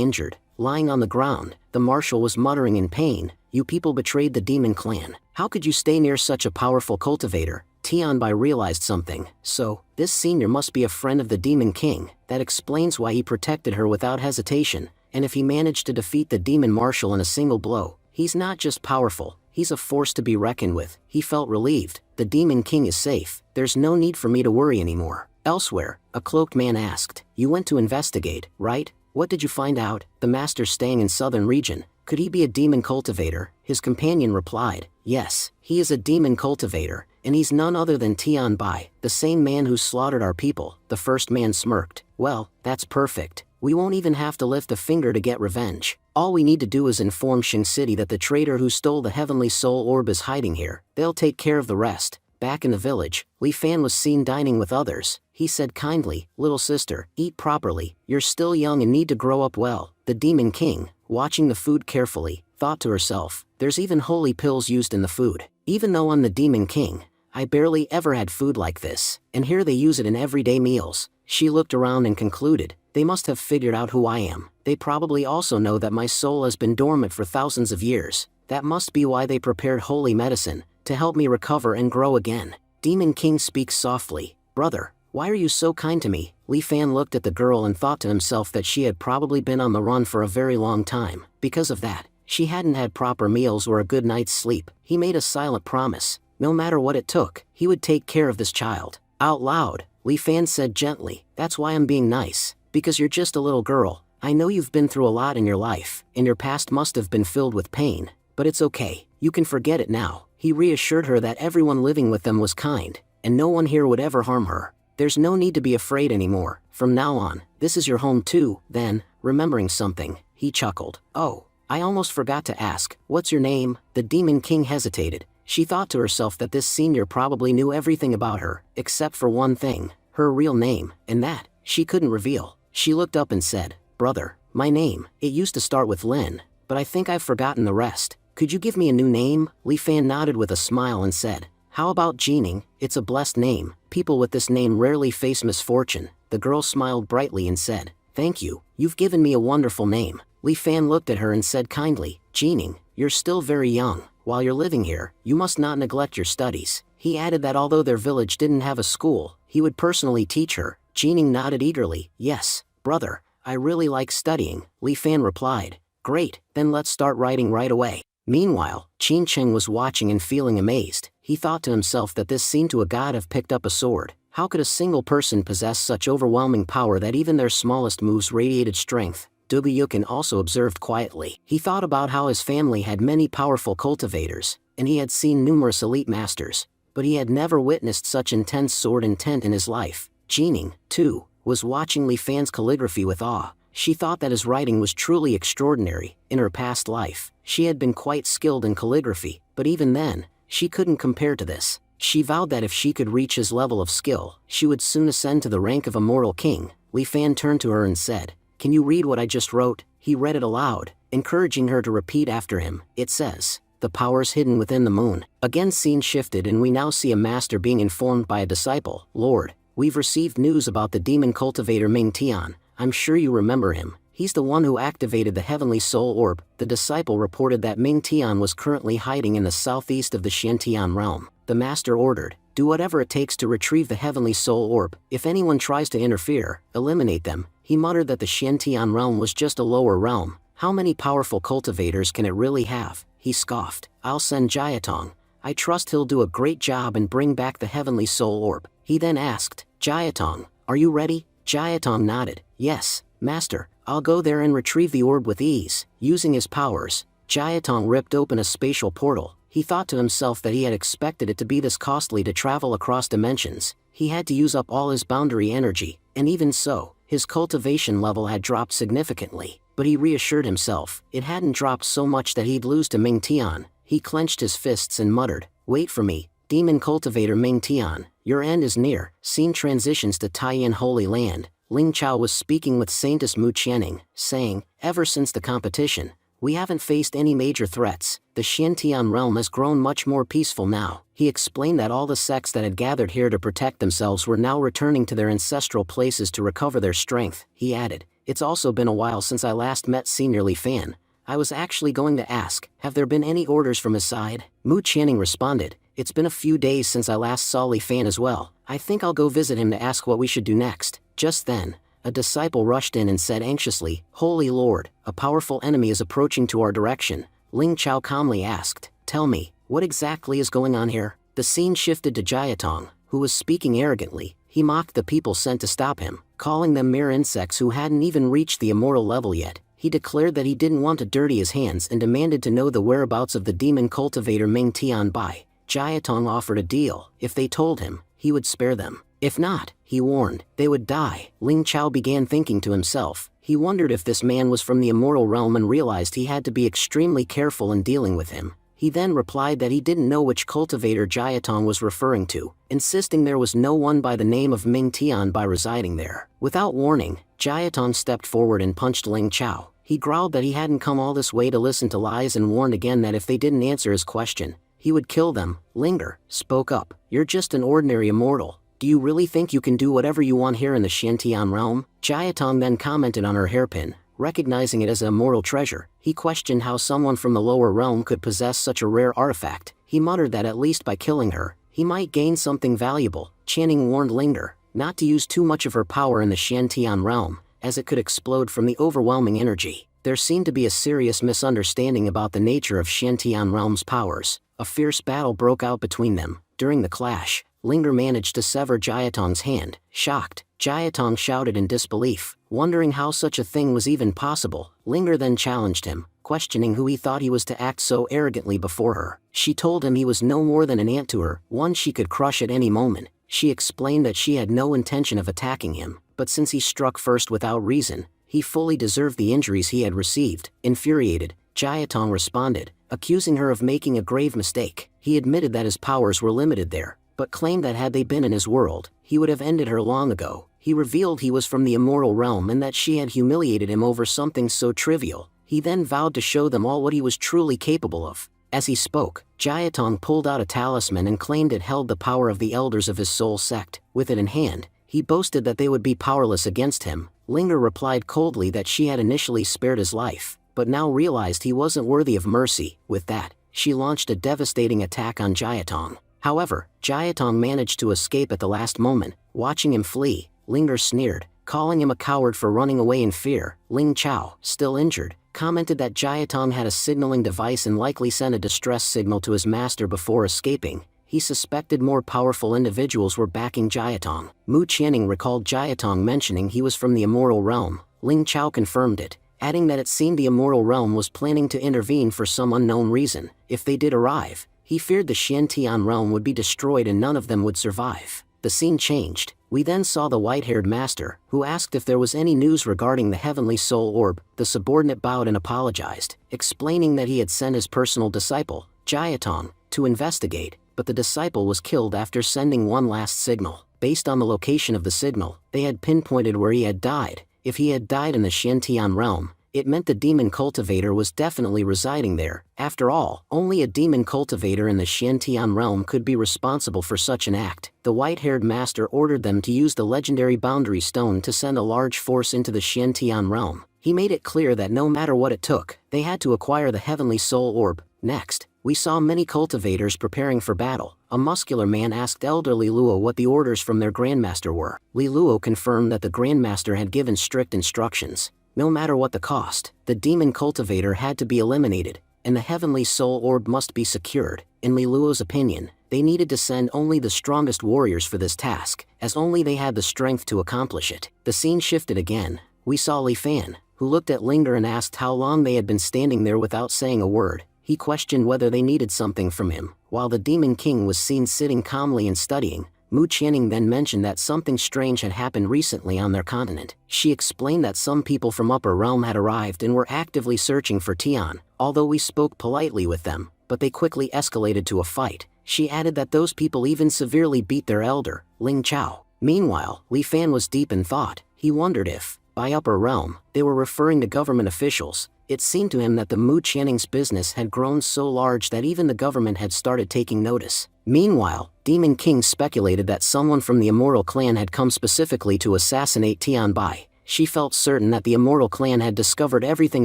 injured, lying on the ground. The marshal was muttering in pain, "You people betrayed the demon clan. How could you stay near such a powerful cultivator?" Tianbai realized something. So, this senior must be a friend of the Demon King. That explains why he protected her without hesitation. And if he managed to defeat the demon marshal in a single blow, he's not just powerful, he's a force to be reckoned with. He felt relieved. The Demon King is safe. There's no need for me to worry anymore. Elsewhere, a cloaked man asked, "You went to investigate, right? What did you find out?" The master's staying in southern region. Could he be a demon cultivator? His companion replied, "Yes, he is a demon cultivator, and he's none other than Tianbai, the same man who slaughtered our people." The first man smirked. "Well, that's perfect. We won't even have to lift a finger to get revenge. All we need to do is inform Xing City that the traitor who stole the Heavenly Soul Orb is hiding here. They'll take care of the rest." Back in the village, Li Fan was seen dining with others. He said kindly, "Little sister, eat properly. You're still young and need to grow up well." The Demon King, watching the food carefully, thought to herself, "There's even holy pills used in the food. Even though I'm the Demon King, I barely ever had food like this, and here they use it in everyday meals." She looked around and concluded, "They must have figured out who I am. They probably also know that my soul has been dormant for thousands of years. That must be why they prepared holy medicine, to help me recover and grow again." Demon King speaks softly, "Brother, why are you so kind to me?" Li Fan looked at the girl and thought to himself that she had probably been on the run for a very long time. Because of that, she hadn't had proper meals or a good night's sleep. He made a silent promise. No matter what it took, he would take care of this child. Out loud, Li Fan said gently, "That's why I'm being nice. Because you're just a little girl. I know you've been through a lot in your life, and your past must have been filled with pain. But it's okay, you can forget it now." He reassured her that everyone living with them was kind, and no one here would ever harm her. "There's no need to be afraid anymore. From now on, this is your home too." Then, remembering something, he chuckled. "Oh, I almost forgot to ask, what's your name?" The Demon King hesitated. She thought to herself that this senior probably knew everything about her, except for one thing, her real name, and that, she couldn't reveal. She looked up and said, "Brother, my name, it used to start with Lin, but I think I've forgotten the rest. Could you give me a new name?" Li Fan nodded with a smile and said, "How about Jining? It's a blessed name. People with this name rarely face misfortune." The girl smiled brightly and said, "Thank you, you've given me a wonderful name." Li Fan looked at her and said kindly, "Jining, you're still very young. While you're living here, you must not neglect your studies." He added that although their village didn't have a school, he would personally teach her. Jining nodded eagerly. "Yes, brother, I really like studying." Li Fan replied, "Great, then let's start writing right away." Meanwhile, Qin Cheng was watching and feeling amazed. He thought to himself that this seemed to a god have picked up a sword. How could a single person possess such overwhelming power that even their smallest moves radiated strength? Dubuyukin also observed quietly. He thought about how his family had many powerful cultivators, and he had seen numerous elite masters, but he had never witnessed such intense sword intent in his life. Jining, too, was watching Li Fan's calligraphy with awe. She thought that his writing was truly extraordinary. In her past life, she had been quite skilled in calligraphy, but even then, she couldn't compare to this. She vowed that if she could reach his level of skill, she would soon ascend to the rank of a mortal king. Li Fan turned to her and said, "Can you read what I just wrote?" He read it aloud, encouraging her to repeat after him. It says, "The powers hidden within the moon." Again scene shifted and we now see a master being informed by a disciple. "Lord, we've received news about the demon cultivator Ming Tian. I'm sure you remember him. He's the one who activated the Heavenly Soul Orb." The disciple reported that Ming Tian was currently hiding in the southeast of the Xiantian realm. The master ordered, "Do whatever it takes to retrieve the Heavenly Soul Orb. If anyone tries to interfere, eliminate them." He muttered that the Xiantian realm was just a lower realm. How many powerful cultivators can it really have? He scoffed. "I'll send Jiatong. I trust he'll do a great job and bring back the Heavenly Soul Orb." He then asked, "Jiatong, are you ready?" Jiatong nodded. "Yes, Master, I'll go there and retrieve the orb with ease." Using his powers, Jiatong ripped open a spatial portal. He thought to himself that he had expected it to be this costly to travel across dimensions. He had to use up all his boundary energy, and even so, his cultivation level had dropped significantly. But he reassured himself, it hadn't dropped so much that he'd lose to Ming Tian. He clenched his fists and muttered, "Wait for me, demon cultivator Ming Tian, your end is near." Scene transitions to Taiyan Holy Land. Ling Chao was speaking with Saintess Mu Qianing, saying, "Ever since the competition, We haven't faced any major threats. The Xiantian realm has grown much more peaceful now. He explained that all the sects that had gathered here to protect themselves were now returning to their ancestral places to recover their strength. He added, "It's also been a while since I last met Senior Li Fan. I was actually going to ask, have there been any orders from his side?" Mu Qianning responded, "It's been a few days since I last saw Li Fan as well. I think I'll go visit him to ask what we should do next." Just then, a disciple rushed in and said anxiously, "Holy Lord, a powerful enemy is approaching to our direction." Ling Chao calmly asked, "Tell me, what exactly is going on here?" The scene shifted to Jiatong, who was speaking arrogantly. He mocked the people sent to stop him, calling them mere insects who hadn't even reached the immortal level yet. He declared that he didn't want to dirty his hands and demanded to know the whereabouts of the demon cultivator Ming Tianbai. Jiatong offered a deal. If they told him, he would spare them. If not, he warned, they would die. Ling Chao began thinking to himself. He wondered if this man was from the immortal realm and realized he had to be extremely careful in dealing with him. He then replied that he didn't know which cultivator Jiatong was referring to, insisting there was no one by the name of Ming Tianbai residing there. Without warning, Jiatong stepped forward and punched Ling Chao. He growled that he hadn't come all this way to listen to lies and warned again that if they didn't answer his question, he would kill them. Linger spoke up, "You're just an ordinary immortal. Do you really think you can do whatever you want here in the Xiantian realm?" Jiatong then commented on her hairpin. Recognizing it as an immortal treasure, he questioned how someone from the lower realm could possess such a rare artifact. He muttered that at least by killing her, he might gain something valuable. Channing warned Linger not to use too much of her power in the Xiantian realm, as it could explode from the overwhelming energy. There seemed to be a serious misunderstanding about the nature of Xiantian realm's powers. A fierce battle broke out between them. During the clash, Linger managed to sever Jiatong's hand. Shocked, Jiatong shouted in disbelief, wondering how such a thing was even possible. Linger then challenged him, questioning who he thought he was to act so arrogantly before her. She told him he was no more than an ant to her, one she could crush at any moment. She explained that she had no intention of attacking him, but since he struck first without reason, he fully deserved the injuries he had received. Infuriated, Jiatong responded, accusing her of making a grave mistake. He admitted that his powers were limited there, but claimed that had they been in his world, he would have ended her long ago. He revealed he was from the immortal realm and that she had humiliated him over something so trivial. He then vowed to show them all what he was truly capable of. As he spoke, Jiatong pulled out a talisman and claimed it held the power of the elders of his soul sect. With it in hand, he boasted that they would be powerless against him. Linger replied coldly that she had initially spared his life, but now realized he wasn't worthy of mercy. With that, she launched a devastating attack on Jiatong. However, Jiatong managed to escape at the last moment. Watching him flee, Linger sneered, calling him a coward for running away in fear. Ling Chao, still injured, commented that Jiatong had a signaling device and likely sent a distress signal to his master before escaping. He suspected more powerful individuals were backing Jiatong. Mu Qianning recalled Jiatong mentioning he was from the immortal realm. Ling Chao confirmed it, adding that it seemed the immortal realm was planning to intervene for some unknown reason. If they did arrive, he feared the Xiantian realm would be destroyed and none of them would survive. The scene changed. We then saw the white-haired master, who asked if there was any news regarding the heavenly soul orb. The subordinate bowed and apologized, explaining that he had sent his personal disciple, Jiatong, to investigate, but the disciple was killed after sending one last signal. Based on the location of the signal, they had pinpointed where he had died. If he had died in the Xiantian realm, it meant the demon cultivator was definitely residing there. After all, only a demon cultivator in the Xiantian realm could be responsible for such an act. The white-haired master ordered them to use the legendary boundary stone to send a large force into the Xiantian realm. He made it clear that no matter what it took, they had to acquire the heavenly soul orb. Next, we saw many cultivators preparing for battle. A muscular man asked Elder Lihua what the orders from their grandmaster were. Lihua confirmed that the grandmaster had given strict instructions. No matter what the cost, the demon cultivator had to be eliminated, and the heavenly soul orb must be secured. In Lilua's opinion, they needed to send only the strongest warriors for this task, as only they had the strength to accomplish it. The scene shifted again. We saw Li Fan, who looked at Linger and asked how long they had been standing there without saying a word. He questioned whether they needed something from him. While the Demon King was seen sitting calmly and studying, Mu Qianning then mentioned that something strange had happened recently on their continent. She explained that some people from Upper Realm had arrived and were actively searching for Tian, although we spoke politely with them, but they quickly escalated to a fight. She added that those people even severely beat their elder, Ling Chao. Meanwhile, Li Fan was deep in thought. He wondered if, by Upper Realm, they were referring to government officials. It seemed to him that the Mu Qianning's business had grown so large that even the government had started taking notice. Meanwhile, Demon King speculated that someone from the Immortal Clan had come specifically to assassinate Tianbai. She felt certain that the Immortal Clan had discovered everything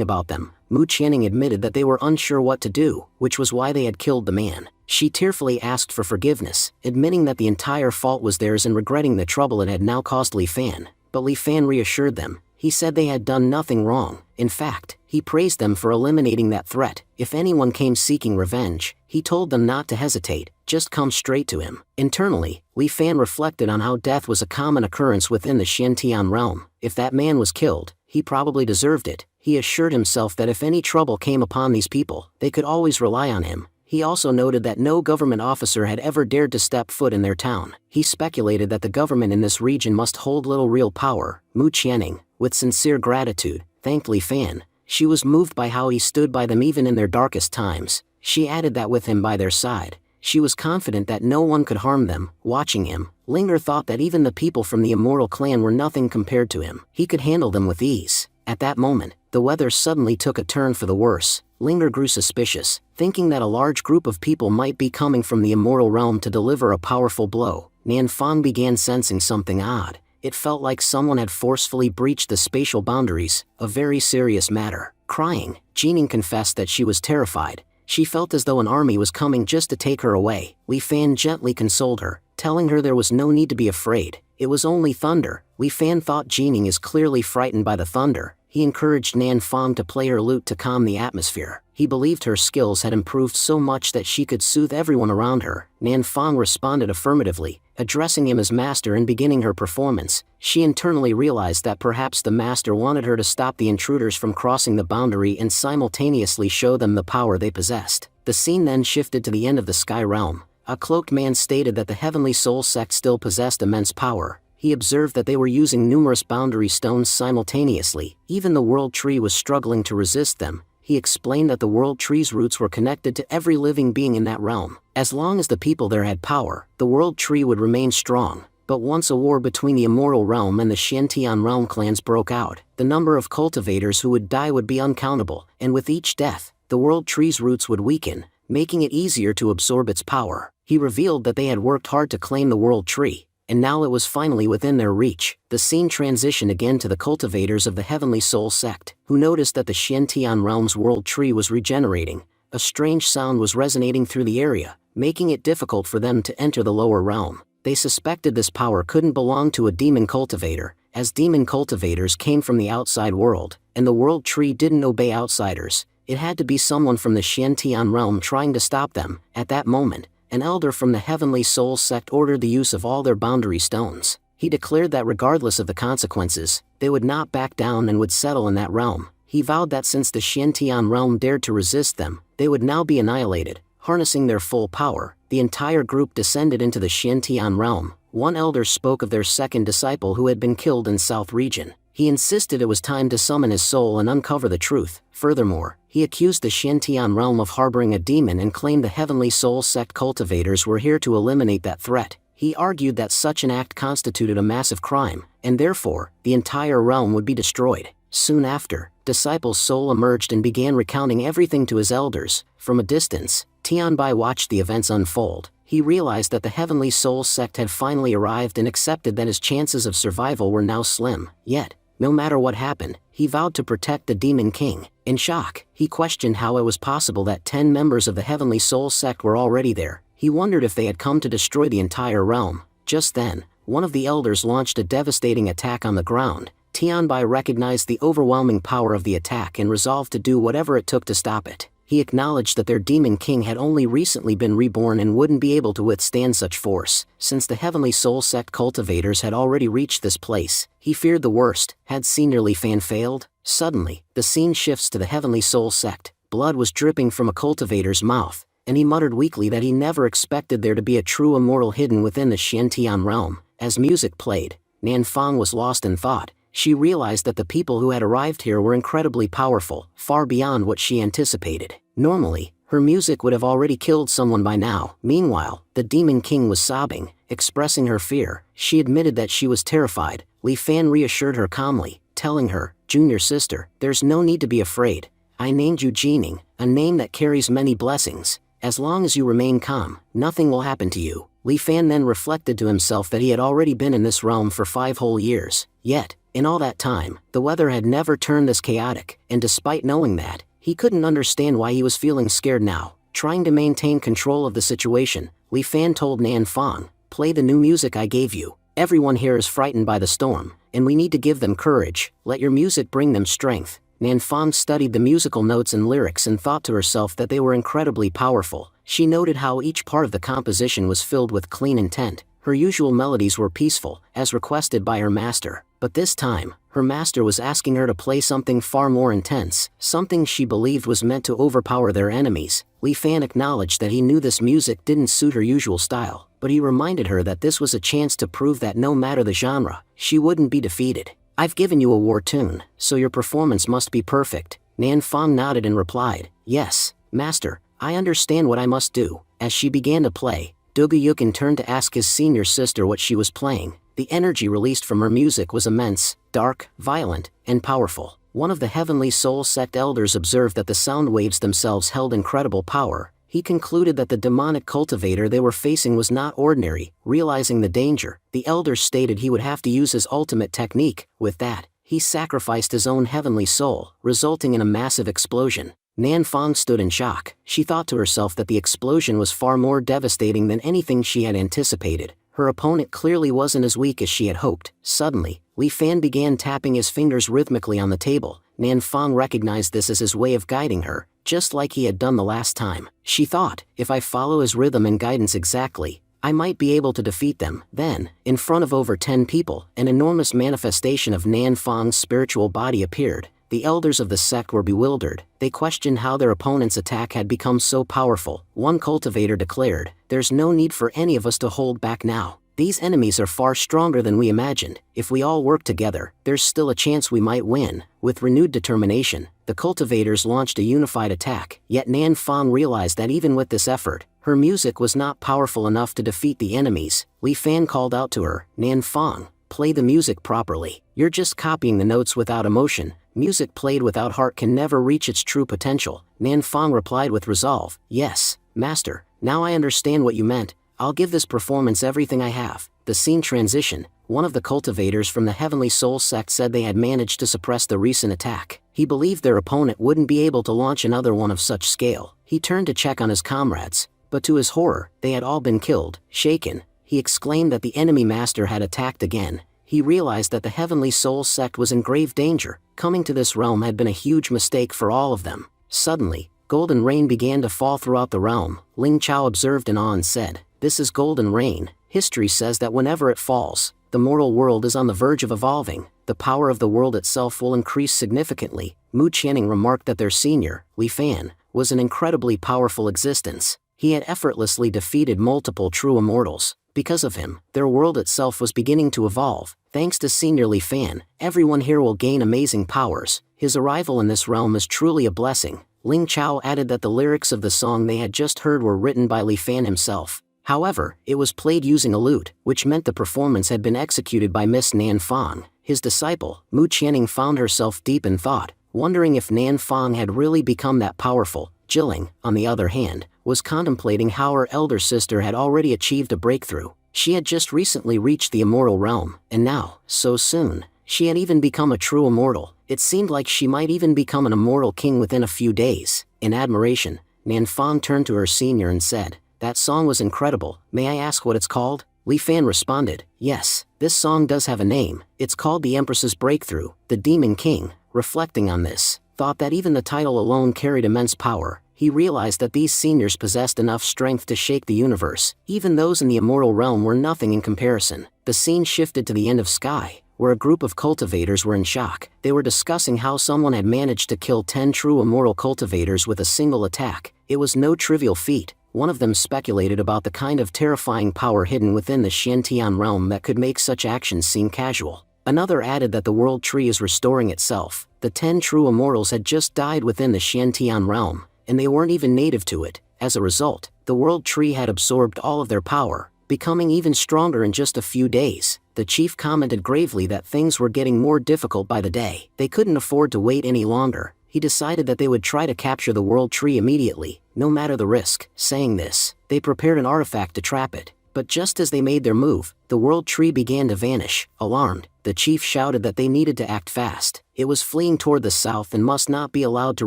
about them. Mu Qianning admitted that they were unsure what to do, which was why they had killed the man. She tearfully asked for forgiveness, admitting that the entire fault was theirs and regretting the trouble it had now caused Li Fan. But Li Fan reassured them. He said they had done nothing wrong. In fact, he praised them for eliminating that threat. If anyone came seeking revenge, he told them not to hesitate, just come straight to him. Internally, Li Fan reflected on how death was a common occurrence within the Xiantian realm. If that man was killed, he probably deserved it. He assured himself that if any trouble came upon these people, they could always rely on him. He also noted that no government officer had ever dared to step foot in their town. He speculated that the government in this region must hold little real power. Mu Qianning, with sincere gratitude, thanked Li Fan. She was moved by how he stood by them even in their darkest times. She added that with him by their side, she was confident that no one could harm them. Watching him, Linger thought that even the people from the Immortal Clan were nothing compared to him. He could handle them with ease. At that moment, the weather suddenly took a turn for the worse. Linger grew suspicious, thinking that a large group of people might be coming from the Immortal Realm to deliver a powerful blow. Nianfang began sensing something odd. It felt like someone had forcefully breached the spatial boundaries, a very serious matter. Crying, Jining confessed that she was terrified. She felt as though an army was coming just to take her away. Li Fan gently consoled her, telling her there was no need to be afraid. It was only thunder. Li Fan thought Jining is clearly frightened by the thunder. He encouraged Nianfang to play her lute to calm the atmosphere. He believed her skills had improved so much that she could soothe everyone around her. Nianfang responded affirmatively, addressing him as master and beginning her performance. She internally realized that perhaps the master wanted her to stop the intruders from crossing the boundary and simultaneously show them the power they possessed. The scene then shifted to the end of the Sky Realm. A cloaked man stated that the Heavenly Soul sect still possessed immense power. He observed that they were using numerous boundary stones simultaneously. Even the World Tree was struggling to resist them. He explained that the World Tree's roots were connected to every living being in that realm. As long as the people there had power, the World Tree would remain strong. But once a war between the Immortal Realm and the Xiantian Realm clans broke out, the number of cultivators who would die would be uncountable, and with each death, the World Tree's roots would weaken, making it easier to absorb its power. He revealed that they had worked hard to claim the World Tree, and now it was finally within their reach. The scene transitioned again to the cultivators of the Heavenly Soul sect, who noticed that the Xiantian Realm's World Tree was regenerating. A strange sound was resonating through the area, making it difficult for them to enter the lower realm. They suspected this power couldn't belong to a demon cultivator, as demon cultivators came from the outside world, and the World Tree didn't obey outsiders. It had to be someone from the Xiantian Realm trying to stop them. At that moment, an elder from the Heavenly Soul sect ordered the use of all their boundary stones. He declared that regardless of the consequences, they would not back down and would settle in that realm. He vowed that since the Xiantian realm dared to resist them, they would now be annihilated. Harnessing their full power, the entire group descended into the Xiantian realm. One elder spoke of their second disciple who had been killed in South region. He insisted it was time to summon his soul and uncover the truth. Furthermore, he accused the Xiantian realm of harboring a demon and claimed the Heavenly Soul sect cultivators were here to eliminate that threat. He argued that such an act constituted a massive crime, and therefore, the entire realm would be destroyed. Soon after, Disciple's soul emerged and began recounting everything to his elders. From a distance, Tianbai watched the events unfold. He realized that the Heavenly Soul sect had finally arrived and accepted that his chances of survival were now slim. Yet, no matter what happened, he vowed to protect the Demon King. In shock, he questioned how it was possible that 10 members of the Heavenly Soul sect were already there. He wondered if they had come to destroy the entire realm. Just then, one of the elders launched a devastating attack on the ground. Tianbai recognized the overwhelming power of the attack and resolved to do whatever it took to stop it. He acknowledged that their Demon King had only recently been reborn and wouldn't be able to withstand such force. Since the Heavenly Soul sect cultivators had already reached this place, he feared the worst. Had Senior Li Fan failed? Suddenly, the scene shifts to the Heavenly Soul sect. Blood was dripping from a cultivator's mouth, and he muttered weakly that he never expected there to be a true immortal hidden within the Xiantian realm. As music played, Nianfang was lost in thought. She realized that the people who had arrived here were incredibly powerful, far beyond what she anticipated. Normally, her music would have already killed someone by now. Meanwhile, the Demon King was sobbing, expressing her fear. She admitted that she was terrified. Li Fan reassured her calmly, telling her, "Junior sister, there's no need to be afraid. I named you Jining, a name that carries many blessings. As long as you remain calm, nothing will happen to you. Li Fan then reflected to himself that he had already been in this realm for 5 whole years. Yet, in all that time, the weather had never turned this chaotic, and despite knowing that, he couldn't understand why he was feeling scared now. Trying to maintain control of the situation, Li Fan told Nan Fang, "Play the new music I gave you. Everyone here is frightened by the storm, and we need to give them courage. Let your music bring them strength." Nan Fang studied the musical notes and lyrics and thought to herself that they were incredibly powerful. She noted how each part of the composition was filled with clean intent. Her usual melodies were peaceful, as requested by her master. But this time, her master was asking her to play something far more intense, something she believed was meant to overpower their enemies. Li Fan acknowledged that he knew this music didn't suit her usual style, but he reminded her that this was a chance to prove that no matter the genre, she wouldn't be defeated. "I've given you a war tune, so your performance must be perfect." Nan Fang nodded and replied, "Yes, master, I understand what I must do." As she began to play, Dugayukin turned to ask his senior sister what she was playing. The energy released from her music was immense, dark, violent, and powerful. One of the Heavenly Soul Sect elders observed that the sound waves themselves held incredible power. He concluded that the demonic cultivator they were facing was not ordinary. Realizing the danger, the elder stated he would have to use his ultimate technique. With that, he sacrificed his own heavenly soul, resulting in a massive explosion. Nan Fang stood in shock. She thought to herself that the explosion was far more devastating than anything she had anticipated. Her opponent clearly wasn't as weak as she had hoped. Suddenly, Li Fan began tapping his fingers rhythmically on the table. Nan Fang recognized this as his way of guiding her, just like he had done the last time. She thought, if I follow his rhythm and guidance exactly, I might be able to defeat them. Then, in front of over 10 people, an enormous manifestation of Nan Fang's spiritual body appeared. The elders of the sect were bewildered. They questioned how their opponent's attack had become so powerful. One cultivator declared, "There's no need for any of us to hold back now. These enemies are far stronger than we imagined. If we all work together, there's still a chance we might win." With renewed determination, the cultivators launched a unified attack. Yet Nan Fang realized that even with this effort, her music was not powerful enough to defeat the enemies. Li Fan called out to her, "Nan Fang, play the music properly. You're just copying the notes without emotion. Music played without heart can never reach its true potential." Nan Fang replied with resolve, "Yes, master, now I understand what you meant. I'll give this performance everything I have." The scene transitioned. One of the cultivators from the Heavenly Soul Sect said they had managed to suppress the recent attack. He believed their opponent wouldn't be able to launch another one of such scale. He turned to check on his comrades, but to his horror, they had all been killed. Shaken, he exclaimed that the enemy master had attacked again. He realized that the Heavenly Soul Sect was in grave danger. Coming to this realm had been a huge mistake for all of them. Suddenly, golden rain began to fall throughout the realm. Ling Chao observed in awe and said, "This is golden rain. History says that whenever it falls, the mortal world is on the verge of evolving. The power of the world itself will increase significantly." Mu Qianning remarked that their senior, Li Fan, was an incredibly powerful existence. He had effortlessly defeated multiple true immortals. Because of him, their world itself was beginning to evolve. Thanks to Senior Li Fan, everyone here will gain amazing powers. His arrival in this realm is truly a blessing. Ling Chao added that the lyrics of the song they had just heard were written by Li Fan himself. However, it was played using a lute, which meant the performance had been executed by Miss Nan Fang. His disciple, Mu Qianning, found herself deep in thought, wondering if Nan Fang had really become that powerful. Jilling, on the other hand, was contemplating how her elder sister had already achieved a breakthrough. She had just recently reached the immortal realm, and now, so soon, she had even become a true immortal. It seemed like she might even become an immortal king within a few days. In admiration, Nan Fang turned to her senior and said, "That song was incredible. May I ask what it's called?" Li Fan responded, "Yes, this song does have a name. It's called The Empress's Breakthrough." The Demon King, reflecting on this, thought that even the title alone carried immense power. He realized that these seniors possessed enough strength to shake the universe. Even those in the immortal realm were nothing in comparison. The scene shifted to the end of sky, where a group of cultivators were in shock. They were discussing how someone had managed to kill 10 true immortal cultivators with a single attack. It was no trivial feat. One of them speculated about the kind of terrifying power hidden within the Xiantian realm that could make such actions seem casual. Another added that the world tree is restoring itself. The 10 true immortals had just died within the Xiantian realm, and they weren't even native to it. As a result, the world tree had absorbed all of their power, becoming even stronger in just a few days. The chief commented gravely that things were getting more difficult by the day. They couldn't afford to wait any longer. he decided that they would try to capture the world tree immediately, no matter the risk. Saying this, they prepared an artifact to trap it. But just as they made their move, the world tree began to vanish. Alarmed, the chief shouted that they needed to act fast. It was fleeing toward the south and must not be allowed to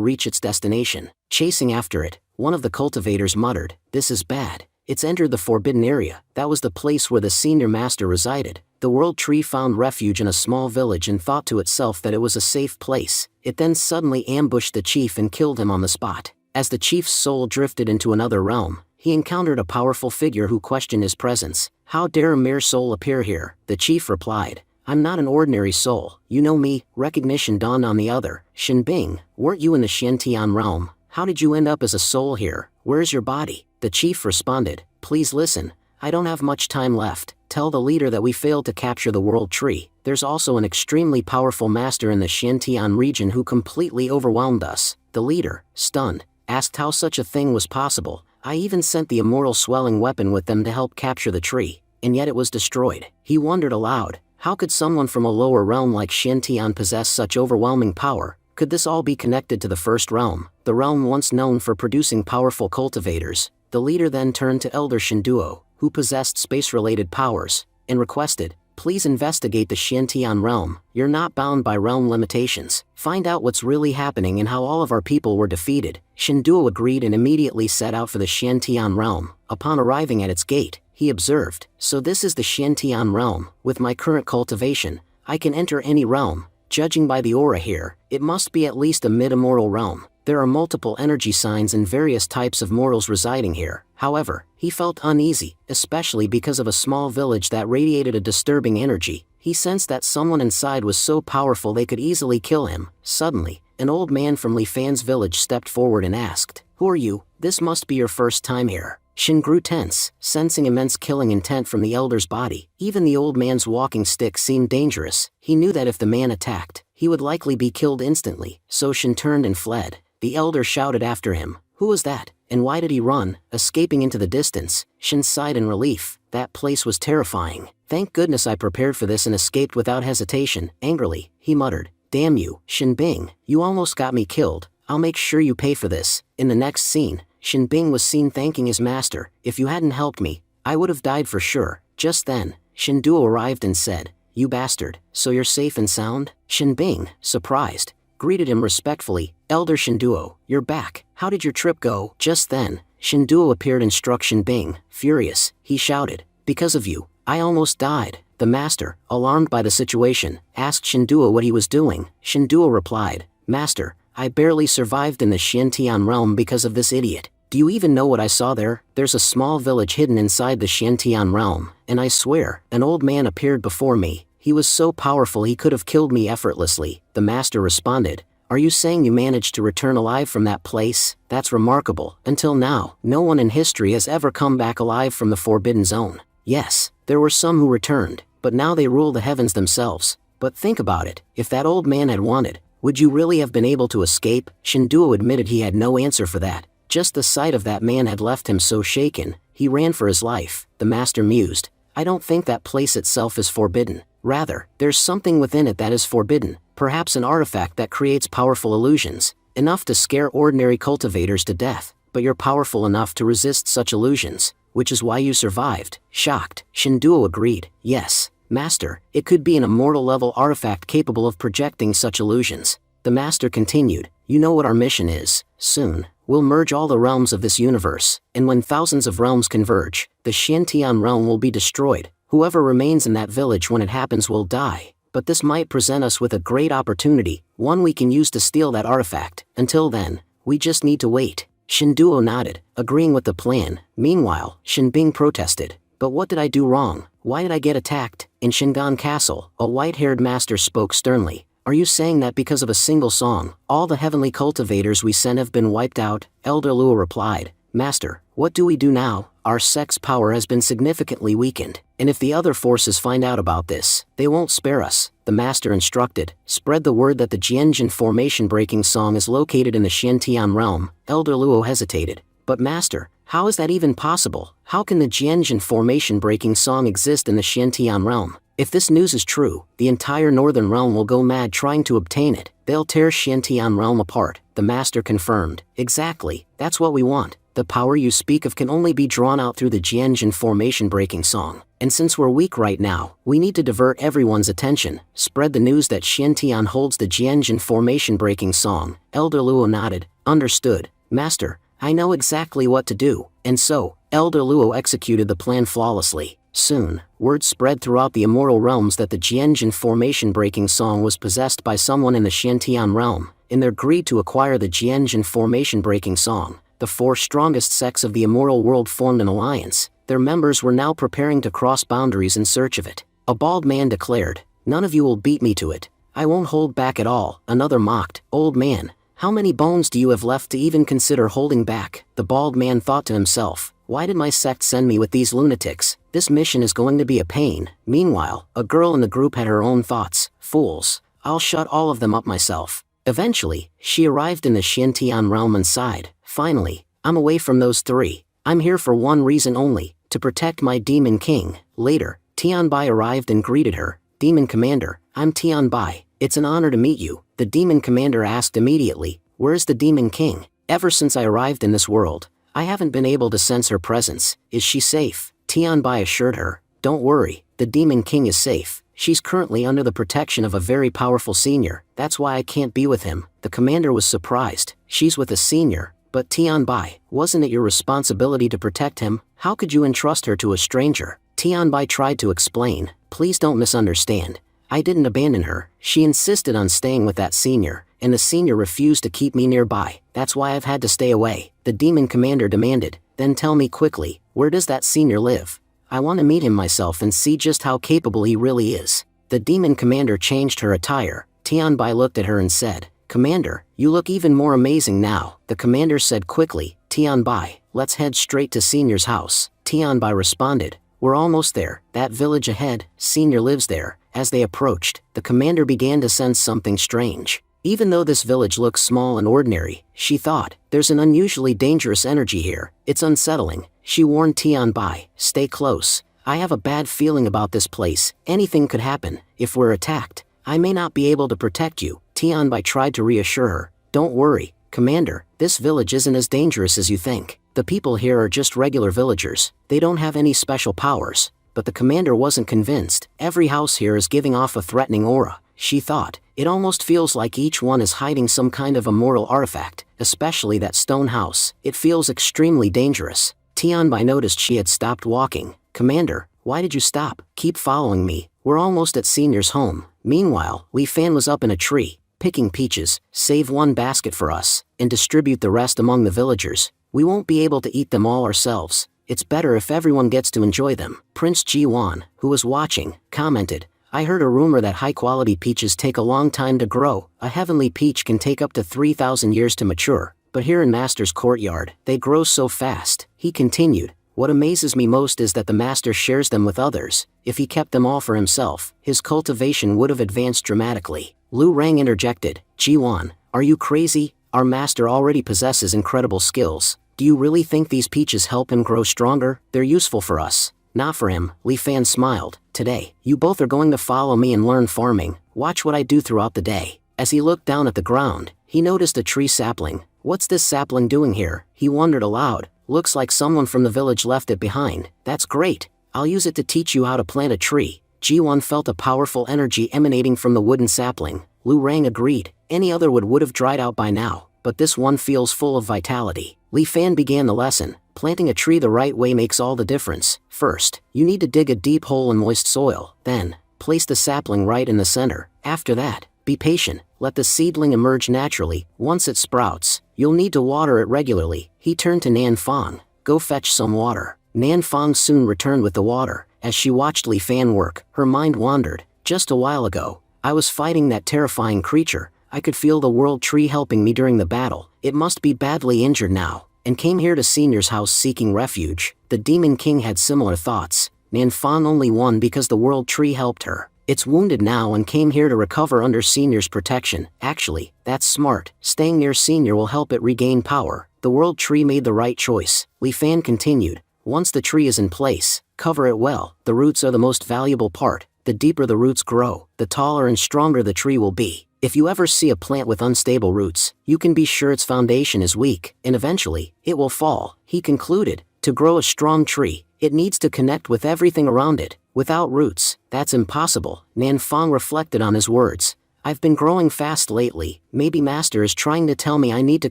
reach its destination. Chasing after it, one of the cultivators muttered, "This is bad. It's entered the forbidden area." That was the place where the senior master resided. The world tree found refuge in a small village and thought to itself that it was a safe place. It then suddenly ambushed the chief and killed him on the spot. As the chief's soul drifted into another realm, he encountered a powerful figure who questioned his presence. "How dare a mere soul appear here?" The chief replied, "I'm not an ordinary soul. You know me." Recognition dawned on the other. "Shinbing, weren't you in the Xiantian realm? How did you end up as a soul here? Where's your body?" The chief responded, "Please listen. I don't have much time left. Tell the leader that we failed to capture the world tree. There's also an extremely powerful master in the Xiantian region who completely overwhelmed us." The leader, stunned, asked how such a thing was possible. "I even sent the immortal swelling weapon with them to help capture the tree, and yet it was destroyed." He wondered aloud, how could someone from a lower realm like Xiantian possess such overwhelming power? Could this all be connected to the first realm, the realm once known for producing powerful cultivators? The leader then turned to Elder Shinduo, who possessed space-related powers, and requested, "Please investigate the Xiantian realm. You're not bound by realm limitations. Find out what's really happening and how all of our people were defeated." Shinduo agreed and immediately set out for the Xiantian realm. Upon arriving at its gate, he observed, "So this is the Xiantian realm. With my current cultivation, I can enter any realm. Judging by the aura here, it must be at least a mid-immortal realm. There are multiple energy signs and various types of mortals residing here." However, he felt uneasy, especially because of a small village that radiated a disturbing energy. He sensed that someone inside was so powerful they could easily kill him. Suddenly, an old man from Li Fan's village stepped forward and asked, "Who are you? This must be your first time here." Shin grew tense, sensing immense killing intent from the elder's body. Even the old man's walking stick seemed dangerous. He knew that if the man attacked, he would likely be killed instantly, so Shin turned and fled. The elder shouted after him, "Who was that? And why did he run?" Escaping into the distance, Shin sighed in relief. That place was terrifying. "Thank goodness I prepared for this and escaped without hesitation." Angrily, he muttered, "Damn you, Shin Bing, you almost got me killed. I'll make sure you pay for this." In the next scene, Shin Bing was seen thanking his master. "If you hadn't helped me, I would have died for sure." Just then, Shin Duo arrived and said, "You bastard, so you're safe and sound?" Shin Bing, surprised, greeted him respectfully. "Elder Shinduo, you're back. How did your trip go?" Just then, Shinduo appeared and struck Shin Bing. Furious, he shouted, "Because of you, I almost died." The master, alarmed by the situation, asked Shinduo what he was doing. Shinduo replied, "Master, I barely survived in the Xiantian realm because of this idiot. Do you even know what I saw there? There's a small village hidden inside the Xiantian realm, and I swear, an old man appeared before me. He was so powerful he could have killed me effortlessly." The master responded, "Are you saying you managed to return alive from that place? That's remarkable. Until now, no one in history has ever come back alive from the Forbidden Zone. Yes, there were some who returned, but now they rule the heavens themselves. But think about it, if that old man had wanted, would you really have been able to escape?" Shinduo admitted he had no answer for that. Just the sight of that man had left him so shaken, he ran for his life. The master mused, "I don't think that place itself is forbidden. Rather, there's something within it that is forbidden, perhaps an artifact that creates powerful illusions, enough to scare ordinary cultivators to death, but you're powerful enough to resist such illusions, which is why you survived." Shocked, Shinduo agreed, "Yes, Master, it could be an immortal-level artifact capable of projecting such illusions." The master continued, "You know what our mission is. Soon, we'll merge all the realms of this universe, and when thousands of realms converge, the Xiantian realm will be destroyed. Whoever remains in that village when it happens will die. But this might present us with a great opportunity, one we can use to steal that artifact. Until then, we just need to wait." Shinduo nodded, agreeing with the plan. Meanwhile, Shinbing protested, "But what did I do wrong? Why did I get attacked?" In Shingan Castle, a white-haired master spoke sternly, "Are you saying that because of a single song, all the heavenly cultivators we sent have been wiped out?" Elder Lihua replied, "Master, what do we do now? Our sect's power has been significantly weakened, and if the other forces find out about this, they won't spare us." The master instructed, "Spread the word that the Jianjin formation-breaking song is located in the Xiantian realm." Elder Luo hesitated, "But master, how is that even possible? How can the Jianjin formation-breaking song exist in the Xiantian realm?" If this news is true, the entire Northern Realm will go mad trying to obtain it. They'll tear Xiantian Realm apart, the master confirmed. Exactly, that's what we want. The power you speak of can only be drawn out through the Jianjin formation-breaking song. And since we're weak right now, we need to divert everyone's attention. Spread the news that Xiantian holds the Jianjin formation-breaking song. Elder Luo nodded. Understood, Master. I know exactly what to do. And so, Elder Luo executed the plan flawlessly. Soon, word spread throughout the immoral realms that the Jianjin formation-breaking song was possessed by someone in the Xiantian realm. In their greed to acquire the Jianjin formation-breaking song, the 4 strongest sects of the immoral world formed an alliance. Their members were now preparing to cross boundaries in search of it. A bald man declared, "None of you will beat me to it. I won't hold back at all." Another mocked, "Old man, how many bones do you have left to even consider holding back?" The bald man thought to himself, "Why did my sect send me with these lunatics? This mission is going to be a pain." Meanwhile, a girl in the group had her own thoughts. "Fools, I'll shut all of them up myself." Eventually, she arrived in the Xiantian realm and sighed, "Finally, I'm away from those 3. I'm here for one reason only, to protect my demon king." Later, Tianbai arrived and greeted her. "Demon Commander, I'm Tianbai. It's an honor to meet you." The demon commander asked immediately, "Where's the demon king? Ever since I arrived in this world, I haven't been able to sense her presence. Is she safe?" Tianbai assured her, "Don't worry, the demon king is safe. She's currently under the protection of a very powerful senior. That's why I can't be with him." The commander was surprised. "She's with a senior? But Tianbai, wasn't it your responsibility to protect him? How could you entrust her to a stranger?" Tianbai tried to explain, "Please don't misunderstand. I didn't abandon her. She insisted on staying with that senior, and the senior refused to keep me nearby. That's why I've had to stay away." The demon commander demanded, "Then tell me quickly, where does that senior live? I want to meet him myself and see just how capable he really is." The demon commander changed her attire. Tianbai looked at her and said, "Commander, you look even more amazing now." The commander said quickly, "Tianbai, let's head straight to Senior's house." Tianbai responded, "We're almost there. That village ahead, Senior lives there." As they approached, the commander began to sense something strange. Even though this village looks small and ordinary, she thought, there's an unusually dangerous energy here. It's unsettling. She warned Tianbai, "Stay close. I have a bad feeling about this place. Anything could happen. If we're attacked, I may not be able to protect you." Tianbai tried to reassure her, "Don't worry, Commander, this village isn't as dangerous as you think. The people here are just regular villagers. They don't have any special powers." But the commander wasn't convinced. "Every house here is giving off a threatening aura," she thought. "It almost feels like each one is hiding some kind of immoral artifact, especially that stone house. It feels extremely dangerous." Tianbai noticed she had stopped walking. "Commander, why did you stop? Keep following me. We're almost at Senior's home." Meanwhile, Lihua was up in a tree, picking peaches. "Save one basket for us, and distribute the rest among the villagers. We won't be able to eat them all ourselves. It's better if everyone gets to enjoy them." Prince Jiwan, who was watching, commented, "I heard a rumor that high-quality peaches take a long time to grow. A heavenly peach can take up to 3,000 years to mature. But here in Master's courtyard, they grow so fast." He continued, "What amazes me most is that the Master shares them with others. If he kept them all for himself, his cultivation would have advanced dramatically." Lu Rang interjected, "Jiwan, are you crazy? Our Master already possesses incredible skills. Do you really think these peaches help him grow stronger? They're useful for us, not for him." Lihua smiled. "Today, you both are going to follow me and learn farming. Watch what I do throughout the day." As he looked down at the ground, he noticed a tree sapling. "What's this sapling doing here?" he wondered aloud. "Looks like someone from the village left it behind. That's great. I'll use it to teach you how to plant a tree." Jiwan felt a powerful energy emanating from the wooden sapling. Lu Rang agreed. Any other wood would have dried out by now, but this one feels full of vitality. Lihua began the lesson. Planting a tree the right way makes all the difference. First, you need to dig a deep hole in moist soil. Then, place the sapling right in the center. After that, be patient. Let the seedling emerge naturally. Once it sprouts, you'll need to water it regularly. He turned to Nan Fong. "Go fetch some water." Nan Fong soon returned with the water. As she watched Lihua work, her mind wandered. "Just a while ago, I was fighting that terrifying creature. I could feel the world tree helping me during the battle. It must be badly injured now, and came here to Senior's house seeking refuge." The Demon King had similar thoughts. Nan Fong only won because the world tree helped her. It's wounded now and came here to recover under Senior's protection. Actually, that's smart. Staying near Senior will help it regain power. The world tree made the right choice. Lihua continued. "Once the tree is in place, cover it well. The roots are the most valuable part. the deeper the roots grow, the taller and stronger the tree will be. If you ever see a plant with unstable roots, you can be sure its foundation is weak, and eventually, it will fall, he concluded. To grow a strong tree, it needs to connect with everything around it. Without roots, that's impossible. Nan Fang reflected on his words. I've been growing fast lately, maybe Master is trying to tell me I need to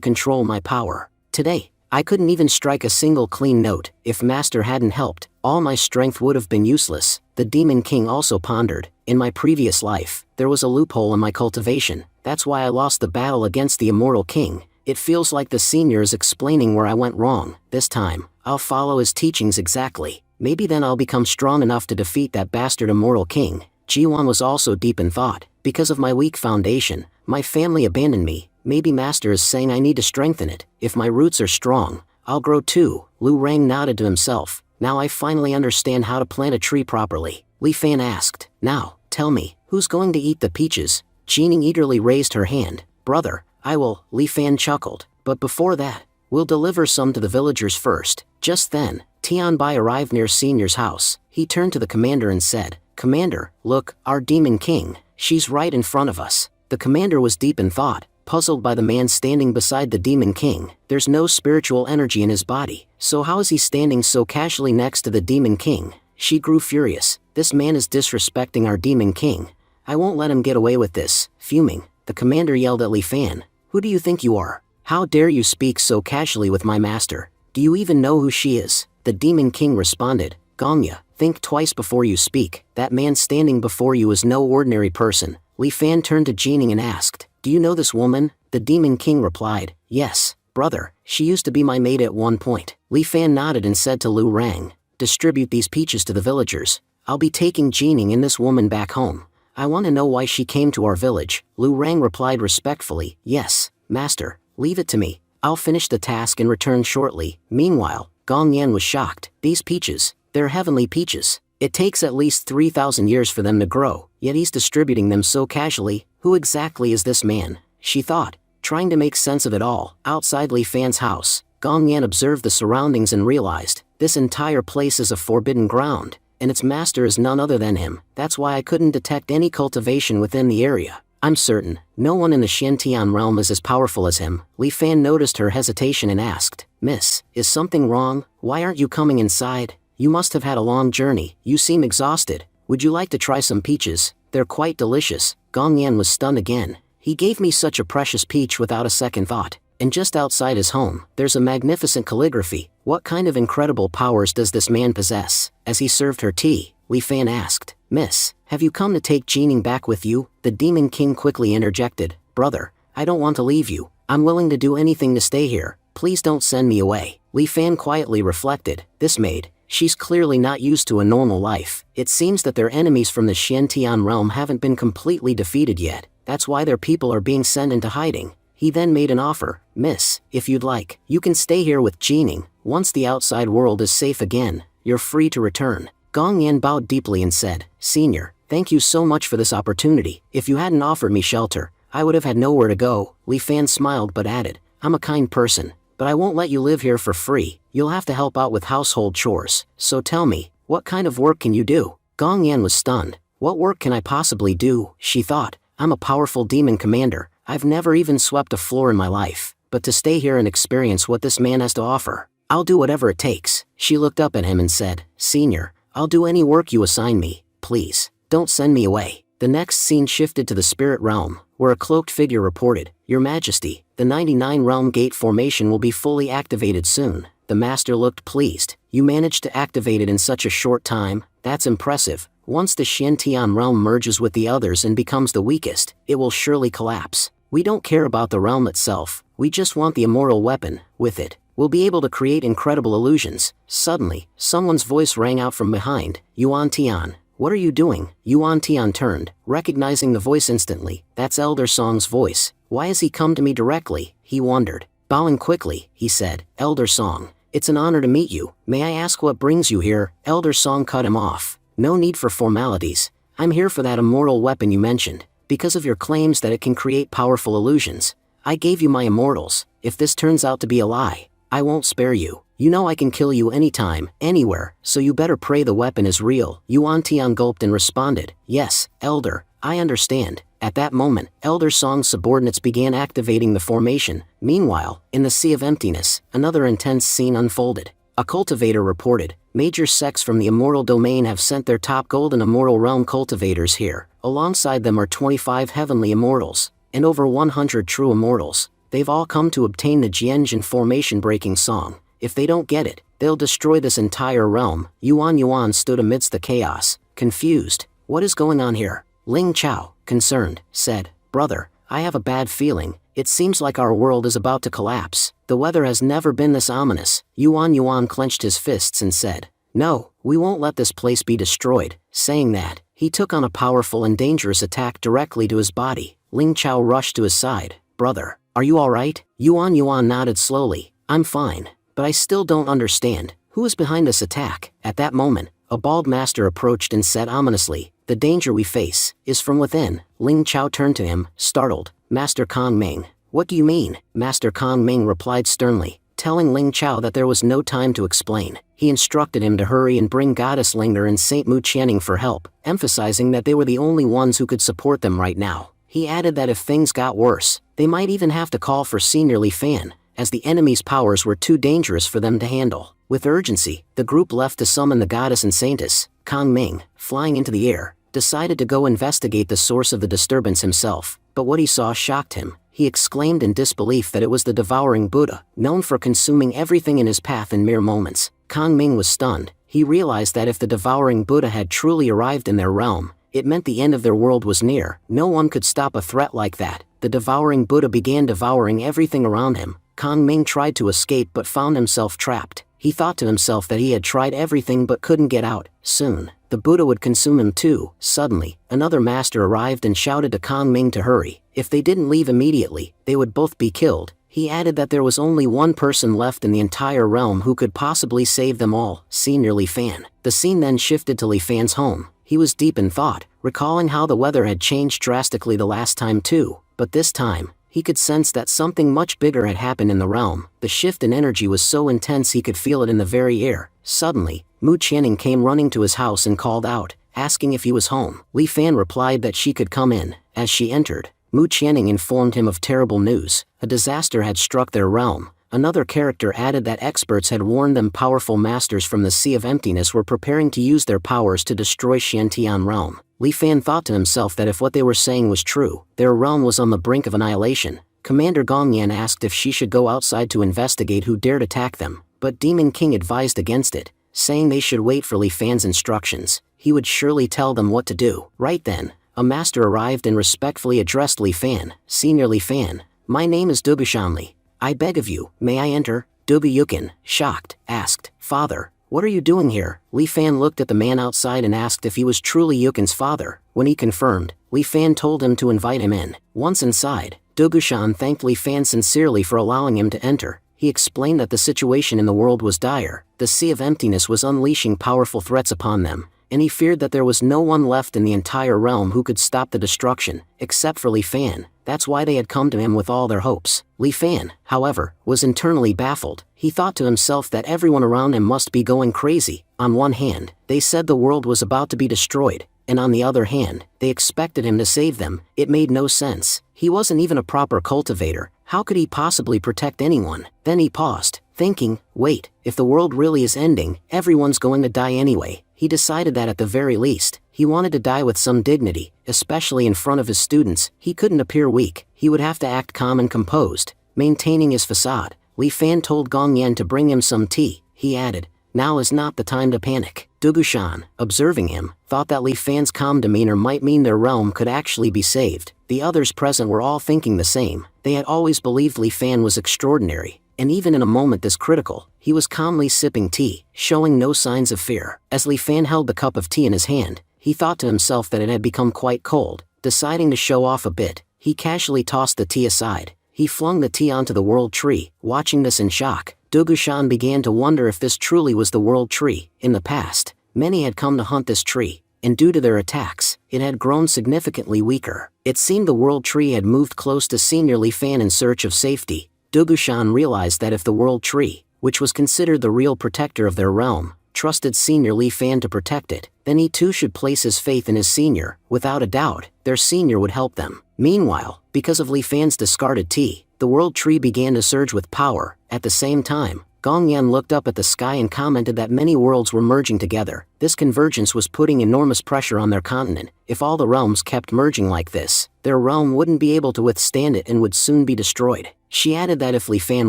control my power. Today, I couldn't even strike a single clean note. If Master hadn't helped, all my strength would have been useless. The Demon King also pondered. In my previous life, there was a loophole in my cultivation. That's why I lost the battle against the Immortal King. It feels like the senior is explaining where I went wrong. This time, I'll follow his teachings exactly. Maybe then I'll become strong enough to defeat that bastard Immortal King. Jiwan was also deep in thought. Because of my weak foundation, my family abandoned me. Maybe Master is saying I need to strengthen it. If my roots are strong, I'll grow too. Lu Rang nodded to himself. Now I finally understand how to plant a tree properly. Li Fan asked. Now, tell me, who's going to eat the peaches? Jining eagerly raised her hand. Brother, I will, Li Fan chuckled. But before that, we'll deliver some to the villagers first. Just then, Tian Bai arrived near Senior's house. He turned to the commander and said, Commander, look, our Demon King. She's right in front of us. The commander was deep in thought, puzzled by the man standing beside the Demon King. There's no spiritual energy in his body, so how is he standing so casually next to the Demon King? She grew furious. This man is disrespecting our Demon King. I won't let him get away with this. Fuming, the commander yelled at Li Fan. Who do you think you are? How dare you speak so casually with my master? Do you even know who she is? The Demon King responded. Gongya, think twice before you speak. That man standing before you is no ordinary person. Li Fan turned to Jining and asked, Do you know this woman? The Demon King replied, Yes, brother, she used to be my maid at one point. Li Fan nodded and said to Lu Rang, Distribute these peaches to the villagers. I'll be taking Jining and this woman back home. I want to know why she came to our village. Lu Rang replied respectfully, Yes, master, leave it to me. I'll finish the task and return shortly. Meanwhile, Gong Yan was shocked. These peaches, they're heavenly peaches. It takes at least 3,000 years for them to grow, yet he's distributing them so casually. Who exactly is this man? She thought, trying to make sense of it all. Outside Li Fan's house, Gong Yan observed the surroundings and realized, this entire place is a forbidden ground, and its master is none other than him. That's why I couldn't detect any cultivation within the area. I'm certain, no one in the Xiantian realm is as powerful as him. Li Fan noticed her hesitation and asked, Miss, is something wrong? Why aren't you coming inside? You must have had a long journey. You seem exhausted. Would you like to try some peaches? They're quite delicious. Gong Yan was stunned again. He gave me such a precious peach without a second thought. And just outside his home, there's a magnificent calligraphy. What kind of incredible powers does this man possess? As he served her tea, Li Fan asked, Miss, have you come to take Jining back with you? The Demon King quickly interjected, Brother, I don't want to leave you. I'm willing to do anything to stay here. Please don't send me away. Li Fan quietly reflected, this maid, she's clearly not used to a normal life. It seems that their enemies from the Xiantian realm haven't been completely defeated yet. That's why their people are being sent into hiding. He then made an offer, Miss, if you'd like, you can stay here with Jining. Once the outside world is safe again, you're free to return. Gong Yan bowed deeply and said, Senior, thank you so much for this opportunity. If you hadn't offered me shelter, I would have had nowhere to go. Li Fan smiled but added, I'm a kind person, but I won't let you live here for free. You'll have to help out with household chores. So tell me, what kind of work can you do? Gong Yan was stunned. What work can I possibly do? She thought, I'm a powerful demon commander. I've never even swept a floor in my life, but to stay here and experience what this man has to offer, I'll do whatever it takes. She looked up at him and said, Senior, I'll do any work you assign me. Please, don't send me away. The next scene shifted to the spirit realm, where a cloaked figure reported, Your Majesty, the 99 realm gate formation will be fully activated soon. The master looked pleased. You managed to activate it in such a short time. That's impressive. Once the Xiantian realm merges with the others and becomes the weakest, it will surely collapse. We don't care about the realm itself, we just want the immortal weapon. With it, we'll be able to create incredible illusions. Suddenly, someone's voice rang out from behind. Yuan Tian, what are you doing? Yuan Tian turned, recognizing the voice instantly. That's Elder Song's voice. Why has he come to me directly? He wondered. Bowing quickly, he said, Elder Song, it's an honor to meet you. May I ask what brings you here? Elder Song cut him off. No need for formalities. I'm here for that immortal weapon you mentioned. Because of your claims that it can create powerful illusions, I gave you my immortals. If this turns out to be a lie, I won't spare you. You know I can kill you anytime, anywhere, so you better pray the weapon is real. Yuan Tian gulped and responded, yes, Elder, I understand. At that moment, Elder Song's subordinates began activating the formation. Meanwhile, in the Sea of Emptiness, another intense scene unfolded. A cultivator reported, major sects from the immortal domain have sent their top golden immortal realm cultivators here. Alongside them are 25 heavenly immortals, and over 100 true immortals. They've all come to obtain the Jianjin formation-breaking song. If they don't get it, they'll destroy this entire realm. Yuan stood amidst the chaos, confused. What is going on here? Ling Chao, concerned, said, Brother, I have a bad feeling. It seems like our world is about to collapse. The weather has never been this ominous. Yuan clenched his fists and said, No, we won't let this place be destroyed. Saying that, he took on a powerful and dangerous attack directly to his body. Ling Chao rushed to his side. Brother, are you alright? Yuan nodded slowly. I'm fine, but I still don't understand. Who is behind this attack? At that moment, a bald master approached and said ominously, The danger we face is from within. Ling Chao turned to him, startled. Master Kong Ming, what do you mean? Master Kong Ming replied sternly, telling Ling Chao that there was no time to explain. He instructed him to hurry and bring Goddess Linger and Saint Mu Qianing for help, emphasizing that they were the only ones who could support them right now. He added that if things got worse, they might even have to call for Senior Li Fan, as the enemy's powers were too dangerous for them to handle. With urgency, the group left to summon the goddess and saintess. Kong Ming, flying into the air, decided to go investigate the source of the disturbance himself, but what he saw shocked him. He exclaimed in disbelief that it was the devouring Buddha, known for consuming everything in his path in mere moments. Kong Ming was stunned. He realized that if the devouring Buddha had truly arrived in their realm, it meant the end of their world was near. No one could stop a threat like that. The devouring Buddha began devouring everything around him. Kong Ming tried to escape but found himself trapped. He thought to himself that he had tried everything but couldn't get out. Soon, the Buddha would consume him too. Suddenly, another master arrived and shouted to Kong Ming to hurry. If they didn't leave immediately, they would both be killed. He added that there was only one person left in the entire realm who could possibly save them all, Senior Li Fan. The scene then shifted to Li Fan's home. He was deep in thought, recalling how the weather had changed drastically the last time too, but this time, he could sense that something much bigger had happened in the realm. The shift in energy was so intense he could feel it in the very air. Suddenly, Mu Qianing came running to his house and called out, asking if he was home. Li Fan replied that she could come in. As she entered, Mu Qianing informed him of terrible news. A disaster had struck their realm. Another character added that experts had warned them powerful masters from the Sea of Emptiness were preparing to use their powers to destroy Xiantian realm. Li Fan thought to himself that if what they were saying was true, their realm was on the brink of annihilation. Commander Gongyan asked if she should go outside to investigate who dared attack them, but Demon King advised against it, saying they should wait for Li Fan's instructions. He would surely tell them what to do. Right then, a master arrived and respectfully addressed Li Fan. Senior Li Fan, my name is Dubushan Li. I beg of you, may I enter? Dubu Yukin, shocked, asked, Father, what are you doing here? Li Fan looked at the man outside and asked if he was truly Yukin's father. When he confirmed, Li Fan told him to invite him in. Once inside, Dubushan thanked Li Fan sincerely for allowing him to enter. He explained that the situation in the world was dire. The Sea of Emptiness was unleashing powerful threats upon them, and he feared that there was no one left in the entire realm who could stop the destruction, except for Li Fan. That's why they had come to him with all their hopes. Li Fan, however, was internally baffled. He thought to himself that everyone around him must be going crazy. On one hand, they said the world was about to be destroyed, and on the other hand, they expected him to save them. It made no sense. He wasn't even a proper cultivator. How could he possibly protect anyone? Then he paused, thinking, wait, if the world really is ending, everyone's going to die anyway. He decided that at the very least, he wanted to die with some dignity, especially in front of his students. He couldn't appear weak. He would have to act calm and composed, maintaining his facade. Li Fan told Gongyan to bring him some tea. He added, now is not the time to panic. Dugushan, observing him, thought that Li Fan's calm demeanor might mean their realm could actually be saved. The others present were all thinking the same. They had always believed Li Fan was extraordinary, and even in a moment this critical, he was calmly sipping tea, showing no signs of fear. As Li Fan held the cup of tea in his hand, he thought to himself that it had become quite cold. Deciding to show off a bit, he casually tossed the tea aside. He flung the tea onto the world tree. Watching this in shock, Dugushan began to wonder if this truly was the world tree. In the past, many had come to hunt this tree, and due to their attacks, it had grown significantly weaker. It seemed the world tree had moved close to Senior Li Fan in search of safety. Dugushan realized that if the World Tree, which was considered the real protector of their realm, trusted senior Li Fan to protect it, then he too should place his faith in his senior. Without a doubt, their senior would help them. Meanwhile, because of Li Fan's discarded tea, the World Tree began to surge with power. At the same time, Gong Yan looked up at the sky and commented that many worlds were merging together. This convergence was putting enormous pressure on their continent. If all the realms kept merging like this, their realm wouldn't be able to withstand it and would soon be destroyed. She added that if Li Fan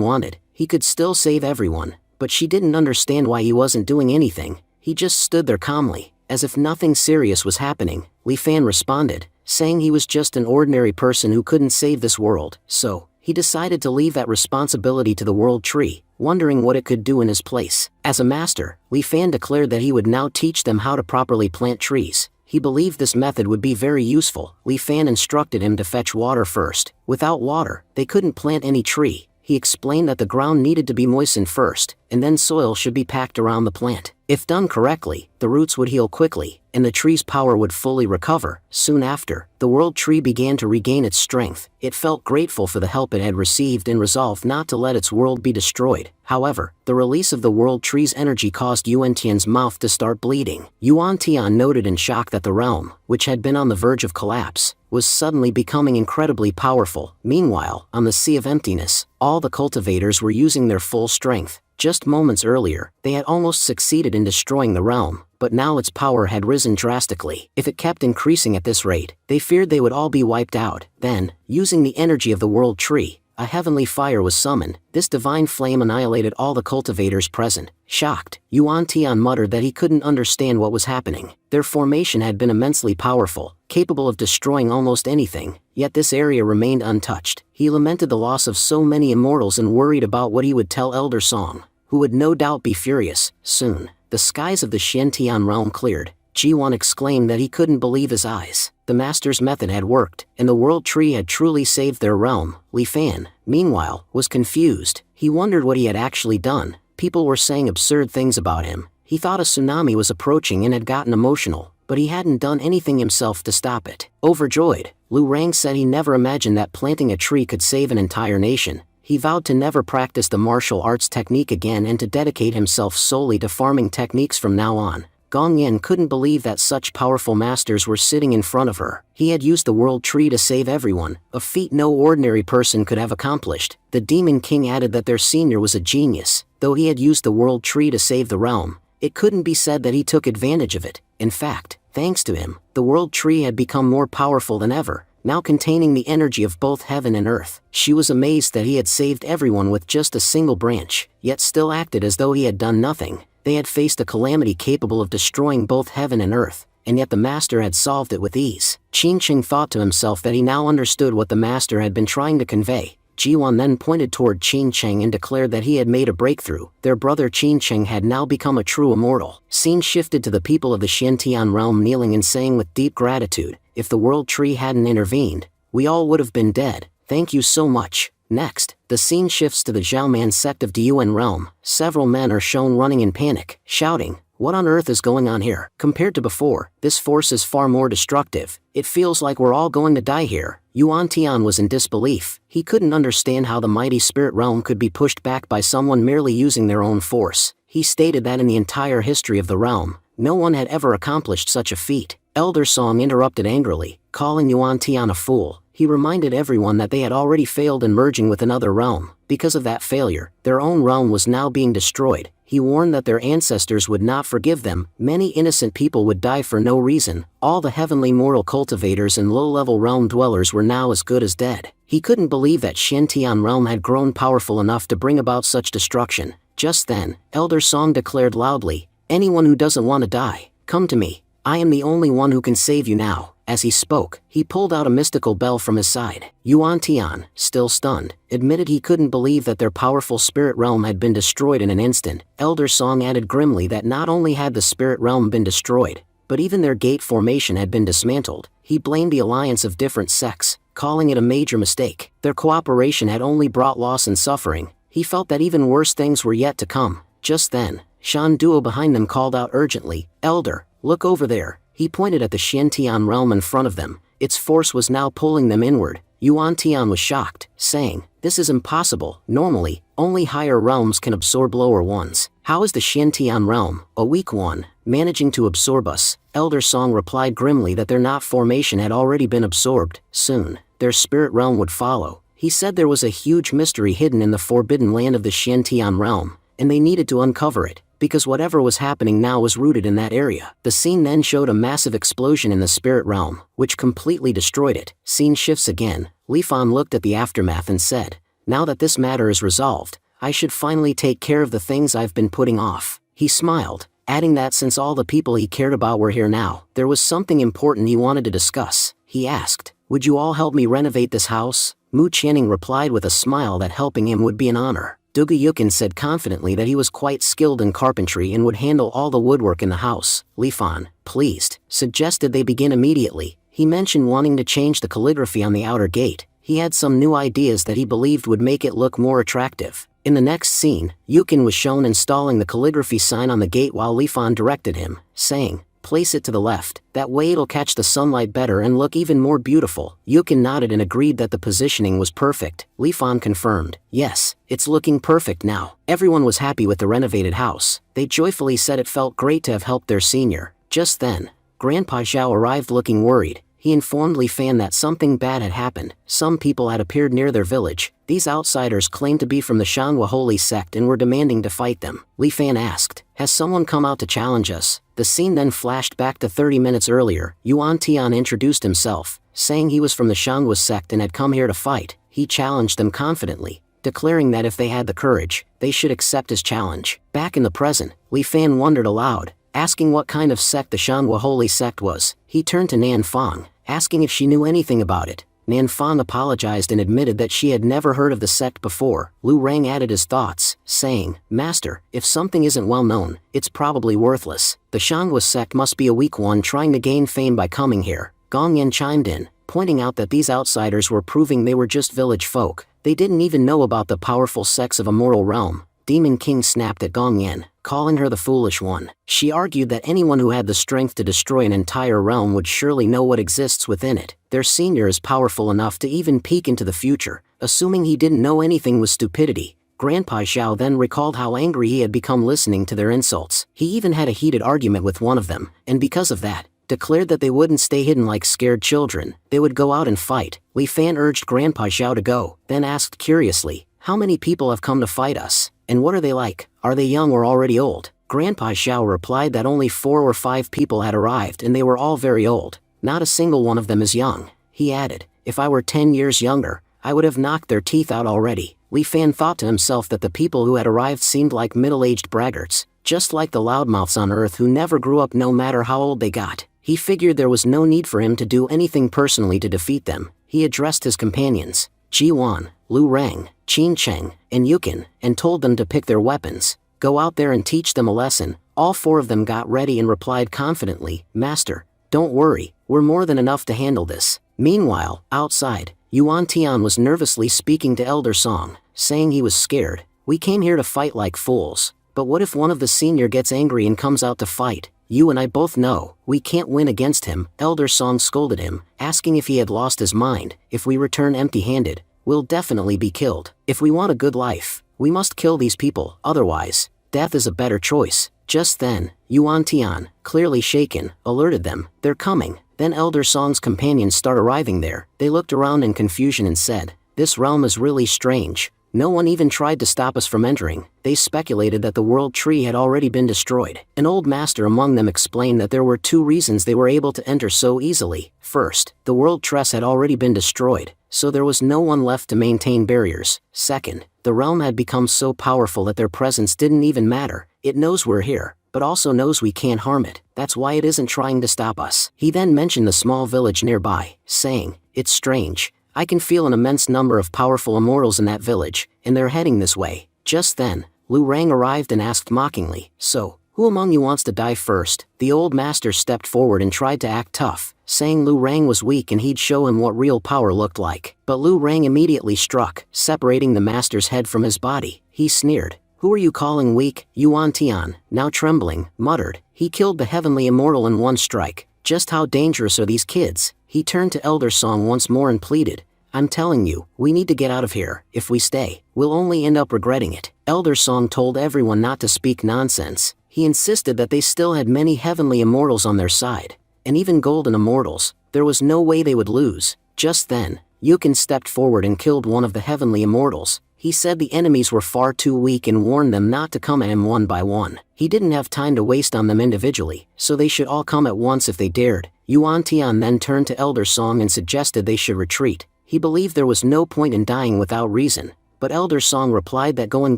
wanted, he could still save everyone, but she didn't understand why he wasn't doing anything. He just stood there calmly, as if nothing serious was happening. Li Fan responded, saying he was just an ordinary person who couldn't save this world, so he decided to leave that responsibility to the World Tree, wondering what it could do in his place. As a master, Li Fan declared that he would now teach them how to properly plant trees. He believed this method would be very useful. Li Fan instructed him to fetch water first. Without water, they couldn't plant any tree. He explained that the ground needed to be moistened first, and then soil should be packed around the plant. If done correctly, the roots would heal quickly, and the tree's power would fully recover. Soon after, the World Tree began to regain its strength. It felt grateful for the help it had received and resolved not to let its world be destroyed. However, the release of the World Tree's energy caused Yuan Tian's mouth to start bleeding. Yuan Tian noted in shock that the realm, which had been on the verge of collapse, was suddenly becoming incredibly powerful. Meanwhile, on the Sea of Emptiness, all the cultivators were using their full strength. Just moments earlier, they had almost succeeded in destroying the realm, but now its power had risen drastically. If it kept increasing at this rate, they feared they would all be wiped out. Then, using the energy of the World Tree, a heavenly fire was summoned. This divine flame annihilated all the cultivators present. Shocked, Yuan Tian muttered that he couldn't understand what was happening. Their formation had been immensely powerful, capable of destroying almost anything, yet this area remained untouched. He lamented the loss of so many immortals and worried about what he would tell Elder Song, who would no doubt be furious. Soon, the skies of the Xiantian realm cleared. Ji-Wan exclaimed that he couldn't believe his eyes. The master's method had worked, and the World Tree had truly saved their realm. Li Fan, meanwhile, was confused. He wondered what he had actually done. People were saying absurd things about him. He thought a tsunami was approaching and had gotten emotional, but he hadn't done anything himself to stop it. Overjoyed, Lu Rang said he never imagined that planting a tree could save an entire nation. He vowed to never practice the martial arts technique again and to dedicate himself solely to farming techniques from now on. Gong Yan couldn't believe that such powerful masters were sitting in front of her. He had used the World Tree to save everyone, a feat no ordinary person could have accomplished. The Demon King added that their senior was a genius. Though he had used the World Tree to save the realm, it couldn't be said that he took advantage of it. In fact, thanks to him, the World Tree had become more powerful than ever, now containing the energy of both heaven and earth. She was amazed that he had saved everyone with just a single branch, yet still acted as though he had done nothing. They had faced a calamity capable of destroying both heaven and earth, and yet the master had solved it with ease. Qin Cheng thought to himself that he now understood what the master had been trying to convey. Ji-Wan then pointed toward Qin Cheng and declared that he had made a breakthrough. Their brother Qin Cheng had now become a true immortal. Scene shifted to the people of the Xiantian realm kneeling and saying with deep gratitude, "If the World Tree hadn't intervened, we all would have been dead. Thank you so much." Next, the scene shifts to the Zhaoman sect of Diyuan realm. Several men are shown running in panic, shouting, "What on earth is going on here?" Compared to before, this force is far more destructive. It feels like we're all going to die here. Yuan Tian was in disbelief. He couldn't understand how the mighty spirit realm could be pushed back by someone merely using their own force. He stated that in the entire history of the realm, no one had ever accomplished such a feat. Elder Song interrupted angrily, calling Yuan Tian a fool. He reminded everyone that they had already failed in merging with another realm. Because of that failure, their own realm was now being destroyed. He warned that their ancestors would not forgive them. Many innocent people would die for no reason. All the heavenly mortal cultivators and low-level realm dwellers were now as good as dead. He couldn't believe that Xiantian realm had grown powerful enough to bring about such destruction. Just then, Elder Song declared loudly, "Anyone who doesn't want to die, come to me. I am the only one who can save you now." As he spoke, he pulled out a mystical bell from his side. Yuan Tian, still stunned, admitted he couldn't believe that their powerful spirit realm had been destroyed in an instant. Elder Song added grimly that not only had the spirit realm been destroyed, but even their gate formation had been dismantled. He blamed the alliance of different sects, calling it a major mistake. Their cooperation had only brought loss and suffering. He felt that even worse things were yet to come. Just then, Shan Duo behind them called out urgently, "Elder, look over there." He pointed at the Xiantian realm in front of them. Its force was now pulling them inward. Yuan Tian was shocked, saying, "This is impossible. Normally, only higher realms can absorb lower ones. How is the Shen Tian realm, a weak one, managing to absorb us?" Elder Song replied grimly that their knot formation had already been absorbed. Soon, their spirit realm would follow. He said there was a huge mystery hidden in the forbidden land of the Shen Tian realm, and they needed to uncover it, because whatever was happening now was rooted in that area. The scene then showed a massive explosion in the spirit realm, which completely destroyed it. Scene shifts again. Lihua looked at the aftermath and said, "Now that this matter is resolved, I should finally take care of the things I've been putting off." He smiled, adding that since all the people he cared about were here now, there was something important he wanted to discuss. He asked, "Would you all help me renovate this house?" Mu Qianning replied with a smile that helping him would be an honor. Duga Yukin said confidently that he was quite skilled in carpentry and would handle all the woodwork in the house. Lihua, pleased, suggested they begin immediately. He mentioned wanting to change the calligraphy on the outer gate. He had some new ideas that he believed would make it look more attractive. In the next scene, Yukin was shown installing the calligraphy sign on the gate while Lihua directed him, saying, "Place it to the left, that way it'll catch the sunlight better and look even more beautiful." Yukin nodded and agreed that the positioning was perfect. Lihua confirmed, "Yes, it's looking perfect now." Everyone was happy with the renovated house. They joyfully said it felt great to have helped their senior. Just then, Grandpa Zhao arrived looking worried. He informed Lihua that something bad had happened. Some people had appeared near their village. These outsiders claimed to be from the Shanhua holy sect and were demanding to fight them. Lihua asked, "Has someone come out to challenge us?" The scene then flashed back to 30 minutes earlier. Yuan Tian introduced himself, saying he was from the Shanhua sect and had come here to fight. He challenged them confidently, declaring that if they had the courage, they should accept his challenge. Back in the present, Lihua wondered aloud, asking what kind of sect the Shanhua holy sect was. He turned to Nan Fang, asking if she knew anything about it. Nan Fang apologized and admitted that she had never heard of the sect before. Lu Rang added his thoughts, saying, "Master, if something isn't well known, it's probably worthless. The Shanhua sect must be a weak one trying to gain fame by coming here." Gong Yan chimed in, pointing out that these outsiders were proving they were just village folk. They didn't even know about the powerful sects of a mortal realm. Demon King snapped at Gong Yan, calling her the foolish one. She argued that anyone who had the strength to destroy an entire realm would surely know what exists within it. Their senior is powerful enough to even peek into the future. Assuming he didn't know anything was stupidity. Grandpa Zhao then recalled how angry he had become listening to their insults. He even had a heated argument with one of them, and because of that, declared that they wouldn't stay hidden like scared children. They would go out and fight. Lihua urged Grandpa Zhao to go, then asked curiously, "How many people have come to fight us? And what are they like? Are they young or already old?" Grandpa Zhao replied that only 4 or 5 people had arrived and they were all very old. Not a single one of them is young. He added, "If I were 10 years younger, I would have knocked their teeth out already." Lihua thought to himself that the people who had arrived seemed like middle-aged braggarts, just like the loudmouths on Earth who never grew up no matter how old they got. He figured there was no need for him to do anything personally to defeat them. He addressed his companions, Ji Wan, Lu Rang, Qin Cheng, and Yukin, and told them to pick their weapons. "Go out there and teach them a lesson." All 4 of them got ready and replied confidently, "Master, don't worry, we're more than enough to handle this." Meanwhile, outside, Yuan Tian was nervously speaking to Elder Song, saying he was scared. "We came here to fight like fools, but what if one of the senior gets angry and comes out to fight? You and I both know, we can't win against him." Elder Song scolded him, asking if he had lost his mind. "If we return empty-handed, we'll definitely be killed. If we want a good life, we must kill these people, otherwise, death is a better choice." Just then, Yuan Tian, clearly shaken, alerted them, "They're coming." Then Elder Song's companions start arriving there. They looked around in confusion and said, "This realm is really strange. No one even tried to stop us from entering." They speculated that the world tree had already been destroyed. An old master among them explained that there were 2 reasons they were able to enter so easily. First, the world tress had already been destroyed, so there was no one left to maintain barriers. Second, the realm had become so powerful that their presence didn't even matter. It knows we're here, but also knows we can't harm it. That's why it isn't trying to stop us. He then mentioned the small village nearby, saying, "It's strange. I can feel an immense number of powerful immortals in that village, and they're heading this way." Just then, Lu Rang arrived and asked mockingly, "So, who among you wants to die first?" The old master stepped forward and tried to act tough, saying Lu Rang was weak and he'd show him what real power looked like. But Lu Rang immediately struck, separating the master's head from his body. He sneered, "Who are you calling weak?" Yuan Tian, now trembling, muttered, "He killed the heavenly immortal in one strike. Just how dangerous are these kids?" He turned to Elder Song once more and pleaded, I'm telling you, we need to get out of here. If we stay, we'll only end up regretting it. Elder Song told everyone not to speak nonsense. He insisted that they still had many heavenly immortals on their side, and even golden immortals. There was no way they would lose. Just then, Yukin stepped forward and killed one of the heavenly immortals. He said the enemies were far too weak and warned them not to come at him one by one. He didn't have time to waste on them individually, so they should all come at once if they dared. Yuan Tian then turned to Elder Song and suggested they should retreat. He believed there was no point in dying without reason, but Elder Song replied that going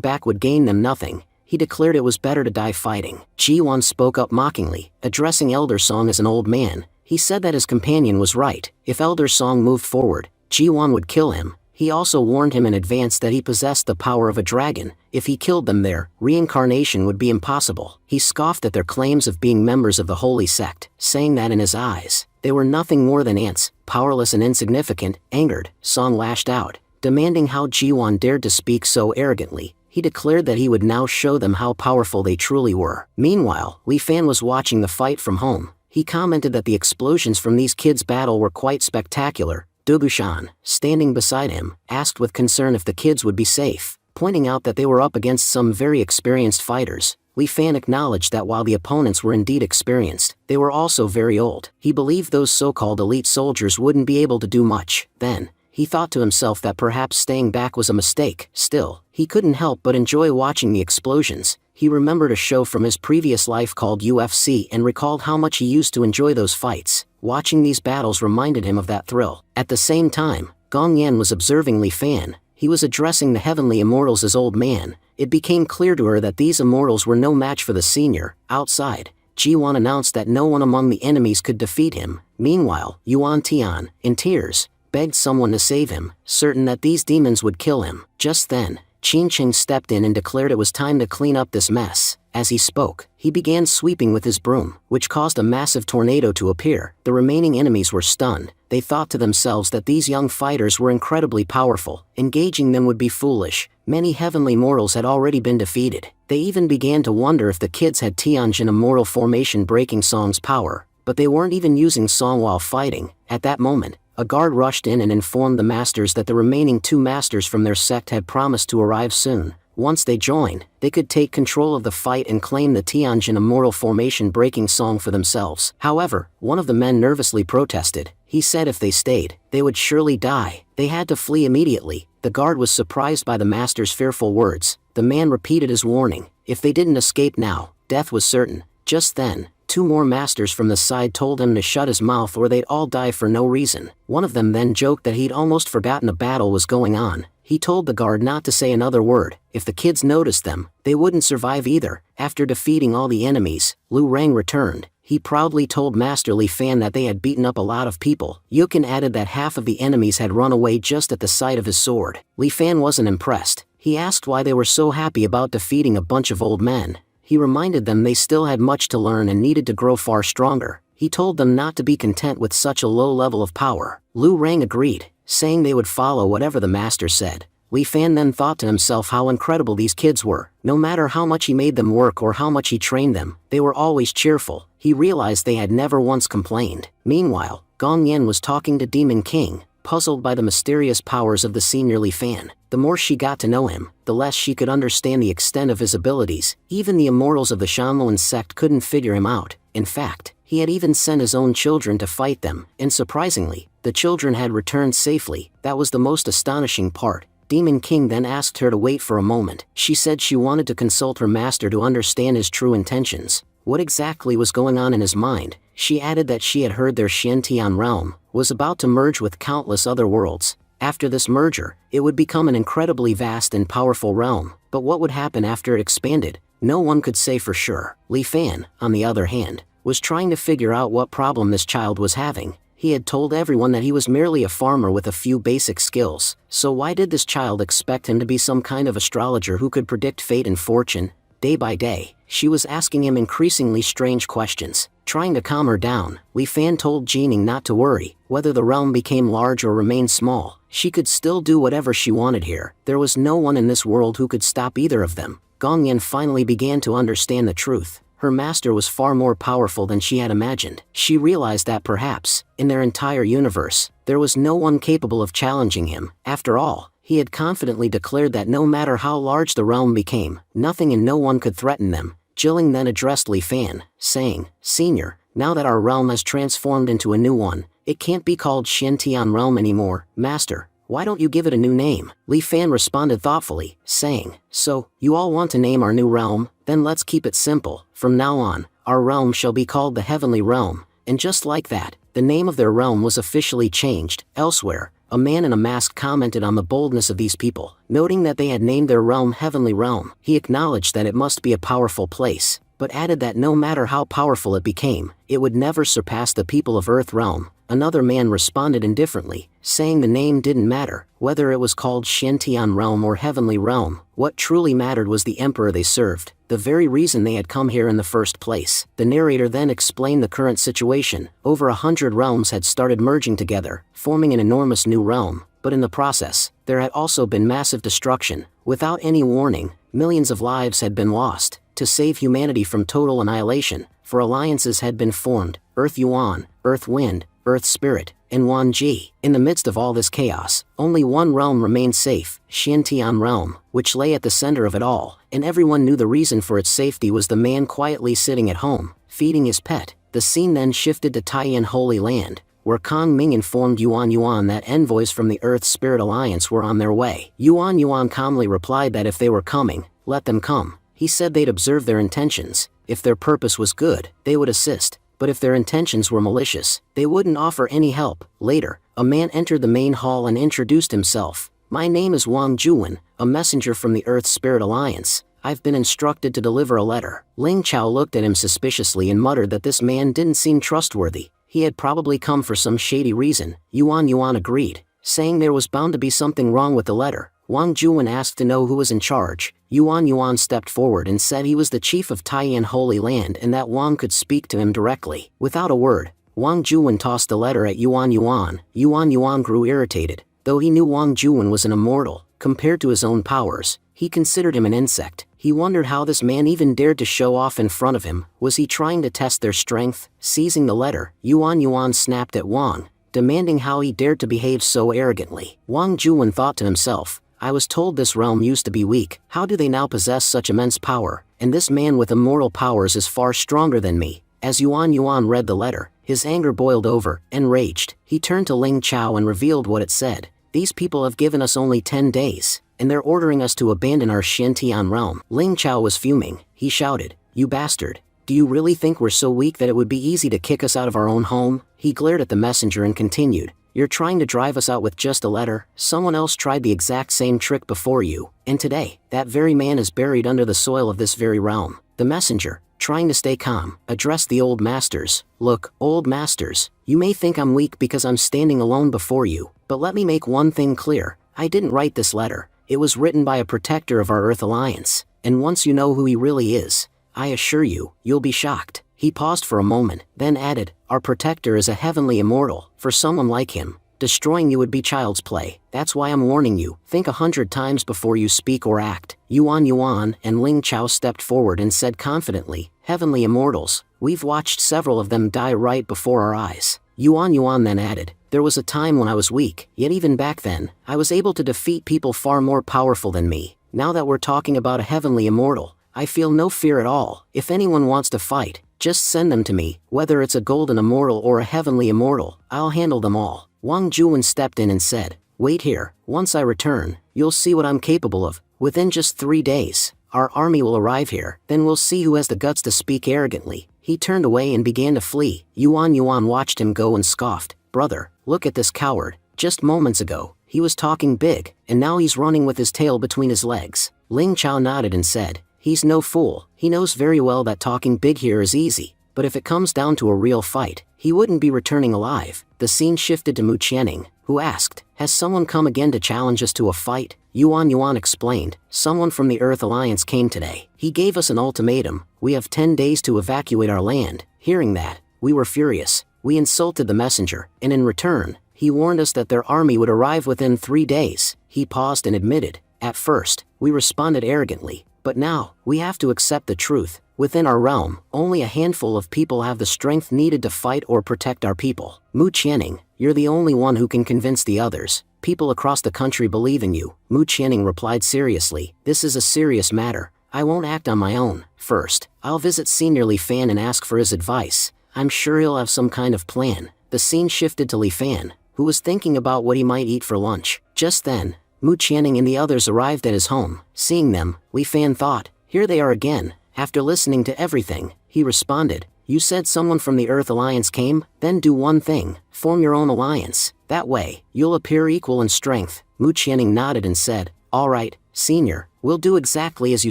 back would gain them nothing. He declared it was better to die fighting. Ji-won spoke up mockingly, addressing Elder Song as an old man. He said that his companion was right. If Elder Song moved forward, Ji-won would kill him. He also warned him in advance that he possessed the power of a dragon. If he killed them there, reincarnation would be impossible. He scoffed at their claims of being members of the holy sect, saying that in his eyes, they were nothing more than ants, powerless and insignificant. Angered, Song lashed out, demanding how Ji-won dared to speak so arrogantly. He declared that he would now show them how powerful they truly were. Meanwhile, Li Fan was watching the fight from home. He commented that the explosions from these kids' battle were quite spectacular. Dugushan, standing beside him, asked with concern if the kids would be safe, pointing out that they were up against some very experienced fighters. Li Fan acknowledged that while the opponents were indeed experienced, they were also very old. He believed those so-called elite soldiers wouldn't be able to do much. Then, he thought to himself that perhaps staying back was a mistake. Still, he couldn't help but enjoy watching the explosions. He remembered a show from his previous life called UFC and recalled how much he used to enjoy those fights. Watching these battles reminded him of that thrill. At the same time, Gong Yan was observing Li Fan. He was addressing the heavenly immortals as old man. It became clear to her that these immortals were no match for the senior. Outside, Ji-won announced that no one among the enemies could defeat him. Meanwhile, Yuan Tian, in tears, begged someone to save him, certain that these demons would kill him. Just then, Qin Cheng stepped in and declared it was time to clean up this mess. As he spoke, he began sweeping with his broom, which caused a massive tornado to appear. The remaining enemies were stunned. They thought to themselves that these young fighters were incredibly powerful. Engaging them would be foolish. Many heavenly mortals had already been defeated. They even began to wonder if the kids had Tianjin Immortal Formation breaking Song's power. But they weren't even using Song while fighting. At that moment, a guard rushed in and informed the masters that the remaining 2 masters from their sect had promised to arrive soon. Once they joined, they could take control of the fight and claim the Tianjin Immortal Formation breaking Song for themselves. However, one of the men nervously protested. He said if they stayed, they would surely die. They had to flee immediately. The guard was surprised by the master's fearful words. The man repeated his warning. If they didn't escape now, death was certain. Just then, 2 more masters from the side told him to shut his mouth or they'd all die for no reason. One of them then joked that he'd almost forgotten a battle was going on. He told the guard not to say another word. If the kids noticed them, they wouldn't survive either. After defeating all the enemies, Lu Rang returned. He proudly told Master Li Fan that they had beaten up a lot of people. Yukin added that half of the enemies had run away just at the sight of his sword. Li Fan wasn't impressed. He asked why they were so happy about defeating a bunch of old men. He reminded them they still had much to learn and needed to grow far stronger. He told them not to be content with such a low level of power. Lu Rang agreed, saying they would follow whatever the master said. Li Fan then thought to himself how incredible these kids were. No matter how much he made them work or how much he trained them, they were always cheerful. He realized they had never once complained. Meanwhile, Gong Yan was talking to Demon King, puzzled by the mysterious powers of the senior Li Fan. The more she got to know him, the less she could understand the extent of his abilities. Even the immortals of the Shanluan sect couldn't figure him out. In fact, he had even sent his own children to fight them, and surprisingly, the children had returned safely. That was the most astonishing part. Demon King then asked her to wait for a moment. She said she wanted to consult her master to understand his true intentions. What exactly was going on in his mind? She added that she had heard their Xiantian realm was about to merge with countless other worlds. After this merger, it would become an incredibly vast and powerful realm. But what would happen after it expanded? No one could say for sure. Li Fan, on the other hand, was trying to figure out what problem this child was having. He had told everyone that he was merely a farmer with a few basic skills. So why did this child expect him to be some kind of astrologer who could predict fate and fortune? Day by day, she was asking him increasingly strange questions. Trying to calm her down, Li Fan told Jining not to worry. Whether the realm became large or remained small, she could still do whatever she wanted here. There was no one in this world who could stop either of them. Gong Yan finally began to understand the truth. her master was far more powerful than she had imagined. She realized that perhaps, in their entire universe, there was no one capable of challenging him. After all, he had confidently declared that no matter how large the realm became, nothing and no one could threaten them. Jilling then addressed Li Fan, saying, "Senior, now that our realm has transformed into a new one, it can't be called Xiantian Realm anymore. Master, why don't you give it a new name?" Li Fan responded thoughtfully, saying, "So, you all want to name our new realm? Then let's keep it simple. From now on, our realm shall be called the Heavenly Realm." And just like that, the name of their realm was officially changed. Elsewhere, a man in a mask commented on the boldness of these people, noting that they had named their realm Heavenly Realm. He acknowledged that it must be a powerful place, but added that no matter how powerful it became, it would never surpass the people of Earth Realm. Another man responded indifferently, saying the name didn't matter, whether it was called Xiantian Realm or Heavenly Realm. What truly mattered was the emperor they served, the very reason they had come here in the first place. The narrator then explained the current situation. Over 100 realms had started merging together, forming an enormous new realm, but in the process, there had also been massive destruction. Without any warning, millions of lives had been lost. To save humanity from total annihilation, four alliances had been formed: Earth Yuan, Earth Wind, Earth Spirit, and Wan Ji. In the midst of all this chaos, only one realm remained safe, Xiantian Realm, which lay at the center of it all, and everyone knew the reason for its safety was the man quietly sitting at home, feeding his pet. The scene then shifted to Taiyan Holy Land, where Kang Ming informed Yuan that envoys from the Earth Spirit Alliance were on their way. Yuan calmly replied that if they were coming, let them come. He said they'd observe their intentions. If their purpose was good, they would assist, but if their intentions were malicious, they wouldn't offer any help. Later, a man entered the main hall and introduced himself. "My name is Wang Juwen, a messenger from the Earth Spirit Alliance. I've been instructed to deliver a letter." Ling Chao looked at him suspiciously and muttered that this man didn't seem trustworthy. He had probably come for some shady reason. Yuan agreed, saying there was bound to be something wrong with the letter. Wang Juwen asked to know who was in charge. Yuan stepped forward and said he was the chief of Taiyan Holy Land and that Wang could speak to him directly. Without a word, Wang Juwen tossed the letter at Yuan. Yuan grew irritated. Though he knew Wang Juwen was an immortal, compared to his own powers, he considered him an insect. He wondered how this man even dared to show off in front of him. Was he trying to test their strength? Seizing the letter, Yuan snapped at Wang, demanding how he dared to behave so arrogantly. Wang Juwen thought to himself, "I was told this realm used to be weak. How do they now possess such immense power? And this man with immortal powers is far stronger than me." As Yuan read the letter, his anger boiled over. Enraged, he turned to Ling Chao and revealed what it said. "These people have given us only 10 days, and they're ordering us to abandon our Xiantian realm." Ling Chao was fuming. He shouted, "You bastard! Do you really think we're so weak that it would be easy to kick us out of our own home?" He glared at the messenger and continued, "You're trying to drive us out with just a letter? Someone else tried the exact same trick before you, and today, that very man is buried under the soil of this very realm." The messenger, trying to stay calm, addressed the old masters. "Look, old masters, you may think I'm weak because I'm standing alone before you, but let me make one thing clear. I didn't write this letter. It was written by a protector of our Earth Alliance, and once you know who he really is, I assure you, you'll be shocked." He paused for a moment, then added, "Our protector is a heavenly immortal. For someone like him, destroying you would be child's play. That's why I'm warning you. Think 100 times before you speak or act." Yuan and Ling Chao stepped forward and said confidently, "Heavenly immortals, we've watched several of them die right before our eyes." Yuan then added, "There was a time when I was weak, yet even back then, I was able to defeat people far more powerful than me. Now that we're talking about a heavenly immortal, I feel no fear at all. If anyone wants to fight, just send them to me. Whether it's a golden immortal or a heavenly immortal, I'll handle them all." Wang Juwen stepped in and said, "Wait here. Once I return, you'll see what I'm capable of. Within just 3 days, our army will arrive here. Then we'll see who has the guts to speak arrogantly." He turned away and began to flee. Yuan watched him go and scoffed, "Brother, look at this coward. Just moments ago, he was talking big, and now he's running with his tail between his legs." Ling Chao nodded and said, "He's no fool. He knows very well that talking big here is easy, but if it comes down to a real fight, he wouldn't be returning alive." The scene shifted to Mu Qianning, who asked, "Has someone come again to challenge us to a fight?" Yuan explained, "Someone from the Earth Alliance came today. He gave us an ultimatum. We have 10 days to evacuate our land." Hearing that, we were furious. We insulted the messenger, and in return, he warned us that their army would arrive within 3 days. He paused and admitted, "At first, we responded arrogantly, but now, we have to accept the truth. Within our realm, only a handful of people have the strength needed to fight or protect our people. Mu Qianning, you're the only one who can convince the others. People across the country believe in you. Mu Qianning replied seriously, this is a serious matter. I won't act on my own. First, I'll visit Senior Li Fan and ask for his advice. I'm sure he'll have some kind of plan. The scene shifted to Li Fan, who was thinking about what he might eat for lunch. Just then, Mu Qianning and the others arrived at his home. Seeing them, Li Fan thought, here they are again. After listening to everything, he responded, you said someone from the Earth Alliance came? Then do one thing, form your own alliance. That way, you'll appear equal in strength. Mu Qianning nodded and said, all right, Senior, we'll do exactly as you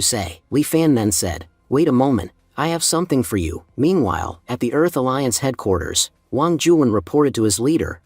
say. Li Fan then said, wait a moment, I have something for you. Meanwhile, at the Earth Alliance headquarters, Wang Juwen reported to his leader,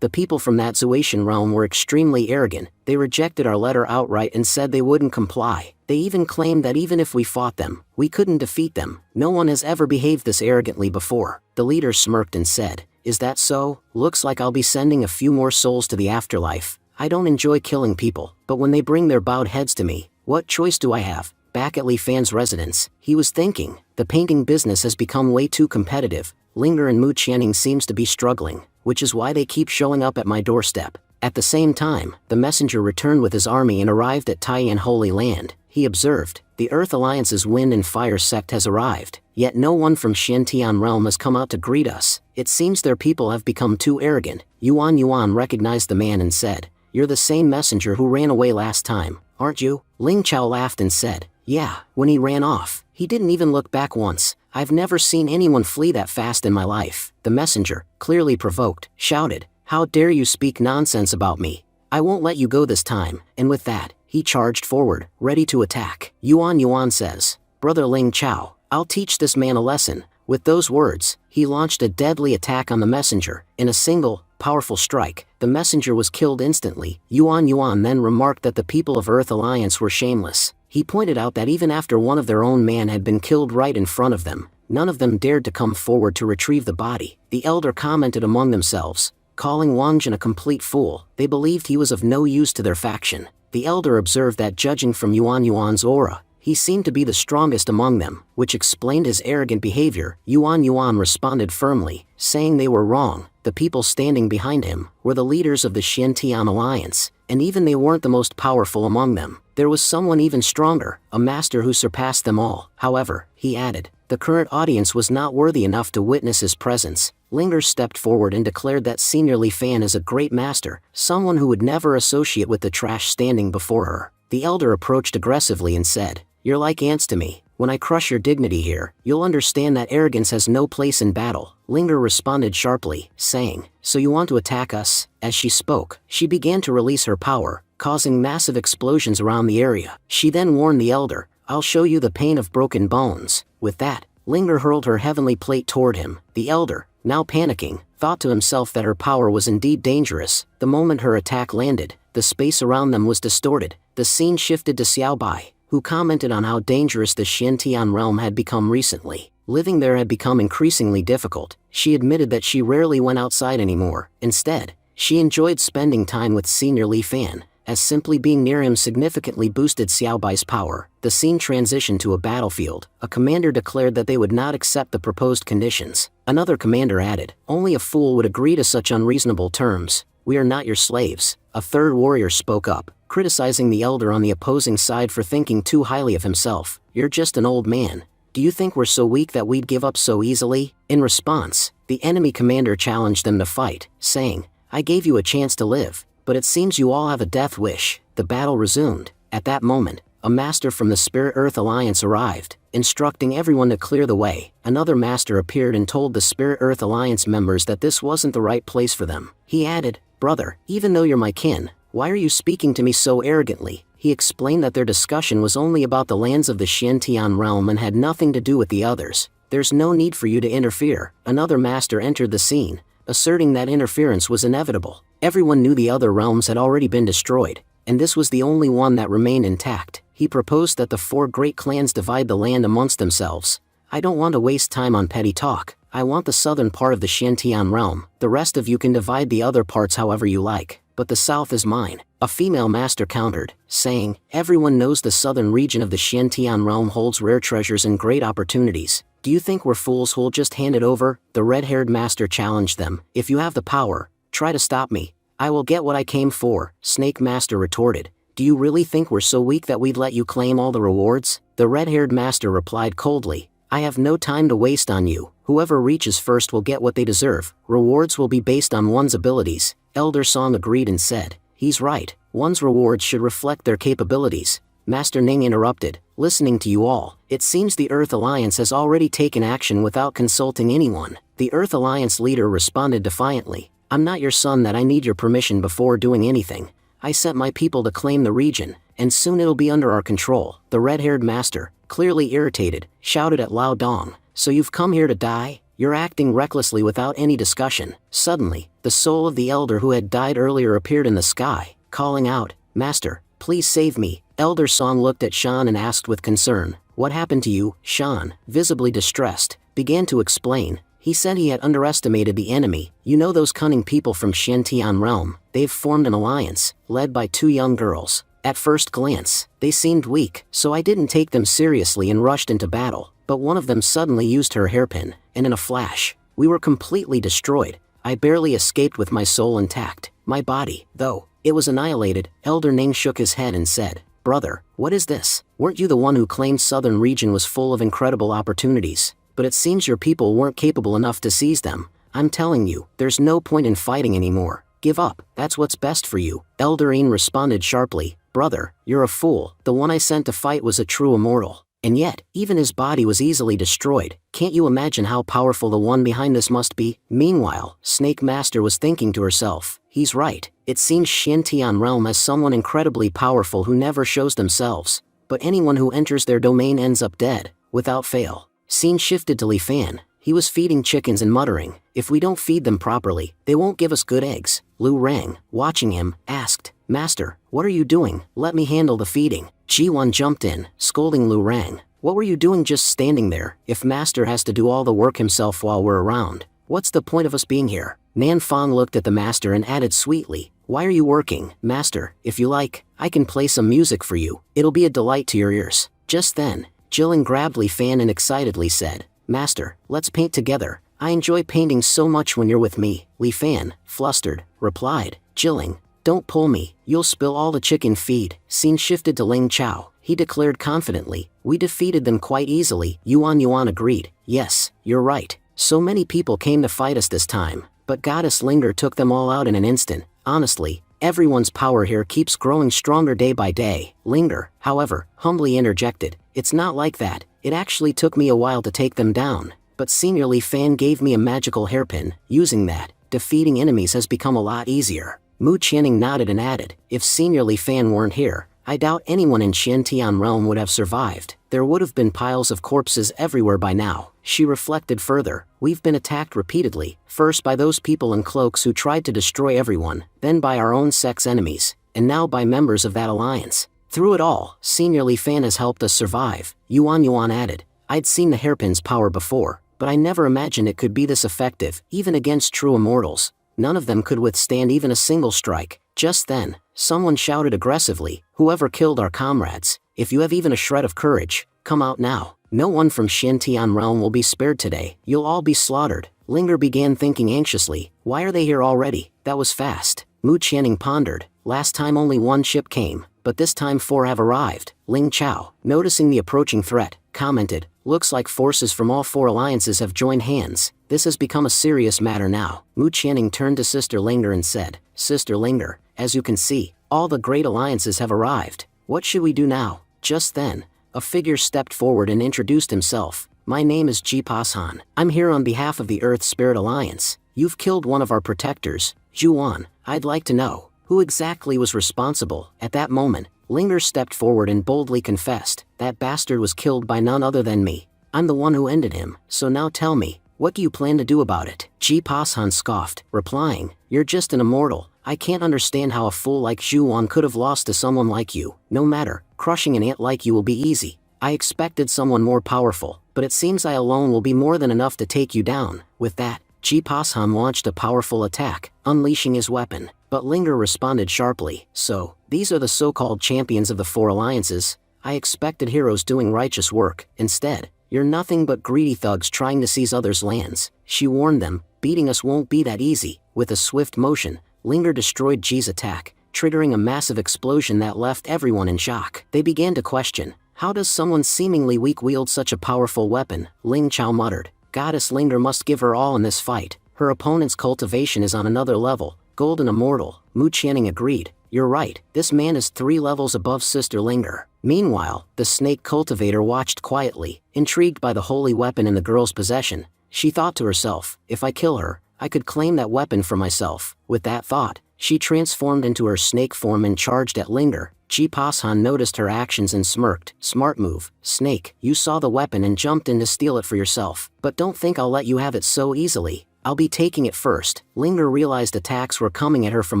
the people from that Zoatian realm were extremely arrogant. They rejected our letter outright and said they wouldn't comply. They even claimed that even if we fought them, we couldn't defeat them. No one has ever behaved this arrogantly before. The leader smirked and said, is that so? Looks like I'll be sending a few more souls to the afterlife. I don't enjoy killing people, but when they bring their bowed heads to me, what choice do I have? Back at Li Fan's residence, he was thinking, the painting business has become way too competitive. Linger and Mu Qianning seems to be struggling, which is why they keep showing up at my doorstep. At the same time, the messenger returned with his army and arrived at Taiyan Holy Land. He observed, the Earth Alliance's Wind and Fire sect has arrived, yet no one from Xiantian realm has come out to greet us. It seems their people have become too arrogant. Yuan recognized the man and said, you're the same messenger who ran away last time, aren't you? Ling Chao laughed and said, yeah, when he ran off, he didn't even look back once. I've never seen anyone flee that fast in my life. The messenger, clearly provoked, shouted, how dare you speak nonsense about me? I won't let you go this time. And with that, he charged forward, ready to attack. Yuan says, Brother Ling Chao, I'll teach this man a lesson. With those words, he launched a deadly attack on the messenger. In a single, powerful strike, the messenger was killed instantly. Yuan then remarked that the people of Earth Alliance were shameless. He pointed out that even after one of their own man had been killed right in front of them, none of them dared to come forward to retrieve the body. The elder commented among themselves, calling Wang Jun a complete fool. They believed he was of no use to their faction. The elder observed that judging from Yuan's aura, he seemed to be the strongest among them, which explained his arrogant behavior. Yuan responded firmly, saying they were wrong. The people standing behind him were the leaders of the Xiantian Alliance, and even they weren't the most powerful among them. There was someone even stronger, a master who surpassed them all. However, he added, the current audience was not worthy enough to witness his presence. Linger stepped forward and declared that Senior Li Fan is a great master, someone who would never associate with the trash standing before her. The elder approached aggressively and said, you're like ants to me. When I crush your dignity here, you'll understand that arrogance has no place in battle. Linger responded sharply, saying, so you want to attack us? As she spoke, she began to release her power, causing massive explosions around the area. She then warned the elder, I'll show you the pain of broken bones. With that, Linger hurled her heavenly plate toward him. The elder, now panicking, thought to himself that her power was indeed dangerous. The moment her attack landed, the space around them was distorted. The scene shifted to Xiaobai, who commented on how dangerous the Xiantian realm had become recently. Living there had become increasingly difficult. She admitted that she rarely went outside anymore. Instead, she enjoyed spending time with Senior Li Fan, as simply being near him significantly boosted Xiaobai's power. The scene transitioned to a battlefield. A commander declared that they would not accept the proposed conditions. Another commander added, only a fool would agree to such unreasonable terms. We are not your slaves. A third warrior spoke up, criticizing the elder on the opposing side for thinking too highly of himself. You're just an old man. Do you think we're so weak that we'd give up so easily? In response, the enemy commander challenged them to fight, saying, I gave you a chance to live, but it seems you all have a death wish. The battle resumed. At that moment, a master from the Spirit Earth Alliance arrived, instructing everyone to clear the way. Another master appeared and told the Spirit Earth Alliance members that this wasn't the right place for them. He added, brother, even though you're my kin, why are you speaking to me so arrogantly? He explained that their discussion was only about the lands of the Xiantian realm and had nothing to do with the others. There's no need for you to interfere. Another master entered the scene, asserting that interference was inevitable. Everyone knew the other realms had already been destroyed, and this was the only one that remained intact. He proposed that the 4 great clans divide the land amongst themselves. I don't want to waste time on petty talk. I want the southern part of the Xiantian realm. The rest of you can divide the other parts however you like, but the south is mine. A female master countered, saying, everyone knows the southern region of the Xiantian realm holds rare treasures and great opportunities. Do you think we're fools who'll just hand it over? The red-haired master challenged them. If you have the power, try to stop me. I will get what I came for, Snake Master retorted. Do you really think we're so weak that we'd let you claim all the rewards? The red-haired master replied coldly, I have no time to waste on you. Whoever reaches first will get what they deserve. Rewards will be based on one's abilities. Elder Song agreed and said, he's right, one's rewards should reflect their capabilities. Master Ning interrupted, listening to you all, it seems the Earth Alliance has already taken action without consulting anyone. The Earth Alliance leader responded defiantly, I'm not your son that I need your permission before doing anything. I sent my people to claim the region, and soon it'll be under our control. The red-haired master, clearly irritated, shouted at Lao Dong, so you've come here to die? You're acting recklessly without any discussion. Suddenly, the soul of the elder who had died earlier appeared in the sky, calling out, Master, please save me. Elder Song looked at Shan and asked with concern, what happened to you? Shan, visibly distressed, began to explain. He said he had underestimated the enemy. You know those cunning people from Xiantian realm, they've formed an alliance, led by 2 young girls. At first glance, they seemed weak, so I didn't take them seriously and rushed into battle. But one of them suddenly used her hairpin, and in a flash, we were completely destroyed. I barely escaped with my soul intact. My body, though, it was annihilated. Elder Ning shook his head and said, Brother, what is this? Weren't you the one who claimed southern region was full of incredible opportunities? But it seems your people weren't capable enough to seize them. I'm telling you, there's no point in fighting anymore. Give up, that's what's best for you. Elder Ing responded sharply, Brother, you're a fool. The one I sent to fight was a true immortal. And yet, even his body was easily destroyed. Can't you imagine how powerful the one behind this must be? Meanwhile, Snake Master was thinking to herself, he's right. It seems Xiantian realm has someone incredibly powerful who never shows themselves. But anyone who enters their domain ends up dead, without fail. Scene shifted to Li Fan. He was feeding chickens and muttering, if we don't feed them properly, they won't give us good eggs. Lu Rang, watching him, asked, Master, what are you doing? Let me handle the feeding. Ji-Wan jumped in, scolding Lu Rang. What were you doing just standing there? If Master has to do all the work himself while we're around, what's the point of us being here? Nan Fang looked at the Master and added sweetly, why are you working? Master, if you like, I can play some music for you. It'll be a delight to your ears. Just then, Jilin grabbed Li Fan and excitedly said, Master, let's paint together. I enjoy painting so much when you're with me. Li Fan, flustered, replied, Jilin, don't pull me, you'll spill all the chicken feed. Scene shifted to Ling Chao. He declared confidently, we defeated them quite easily. Yuan agreed, yes, you're right. So many people came to fight us this time, but Goddess Linger took them all out in an instant. Honestly, everyone's power here keeps growing stronger day by day. Linger, however, humbly interjected, it's not like that. It actually took me a while to take them down, but Senior Li Fan gave me a magical hairpin. Using that, defeating enemies has become a lot easier. Mu Qianning nodded and added, if Senior Li Fan weren't here, I doubt anyone in Xiantian realm would have survived. There would have been piles of corpses everywhere by now. She reflected further, we've been attacked repeatedly, first by those people in cloaks who tried to destroy everyone, then by our own sect's enemies, and now by members of that alliance. Through it all, Senior Li Fan has helped us survive. Yuan added, I'd seen the hairpin's power before, but I never imagined it could be this effective, even against true immortals. None of them could withstand even a single strike. Just then, someone shouted aggressively, whoever killed our comrades, if you have even a shred of courage, come out now. No one from Xiantian realm will be spared today. You'll all be slaughtered. Linger began thinking anxiously, why are they here already? That was fast. Mu Qianning pondered, last time only 1 ship came, but this time 4 have arrived. Ling Chao, noticing the approaching threat, commented, looks like forces from all 4 alliances have joined hands. This has become a serious matter now. Mu Qianning turned to Sister Linger and said, Sister Linger, as you can see, all the great alliances have arrived. What should we do now? Just then, a figure stepped forward and introduced himself. My name is Ji Pashan. I'm here on behalf of the Earth Spirit Alliance. You've killed one of our protectors, Juan. I'd like to know, who exactly was responsible? At that moment, Linger stepped forward and boldly confessed, that bastard was killed by none other than me. I'm the one who ended him, so now tell me, what do you plan to do about it? Ji Pashan scoffed, replying, you're just an immortal. I can't understand how a fool like Zhuan could have lost to someone like you. No matter, crushing an ant like you will be easy. I expected someone more powerful, but it seems I alone will be more than enough to take you down. With that, Ji Pashan launched a powerful attack, unleashing his weapon. But Linger responded sharply, "So, these are the so-called champions of the four alliances? I expected heroes doing righteous work. Instead, you're nothing but greedy thugs trying to seize others' lands." She warned them, "Beating us won't be that easy." With a swift motion, Linger destroyed Ji's attack, triggering a massive explosion that left everyone in shock. They began to question, how does someone seemingly weak wield such a powerful weapon? Ling Chao muttered, "Goddess Linger must give her all in this fight. Her opponent's cultivation is on another level, golden immortal." Mu Qianning agreed, "You're right, this man is 3 levels above Sister Linger." Meanwhile, the snake cultivator watched quietly, intrigued by the holy weapon in the girl's possession. She thought to herself, "If I kill her, I could claim that weapon for myself." With that thought, she transformed into her snake form and charged at Linger. Ji Pashan noticed her actions and smirked. "Smart move, snake. You saw the weapon and jumped in to steal it for yourself. But don't think I'll let you have it so easily. I'll be taking it first." Linger realized attacks were coming at her from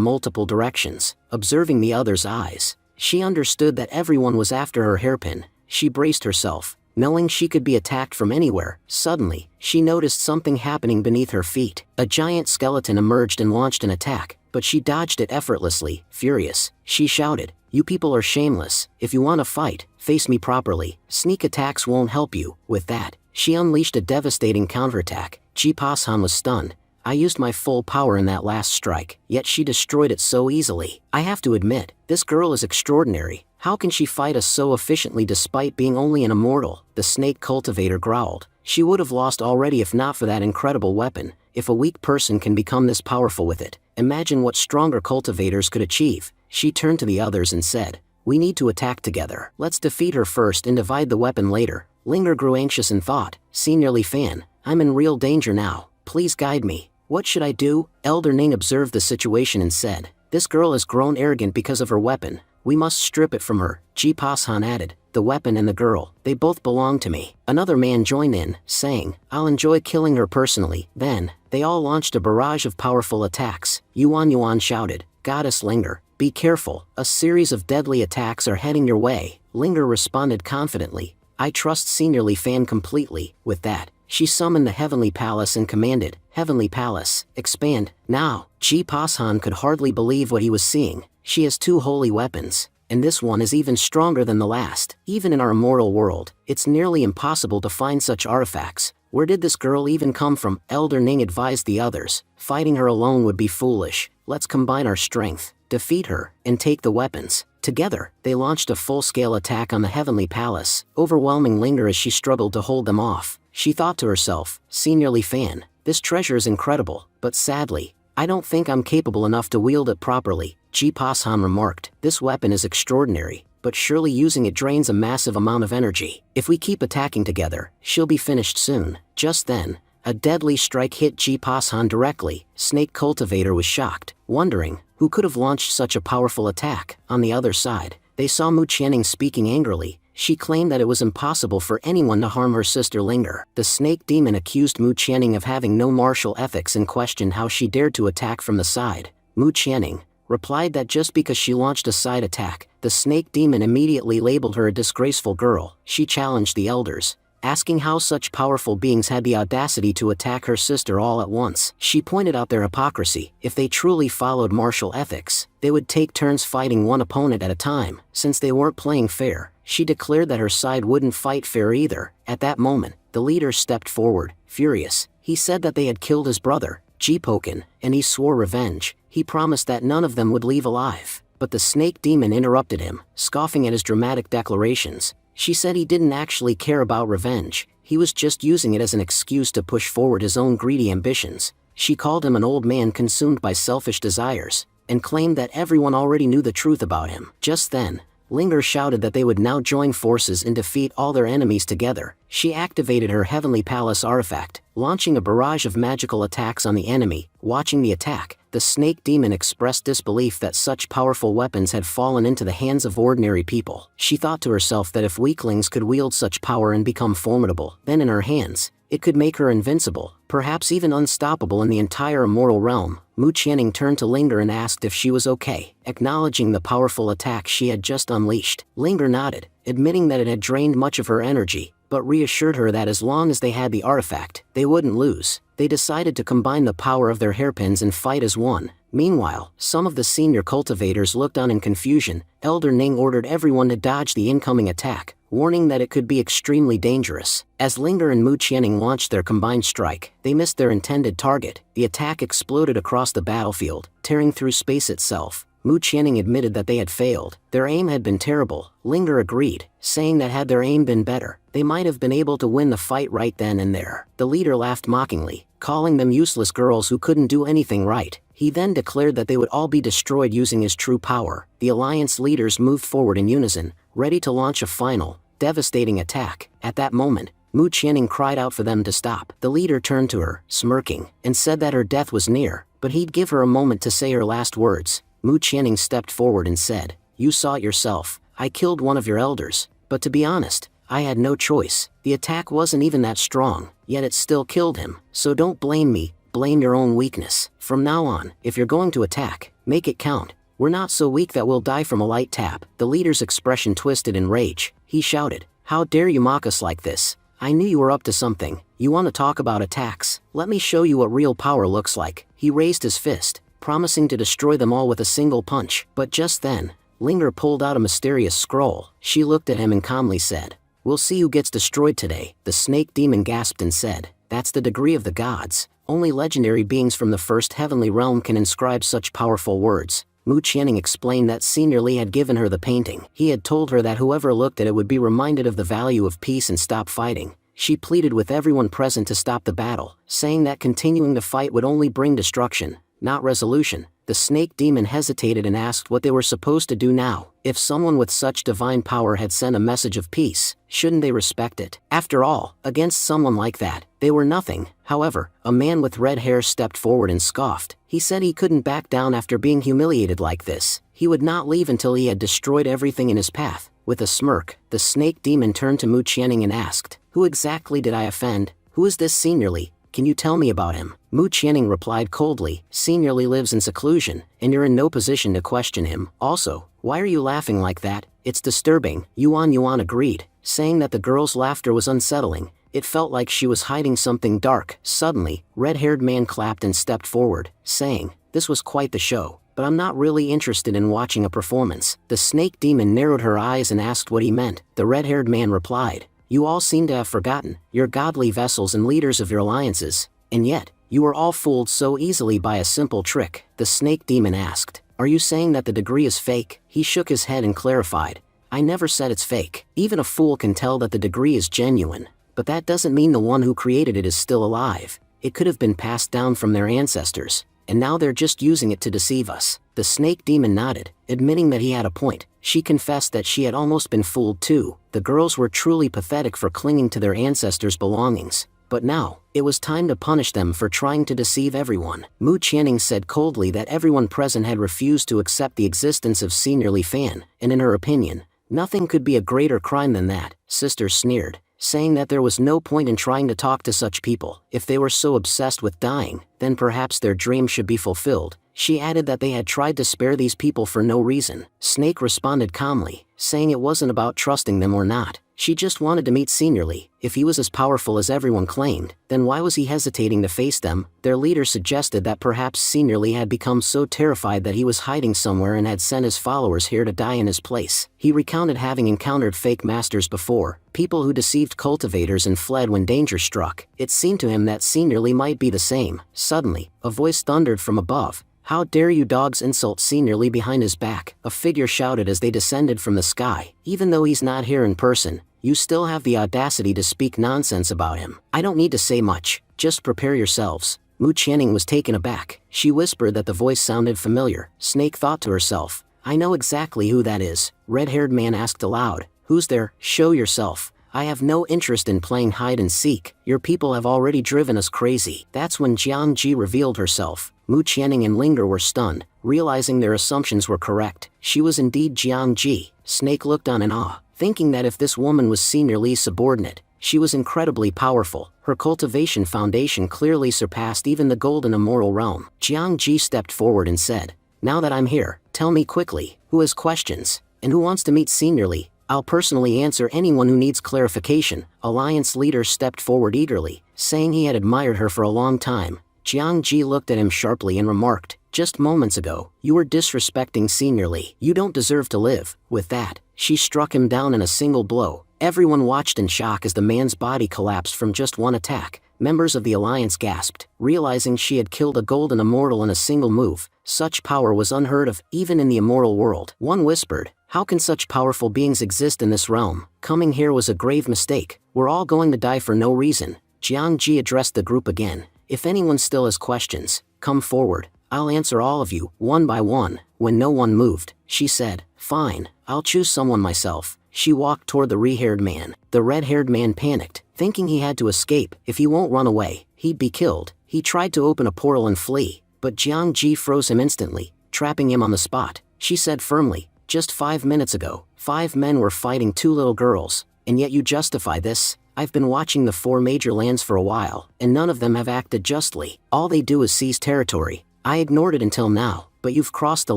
multiple directions. Observing the others' eyes, she understood that everyone was after her hairpin. She braced herself, knowing she could be attacked from anywhere. Suddenly, she noticed something happening beneath her feet. A giant skeleton emerged and launched an attack, but she dodged it effortlessly. Furious, she shouted, "You people are shameless. If you want to fight, face me properly. Sneak attacks won't help you." With that, she unleashed a devastating counterattack. Ji Pashan was stunned. "I used my full power in that last strike, yet she destroyed it so easily. I have to admit, this girl is extraordinary. How can she fight us so efficiently despite being only an immortal?" The snake cultivator growled. "She would have lost already if not for that incredible weapon. If a weak person can become this powerful with it, imagine what stronger cultivators could achieve." She turned to the others and said, "We need to attack together. Let's defeat her first and divide the weapon later." Linger grew anxious and thought, "Senior Lihua, I'm in real danger now. Please guide me. What should I do?" Elder Ning observed the situation and said, "This girl has grown arrogant because of her weapon. We must strip it from her." Ji Pashan added, "The weapon and the girl, they both belong to me." Another man joined in, saying, "I'll enjoy killing her personally." Then, they all launched a barrage of powerful attacks. Yuan shouted, "Goddess Linger, be careful, a series of deadly attacks are heading your way." Linger responded confidently, "I trust Senior Lihua completely." With that, she summoned the Heavenly Palace and commanded, "Heavenly Palace, expand, now." Ji Pashan could hardly believe what he was seeing. She has 2 holy weapons, and this one is even stronger than the last. Even in our immortal world, it's nearly impossible to find such artifacts. Where did this girl even come from? Elder Ning advised the others, "Fighting her alone would be foolish. Let's combine our strength, defeat her, and take the weapons." Together, they launched a full-scale attack on the Heavenly Palace, overwhelming Linger as she struggled to hold them off. She thought to herself, "Senior Lihua, this treasure is incredible, but sadly, I don't think I'm capable enough to wield it properly." Ji Pashan remarked, "This weapon is extraordinary, but surely using it drains a massive amount of energy. If we keep attacking together, she'll be finished soon." Just then, a deadly strike hit Ji Pashan directly. Snake Cultivator was shocked, wondering, who could have launched such a powerful attack? On the other side, they saw Mu Qianning speaking angrily. She claimed that it was impossible for anyone to harm her sister Linger. The snake demon accused Mu Qianning of having no martial ethics and questioned how she dared to attack from the side. Mu Qianning replied that just because she launched a side attack, the snake demon immediately labeled her a disgraceful girl. She challenged the elders, asking how such powerful beings had the audacity to attack her sister all at once. She pointed out their hypocrisy. If they truly followed martial ethics, they would take turns fighting one opponent at a time. Since they weren't playing fair, she declared that her side wouldn't fight fair either. At that moment, the leader stepped forward, furious. He said that they had killed his brother, Jipoken, and he swore revenge. He promised that none of them would leave alive. But the snake demon interrupted him, scoffing at his dramatic declarations. She said he didn't actually care about revenge. He was just using it as an excuse to push forward his own greedy ambitions. She called him an old man consumed by selfish desires, and claimed that everyone already knew the truth about him. Just then, Linger shouted that they would now join forces and defeat all their enemies together. She activated her Heavenly Palace artifact, launching a barrage of magical attacks on the enemy. Watching the attack, the snake demon expressed disbelief that such powerful weapons had fallen into the hands of ordinary people. She thought to herself that if weaklings could wield such power and become formidable, then in her hands, it could make her invincible, perhaps even unstoppable in the entire immortal realm. Mu Qianning turned to Linger and asked if she was okay, acknowledging the powerful attack she had just unleashed. Linger nodded, admitting that it had drained much of her energy, but reassured her that as long as they had the artifact, they wouldn't lose. They decided to combine the power of their hairpins and fight as one. Meanwhile, some of the senior cultivators looked on in confusion. Elder Ning ordered everyone to dodge the incoming attack, warning that it could be extremely dangerous. As Linger and Mu Qianning launched their combined strike, they missed their intended target. The attack exploded across the battlefield, tearing through space itself. Mu Qianning admitted that they had failed. Their aim had been terrible. Linger agreed, saying that had their aim been better, they might have been able to win the fight right then and there. The leader laughed mockingly, calling them useless girls who couldn't do anything right. He then declared that they would all be destroyed using his true power. The alliance leaders moved forward in unison, ready to launch a final, devastating attack. At that moment, Mu Qianning cried out for them to stop. The leader turned to her, smirking, and said that her death was near, but he'd give her a moment to say her last words. Mu Qianning stepped forward and said, "You saw it yourself. I killed one of your elders, but to be honest, I had no choice. The attack wasn't even that strong, yet it still killed him. So don't blame me, blame your own weakness. From now on, if you're going to attack, make it count. We're not so weak that we'll die from a light tap." The leader's expression twisted in rage. He shouted, "How dare you mock us like this? I knew you were up to something. You want to talk about attacks? Let me show you what real power looks like." He raised his fist, promising to destroy them all with a single punch. But just then, Linger pulled out a mysterious scroll. She looked at him and calmly said, "We'll see who gets destroyed today." The snake demon gasped and said, "That's the degree of the gods. Only legendary beings from the first heavenly realm can inscribe such powerful words." Mu Qianning explained that Senior Li had given her the painting. He had told her that whoever looked at it would be reminded of the value of peace and stop fighting. She pleaded with everyone present to stop the battle, saying that continuing the fight would only bring destruction, not resolution. The snake demon hesitated and asked what they were supposed to do now. If someone with such divine power had sent a message of peace, shouldn't they respect it? After all, against someone like that, they were nothing. However, a man with red hair stepped forward and scoffed. He said he couldn't back down after being humiliated like this. He would not leave until he had destroyed everything in his path. With a smirk, the snake demon turned to Mu Qianning and asked, "Who exactly did I offend? Who is this Senior Li? Can you tell me about him?" Mu Qianning replied coldly, "Senior Li lives in seclusion, and you're in no position to question him. Also, why are you laughing like that? It's disturbing." Yuan agreed, saying that the girl's laughter was unsettling. It felt like she was hiding something dark. Suddenly, red-haired man clapped and stepped forward, saying, "This was quite the show, but I'm not really interested in watching a performance." The snake demon narrowed her eyes and asked what he meant. The red-haired man replied, "You all seem to have forgotten. You're godly vessels and leaders of your alliances, and yet, you were all fooled so easily by a simple trick." The snake demon asked, "Are you saying that the degree is fake?" He shook his head and clarified, "I never said it's fake. Even a fool can tell that the degree is genuine. But that doesn't mean the one who created it is still alive. It could have been passed down from their ancestors, and now they're just using it to deceive us." The snake demon nodded, admitting that he had a point. She confessed that she had almost been fooled too. The girls were truly pathetic for clinging to their ancestors' belongings. But now, it was time to punish them for trying to deceive everyone. Mu Qianning said coldly that everyone present had refused to accept the existence of Senior Li Fan, and in her opinion, nothing could be a greater crime than that. Sister sneered, saying that there was no point in trying to talk to such people. If they were so obsessed with dying, then perhaps their dream should be fulfilled. She added that they had tried to spare these people for no reason. Snake responded calmly, saying it wasn't about trusting them or not. She just wanted to meet Senior Li. If he was as powerful as everyone claimed, then why was he hesitating to face them? Their leader suggested that perhaps Senior Li had become so terrified that he was hiding somewhere and had sent his followers here to die in his place. He recounted having encountered fake masters before, people who deceived cultivators and fled when danger struck. It seemed to him that Senior Li might be the same. Suddenly, a voice thundered from above. "How dare you dogs insult Senior Li behind his back?" A figure shouted as they descended from the sky. "Even though he's not here in person, you still have the audacity to speak nonsense about him. I don't need to say much, just prepare yourselves." Mu Qianning was taken aback. She whispered that the voice sounded familiar. Snake thought to herself, "I know exactly who that is." Red-haired man asked aloud, "Who's there? Show yourself. I have no interest in playing hide and seek. Your people have already driven us crazy." That's when Jiang Ji revealed herself. Mu Qianning and Linger were stunned, realizing their assumptions were correct. She was indeed Jiang Ji. Snake looked on in awe, thinking that if this woman was Senior Li's subordinate, she was incredibly powerful. Her cultivation foundation clearly surpassed even the golden immoral realm. Jiang Ji stepped forward and said, "Now that I'm here, tell me quickly, who has questions, and who wants to meet Senior Li? I'll personally answer anyone who needs clarification." Alliance leader stepped forward eagerly, saying he had admired her for a long time. Jiang Ji looked at him sharply and remarked, Just moments ago, you were disrespecting Senior Lee. You don't deserve to live." With that, she struck him down in a single blow. Everyone watched in shock as the man's body collapsed from just one attack. Members of the Alliance gasped, realizing she had killed a golden immortal in a single move. Such power was unheard of, even in the immortal world. One whispered, "How can such powerful beings exist in this realm? Coming here was a grave mistake. We're all going to die for no reason." Jiang Ji addressed the group again. "If anyone still has questions, come forward. I'll answer all of you, one by one." When no one moved, she said, "Fine, I'll choose someone myself." She walked toward the red-haired man. The red-haired man panicked, thinking he had to escape. If he won't run away, he'd be killed. He tried to open a portal and flee, but Jiang Ji froze him instantly, trapping him on the spot. She said firmly, "Just 5 minutes ago, 5 men were fighting 2 little girls, and yet you justify this? I've been watching the 4 major lands for a while, and none of them have acted justly. All they do is seize territory. I ignored it until now, but you've crossed the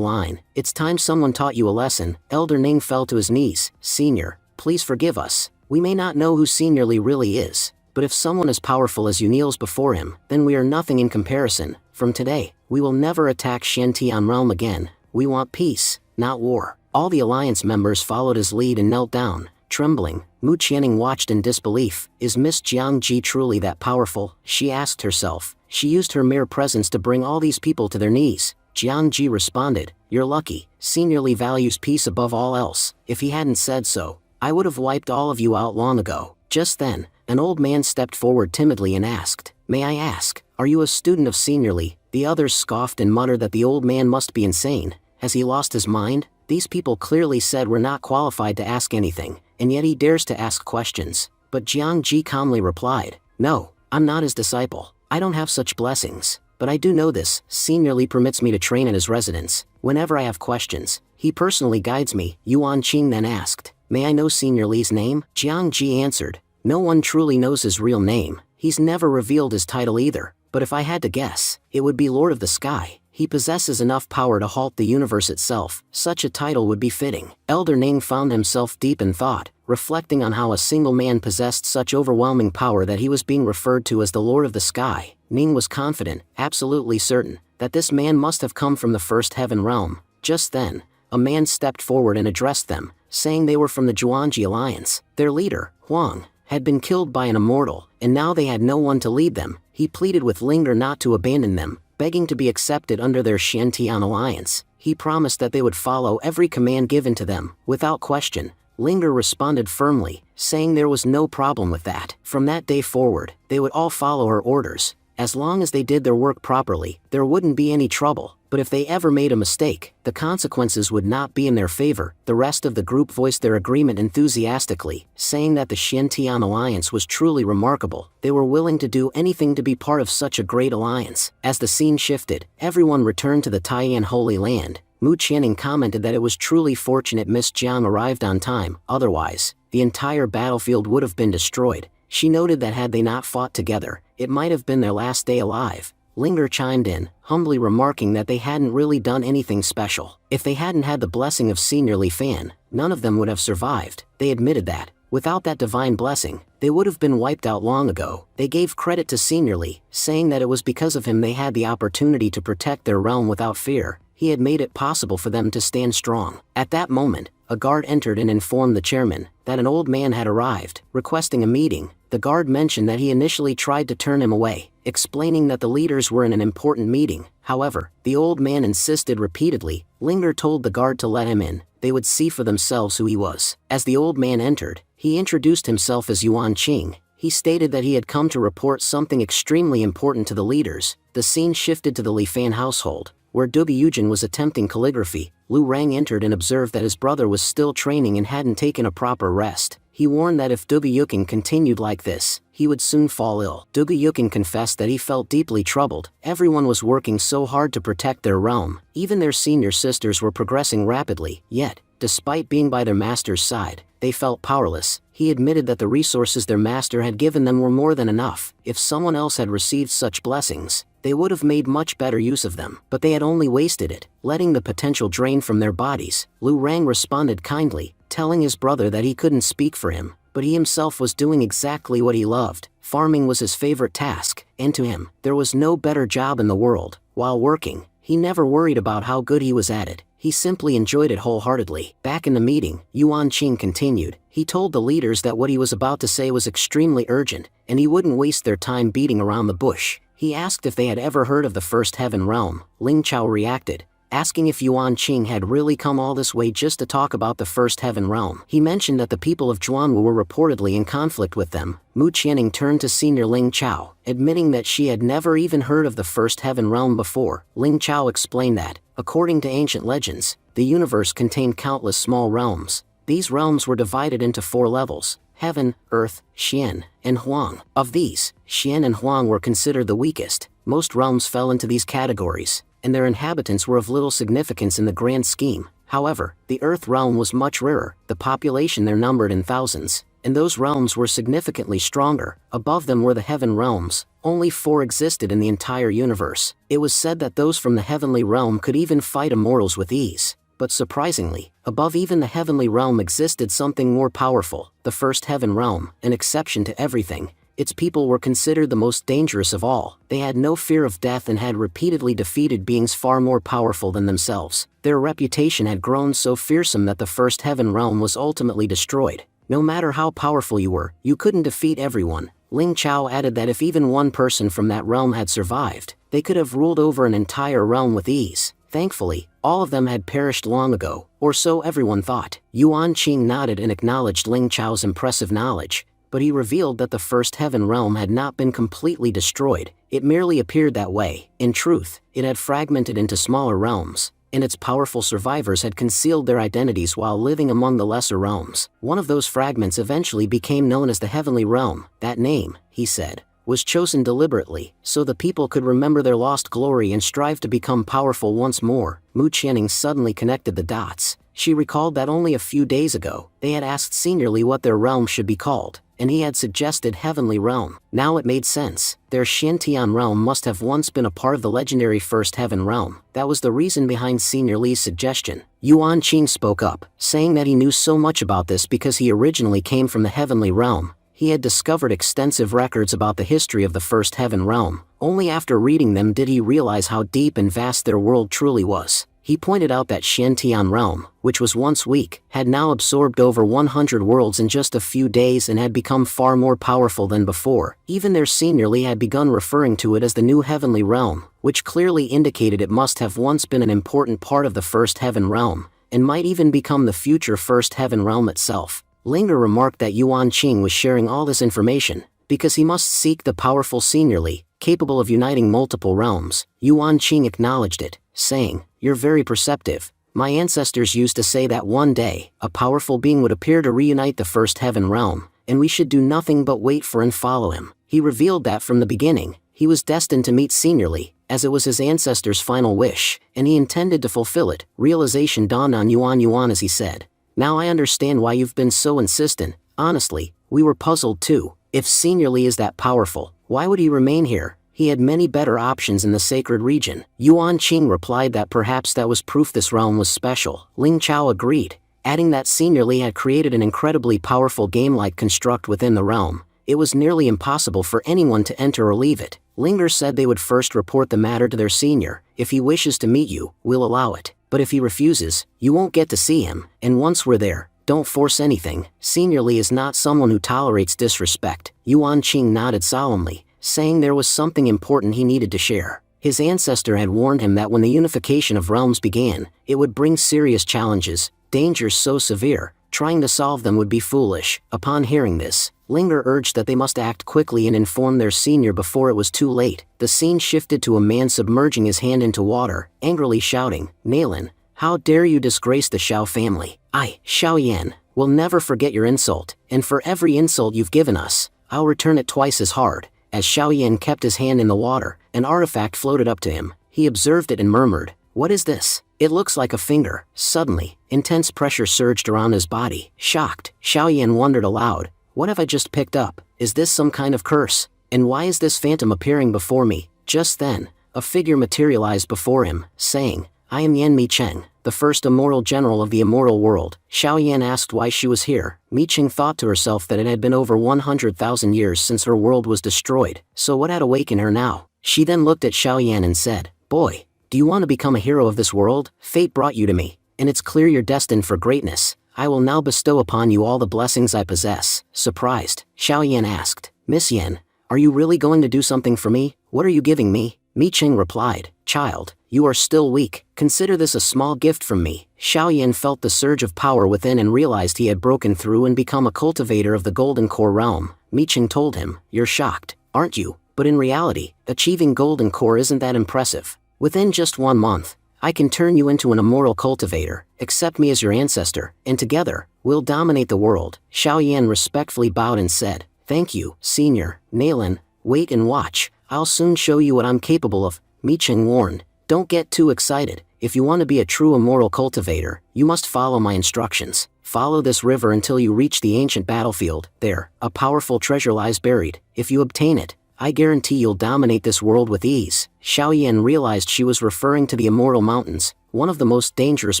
line. It's time someone taught you a lesson." Elder Ning fell to his knees. "Senior, please forgive us. We may not know who Senior Lee really is, but if someone as powerful as you kneels before him, then we are nothing in comparison. From today, we will never attack Shantian realm again. We want peace, not war." All the Alliance members followed his lead and knelt down, trembling. Mu Qianning watched in disbelief. Is Miss Jiang Ji truly that powerful? She asked herself. She used her mere presence to bring all these people to their knees. Jiang Ji responded, "You're lucky. Senior Lee values peace above all else. If he hadn't said so, I would have wiped all of you out long ago." Just then, an old man stepped forward timidly and asked, "May I ask, are you a student of Senior Lee?" The others scoffed and muttered that the old man must be insane. Has he lost his mind? These people clearly said we're not qualified to ask anything, and yet he dares to ask questions. But Jiang Ji calmly replied, "No, I'm not his disciple. I don't have such blessings, but I do know this. Senior Lee permits me to train at his residence. Whenever I have questions, he personally guides me." Yuan Qing then asked, "May I know Senior Lee's name?" Jiang Ji answered, "No one truly knows his real name. He's never revealed his title either, but if I had to guess, it would be Lord of the Sky. He possesses enough power to halt the universe itself. Such a title would be fitting." Elder Ning found himself deep in thought, reflecting on how a single man possessed such overwhelming power that he was being referred to as the Lord of the Sky. Ning was confident, absolutely certain, that this man must have come from the first heaven realm. Just then, a man stepped forward and addressed them, saying they were from the Zhuangji Alliance. Their leader, Huang, had been killed by an immortal, and now they had no one to lead them. He pleaded with Linger not to abandon them, begging to be accepted under their Shantian alliance. He promised that they would follow every command given to them, without question. Linger responded firmly, saying there was no problem with that. From that day forward, they would all follow her orders. As long as they did their work properly, there wouldn't be any trouble. But if they ever made a mistake, the consequences would not be in their favor. The rest of the group voiced their agreement enthusiastically, saying that the Shantian alliance was truly remarkable. They were willing to do anything to be part of such a great alliance. As the scene shifted, everyone returned to the Taiyan Holy Land. Mu Qianning commented that it was truly fortunate Miss Jiang arrived on time, otherwise, the entire battlefield would have been destroyed. She noted that had they not fought together, it might have been their last day alive. Linger chimed in, humbly remarking that they hadn't really done anything special. If they hadn't had the blessing of Senior Lee Fan, none of them would have survived. They admitted that, without that divine blessing, they would have been wiped out long ago. They gave credit to Senior Lee, saying that it was because of him they had the opportunity to protect their realm without fear. He had made it possible for them to stand strong. At that moment, a guard entered and informed the chairman that an old man had arrived, requesting a meeting. The guard mentioned that he initially tried to turn him away, explaining that the leaders were in an important meeting. However, the old man insisted repeatedly. Linger told the guard to let him in. They would see for themselves who he was. As the old man entered, he introduced himself as Yuan Qing. He stated that he had come to report something extremely important to the leaders. The scene shifted to the Li Fan household, where Dubi Yujin was attempting calligraphy. Lu Rang entered and observed that his brother was still training and hadn't taken a proper rest. He warned that if Dubi Yukin continued like this, he would soon fall ill. Dubi Yukin confessed that he felt deeply troubled. Everyone was working so hard to protect their realm. Even their senior sisters were progressing rapidly. Yet, despite being by their master's side, they felt powerless. He admitted that the resources their master had given them were more than enough. If someone else had received such blessings, they would have made much better use of them. But they had only wasted it, letting the potential drain from their bodies. Lu Rang responded kindly, telling his brother that he couldn't speak for him, but he himself was doing exactly what he loved. Farming was his favorite task, and to him, there was no better job in the world. While working, He never worried about how good he was at it, he simply enjoyed it wholeheartedly. Back in the meeting, Yuan Qing continued. He told the leaders that what he was about to say was extremely urgent, and he wouldn't waste their time beating around the bush. He asked if they had ever heard of the First Heaven Realm. Ling Chao reacted, asking if Yuan Qing had really come all this way just to talk about the First Heaven Realm. He mentioned that the people of Zhuanwu were reportedly in conflict with them. Mu Qianning turned to Senior Ling Chao, admitting that she had never even heard of the First Heaven Realm before. Ling Chao explained that, according to ancient legends, the universe contained countless small realms. These realms were divided into 4 levels: Heaven, Earth, Xian, and Huang. Of these, Xian and Huang were considered the weakest. Most realms fell into these categories, and their inhabitants were of little significance in the grand scheme. However, the Earth realm was much rarer, the population there numbered in thousands, and those realms were significantly stronger. Above them were the Heaven realms. Only 4 existed in the entire universe. It was said that those from the heavenly realm could even fight immortals with ease. But surprisingly, above even the heavenly realm existed something more powerful, the First Heaven Realm, an exception to everything. Its people were considered the most dangerous of all. They had no fear of death and had repeatedly defeated beings far more powerful than themselves. Their reputation had grown so fearsome that the First Heaven Realm was ultimately destroyed. No matter how powerful you were, you couldn't defeat everyone. Ling Chao added that if even one person from that realm had survived, they could have ruled over an entire realm with ease. Thankfully, all of them had perished long ago, or so everyone thought. Yuan Qing nodded and acknowledged Ling Chao's impressive knowledge, but he revealed that the First Heaven Realm had not been completely destroyed. It merely appeared that way. In truth, it had fragmented into smaller realms, and its powerful survivors had concealed their identities while living among the lesser realms. One of those fragments eventually became known as the Heavenly Realm. That name, he said, was chosen deliberately, so the people could remember their lost glory and strive to become powerful once more. Mu Qianning suddenly connected the dots. She recalled that only a few days ago, they had asked Senior Li what their realm should be called, and he had suggested Heavenly Realm. Now it made sense. Their Xiantian realm must have once been a part of the legendary First Heaven Realm. That was the reason behind Senior Li's suggestion. Yuan Qing spoke up, saying that he knew so much about this because he originally came from the Heavenly Realm. He had discovered extensive records about the history of the First Heaven Realm. Only after reading them did he realize how deep and vast their world truly was. He pointed out that Xiantian realm, which was once weak, had now absorbed over 100 worlds in just a few days and had become far more powerful than before. Even their Senior Li had begun referring to it as the new Heavenly Realm, which clearly indicated it must have once been an important part of the First Heaven Realm, and might even become the future First Heaven Realm itself. Linger remarked that Yuan Qing was sharing all this information because he must seek the powerful Senior Li, capable of uniting multiple realms. Yuan Qing acknowledged it, saying, "You're very perceptive. My ancestors used to say that one day, a powerful being would appear to reunite the First Heaven Realm, and we should do nothing but wait for and follow him." He revealed that from the beginning, he was destined to meet Senior Li, as it was his ancestors' final wish, and he intended to fulfill it. Realization dawned on Yuan as he said, "Now I understand why you've been so insistent. Honestly, we were puzzled too. If Senior Li is that powerful, why would he remain here? He had many better options in the sacred region." Yuan Qing replied that perhaps that was proof this realm was special. Ling Chao agreed, adding that Senior Li had created an incredibly powerful game-like construct within the realm. It was nearly impossible for anyone to enter or leave it. Linger said they would first report the matter to their senior. "If he wishes to meet you, we'll allow it. But if he refuses, you won't get to see him, and once we're there, don't force anything." Senior Li is not someone who tolerates disrespect. Yuan Qing nodded solemnly, saying there was something important he needed to share. His ancestor had warned him that when the unification of realms began, it would bring serious challenges, dangers so severe, trying to solve them would be foolish. Upon hearing this, Linger urged that they must act quickly and inform their senior before it was too late. The scene shifted to a man submerging his hand into water, angrily shouting, "Nailin, how dare you disgrace the Xiao family? I, Xiao Yan, will never forget your insult, and for every insult you've given us, I'll return it twice as hard." As Xiao Yan kept his hand in the water, an artifact floated up to him. He observed it and murmured, "What is this? It looks like a finger." Suddenly, intense pressure surged around his body. Shocked, Xiao Yan wondered aloud, "What have I just picked up? Is this some kind of curse? And why is this phantom appearing before me?" Just then, a figure materialized before him, saying, "I am Yan Micheng, the first immortal general of the immortal world." Xiao Yan asked why she was here. Micheng thought to herself that it had been over 100,000 years since her world was destroyed, so what had awakened her now? She then looked at Xiao Yan and said, "Boy, Do you want to become a hero of this world? Fate brought you to me, and it's clear you're destined for greatness. I will now bestow upon you all the blessings I possess." Surprised, Xiaoyan asked, "Miss Yan, are you really going to do something for me? What are you giving me?" Mi Qing replied, "Child, you are still weak. Consider this a small gift from me." Xiaoyan felt the surge of power within and realized he had broken through and become a cultivator of the Golden Core realm. Mi Qing told him, "You're shocked, aren't you? But in reality, achieving Golden Core isn't that impressive. Within just 1 month, I can turn you into an immortal cultivator. Accept me as your ancestor, and together, we'll dominate the world." Xiaoyan respectfully bowed and said, "Thank you, Senior." Nalan, "Wait and watch. I'll soon show you what I'm capable of," Mi Qing warned. "Don't get too excited. If you want to be a true immortal cultivator, you must follow my instructions. Follow this river until you reach the ancient battlefield. There, a powerful treasure lies buried. If you obtain it, I guarantee you'll dominate this world with ease." Xiaoyan realized she was referring to the Immortal Mountains, one of the most dangerous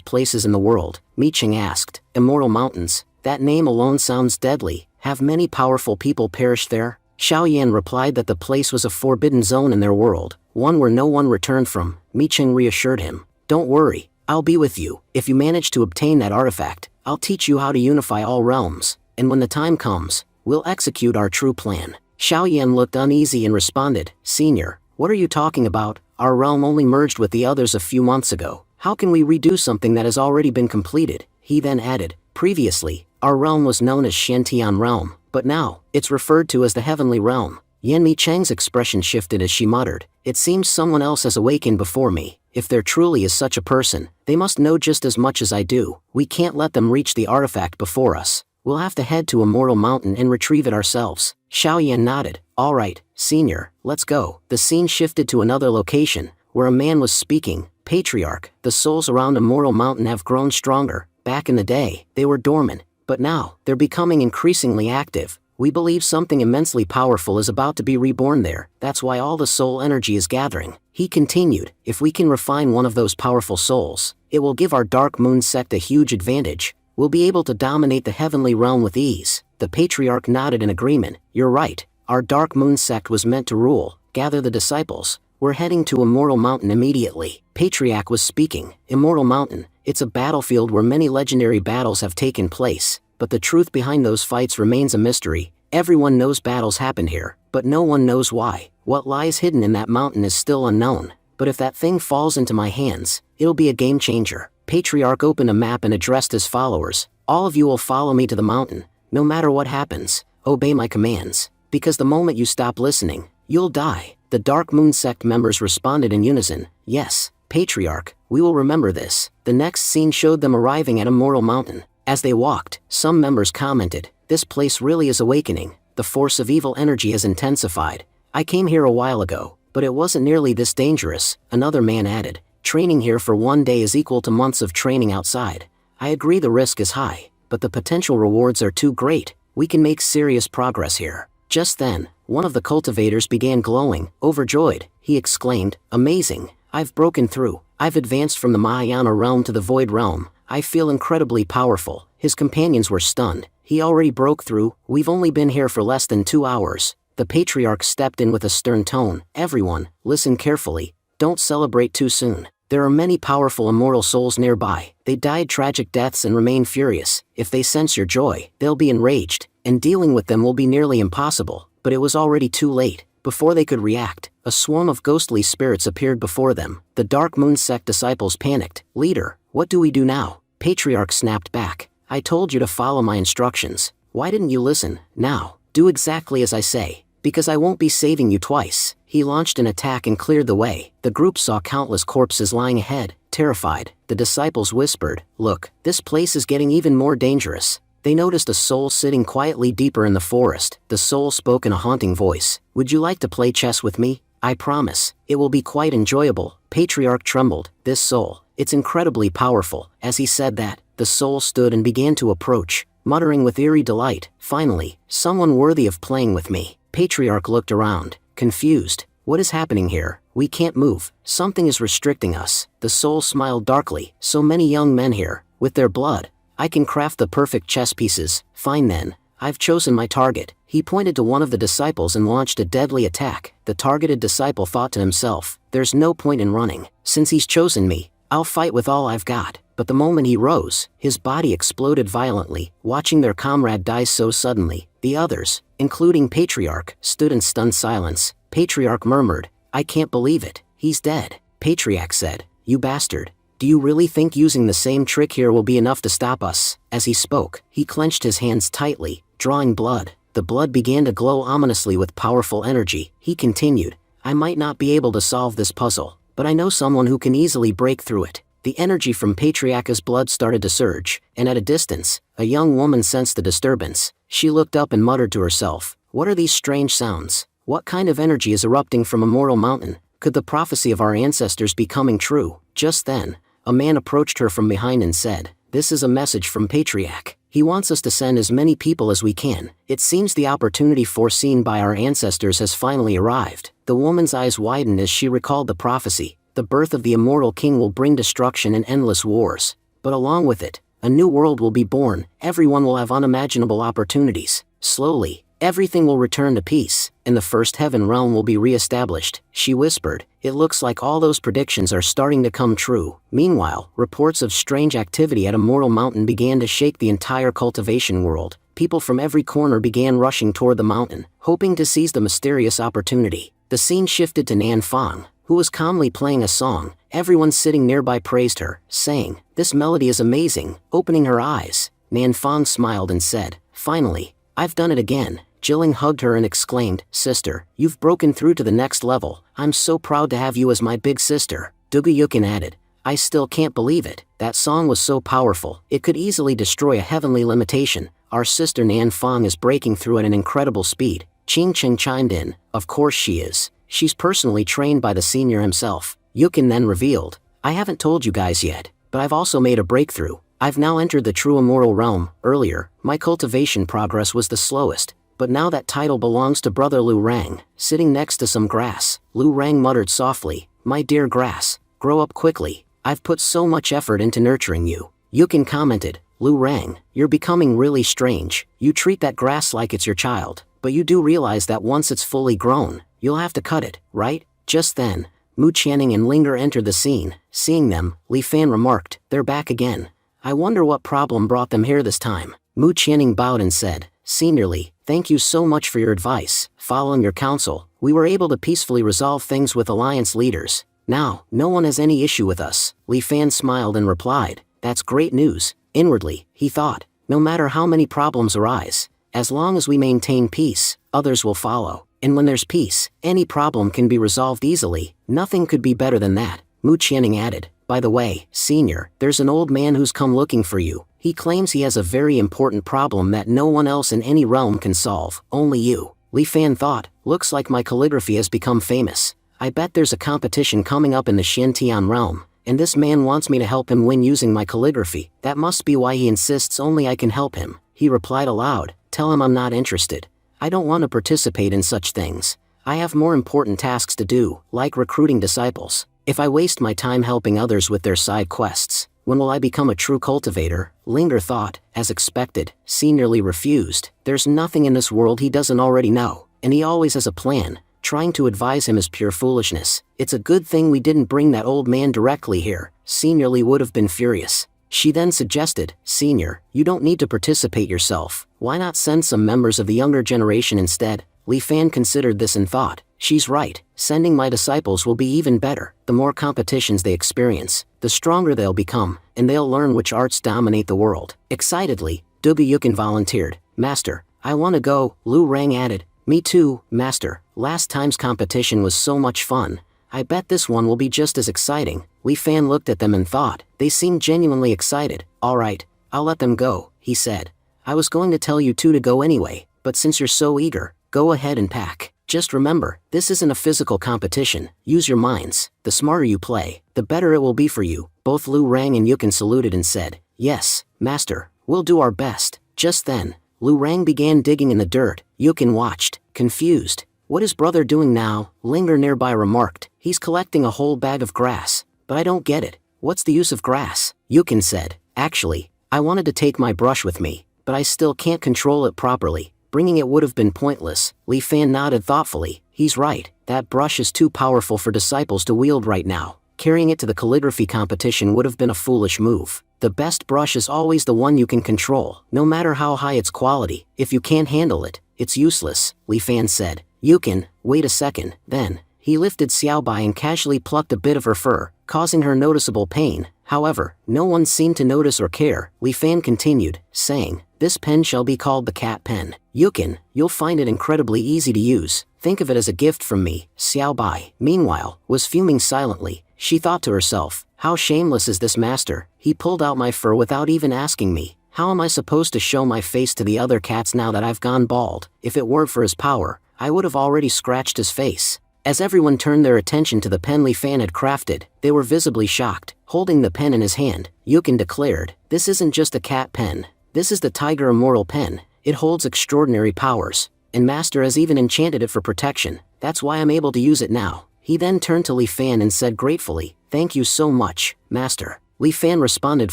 places in the world. Mi Qing asked, "Immortal Mountains? That name alone sounds deadly. Have many powerful people perished there?" Xiaoyan replied that the place was a forbidden zone in their world, one where no one returned from. Mi Qing reassured him, "Don't worry, I'll be with you. If you manage to obtain that artifact, I'll teach you how to unify all realms, and when the time comes, we'll execute our true plan." Xiaoyan looked uneasy and responded, "Senior, what are you talking about? Our realm only merged with the others a few months ago. How can we redo something that has already been completed?" He then added, "Previously, our realm was known as Shantian Realm, but now, it's referred to as the Heavenly Realm." Yan Mi Cheng's expression shifted as she muttered, "It seems someone else has awakened before me. If there truly is such a person, they must know just as much as I do. We can't let them reach the artifact before us. We'll have to head to Immortal Mountain and retrieve it ourselves." Xiaoyan nodded. "All right, Senior, let's go." The scene shifted to another location, where a man was speaking. "Patriarch, the souls around Immortal Mountain have grown stronger. Back in the day, they were dormant, but now, they're becoming increasingly active. We believe something immensely powerful is about to be reborn there. That's why all the soul energy is gathering." He continued, "If we can refine one of those powerful souls, it will give our Dark Moon sect a huge advantage. We'll be able to dominate the heavenly realm with ease." The Patriarch nodded in agreement. "You're right. Our Dark Moon sect was meant to rule. Gather the disciples. We're heading to Immortal Mountain immediately." Patriarch was speaking. "Immortal Mountain, it's a battlefield where many legendary battles have taken place, but the truth behind those fights remains a mystery. Everyone knows battles happen here, but no one knows why. What lies hidden in that mountain is still unknown, but if that thing falls into my hands, it'll be a game changer." Patriarch opened a map and addressed his followers, "All of you will follow me to the mountain. No matter what happens, obey my commands, because the moment you stop listening, you'll die." The Dark Moon sect members responded in unison, "Yes, Patriarch, we will remember this." The next scene showed them arriving at Immortal Mountain. As they walked, some members commented, "This place really is awakening. The force of evil energy has intensified. I came here a while ago, but it wasn't nearly this dangerous." Another man added, "Training here for 1 day is equal to months of training outside. I agree the risk is high, but the potential rewards are too great. We can make serious progress here." Just then, one of the cultivators began glowing. Overjoyed, he exclaimed, "Amazing! I've broken through. I've advanced from the Mahayana realm to the Void realm. I feel incredibly powerful." His companions were stunned. "He already broke through. We've only been here for less than 2 hours." The Patriarch stepped in with a stern tone. "Everyone, listen carefully. Don't celebrate too soon. There are many powerful immortal souls nearby. They died tragic deaths and remain furious. If they sense your joy, they'll be enraged, and dealing with them will be nearly impossible." But it was already too late. Before they could react, a swarm of ghostly spirits appeared before them. The Dark Moon sect disciples panicked. "Leader, what do we do now?" Patriarch snapped back. "I told you to follow my instructions. Why didn't you listen? Now, do exactly as I say, because I won't be saving you twice." He launched an attack and cleared the way. The group saw countless corpses lying ahead. Terrified, the disciples whispered, "Look, this place is getting even more dangerous." They noticed a soul sitting quietly deeper in the forest. The soul spoke in a haunting voice, "Would you like to play chess with me? I promise, it will be quite enjoyable." Patriarch trembled. This soul, it's incredibly powerful. As he said that, the soul stood and began to approach, muttering with eerie delight, "Finally, someone worthy of playing with me." Patriarch looked around, confused. "What is happening here? We can't move. Something is restricting us." The soul smiled darkly. "So many young men here, with their blood. I can craft the perfect chess pieces." "Fine then, I've chosen my target. He pointed to one of the disciples and launched a deadly attack. The targeted disciple thought to himself, there's no point in running. Since he's chosen me, I'll fight with all I've got. But the moment he rose, his body exploded violently. Watching their comrade die so suddenly, the others, including Patriarch, stood in stunned silence. Patriarch murmured, I can't believe it. He's dead. Patriarch said, you bastard. Do you really think using the same trick here will be enough to stop us? As he spoke, he clenched his hands tightly, drawing blood. The blood began to glow ominously with powerful energy. He continued, I might not be able to solve this puzzle, but I know someone who can easily break through it. The energy from Patriarch's blood started to surge, and at a distance, a young woman sensed the disturbance. She looked up and muttered to herself, what are these strange sounds? What kind of energy is erupting from a mortal mountain? Could the prophecy of our ancestors be coming true? Just then, a man approached her from behind and said, this is a message from Patriarch. He wants us to send as many people as we can. It seems the opportunity foreseen by our ancestors has finally arrived. The woman's eyes widened as she recalled the prophecy. The birth of the immortal king will bring destruction and endless wars. But along with it, a new world will be born. Everyone will have unimaginable opportunities. Slowly, everything will return to peace, and the first heaven realm will be re-established. She whispered, it looks like all those predictions are starting to come true. Meanwhile, reports of strange activity at Immortal Mountain began to shake the entire cultivation world. People from every corner began rushing toward the mountain, hoping to seize the mysterious opportunity. The scene shifted to Nan Fang, who was calmly playing a song. Everyone sitting nearby praised her, saying, this melody is amazing. Opening her eyes, Nan Fang smiled and said, finally, I've done it again. Jilling hugged her and exclaimed, sister, you've broken through to the next level. I'm so proud to have you as my big sister. Dugayukin added, I still can't believe it. That song was so powerful, it could easily destroy a heavenly limitation. Our sister Nan Fang is breaking through at an incredible speed. Ching Ching chimed in, of course she is. She's personally trained by the senior himself. Yukin then revealed, I haven't told you guys yet, but I've also made a breakthrough. I've now entered the true immortal realm. Earlier, my cultivation progress was the slowest, but now that title belongs to brother Lu Rang. Sitting next to some grass, Lu Rang muttered softly, my dear grass, grow up quickly. I've put so much effort into nurturing you. Yukin commented, Lu Rang, you're becoming really strange. You treat that grass like it's your child, but you do realize that once it's fully grown, you'll have to cut it, right? Just then, Mu Channing and Linger entered the scene. Seeing them, Li Fan remarked, they're back again. I wonder what problem brought them here this time. Mu Channing bowed and said, Senior Li, thank you so much for your advice. Following your counsel, we were able to peacefully resolve things with alliance leaders. Now, no one has any issue with us. Li Fan smiled and replied, that's great news. Inwardly, he thought, no matter how many problems arise, as long as we maintain peace, others will follow. And when there's peace, any problem can be resolved easily. Nothing could be better than that. Mu Channing added, by the way, Senior, there's an old man who's come looking for you. He claims he has a very important problem that no one else in any realm can solve, only you. Li Fan thought, looks like my calligraphy has become famous. I bet there's a competition coming up in the Shantian realm, and this man wants me to help him win using my calligraphy. That must be why he insists only I can help him. He replied aloud, tell him I'm not interested. I don't want to participate in such things. I have more important tasks to do, like recruiting disciples. If I waste my time helping others with their side quests, when will I become a true cultivator? Linger thought, as expected. Senior Li refused. There's nothing in this world he doesn't already know, and he always has a plan. Trying to advise him is pure foolishness. It's a good thing we didn't bring that old man directly here. Senior Li would have been furious. She then suggested, Senior, you don't need to participate yourself. Why not send some members of the younger generation instead? Li Fan considered this and thought, she's right. Sending my disciples will be even better. The more competitions they experience, the stronger they'll become, and they'll learn which arts dominate the world. Excitedly, Dugayukin volunteered, Master, I want to go. Lu Rang added, me too, Master. Last time's competition was so much fun. I bet this one will be just as exciting. Li Fan looked at them and thought, they seemed genuinely excited. All right, I'll let them go, he said. I was going to tell you two to go anyway, but since you're so eager, go ahead and pack. Just remember, this isn't a physical competition. Use your minds. The smarter you play, the better it will be for you. Both Lu Rang and Yukin saluted and said, yes, Master, we'll do our best. Just then, Lu Rang began digging in the dirt. Yukin watched, confused. What is brother doing now? Linger nearby remarked, he's collecting a whole bag of grass. But I don't get it. What's the use of grass? Yukin said, actually, I wanted to take my brush with me, but I still can't control it properly. Bringing it would have been pointless. Li Fan nodded thoughtfully. He's right, that brush is too powerful for disciples to wield right now. Carrying it to the calligraphy competition would have been a foolish move. The best brush is always the one you can control, no matter how high its quality. If you can't handle it, it's useless, Li Fan said. You can, wait a second. Then, he lifted Xiaobai and casually plucked a bit of her fur, causing her noticeable pain. However, no one seemed to notice or care. Li Fan continued, saying, this pen shall be called the cat pen. You'll find it incredibly easy to use. Think of it as a gift from me. Xiaobai, meanwhile, was fuming silently. She thought to herself, how shameless is this master? He pulled out my fur without even asking me. How am I supposed to show my face to the other cats now that I've gone bald? If it weren't for his power, I would have already scratched his face. As everyone turned their attention to the pen Li Fan had crafted, they were visibly shocked. Holding the pen in his hand, Yukin declared, this isn't just a cat pen. This is the Tiger Immortal pen. It holds extraordinary powers, and Master has even enchanted it for protection. That's why I'm able to use it now. He then turned to Li Fan and said gratefully, thank you so much, Master. Li Fan responded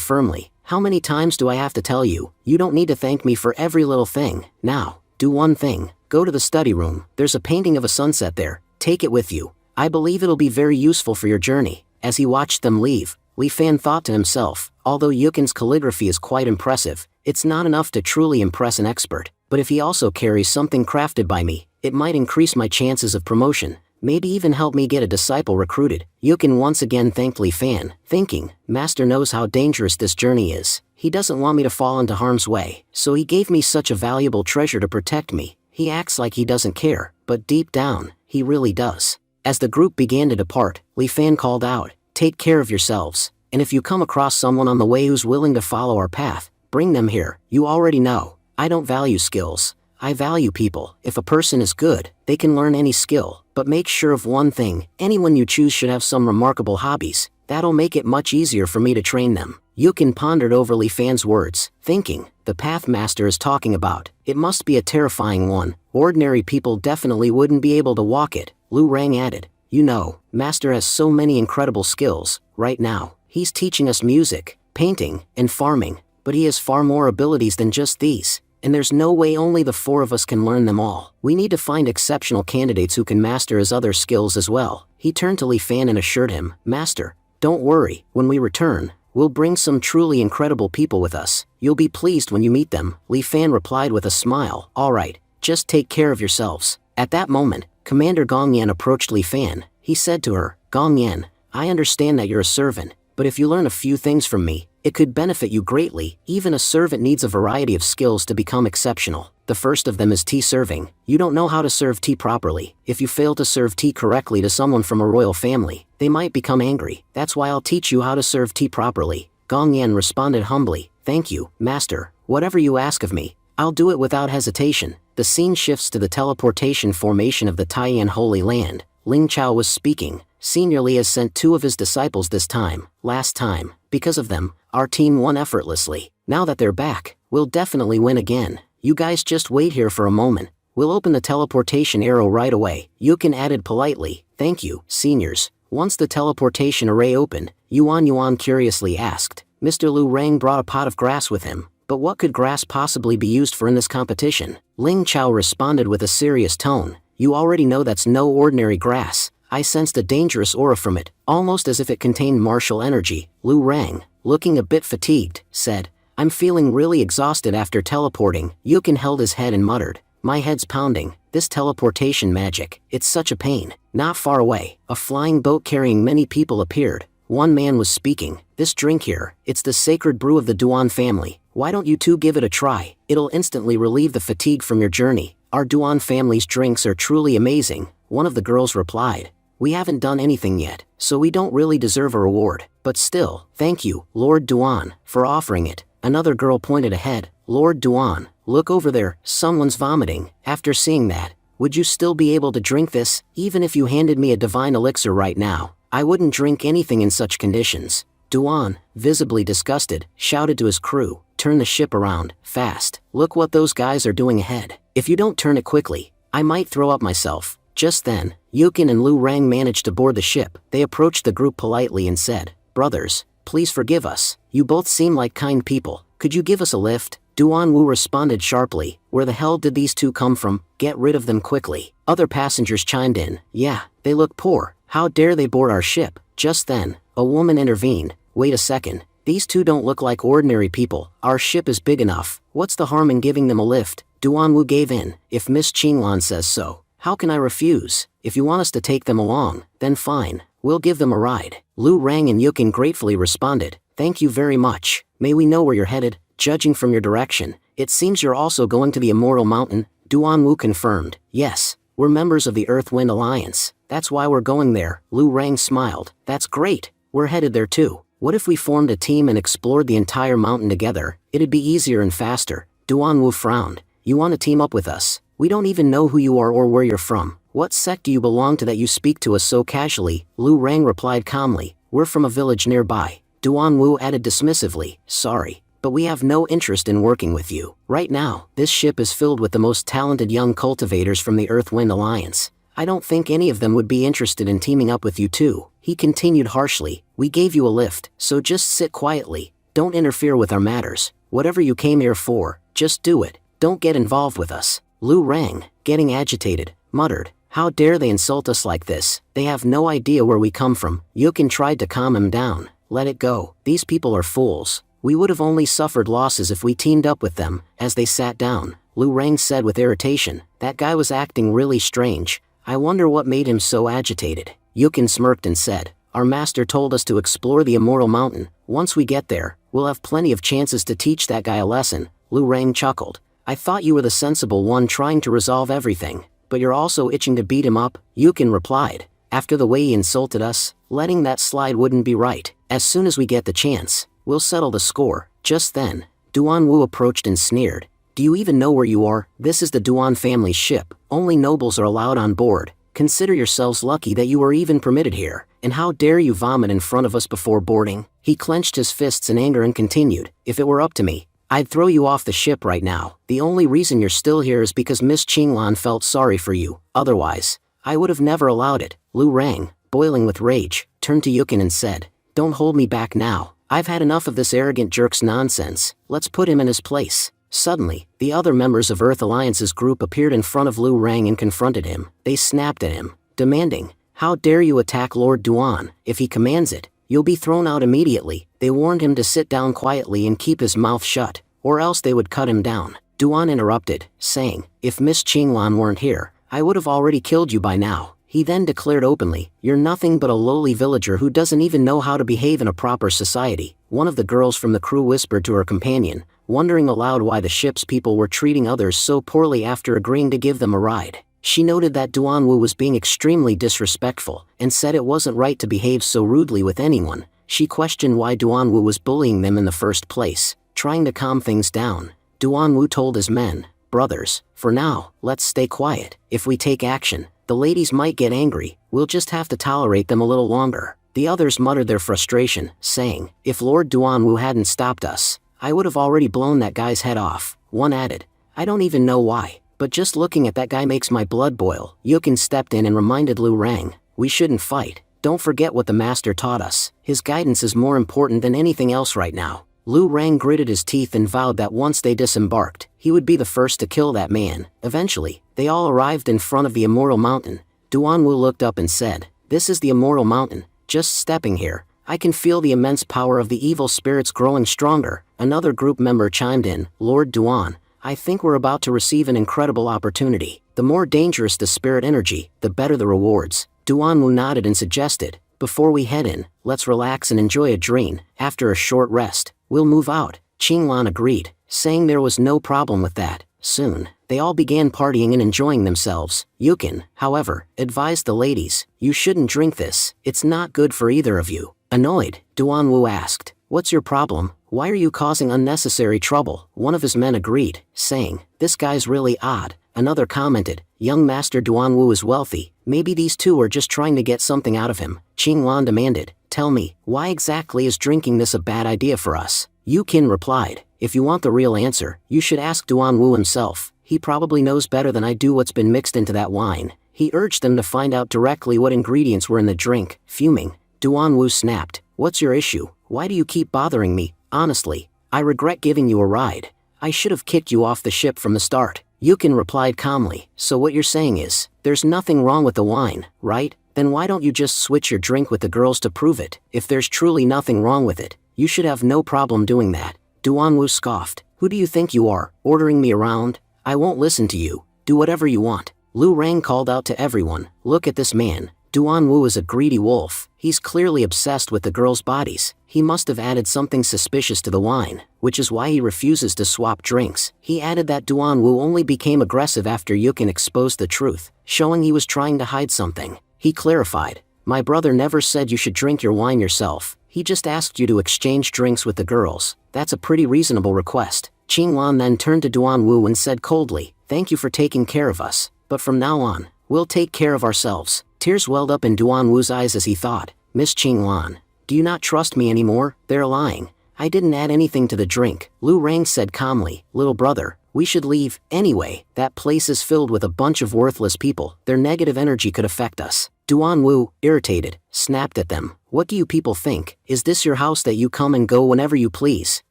firmly, how many times do I have to tell you? You don't need to thank me for every little thing. Now, do one thing. Go to the study room. There's a painting of a sunset there. Take it with you. I believe it'll be very useful for your journey. As he watched them leave, Li Fan thought to himself, although Yukin's calligraphy is quite impressive, it's not enough to truly impress an expert. But if he also carries something crafted by me, it might increase my chances of promotion. Maybe even help me get a disciple recruited. Yukin once again thanked Li Fan, thinking, Master knows how dangerous this journey is. He doesn't want me to fall into harm's way, so he gave me such a valuable treasure to protect me. He acts like he doesn't care, but deep down, he really does. As the group began to depart, Li Fan called out, take care of yourselves, and if you come across someone on the way who's willing to follow our path, bring them here. You already know, I don't value skills. I value people. If a person is good, they can learn any skill. But make sure of one thing, anyone you choose should have some remarkable hobbies. That'll make it much easier for me to train them. Yukin pondered over Li Fan's words, thinking, the path Master is talking about, it must be a terrifying one. Ordinary people definitely wouldn't be able to walk it. Lu Rang added, you know, Master has so many incredible skills. Right now, he's teaching us music, painting, and farming, but he has far more abilities than just these. And there's no way only the four of us can learn them all. We need to find exceptional candidates who can master his other skills as well. He turned to Li Fan and assured him, Master, don't worry, when we return, we'll bring some truly incredible people with us. You'll be pleased when you meet them. Li Fan replied with a smile, alright, just take care of yourselves. At that moment, Commander Gong Yan approached Li Fan. He said to her, Gong Yan, I understand that you're a servant, but if you learn a few things from me, it could benefit you greatly. Even a servant needs a variety of skills to become exceptional. The first of them is tea serving. You don't know how to serve tea properly. If you fail to serve tea correctly to someone from a royal family, they might become angry. That's why I'll teach you how to serve tea properly. Gong Yan responded humbly, thank you, Master. Whatever you ask of me, I'll do it without hesitation. The scene shifts to the teleportation formation of the Taiyan Holy Land. Ling Chao was speaking. Senior Li has sent 2 of his disciples this time. Last time, because of them, our team won effortlessly. Now that they're back, we'll definitely win again. You guys just wait here for a moment. We'll open the teleportation arrow right away. Yukin added politely, thank you, seniors. Once the teleportation array opened, Yuan curiously asked. Mr. Lu Rang brought a pot of grass with him. But what could grass possibly be used for in this competition? Ling Chao responded with a serious tone. You already know that's no ordinary grass. I sensed a dangerous aura from it, almost as if it contained martial energy. Lu Rang, looking a bit fatigued, said, I'm feeling really exhausted after teleporting. Yukin held his head and muttered, my head's pounding. This teleportation magic, it's such a pain. Not far away, a flying boat carrying many people appeared. One man was speaking, this drink here, it's the sacred brew of the Duan family. Why don't you two give it a try? It'll instantly relieve the fatigue from your journey. Our Duan family's drinks are truly amazing. One of the girls replied, we haven't done anything yet, so we don't really deserve a reward. But still, thank you, Lord Duan, for offering it. Another girl pointed ahead. Lord Duan, look over there, someone's vomiting. After seeing that, would you still be able to drink this? Even if you handed me a divine elixir right now, I wouldn't drink anything in such conditions. Duan, visibly disgusted, shouted to his crew, turn the ship around, fast. Look what those guys are doing ahead. If you don't turn it quickly, I might throw up myself. Just then, Yukin and Lu Rang managed to board the ship. They approached the group politely and said, brothers, please forgive us. You both seem like kind people. Could you give us a lift? Duan Wu responded sharply, where the hell did these two come from? Get rid of them quickly. Other passengers chimed in, yeah, they look poor. How dare they board our ship? Just then, a woman intervened, wait a second. These two don't look like ordinary people. Our ship is big enough. What's the harm in giving them a lift? Duan Wu gave in. If Miss Qinglan says so, how can I refuse? If you want us to take them along, then fine. We'll give them a ride. Lu Rang and Yukin gratefully responded. Thank you very much. May we know where you're headed? Judging from your direction, it seems you're also going to the Immortal Mountain. Duan Wu confirmed. Yes, we're members of the Earth-Wind Alliance. That's why we're going there. Lu Rang smiled. That's great. We're headed there too. What if we formed a team and explored the entire mountain together? It'd be easier and faster. Duan Wu frowned. You want to team up with us? We don't even know who you are or where you're from. What sect do you belong to that you speak to us so casually? Lu Rang replied calmly. We're from a village nearby. Duan Wu added dismissively. Sorry, but we have no interest in working with you. Right now, this ship is filled with the most talented young cultivators from the Earth-Wind Alliance. I don't think any of them would be interested in teaming up with you too. He continued harshly. We gave you a lift, so just sit quietly. Don't interfere with our matters. Whatever you came here for, just do it. Don't get involved with us. Lu Rang, getting agitated, muttered. How dare they insult us like this? They have no idea where we come from. Yukin tried to calm him down. Let it go. These people are fools. We would have only suffered losses if we teamed up with them. As they sat down, Lu Rang said with irritation, that guy was acting really strange. I wonder what made him so agitated. Yukin smirked and said, our master told us to explore the Immortal Mountain. Once we get there, we'll have plenty of chances to teach that guy a lesson. Lu Rang chuckled. I thought you were the sensible one trying to resolve everything, but you're also itching to beat him up? Yukin replied. After the way he insulted us, letting that slide wouldn't be right. As soon as we get the chance, we'll settle the score. Just then, Duan Wu approached and sneered. Do you even know where you are? This is the Duan family's ship. Only nobles are allowed on board. Consider yourselves lucky that you are even permitted here. And how dare you vomit in front of us before boarding? He clenched his fists in anger and continued. If it were up to me, I'd throw you off the ship right now. The only reason you're still here is because Miss Qinglan felt sorry for you. Otherwise, I would have never allowed it. Lu Rang, boiling with rage, turned to Yukin and said, don't hold me back now. I've had enough of this arrogant jerk's nonsense. Let's put him in his place. Suddenly, the other members of Earth Alliance's group appeared in front of Lu Rang and confronted him. They snapped at him, demanding, how dare you attack Lord Duan? If he commands it, you'll be thrown out immediately. They warned him to sit down quietly and keep his mouth shut, or else they would cut him down. Duan interrupted, saying, if Miss Qinglan weren't here, I would have already killed you by now. He then declared openly, you're nothing but a lowly villager who doesn't even know how to behave in a proper society. One of the girls from the crew whispered to her companion, wondering aloud why the ship's people were treating others so poorly after agreeing to give them a ride. She noted that Duan Wu was being extremely disrespectful, and said it wasn't right to behave so rudely with anyone. She questioned why Duan Wu was bullying them in the first place. Trying to calm things down, Duan Wu told his men, brothers, for now, let's stay quiet. If we take action, the ladies might get angry. We'll just have to tolerate them a little longer. The others muttered their frustration, saying, if Lord Duan Wu hadn't stopped us, I would have already blown that guy's head off. One added, I don't even know why, but just looking at that guy makes my blood boil. Yukin stepped in and reminded Lu Rang, we shouldn't fight. Don't forget what the master taught us. His guidance is more important than anything else right now. Lu Rang gritted his teeth and vowed that once they disembarked, he would be the first to kill that man. Eventually, they all arrived in front of the Immortal Mountain. Duan Wu looked up and said, this is the Immortal Mountain. Just stepping here, I can feel the immense power of the evil spirits growing stronger. Another group member chimed in, Lord Duan, I think we're about to receive an incredible opportunity. The more dangerous the spirit energy, the better the rewards. Duan Wu nodded and suggested, before we head in, let's relax and enjoy a drink. After a short rest, we'll move out. Qinglan agreed, saying there was no problem with that. Soon, they all began partying and enjoying themselves. Yukin, however, advised the ladies, you shouldn't drink this. It's not good for either of you. Annoyed, Duan Wu asked, what's your problem? Why are you causing unnecessary trouble? One of his men agreed, saying, this guy's really odd. Another commented, young master Duan Wu is wealthy. Maybe these two are just trying to get something out of him. Qinglan demanded, tell me, why exactly is drinking this a bad idea for us? Yukin replied, if you want the real answer, you should ask Duan Wu himself. He probably knows better than I do what's been mixed into that wine. He urged them to find out directly what ingredients were in the drink. Fuming, Duan Wu snapped, what's your issue? Why do you keep bothering me? Honestly, I regret giving you a ride. I should have kicked you off the ship from the start. Yukin replied calmly. So what you're saying is, there's nothing wrong with the wine, right? Then why don't you just switch your drink with the girls to prove it? If there's truly nothing wrong with it, you should have no problem doing that. Duanwu scoffed. Who do you think you are, ordering me around? I won't listen to you. Do whatever you want. Lu Rang called out to everyone. Look at this man. Duanwu is a greedy wolf. He's clearly obsessed with the girls' bodies. He must have added something suspicious to the wine, which is why he refuses to swap drinks. He added that Duanwu only became aggressive after Yukin exposed the truth, showing he was trying to hide something. He clarified, my brother never said you should drink your wine yourself. He just asked you to exchange drinks with the girls. That's a pretty reasonable request. Qinglan then turned to Duanwu and said coldly, thank you for taking care of us, but from now on, we'll take care of ourselves. Tears welled up in Duanwu's eyes as he thought, Miss Qinglan, do you not trust me anymore? They're lying. I didn't add anything to the drink. Lu Rang said calmly, little brother, we should leave. Anyway, that place is filled with a bunch of worthless people. Their negative energy could affect us. Duanwu, irritated, snapped at them. What do you people think? Is this your house that you come and go whenever you please?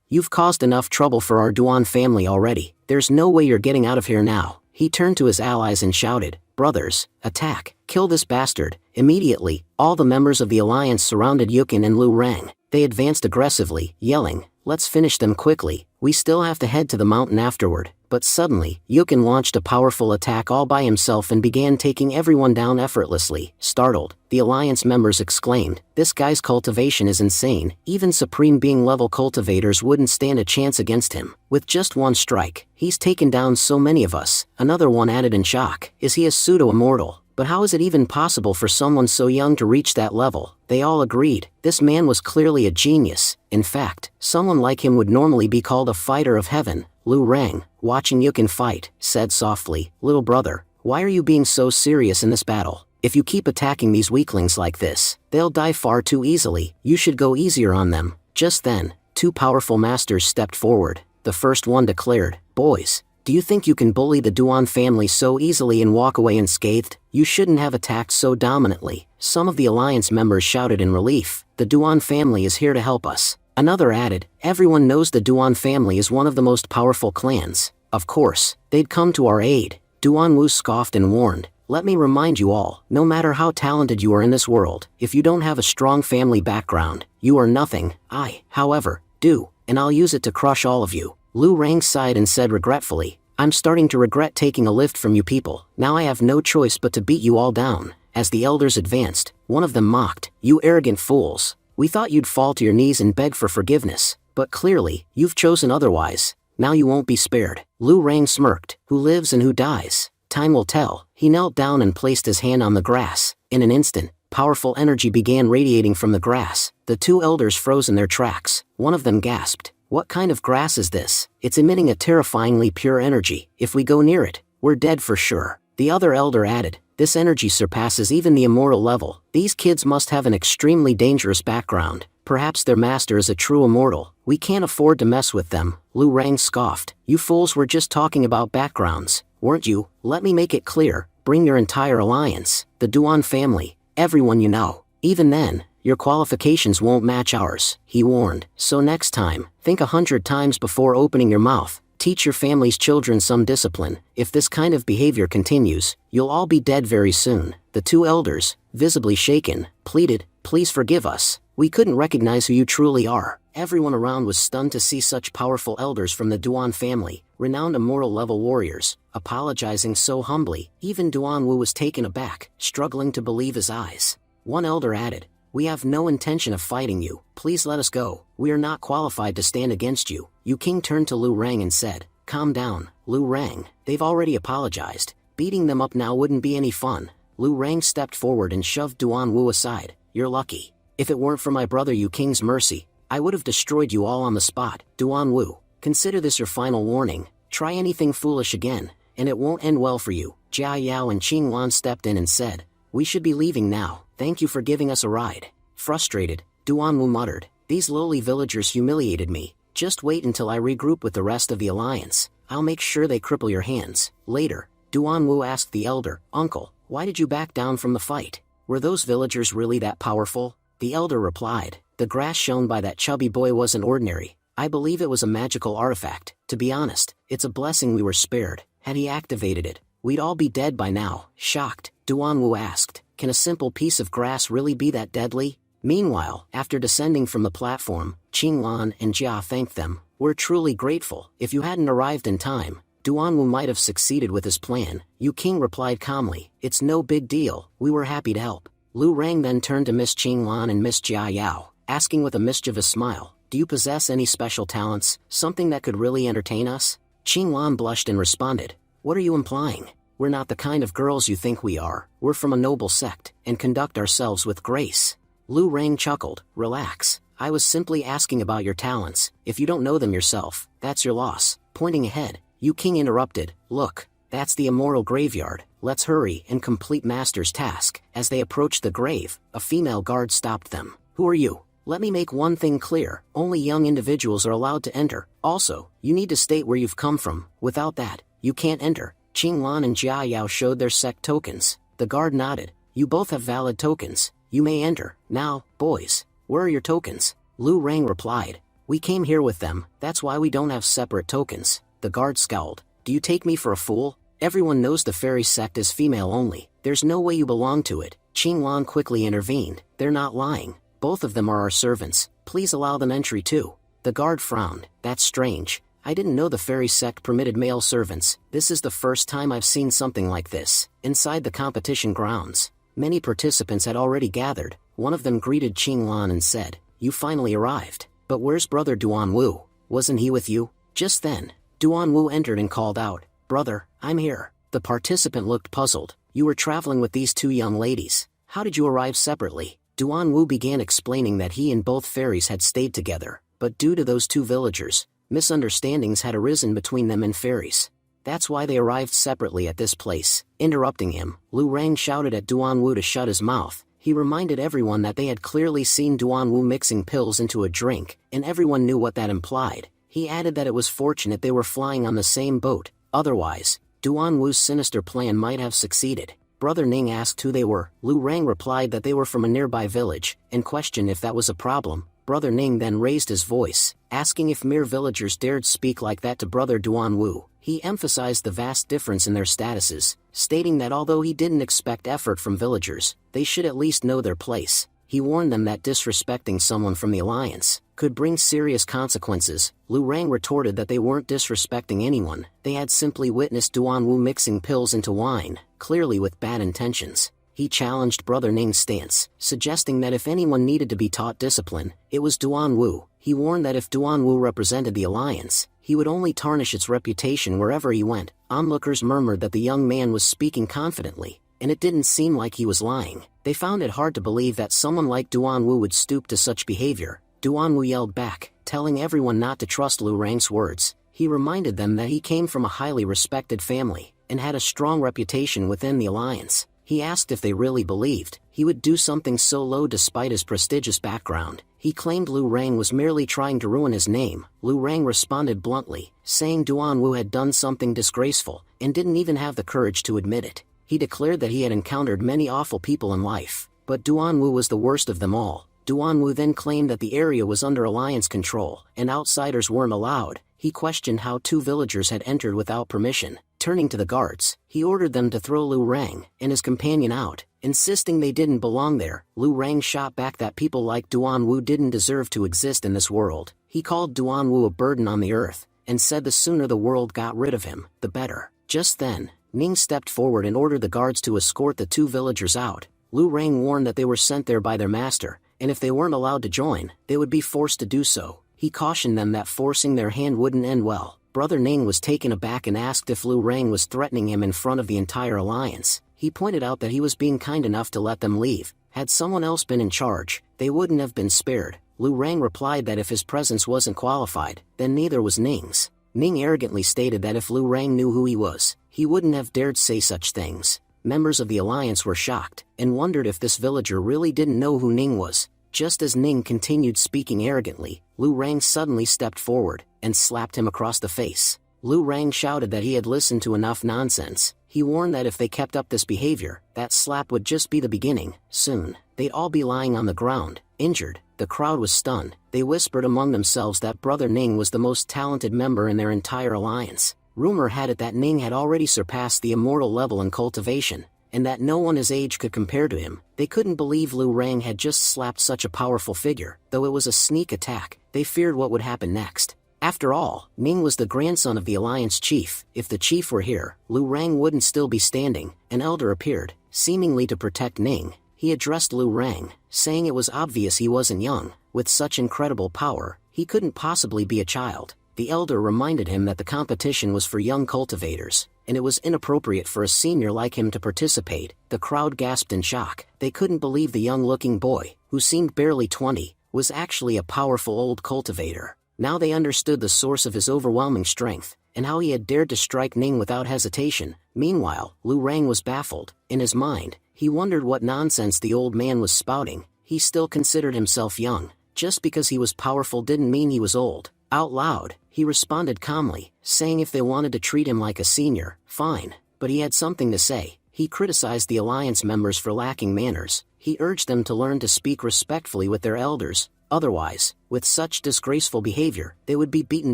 You've caused enough trouble for our Duan family already. There's no way you're getting out of here now. He turned to his allies and shouted, brothers, attack, kill this bastard. Immediately, all the members of the alliance surrounded Yukin and Lu Rang. They advanced aggressively, yelling, let's finish them quickly. We still have to head to the mountain afterward. But suddenly, Yukin launched a powerful attack all by himself and began taking everyone down effortlessly. Startled, the alliance members exclaimed, this guy's cultivation is insane. Even supreme being level cultivators wouldn't stand a chance against him. With just one strike, he's taken down so many of us. Another one added in shock, is he a pseudo-immortal? But how is it even possible for someone so young to reach that level? They all agreed, this man was clearly a genius. In fact, someone like him would normally be called a fighter of heaven. Lu Rang, watching Yukin fight, said softly, little brother, why are you being so serious in this battle? If you keep attacking these weaklings like this, they'll die far too easily. You should go easier on them. Just then, two powerful masters stepped forward. The first one declared, boys, do you think you can bully the Duan family so easily and walk away unscathed? You shouldn't have attacked so dominantly. Some of the alliance members shouted in relief, the Duan family is here to help us. Another added, everyone knows the Duan family is one of the most powerful clans. Of course, they'd come to our aid. Duanwu scoffed and warned, let me remind you all, no matter how talented you are in this world, if you don't have a strong family background, you are nothing. I, however, do, and I'll use it to crush all of you. Lu Rang sighed and said regretfully, I'm starting to regret taking a lift from you people. Now I have no choice but to beat you all down. As the elders advanced, one of them mocked, you arrogant fools. We thought you'd fall to your knees and beg for forgiveness, but clearly, you've chosen otherwise. Now you won't be spared. Lu Rang smirked, who lives and who dies? Time will tell. He knelt down and placed his hand on the grass. In an instant, powerful energy began radiating from the grass. The two elders froze in their tracks. One of them gasped, what kind of grass is this? It's emitting a terrifyingly pure energy. If we go near it, we're dead for sure. The other elder added, this energy surpasses even the immortal level. These kids must have an extremely dangerous background. Perhaps their master is a true immortal. We can't afford to mess with them. Lu Rang scoffed. You fools were just talking about backgrounds, weren't you? Let me make it clear. Bring your entire alliance, the Duan family, everyone you know. Even then, your qualifications won't match ours, he warned. So next time, think 100 times before opening your mouth. Teach your family's children some discipline. If this kind of behavior continues, you'll all be dead very soon. The two elders, visibly shaken, pleaded, please forgive us. We couldn't recognize who you truly are. Everyone around was stunned to see such powerful elders from the Duan family, renowned immortal level warriors, apologizing so humbly. Even Duanwu was taken aback, struggling to believe his eyes. One elder added, we have no intention of fighting you. Please let us go. We are not qualified to stand against you. Yu King turned to Lu Rang and said, calm down, Lu Rang. They've already apologized. Beating them up now wouldn't be any fun. Lu Rang stepped forward and shoved Duanwu aside. You're lucky. If it weren't for my brother Yu King's mercy, I would have destroyed you all on the spot. Duanwu, consider this your final warning. Try anything foolish again, and it won't end well for you. Jia Yao and Qinglan stepped in and said, we should be leaving now. Thank you for giving us a ride. Frustrated, Duanwu muttered, these lowly villagers humiliated me. Just wait until I regroup with the rest of the alliance. I'll make sure they cripple your hands. Later, Duanwu asked the elder, uncle, why did you back down from the fight? Were those villagers really that powerful? The elder replied, the grass shown by that chubby boy wasn't ordinary. I believe it was a magical artifact. To be honest, it's a blessing we were spared. Had he activated it, we'd all be dead by now. Shocked, Duanwu asked, can a simple piece of grass really be that deadly? Meanwhile, after descending from the platform, Qinglan and Jia thanked them. We're truly grateful. If you hadn't arrived in time, Duanwu might have succeeded with his plan. Yu King replied calmly, it's no big deal, we were happy to help. Lu Rang then turned to Miss Qinglan and Miss Jia Yao, asking with a mischievous smile, do you possess any special talents, something that could really entertain us? Qinglan blushed and responded, what are you implying? We're not the kind of girls you think we are. We're from a noble sect, and conduct ourselves with grace. Lu Rang chuckled, relax. I was simply asking about your talents. If you don't know them yourself, that's your loss. Pointing ahead, Yu King interrupted, look, that's the immoral graveyard. Let's hurry and complete Master's task. As they approached the grave, a female guard stopped them. Who are you? Let me make one thing clear, only young individuals are allowed to enter. Also, you need to state where you've come from. Without that, you can't enter. Qinglan and Jia Yao showed their sect tokens. The guard nodded. You both have valid tokens. You may enter. Now, boys, where are your tokens? Lu Rang replied. We came here with them, that's why we don't have separate tokens. The guard scowled. Do you take me for a fool? Everyone knows the fairy sect is female only. There's no way you belong to it. Qinglan quickly intervened. They're not lying. Both of them are our servants. Please allow them entry too. The guard frowned. That's strange. I didn't know the fairy sect permitted male servants. This is the first time I've seen something like this. Inside the competition grounds, many participants had already gathered. One of them greeted Qinglan and said, you finally arrived. But where's brother Duanwu? Wasn't he with you? Just then, Duanwu entered and called out, brother, I'm here. The participant looked puzzled. You were traveling with these two young ladies. How did you arrive separately? Duanwu began explaining that he and both fairies had stayed together, but due to those two villagers, misunderstandings had arisen between them and fairies. That's why they arrived separately at this place. Interrupting him, Lu Rang shouted at Duanwu to shut his mouth. He reminded everyone that they had clearly seen Duanwu mixing pills into a drink, and everyone knew what that implied. He added that it was fortunate they were flying on the same boat, otherwise, Duanwu's sinister plan might have succeeded. Brother Ning asked who they were. Lu Rang replied that they were from a nearby village, and questioned if that was a problem. Brother Ning then raised his voice, asking if mere villagers dared speak like that to Brother Duanwu. He emphasized the vast difference in their statuses, stating that although he didn't expect effort from villagers, they should at least know their place. He warned them that disrespecting someone from the alliance could bring serious consequences. Lu Rang retorted that they weren't disrespecting anyone, they had simply witnessed Duanwu mixing pills into wine, clearly with bad intentions. He challenged Brother Ning's stance, suggesting that if anyone needed to be taught discipline, it was Duanwu. He warned that if Duanwu represented the alliance, he would only tarnish its reputation wherever he went. Onlookers murmured that the young man was speaking confidently, and it didn't seem like he was lying. They found it hard to believe that someone like Duanwu would stoop to such behavior. Duanwu yelled back, telling everyone not to trust Lu Rang's words. He reminded them that he came from a highly respected family, and had a strong reputation within the alliance. He asked if they really believed he would do something so low despite his prestigious background. He claimed Lu Rang was merely trying to ruin his name. Lu Rang responded bluntly, saying Duanwu had done something disgraceful, and didn't even have the courage to admit it. He declared that he had encountered many awful people in life, but Duanwu was the worst of them all. Duanwu then claimed that the area was under alliance control, and outsiders weren't allowed. He questioned how two villagers had entered without permission. Turning to the guards, he ordered them to throw Lu Rang and his companion out, insisting they didn't belong there. Lu Rang shot back that people like Duanwu didn't deserve to exist in this world. He called Duanwu a burden on the earth, and said the sooner the world got rid of him, the better. Just then, Ning stepped forward and ordered the guards to escort the two villagers out. Lu Rang warned that they were sent there by their master, and if they weren't allowed to join, they would be forced to do so. He cautioned them that forcing their hand wouldn't end well. Brother Ning was taken aback and asked if Lu Rang was threatening him in front of the entire alliance. He pointed out that he was being kind enough to let them leave. Had someone else been in charge, they wouldn't have been spared. Lu Rang replied that if his presence wasn't qualified, then neither was Ning's. Ning arrogantly stated that if Lu Rang knew who he was, he wouldn't have dared say such things. Members of the alliance were shocked, and wondered if this villager really didn't know who Ning was. Just as Ning continued speaking arrogantly, Lu Rang suddenly stepped forward, and slapped him across the face. Lu Rang shouted that he had listened to enough nonsense. He warned that if they kept up this behavior, that slap would just be the beginning. Soon, they'd all be lying on the ground, injured, the crowd was stunned. They whispered among themselves that Brother Ning was the most talented member in their entire alliance. Rumor had it that Ning had already surpassed the immortal level in cultivation, and that no one his age could compare to him. They couldn't believe Lu Rang had just slapped such a powerful figure. Though it was a sneak attack, they feared what would happen next. After all, Ning was the grandson of the alliance chief. If the chief were here, Lu Rang wouldn't still be standing. An elder appeared, seemingly to protect Ning. He addressed Lu Rang, saying it was obvious he wasn't young. With such incredible power, he couldn't possibly be a child. The elder reminded him that the competition was for young cultivators, and it was inappropriate for a senior like him to participate. The crowd gasped in shock. They couldn't believe the young-looking boy, who seemed barely 20, was actually a powerful old cultivator. Now they understood the source of his overwhelming strength, and how he had dared to strike Ning without hesitation. Meanwhile, Lu Rang was baffled. In his mind, he wondered what nonsense the old man was spouting. He still considered himself young. Just because he was powerful didn't mean he was old. Out loud, he responded calmly, saying if they wanted to treat him like a senior, fine. But he had something to say. He criticized the alliance members for lacking manners. He urged them to learn to speak respectfully with their elders. Otherwise, with such disgraceful behavior, they would be beaten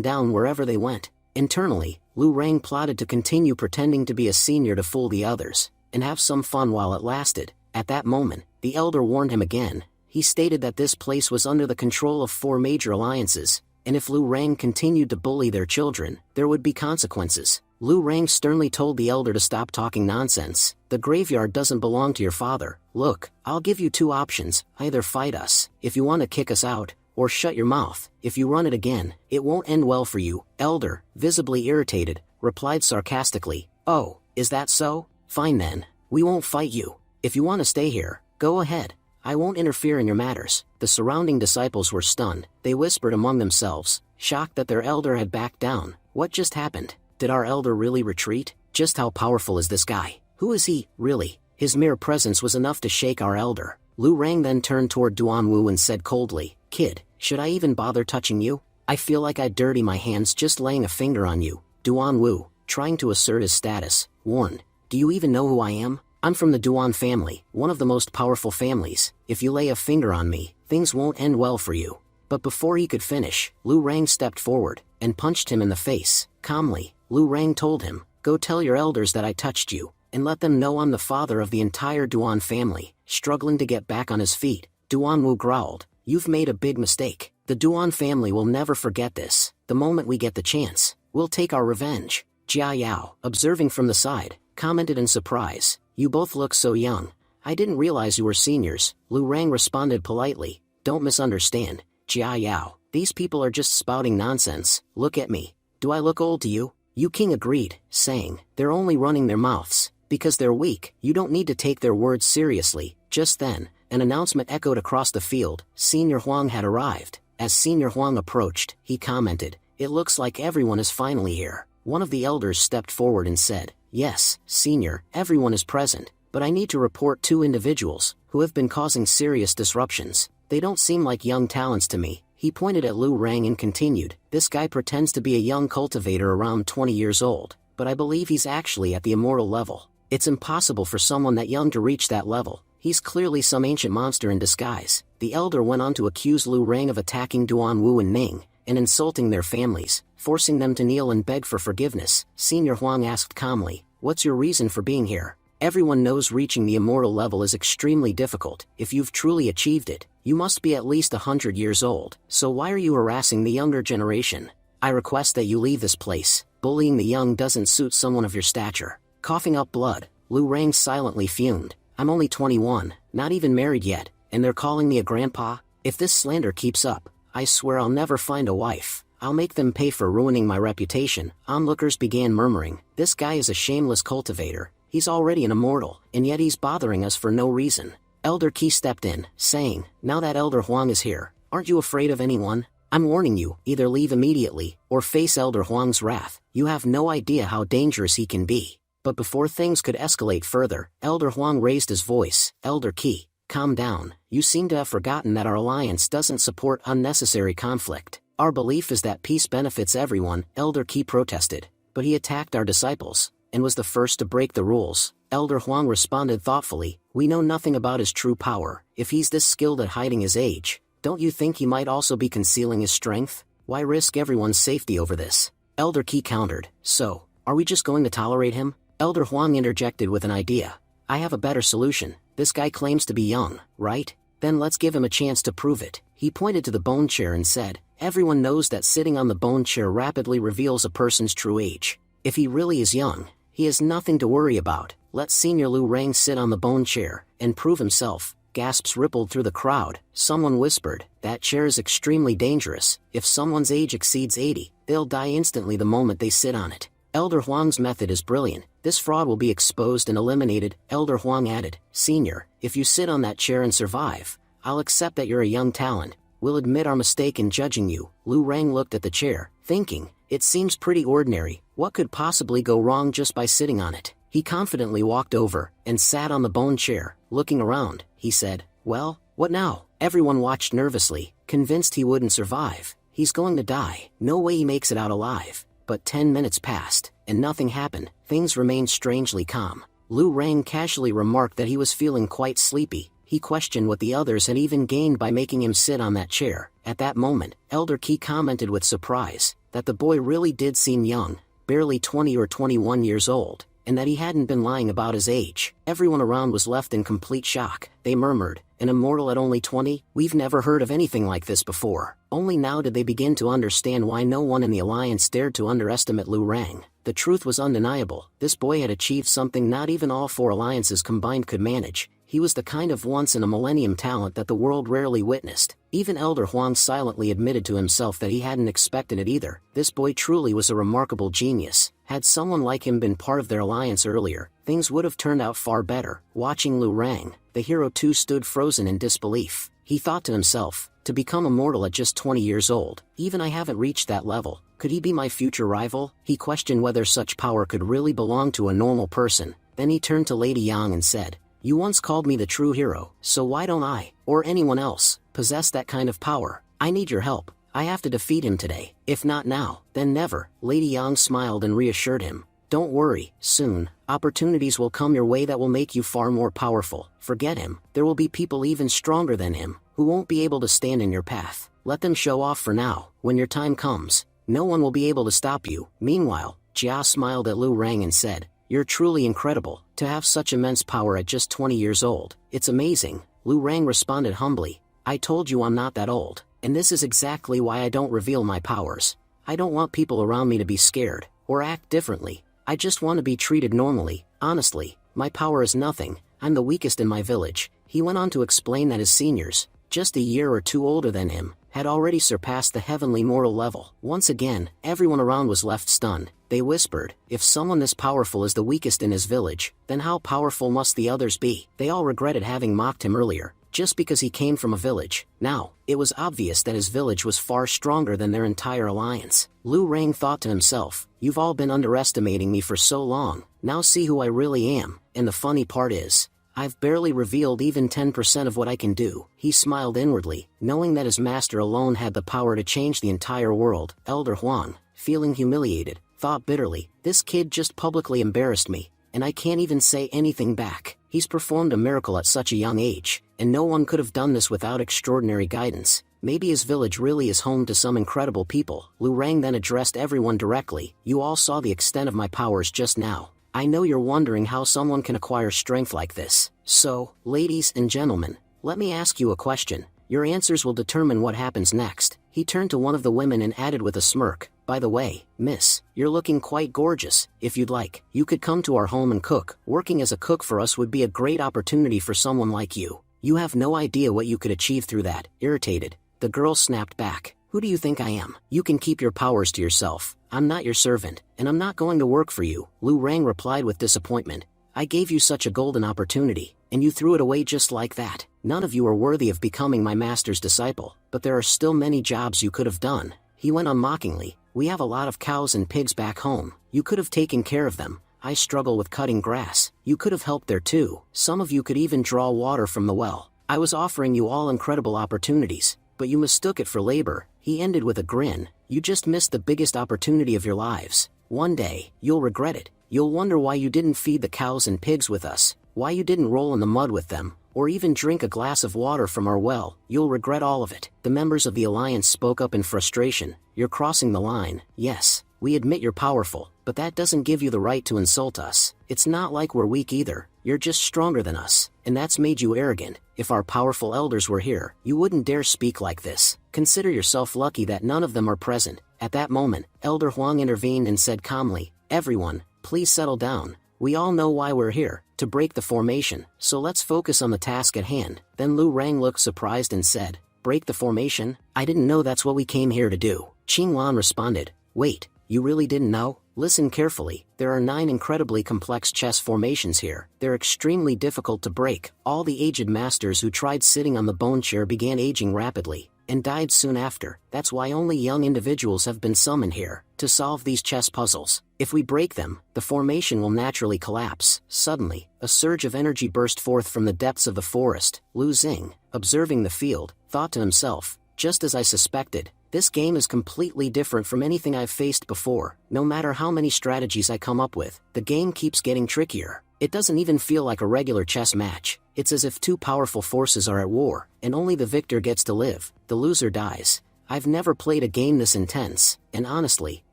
down wherever they went. Internally, Lu Rang plotted to continue pretending to be a senior to fool the others, and have some fun while it lasted. At that moment, the elder warned him again. He stated that this place was under the control of 4 major alliances, and if Lu Rang continued to bully their children, there would be consequences. Lu Rang sternly told the elder to stop talking nonsense. The graveyard doesn't belong to your father. Look, I'll give you 2 options. Either fight us, if you want to kick us out, or shut your mouth. If you run it again, it won't end well for you. Elder, visibly irritated, replied sarcastically, "Oh, is that so? Fine then. We won't fight you. If you want to stay here, go ahead. I won't interfere in your matters." The surrounding disciples were stunned. They whispered among themselves, shocked that their elder had backed down. What just happened? Did our elder really retreat? Just how powerful is this guy? Who is he, really? His mere presence was enough to shake our elder. Lu Rang then turned toward Duan Wu and said coldly, "Kid, should I even bother touching you? I feel like I'd dirty my hands just laying a finger on you." Duan Wu, trying to assert his status, warned, "Do you even know who I am? I'm from the Duan family, one of the most powerful families. If you lay a finger on me, things won't end well for you." But before he could finish, Lu Rang stepped forward and punched him in the face. Calmly, Lu Rang told him, "Go tell your elders that I touched you, and let them know I'm the father of the entire Duan family." Struggling to get back on his feet, Duan Wu growled, "You've made a big mistake. The Duan family will never forget this. The moment we get the chance, we'll take our revenge." Jia Yao, observing from the side, commented in surprise, "You both look so young. I didn't realize you were seniors." Lu Rang responded politely, "Don't misunderstand, Jia Yao. These people are just spouting nonsense. Look at me. Do I look old to you?" Yu King agreed, saying, "They're only running their mouths. Because they're weak, you don't need to take their words seriously." Just then, an announcement echoed across the field. Senior Huang had arrived. As Senior Huang approached, he commented, "It looks like everyone is finally here." One of the elders stepped forward and said, "Yes, Senior, everyone is present, but I need to report 2 individuals who have been causing serious disruptions. They don't seem like young talents to me." He pointed at Lu Rang and continued, "This guy pretends to be a young cultivator around 20 years old, but I believe he's actually at the immortal level. It's impossible for someone that young to reach that level. He's clearly some ancient monster in disguise." The elder went on to accuse Lu Rang of attacking Duan Wu and Ning, and insulting their families, forcing them to kneel and beg for forgiveness. Senior Huang asked calmly, "What's your reason for being here? Everyone knows reaching the immortal level is extremely difficult. If you've truly achieved it, you must be at least 100 years old. So why are you harassing the younger generation? I request that you leave this place. Bullying the young doesn't suit someone of your stature." Coughing up blood, Lu Rang silently fumed. "I'm only 21, not even married yet, and they're calling me a grandpa? If this slander keeps up, I swear I'll never find a wife. I'll make them pay for ruining my reputation." Onlookers began murmuring, "This guy is a shameless cultivator. He's already an immortal, and yet he's bothering us for no reason." Elder Qi stepped in, saying, "Now that Elder Huang is here, aren't you afraid of anyone? I'm warning you, either leave immediately, or face Elder Huang's wrath. You have no idea how dangerous he can be." But before things could escalate further, Elder Huang raised his voice, "Elder Qi, calm down. You seem to have forgotten that our alliance doesn't support unnecessary conflict. Our belief is that peace benefits everyone." Elder Qi protested, "But he attacked our disciples, and was the first to break the rules." Elder Huang responded thoughtfully, We know nothing about his true power. If he's this skilled at hiding his age, don't you think he might also be concealing his strength? Why risk everyone's safety over this? Elder Qi countered. So, are we just going to tolerate him? Elder Huang interjected with an idea. I have a better solution. This guy claims to be young, right? Then let's give him a chance to prove it. He pointed to the bone chair and said, everyone knows that sitting on the bone chair rapidly reveals a person's true age. If he really is young, he has nothing to worry about. Let Senior Lu Rang sit on the bone chair and prove himself. Gasps rippled through the crowd. Someone whispered, that chair is extremely dangerous. If someone's age exceeds 80, they'll die instantly the moment they sit on it. Elder Huang's method is brilliant. This fraud will be exposed and eliminated. Elder Huang added, Senior, if you sit on that chair and survive, I'll accept that you're a young talent. We'll admit our mistake in judging you. Lu Rang looked at the chair, thinking, it seems pretty ordinary. What could possibly go wrong just by sitting on it? He confidently walked over and sat on the bone chair. Looking around, he said, well, what now? Everyone watched nervously, convinced he wouldn't survive. He's going to die. No way he makes it out alive. But 10 minutes passed, and nothing happened. Things remained strangely calm. Lu Rang casually remarked that he was feeling quite sleepy. He questioned what the others had even gained by making him sit on that chair. At that moment, Elder Qi commented with surprise that the boy really did seem young, barely 20 or 21 years old, and that he hadn't been lying about his age. Everyone around was left in complete shock. They murmured, an immortal at only 20? We've never heard of anything like this before. Only now did they begin to understand why no one in the Alliance dared to underestimate Lu Rang. The truth was undeniable. This boy had achieved something not even all 4 alliances combined could manage. He was the kind of once-in-a-millennium talent that the world rarely witnessed. Even Elder Huang silently admitted to himself that he hadn't expected it either. This boy truly was a remarkable genius. Had someone like him been part of their alliance earlier, things would have turned out far better. Watching Lu Rang, the hero too stood frozen in disbelief. He thought to himself, to become immortal at just 20 years old, even I haven't reached that level. Could he be my future rival? He questioned whether such power could really belong to a normal person. Then he turned to Lady Yang and said, you once called me the true hero, so why don't I, or anyone else, possess that kind of power? I need your help. I have to defeat him today. If not now, then never. Lady Yang smiled and reassured him. Don't worry, soon, opportunities will come your way that will make you far more powerful. Forget him. There will be people even stronger than him, who won't be able to stand in your path. Let them show off for now. When your time comes, no one will be able to stop you. Meanwhile, Jia smiled at Lu Rang and said, you're truly incredible, to have such immense power at just 20 years old. It's amazing. Lu Rang responded humbly, I told you I'm not that old, and this is exactly why I don't reveal my powers. I don't want people around me to be scared, or act differently. I just want to be treated normally. Honestly, my power is nothing. I'm the weakest in my village. He went on to explain that his seniors, just a year or two older than him, had already surpassed the heavenly mortal level. Once again, everyone around was left stunned. They whispered, if someone this powerful is the weakest in his village, then how powerful must the others be? They all regretted having mocked him earlier, just because he came from a village. Now, it was obvious that his village was far stronger than their entire alliance. Lu Rang thought to himself, you've all been underestimating me for so long. Now see who I really am, and the funny part is, I've barely revealed even 10% of what I can do. He smiled inwardly, knowing that his master alone had the power to change the entire world. Elder Huang, feeling humiliated, thought bitterly, this kid just publicly embarrassed me, and I can't even say anything back. He's performed a miracle at such a young age, and no one could have done this without extraordinary guidance. Maybe his village really is home to some incredible people. Lu Rang then addressed everyone directly, you all saw the extent of my powers just now. I know you're wondering how someone can acquire strength like this. So, ladies and gentlemen, let me ask you a question. Your answers will determine what happens next. He turned to one of the women and added with a smirk, by the way, miss, you're looking quite gorgeous. If you'd like, you could come to our home and cook. Working as a cook for us would be a great opportunity for someone like you. You have no idea what you could achieve through that. Irritated, the girl snapped back. Who do you think I am? You can keep your powers to yourself. I'm not your servant, and I'm not going to work for you. Lu Rang replied with disappointment. I gave you such a golden opportunity, and you threw it away just like that. None of you are worthy of becoming my master's disciple, but there are still many jobs you could have done. He went on mockingly. We have a lot of cows and pigs back home. You could have taken care of them. I struggle with cutting grass. You could have helped there too. Some of you could even draw water from the well. I was offering you all incredible opportunities, but you mistook it for labor. He ended with a grin. You just missed the biggest opportunity of your lives. One day, you'll regret it. You'll wonder why you didn't feed the cows and pigs with us. why you didn't roll in the mud with them, or even drink a glass of water from our well. You'll regret all of it. The members of the alliance spoke up in frustration. You're crossing the line. Yes, we admit you're powerful, but that doesn't give you the right to insult us. It's not like we're weak either. You're just stronger than us, and that's made you arrogant. If our powerful elders were here, you wouldn't dare speak like this. Consider yourself lucky that none of them are present. At that moment, Elder Huang intervened and said calmly, "Everyone, please settle down. We all know why we're here, to break the formation, so let's focus on the task at hand." Then Lu Rang looked surprised and said, "Break the formation? I didn't know that's what we came here to do." Qing Wan responded, "Wait, you really didn't know? Listen carefully, there are 9 incredibly complex chess formations here. They're extremely difficult to break. All the aged masters who tried sitting on the bone chair began aging rapidly, and died soon after. That's why only young individuals have been summoned here, to solve these chess puzzles. If we break them, the formation will naturally collapse." Suddenly, a surge of energy burst forth from the depths of the forest. Lu Xing, observing the field, thought to himself, "Just as I suspected, this game is completely different from anything I've faced before. No matter how many strategies I come up with, the game keeps getting trickier. It doesn't even feel like a regular chess match. It's as if 2 powerful forces are at war, and only the victor gets to live. The loser dies. I've never played a game this intense, and honestly,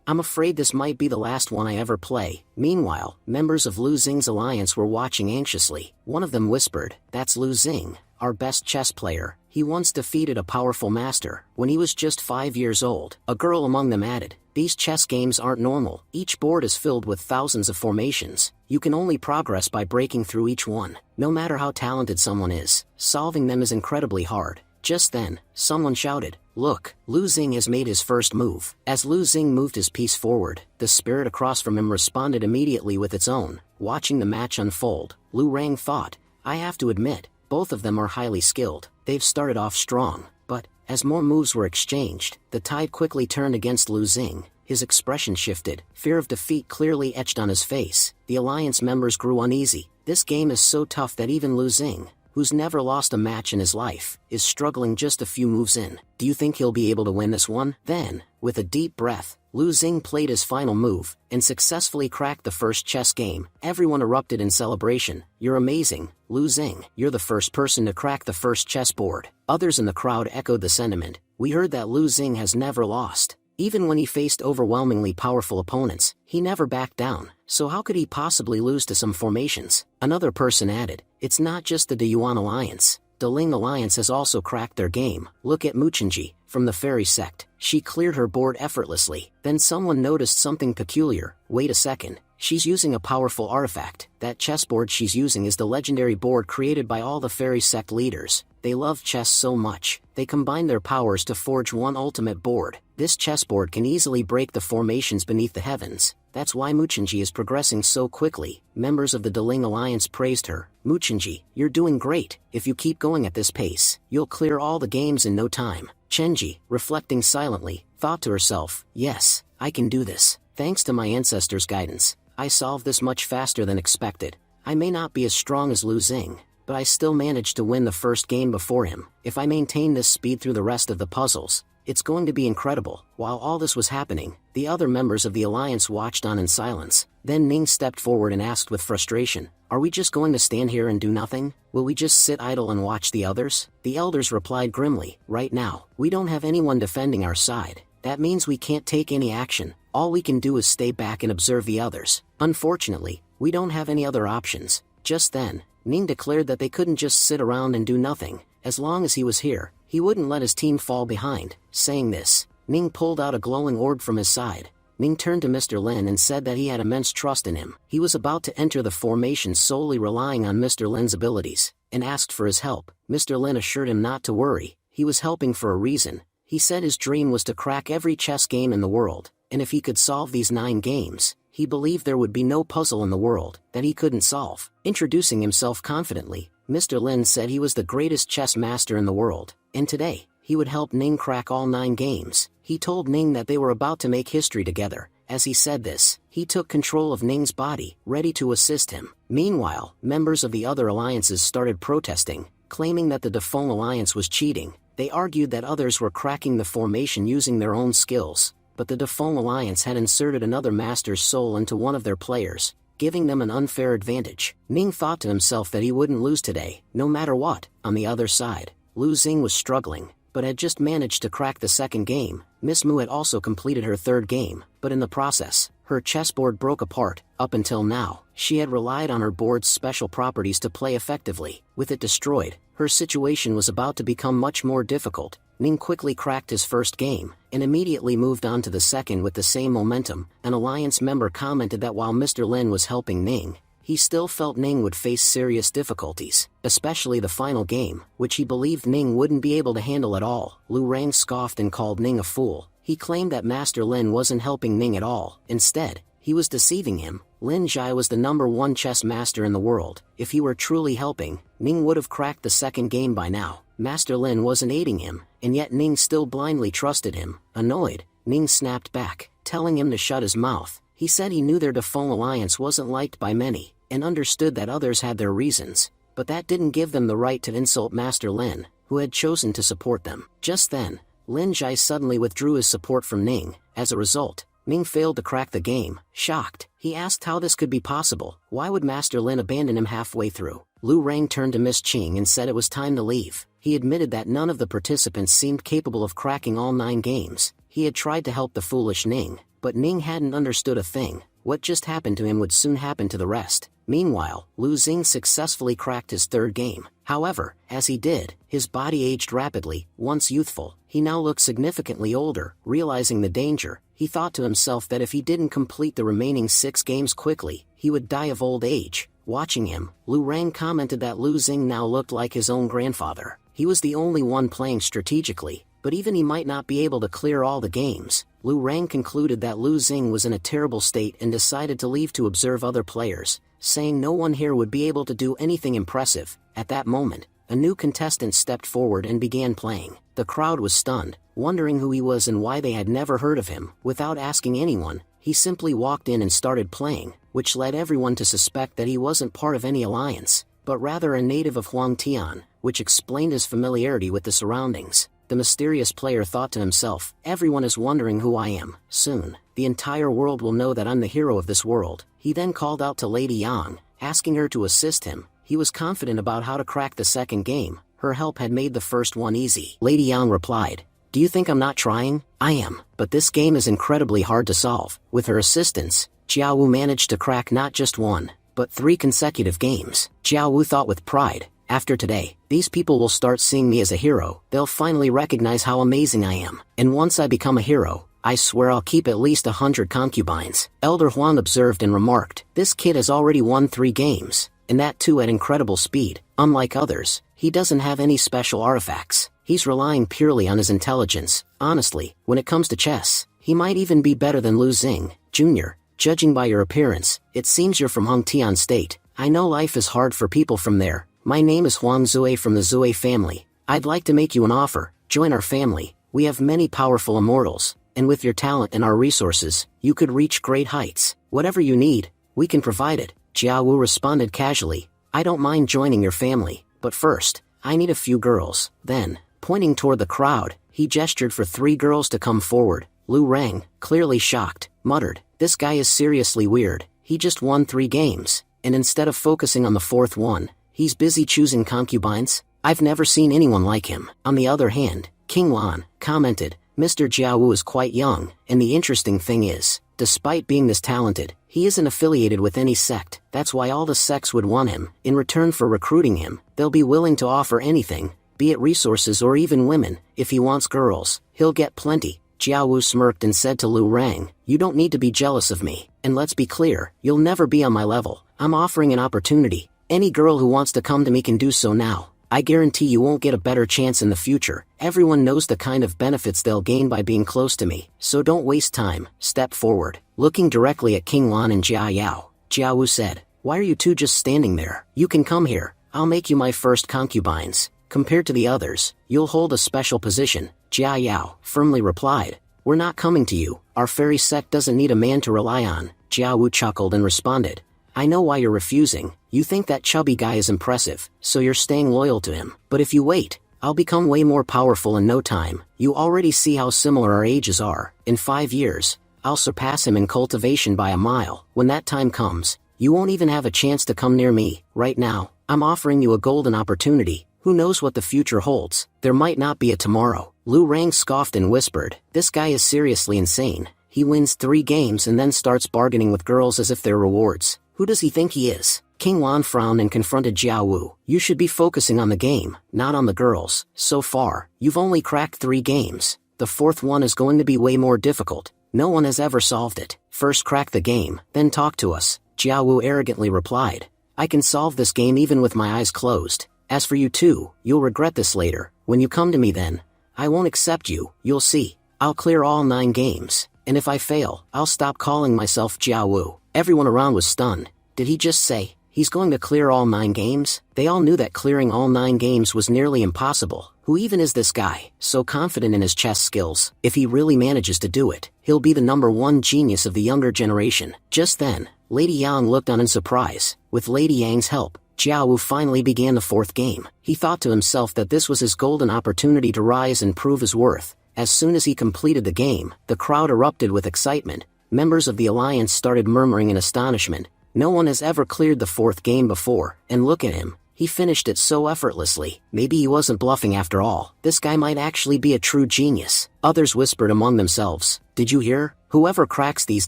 I'm afraid this might be the last one I ever play." Meanwhile, members of Lu Xing's alliance were watching anxiously. One of them whispered, "That's Lu Xing, our best chess player. He once defeated a powerful master, when he was just 5 years old." A girl among them added, "These chess games aren't normal. Each board is filled with thousands of formations. You can only progress by breaking through each one. No matter how talented someone is, solving them is incredibly hard." Just then, someone shouted, "Look, Lu Xing has made his first move." As Lu Xing moved his piece forward, the spirit across from him responded immediately with its own. Watching the match unfold, Lu Rang thought, "I have to admit, both of them are highly skilled. They've started off strong, but, as more moves were exchanged, the tide quickly turned against Lu Xing. His expression shifted, fear of defeat clearly etched on his face. The alliance members grew uneasy. This game is so tough that even Lu Xing, who's never lost a match in his life, is struggling just a few moves in. Do you think he'll be able to win this one? Then, with a deep breath, Lu Xing played his final move, and successfully cracked the first chess game. Everyone erupted in celebration. "You're amazing, Lu Xing. You're the first person to crack the first chessboard." Others in the crowd echoed the sentiment. "We heard that Lu Xing has never lost. Even when he faced overwhelmingly powerful opponents, he never backed down, so how could he possibly lose to some formations?" Another person added, "It's not just the Deyuan Alliance. The Ling Alliance has also cracked their game. Look at Muchenji, from the fairy sect. She cleared her board effortlessly." Then someone noticed something peculiar. "Wait a second. She's using a powerful artifact. That chessboard she's using is the legendary board created by all the fairy sect leaders. They love chess so much, they combine their powers to forge one ultimate board. This chessboard can easily break the formations beneath the heavens. That's why Muchenji is progressing so quickly." Members of the Deling Alliance praised her. "Muchenji, you're doing great. If you keep going at this pace, you'll clear all the games in no time." Chenji, reflecting silently, thought to herself, "Yes, I can do this. Thanks to my ancestors' guidance, I solved this much faster than expected. I may not be as strong as Lu Xing, but I still managed to win the first game before him. If I maintain this speed through the rest of the puzzles, it's going to be incredible." While all this was happening, the other members of the alliance watched on in silence. Then Ning stepped forward and asked with frustration, "Are we just going to stand here and do nothing? Will we just sit idle and watch the others?" The elders replied grimly, "Right now, we don't have anyone defending our side. That means we can't take any action. All we can do is stay back and observe the others. Unfortunately, we don't have any other options." Just then, Ning declared that they couldn't just sit around and do nothing. As long as he was here, he wouldn't let his team fall behind. Saying this, Ning pulled out a glowing orb from his side. Ning turned to Mr. Lin and said that he had immense trust in him. He was about to enter the formation solely relying on Mr. Lin's abilities, and asked for his help. Mr. Lin assured him not to worry, he was helping for a reason. He said his dream was to crack every chess game in the world, and if he could solve these 9 games, he believed there would be no puzzle in the world that he couldn't solve. Introducing himself confidently, Mr. Lin said he was the greatest chess master in the world, and today, he would help Ning crack all 9 games. He told Ning that they were about to make history together. As he said this, he took control of Ning's body, ready to assist him. Meanwhile, members of the other alliances started protesting, claiming that the Defong Alliance was cheating. They argued that others were cracking the formation using their own skills, but the Defong Alliance had inserted another master's soul into one of their players. giving them an unfair advantage. Ning thought to himself that he wouldn't lose today, no matter what. On the other side, Lu Xing was struggling, but had just managed to crack the second game. Miss Mu had also completed her third game, but in the process, her chessboard broke apart. Up until now, she had relied on her board's special properties to play effectively. With it destroyed, her situation was about to become much more difficult. Ning quickly cracked his first game, and immediately moved on to the second with the same momentum. An alliance member commented that while Mr. Lin was helping Ning, he still felt Ning would face serious difficulties, especially the final game, which he believed Ning wouldn't be able to handle at all. Lu Rang scoffed and called Ning a fool. He claimed that Master Lin wasn't helping Ning at all. Instead, he was deceiving him. Lin Zhai was the #1 chess master in the world. If he were truly helping, Ning would have cracked the second game by now. Master Lin wasn't aiding him, and yet Ning still blindly trusted him. Annoyed, Ning snapped back, telling him to shut his mouth. He said he knew their default alliance wasn't liked by many, and understood that others had their reasons, but that didn't give them the right to insult Master Lin, who had chosen to support them. Just then, Lin Zhai suddenly withdrew his support from Ning. As a result, Ning failed to crack the game. Shocked, he asked how this could be possible. Why would Master Lin abandon him halfway through? Lu Rang turned to Miss Qing and said it was time to leave. He admitted that none of the participants seemed capable of cracking all 9 games. He had tried to help the foolish Ning, but Ning hadn't understood a thing. What just happened to him would soon happen to the rest. Meanwhile, Lu Xing successfully cracked his third game. However, as he did, his body aged rapidly. Once youthful, he now looked significantly older. Realizing the danger, he thought to himself that if he didn't complete the remaining 6 games quickly, he would die of old age. Watching him, Lu Rang commented that Lu Xing now looked like his own grandfather. He was the only one playing strategically, but even he might not be able to clear all the games. Lu Rang concluded that Lu Xing was in a terrible state and decided to leave to observe other players, saying no one here would be able to do anything impressive. At that moment, a new contestant stepped forward and began playing. The crowd was stunned, wondering who he was and why they had never heard of him. Without asking anyone, he simply walked in and started playing, which led everyone to suspect that he wasn't part of any alliance, but rather a native of Huangtian, which explained his familiarity with the surroundings. The mysterious player thought to himself, everyone is wondering who I am. Soon, the entire world will know that I'm the hero of this world. He then called out to Lady Yang, asking her to assist him. He was confident about how to crack the second game. Her help had made the first one easy. Lady Yang replied, "Do you think I'm not trying? I am, but this game is incredibly hard to solve." With her assistance, Jiao Wu managed to crack not just 1, but 3 consecutive games. Jiao Wu thought with pride, after today, these people will start seeing me as a hero. They'll finally recognize how amazing I am. And once I become a hero, I swear I'll keep at least 100 concubines. Elder Huang observed and remarked, this kid has already won 3 games, and that too at incredible speed. Unlike others, he doesn't have any special artifacts. He's relying purely on his intelligence. Honestly, when it comes to chess, he might even be better than Lu Xing. Junior, judging by your appearance, it seems you're from Hongtian State. I know life is hard for people from there. My name is Huang Zue from the Zue family. I'd like to make you an offer. Join our family. We have many powerful immortals, and with your talent and our resources, you could reach great heights. Whatever you need, we can provide it. Jiao Wu responded casually, I don't mind joining your family, but first, I need a few girls. Then, pointing toward the crowd, he gestured for 3 girls to come forward. Lu Rang, clearly shocked, muttered, this guy is seriously weird. He just won 3 games, and instead of focusing on the 4th one, he's busy choosing concubines. I've never seen anyone like him. On the other hand, King Lan commented, Mr. Jiao Wu is quite young, and the interesting thing is, despite being this talented, he isn't affiliated with any sect. That's why all the sects would want him. In return for recruiting him, they'll be willing to offer anything, be it resources or even women. If he wants girls, he'll get plenty. Jiao Wu smirked and said to Lu Rang, you don't need to be jealous of me, and let's be clear, you'll never be on my level. I'm offering an opportunity. Any girl who wants to come to me can do so now. I guarantee you won't get a better chance in the future. Everyone knows the kind of benefits they'll gain by being close to me, so don't waste time. Step forward. Looking directly at King Lan and Jia Yao, Jiao Wu said, why are you two just standing there? You can come here. I'll make you my first concubines. Compared to the others, you'll hold a special position. Jia Yao firmly replied, we're not coming to you. Our fairy sect doesn't need a man to rely on. Jiao Wu chuckled and responded, I know why you're refusing. You think that chubby guy is impressive, so you're staying loyal to him. But if you wait, I'll become way more powerful in no time. You already see how similar our ages are. In 5 years, I'll surpass him in cultivation by a mile. When that time comes, You won't even have a chance to come near me. Right now, I'm offering you a golden opportunity. Who knows what the future holds? There might not be a tomorrow. Lu Rang scoffed and whispered, this guy is seriously insane. He wins 3 games and then starts bargaining with girls as if they're rewards. Who does he think he is? King Wan frowned and confronted Jiao Wu. You should be focusing on the game, not on the girls. So far, you've only cracked 3 games. The 4th one is going to be way more difficult. No one has ever solved it. First crack the game, then talk to us. Jiao Wu arrogantly replied. I can solve this game even with my eyes closed. As for you two, you'll regret this later. When you come to me then, I won't accept you, you'll see. I'll clear all 9 games, and if I fail, I'll stop calling myself Jiao Wu. Everyone around was stunned. Did he just say, he's going to clear all 9 games? They all knew that clearing all 9 games was nearly impossible. Who even is this guy, so confident in his chess skills? If he really manages to do it, he'll be the #1 genius of the younger generation. Just then, Lady Yang looked on in surprise. With Lady Yang's help, Jiao Wu finally began the 4th game. He thought to himself that this was his golden opportunity to rise and prove his worth. As soon as he completed the game, the crowd erupted with excitement. Members of the alliance started murmuring in astonishment. No one has ever cleared the 4th game before, and look at him. He finished it so effortlessly. Maybe he wasn't bluffing after all. This guy might actually be a true genius. Others whispered among themselves. Did you hear? Whoever cracks these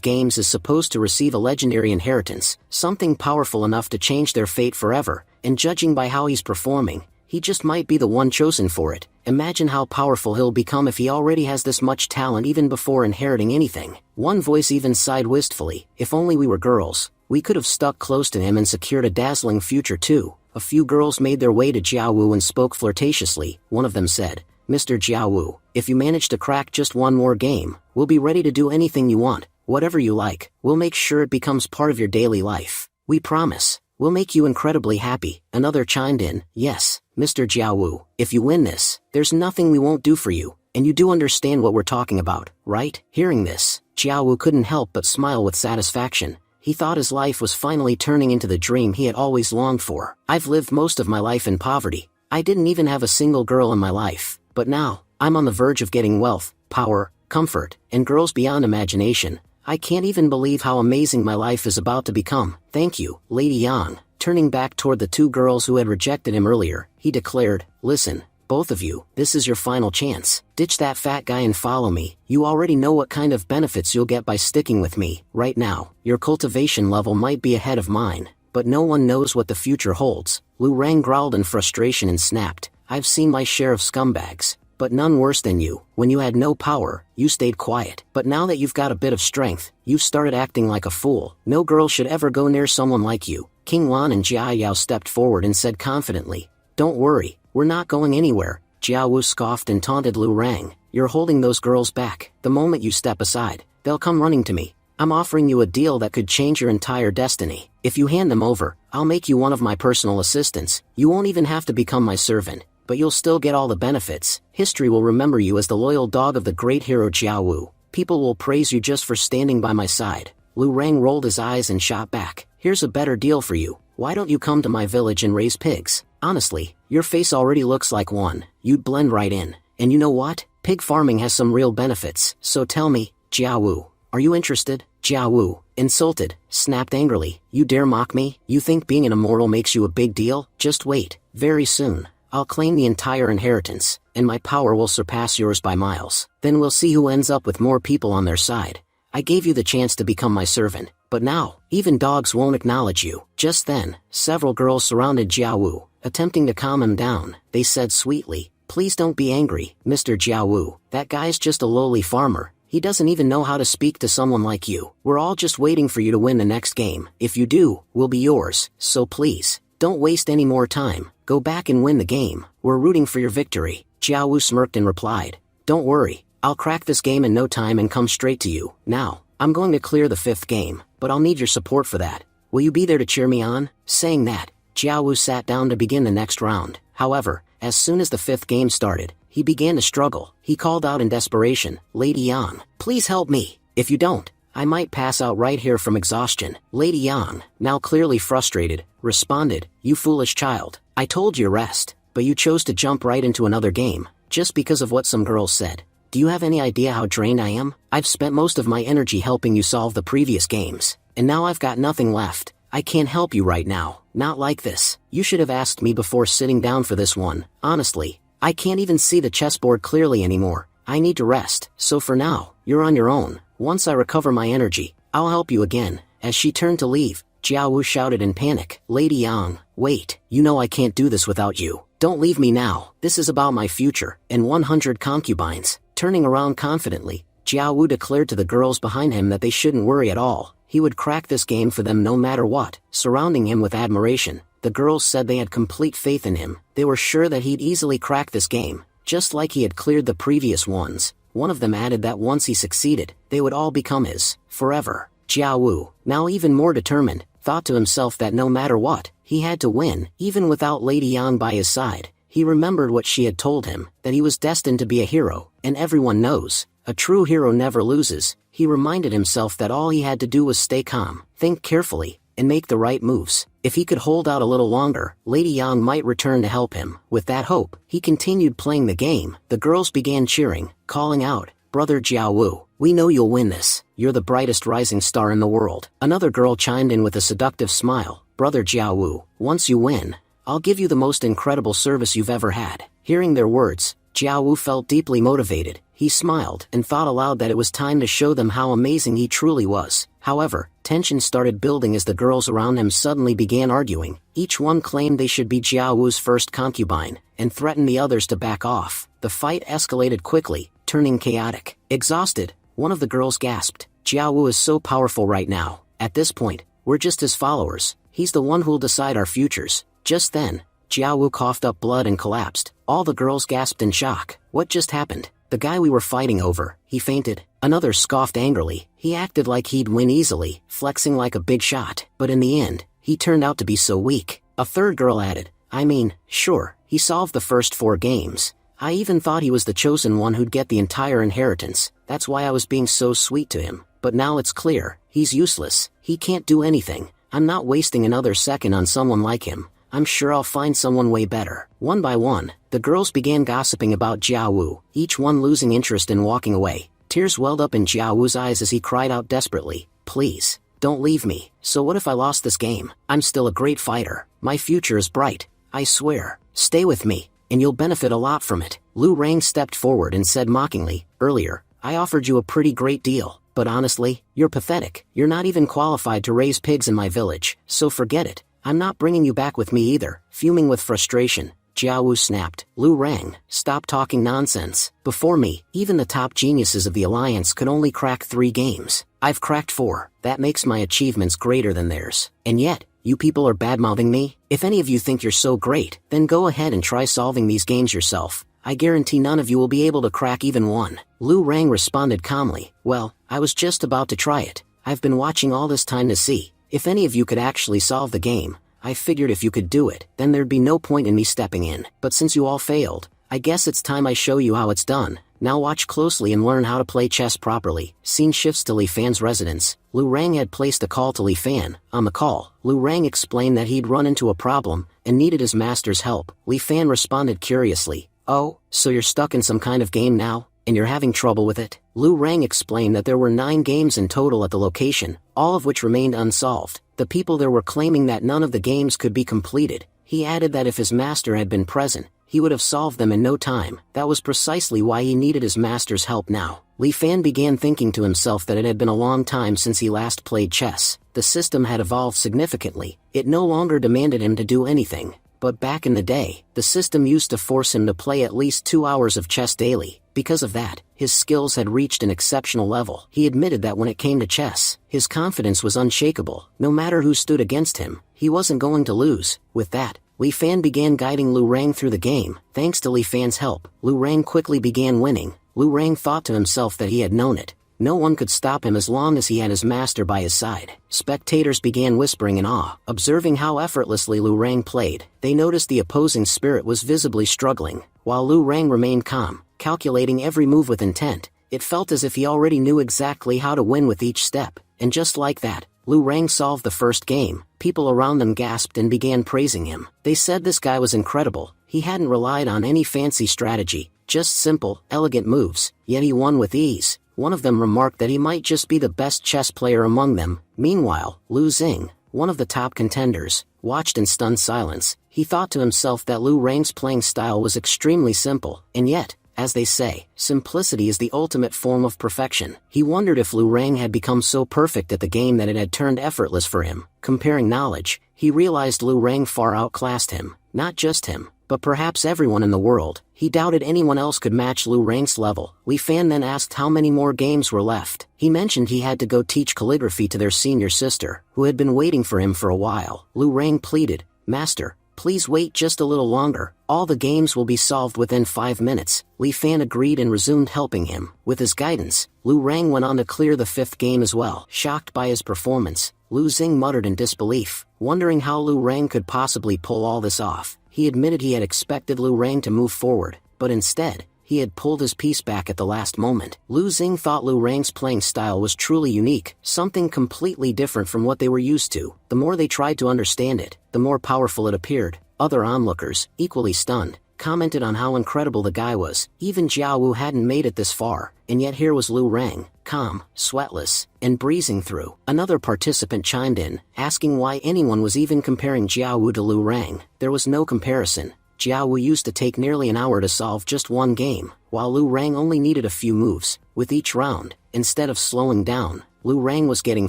games is supposed to receive a legendary inheritance, something powerful enough to change their fate forever, and judging by how he's performing, he just might be the one chosen for it. Imagine how powerful he'll become if he already has this much talent even before inheriting anything. One voice even sighed wistfully. If only we were girls, we could have stuck close to him and secured a dazzling future too. A few girls made their way to Jiao Wu and spoke flirtatiously. One of them said, Mr. Jiao Wu, if you manage to crack just 1 more game, we'll be ready to do anything you want, whatever you like. We'll make sure it becomes part of your daily life. We promise. We'll make you incredibly happy. Another chimed in, yes, Mr. Jiao Wu, if you win this, there's nothing we won't do for you, and you do understand what we're talking about, right? Hearing this, Jiao Wu couldn't help but smile with satisfaction. He thought his life was finally turning into the dream he had always longed for. I've lived most of my life in poverty. I didn't even have a single girl in my life. But now, I'm on the verge of getting wealth, power, comfort, and girls beyond imagination. I can't even believe how amazing my life is about to become. Thank you, Lady Yang. Turning back toward the 2 girls who had rejected him earlier, he declared, listen, both of you, this is your final chance. Ditch that fat guy and follow me. You already know what kind of benefits you'll get by sticking with me. Right now, your cultivation level might be ahead of mine, but no one knows what the future holds. Lu Rang growled in frustration and snapped, I've seen my share of scumbags, but none worse than you. When you had no power, you stayed quiet. But now that you've got a bit of strength, you've started acting like a fool. No girl should ever go near someone like you. King Wan and Jia Yao stepped forward and said confidently, don't worry, we're not going anywhere. Jiao Wu scoffed and taunted Lu Rang, you're holding those girls back. The moment you step aside, they'll come running to me. I'm offering you a deal that could change your entire destiny. If you hand them over, I'll make you one of my personal assistants. You won't even have to become my servant, but you'll still get all the benefits. History will remember you as the loyal dog of the great hero Jiao Wu. People will praise you just for standing by my side. Lu Rang rolled his eyes and shot back. Here's a better deal for you. Why don't you come to my village and raise pigs? Honestly, your face already looks like one. You'd blend right in. And you know what? Pig farming has some real benefits. So tell me, Jiao Wu, are you interested? Jiao Wu, insulted, snapped angrily. You dare mock me? You think being an immortal makes you a big deal? Just wait. Very soon, I'll claim the entire inheritance, and my power will surpass yours by miles. Then we'll see who ends up with more people on their side. I gave you the chance to become my servant, but now, even dogs won't acknowledge you. Just then, several girls surrounded Jiao Wu, attempting to calm him down. They said sweetly, please don't be angry, Mr. Jiao Wu. That guy's just a lowly farmer. He doesn't even know how to speak to someone like you. We're all just waiting for you to win the next game. If you do, we'll be yours. So please, don't waste any more time. Go back and win the game. We're rooting for your victory. Jiao Wu smirked and replied, don't worry. I'll crack this game in no time and come straight to you. Now, I'm going to clear the 5th game, but I'll need your support for that. Will you be there to cheer me on? Saying that, Jiao Wu sat down to begin the next round. However, as soon as the 5th game started, he began to struggle. He called out in desperation, Lady Yang, please help me. If you don't, I might pass out right here from exhaustion. Lady Yang, now clearly frustrated, responded, you foolish child. I told you rest, but you chose to jump right into another game, just because of what some girls said. Do you have any idea how drained I am? I've spent most of my energy helping you solve the previous games, and now I've got nothing left. I can't help you right now, not like this. You should have asked me before sitting down for this one. Honestly, I can't even see the chessboard clearly anymore. I need to rest, so for now, you're on your own. Once I recover my energy, I'll help you again." As she turned to leave, Jiao Wu shouted in panic, "Lady Yang, wait, you know I can't do this without you. Don't leave me now. This is about my future, and 100 concubines." Turning around confidently, Jiao Wu declared to the girls behind him that they shouldn't worry at all. He would crack this game for them no matter what. Surrounding him with admiration, the girls said they had complete faith in him. They were sure that he'd easily crack this game, just like he had cleared the previous ones. One of them added that once he succeeded, they would all become his, forever. Jiao Wu, now even more determined, thought to himself that no matter what, he had to win, even without Lady Yang by his side. He remembered what she had told him, that he was destined to be a hero, and everyone knows, a true hero never loses. He reminded himself that all he had to do was stay calm, think carefully, and make the right moves. If he could hold out a little longer, Lady Yang might return to help him. With that hope, he continued playing the game. The girls began cheering, calling out, "Brother Jiao Wu, we know you'll win this. You're the brightest rising star in the world." Another girl chimed in with a seductive smile, "Brother Jiao Wu, once you win, I'll give you the most incredible service you've ever had." Hearing their words, Jiao Wu felt deeply motivated. He smiled and thought aloud that it was time to show them how amazing he truly was. However, tension started building as the girls around him suddenly began arguing. Each one claimed they should be Jiao Wu's first concubine, and threatened the others to back off. The fight escalated quickly, turning chaotic. Exhausted, one of the girls gasped, "Jiao Wu is so powerful right now. At this point, we're just his followers. He's the one who'll decide our futures." Just then, Jiao Wu coughed up blood and collapsed. All the girls gasped in shock. "What just happened?" "The guy we were fighting over, he fainted." Another scoffed angrily. "He acted like he'd win easily, flexing like a big shot. But in the end, he turned out to be so weak." A third girl added, "I mean, sure, he solved the first 4 games. I even thought he was the chosen one who'd get the entire inheritance. That's why I was being so sweet to him. But now it's clear, he's useless. He can't do anything. I'm not wasting another second on someone like him. I'm sure I'll find someone way better." One by one, the girls began gossiping about Jiao Wu, each one losing interest in walking away. Tears welled up in Jiao Wu's eyes as he cried out desperately, "Please, don't leave me. So what if I lost this game? I'm still a great fighter. My future is bright. I swear. Stay with me, and you'll benefit a lot from it." Lu Rang stepped forward and said mockingly, "Earlier, I offered you a pretty great deal, but honestly, you're pathetic. You're not even qualified to raise pigs in my village, so forget it. I'm not bringing you back with me either." Fuming with frustration, Jiao Wu snapped, "Lu Rang, stop talking nonsense. Before me, even the top geniuses of the Alliance could only crack 3 games. I've cracked 4. That makes my achievements greater than theirs. And yet, you people are badmouthing me? If any of you think you're so great, then go ahead and try solving these games yourself. I guarantee none of you will be able to crack even 1. Lu Rang responded calmly, "Well, I was just about to try it. I've been watching all this time to see if any of you could actually solve the game. I figured if you could do it, then there'd be no point in me stepping in. But since you all failed, I guess it's time I show you how it's done. Now watch closely and learn how to play chess properly." Scene shifts to Li Fan's residence. Lu Rang had placed a call to Li Fan. On the call, Lu Rang explained that he'd run into a problem and needed his master's help. Li Fan responded curiously, "Oh, so you're stuck in some kind of game now, and you're having trouble with it?" Lu Rang explained that there were 9 games in total at the location, all of which remained unsolved. The people there were claiming that none of the games could be completed. He added that if his master had been present, he would have solved them in no time. That was precisely why he needed his master's help now. Li Fan began thinking to himself that it had been a long time since he last played chess. The system had evolved significantly. It no longer demanded him to do anything. But back in the day, the system used to force him to play at least 2 hours of chess daily. Because of that, his skills had reached an exceptional level. He admitted that when it came to chess, his confidence was unshakable. No matter who stood against him, he wasn't going to lose. With that, Li Fan began guiding Lu Rang through the game. Thanks to Li Fan's help, Lu Rang quickly began winning. Lu Rang thought to himself that he had known it. No one could stop him as long as he had his master by his side. Spectators began whispering in awe. Observing how effortlessly Lu Rang played, they noticed the opposing spirit was visibly struggling. While Lu Rang remained calm, calculating every move with intent, it felt as if he already knew exactly how to win with each step. And just like that, Lu Rang solved the first game. People around them gasped and began praising him. They said this guy was incredible. He hadn't relied on any fancy strategy, just simple, elegant moves, yet he won with ease. One of them remarked that he might just be the best chess player among them. Meanwhile, Lu Xing, one of the top contenders, watched in stunned silence. He thought to himself that Lu Rang's playing style was extremely simple, and yet, as they say, simplicity is the ultimate form of perfection. He wondered if Lu Rang had become so perfect at the game that it had turned effortless for him. Comparing knowledge, he realized Lu Rang far outclassed him, not just him, but perhaps everyone in the world. He doubted anyone else could match Lu Rang's level. Li Fan then asked how many more games were left. He mentioned he had to go teach calligraphy to their senior sister, who had been waiting for him for a while. Lu Rang pleaded, "Master, please wait just a little longer. All the games will be solved within 5 minutes." Li Fan agreed and resumed helping him. With his guidance, Lu Rang went on to clear the 5th game as well. Shocked by his performance, Lu Xing muttered in disbelief, wondering how Lu Rang could possibly pull all this off. He admitted he had expected Lu Rang to move forward, but instead, he had pulled his piece back at the last moment. Lu Xing thought Lu Rang's playing style was truly unique, something completely different from what they were used to. The more they tried to understand it, the more powerful it appeared. Other onlookers, equally stunned, commented on how incredible the guy was. Even Jiao Wu hadn't made it this far, and yet here was Lu Rang, calm, sweatless, and breezing through. Another participant chimed in, asking why anyone was even comparing Jiao Wu to Lu Rang. There was no comparison. Jiao Wu used to take nearly an hour to solve just one game, while Lu Rang only needed a few moves. With each round, instead of slowing down, Lu Rang was getting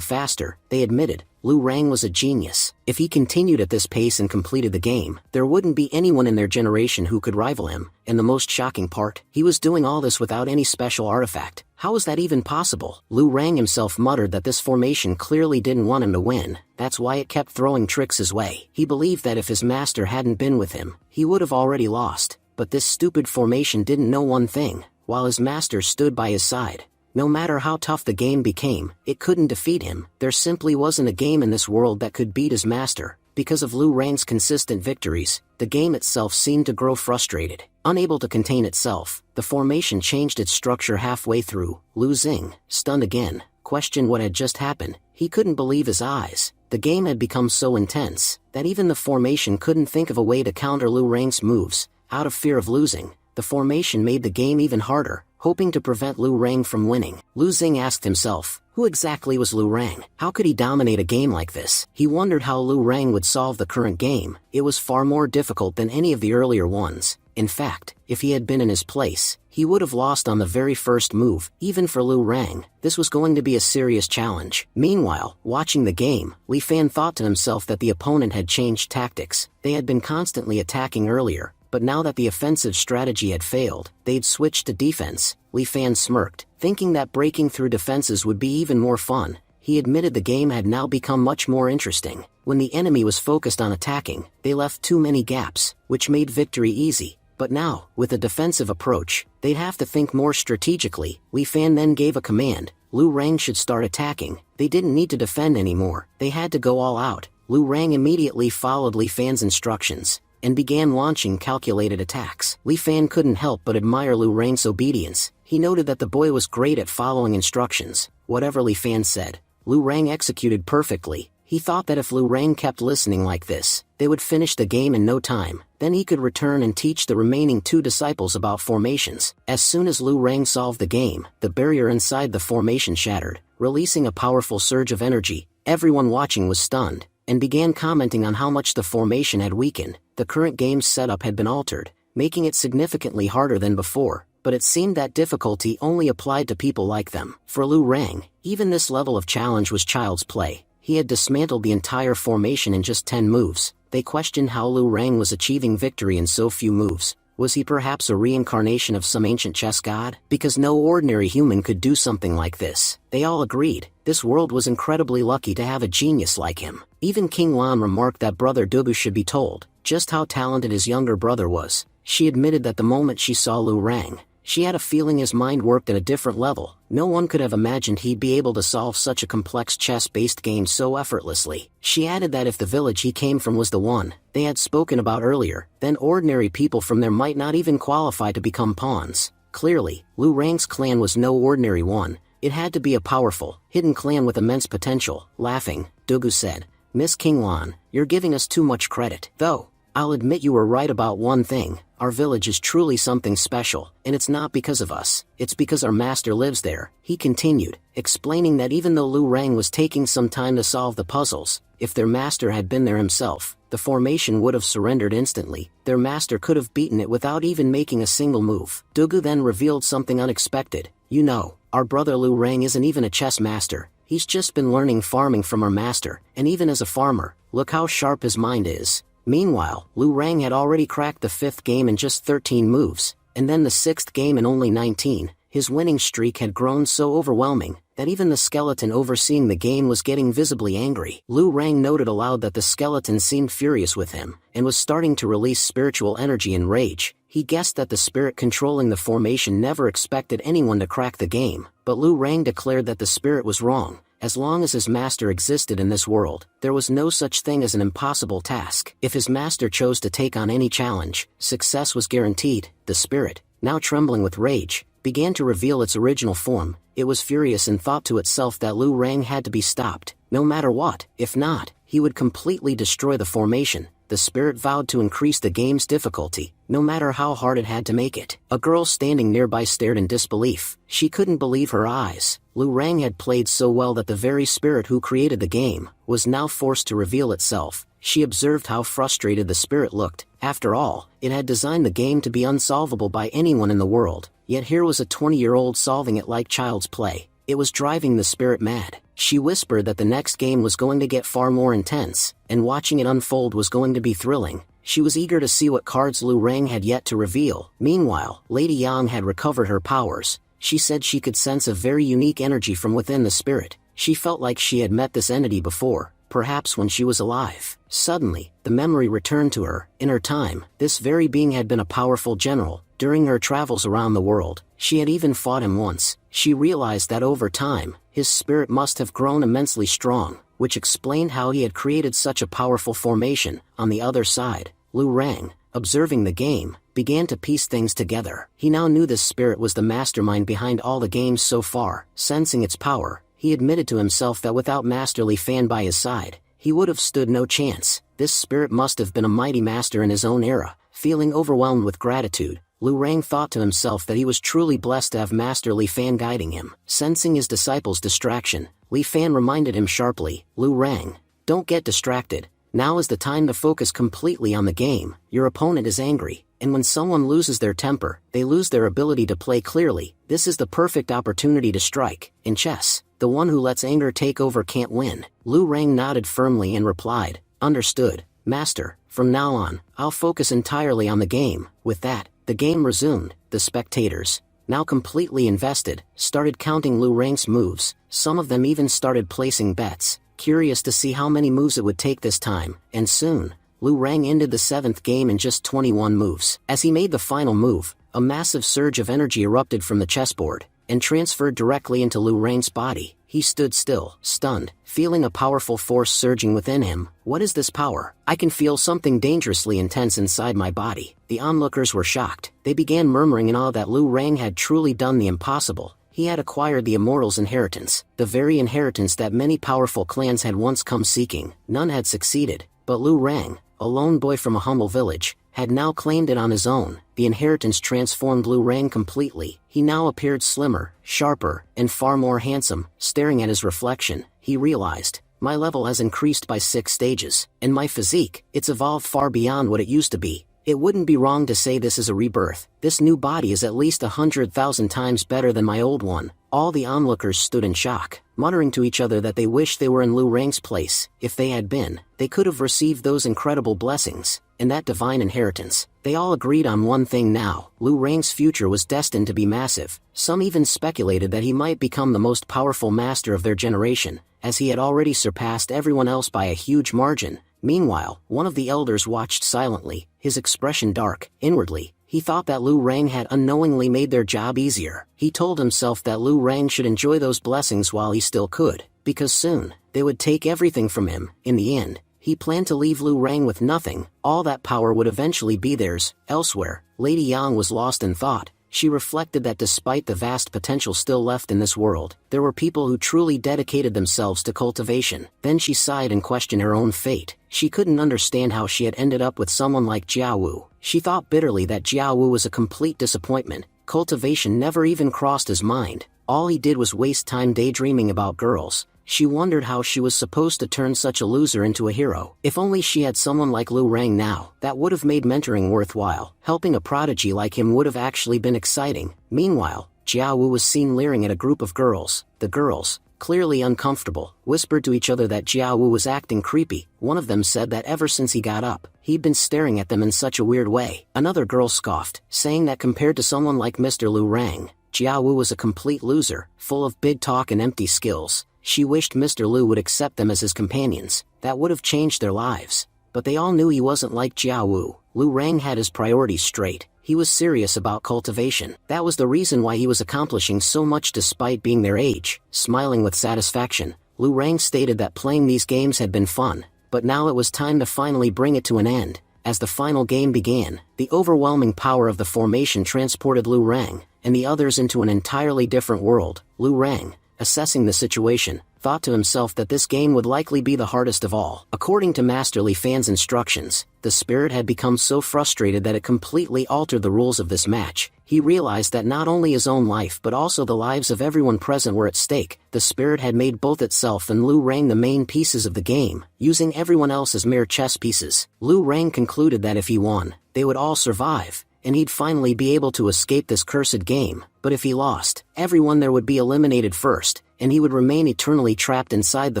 faster. They admitted, Lu Rang was a genius. If he continued at this pace and completed the game, there wouldn't be anyone in their generation who could rival him. And the most shocking part, he was doing all this without any special artifact. How was that even possible? Lu Rang himself muttered that this formation clearly didn't want him to win. That's why it kept throwing tricks his way. He believed that if his master hadn't been with him, he would have already lost. But this stupid formation didn't know one thing. While his master stood by his side, no matter how tough the game became, it couldn't defeat him. There simply wasn't a game in this world that could beat his master. Because of Lu Rang's consistent victories, the game itself seemed to grow frustrated. Unable to contain itself, the formation changed its structure halfway through. Lu Xing, stunned again, questioned what had just happened. He couldn't believe his eyes. The game had become so intense that even the formation couldn't think of a way to counter Lu Rang's moves. Out of fear of losing, the formation made the game even harder, hoping to prevent Lu Rang from winning. Lu Xing asked himself, who exactly was Lu Rang? How could he dominate a game like this? He wondered how Lu Rang would solve the current game. It was far more difficult than any of the earlier ones. In fact, if he had been in his place, he would have lost on the very first move. Even for Lu Rang, this was going to be a serious challenge. Meanwhile, watching the game, Li Fan thought to himself that the opponent had changed tactics. They had been constantly attacking earlier, but now that the offensive strategy had failed, they'd switched to defense. Li Fan smirked, thinking that breaking through defenses would be even more fun. He admitted the game had now become much more interesting. When the enemy was focused on attacking, they left too many gaps, which made victory easy. But now, with a defensive approach, they'd have to think more strategically. Li Fan then gave a command. Lu Rang should start attacking. They didn't need to defend anymore. They had to go all out. Lu Rang immediately followed Li Fan's instructions and began launching calculated attacks. Li Fan couldn't help but admire Lu Rang's obedience. He noted that the boy was great at following instructions. Whatever Li Fan said, Lu Rang executed perfectly. He thought that if Lu Rang kept listening like this, they would finish the game in no time. Then he could return and teach the remaining 2 disciples about formations. As soon as Lu Rang solved the game, the barrier inside the formation shattered, releasing a powerful surge of energy. Everyone watching was stunned, and began commenting on how much the formation had weakened. The current game's setup had been altered, making it significantly harder than before, but it seemed that difficulty only applied to people like them. For Lu Rang, even this level of challenge was child's play. He had dismantled the entire formation in just 10 moves. They questioned how Lu Rang was achieving victory in so few moves. Was he perhaps a reincarnation of some ancient chess god? Because no ordinary human could do something like this. They all agreed, this world was incredibly lucky to have a genius like him. Even King Lan remarked that Brother Dugu should be told just how talented his younger brother was. She admitted that the moment she saw Lu Rang, she had a feeling his mind worked at a different level. No one could have imagined he'd be able to solve such a complex chess-based game so effortlessly. She added that if the village he came from was the one they had spoken about earlier, then ordinary people from there might not even qualify to become pawns. Clearly, Lu Rang's clan was no ordinary one. It had to be a powerful, hidden clan with immense potential. Laughing, Dugu said, "Miss King Lan, you're giving us too much credit. Though, I'll admit you were right about one thing. Our village is truly something special, and it's not because of us, it's because our master lives there," he continued, explaining that even though Lu Rang was taking some time to solve the puzzles, if their master had been there himself, the formation would have surrendered instantly. Their master could have beaten it without even making a single move. Dugu then revealed something unexpected. "You know, our brother Lu Rang isn't even a chess master. He's just been learning farming from our master, and even as a farmer, look how sharp his mind is." Meanwhile, Lu Rang had already cracked the 5th game in just 13 moves, and then the 6th game in only 19. His winning streak had grown so overwhelming that even the skeleton overseeing the game was getting visibly angry. Lu Rang noted aloud that the skeleton seemed furious with him, and was starting to release spiritual energy and rage. He guessed that the spirit controlling the formation never expected anyone to crack the game, but Lu Rang declared that the spirit was wrong. As long as his master existed in this world, there was no such thing as an impossible task. If his master chose to take on any challenge, success was guaranteed. The spirit, now trembling with rage, began to reveal its original form. It was furious and thought to itself that Lu Rang had to be stopped, no matter what. If not, he would completely destroy the formation. The spirit vowed to increase the game's difficulty, no matter how hard it had to make it. A girl standing nearby stared in disbelief. She couldn't believe her eyes. Lu Rang had played so well that the very spirit who created the game was now forced to reveal itself. She observed how frustrated the spirit looked. After all, it had designed the game to be unsolvable by anyone in the world, yet here was a 20-year-old solving it like child's play. It was driving the spirit mad. She whispered that the next game was going to get far more intense, and watching it unfold was going to be thrilling. She was eager to see what cards Lu Rang had yet to reveal. Meanwhile, Lady Yang had recovered her powers. She said she could sense a very unique energy from within the spirit. She felt like she had met this entity before, perhaps when she was alive. Suddenly, the memory returned to her. In her time, this very being had been a powerful general. During her travels around the world, she had even fought him once. She realized that over time, his spirit must have grown immensely strong, which explained how he had created such a powerful formation. On the other side, Lu Rang, observing the game, began to piece things together. He now knew this spirit was the mastermind behind all the games so far. Sensing its power, he admitted to himself that without Master Li Fan by his side, he would have stood no chance. This spirit must have been a mighty master in his own era. Feeling overwhelmed with gratitude, Lu Rang thought to himself that he was truly blessed to have Master Li Fan guiding him. Sensing his disciple's distraction, Li Fan reminded him sharply, "Lu Rang, don't get distracted. Now is the time to focus completely on the game. Your opponent is angry, and when someone loses their temper, they lose their ability to play clearly. This is the perfect opportunity to strike. In chess, the one who lets anger take over can't win." Lu Rang nodded firmly and replied, "Understood, Master. From now on, I'll focus entirely on the game." With that, the game resumed. The spectators, now completely invested, started counting Lu Rang's moves. Some of them even started placing bets, curious to see how many moves it would take this time. And soon, Lu Rang ended the 7th game in just 21 moves. As he made the final move, a massive surge of energy erupted from the chessboard, and transferred directly into Lu Rang's body. He stood still, stunned, feeling a powerful force surging within him. "What is this power? I can feel something dangerously intense inside my body." The onlookers were shocked. They began murmuring in awe that Lu Rang had truly done the impossible. He had acquired the Immortal's inheritance, the very inheritance that many powerful clans had once come seeking. None had succeeded, but Lu Rang, a lone boy from a humble village, had now claimed it on his own. The inheritance transformed Lu Rang completely. He now appeared slimmer, sharper, and far more handsome. Staring at his reflection, he realized, "My level has increased by 6 stages, and my physique, it's evolved far beyond what it used to be. It wouldn't be wrong to say this is a rebirth. This new body is at least 100,000 times better than my old one." All the onlookers stood in shock, muttering to each other that they wished they were in Lu Rang's place. If they had been, they could have received those incredible blessings, and that divine inheritance. They all agreed on one thing now: Lu Rang's future was destined to be massive. Some even speculated that he might become the most powerful master of their generation, as he had already surpassed everyone else by a huge margin. Meanwhile, one of the elders watched silently, his expression dark. Inwardly, he thought that Lu Rang had unknowingly made their job easier. He told himself that Lu Rang should enjoy those blessings while he still could, because soon, they would take everything from him. In the end, he planned to leave Lu Rang with nothing. All that power would eventually be theirs. Elsewhere, Lady Yang was lost in thought. She reflected that despite the vast potential still left in this world, there were people who truly dedicated themselves to cultivation. Then she sighed and questioned her own fate. She couldn't understand how she had ended up with someone like Jiawu. She thought bitterly that Jiawu was a complete disappointment. Cultivation never even crossed his mind. All he did was waste time daydreaming about girls. She wondered how she was supposed to turn such a loser into a hero. If only she had someone like Lu Rang now, that would have made mentoring worthwhile. Helping a prodigy like him would have actually been exciting. Meanwhile, Jiawu was seen leering at a group of girls. The girls, clearly uncomfortable, whispered to each other that Jiawu was acting creepy. One of them said that ever since he got up, he'd been staring at them in such a weird way. Another girl scoffed, saying that compared to someone like Mr. Lu Rang, Jiawu was a complete loser, full of big talk and empty skills. She wished Mr. Lu would accept them as his companions. That would have changed their lives. But they all knew he wasn't like Jiawu. Lu Rang had his priorities straight. He was serious about cultivation. That was the reason why he was accomplishing so much despite being their age. Smiling with satisfaction, Lu Rang stated that playing these games had been fun, but now it was time to finally bring it to an end. As the final game began, the overwhelming power of the formation transported Lu Rang and the others into an entirely different world. Lu Rang, assessing the situation, thought to himself that this game would likely be the hardest of all. According to Master Li Fan's instructions, the spirit had become so frustrated that it completely altered the rules of this match. He realized that not only his own life but also the lives of everyone present were at stake. The spirit had made both itself and Lu Rang the main pieces of the game, using everyone else as mere chess pieces. Lu Rang concluded that if he won, they would all survive, and he'd finally be able to escape this cursed game. But if he lost, everyone there would be eliminated first, and he would remain eternally trapped inside the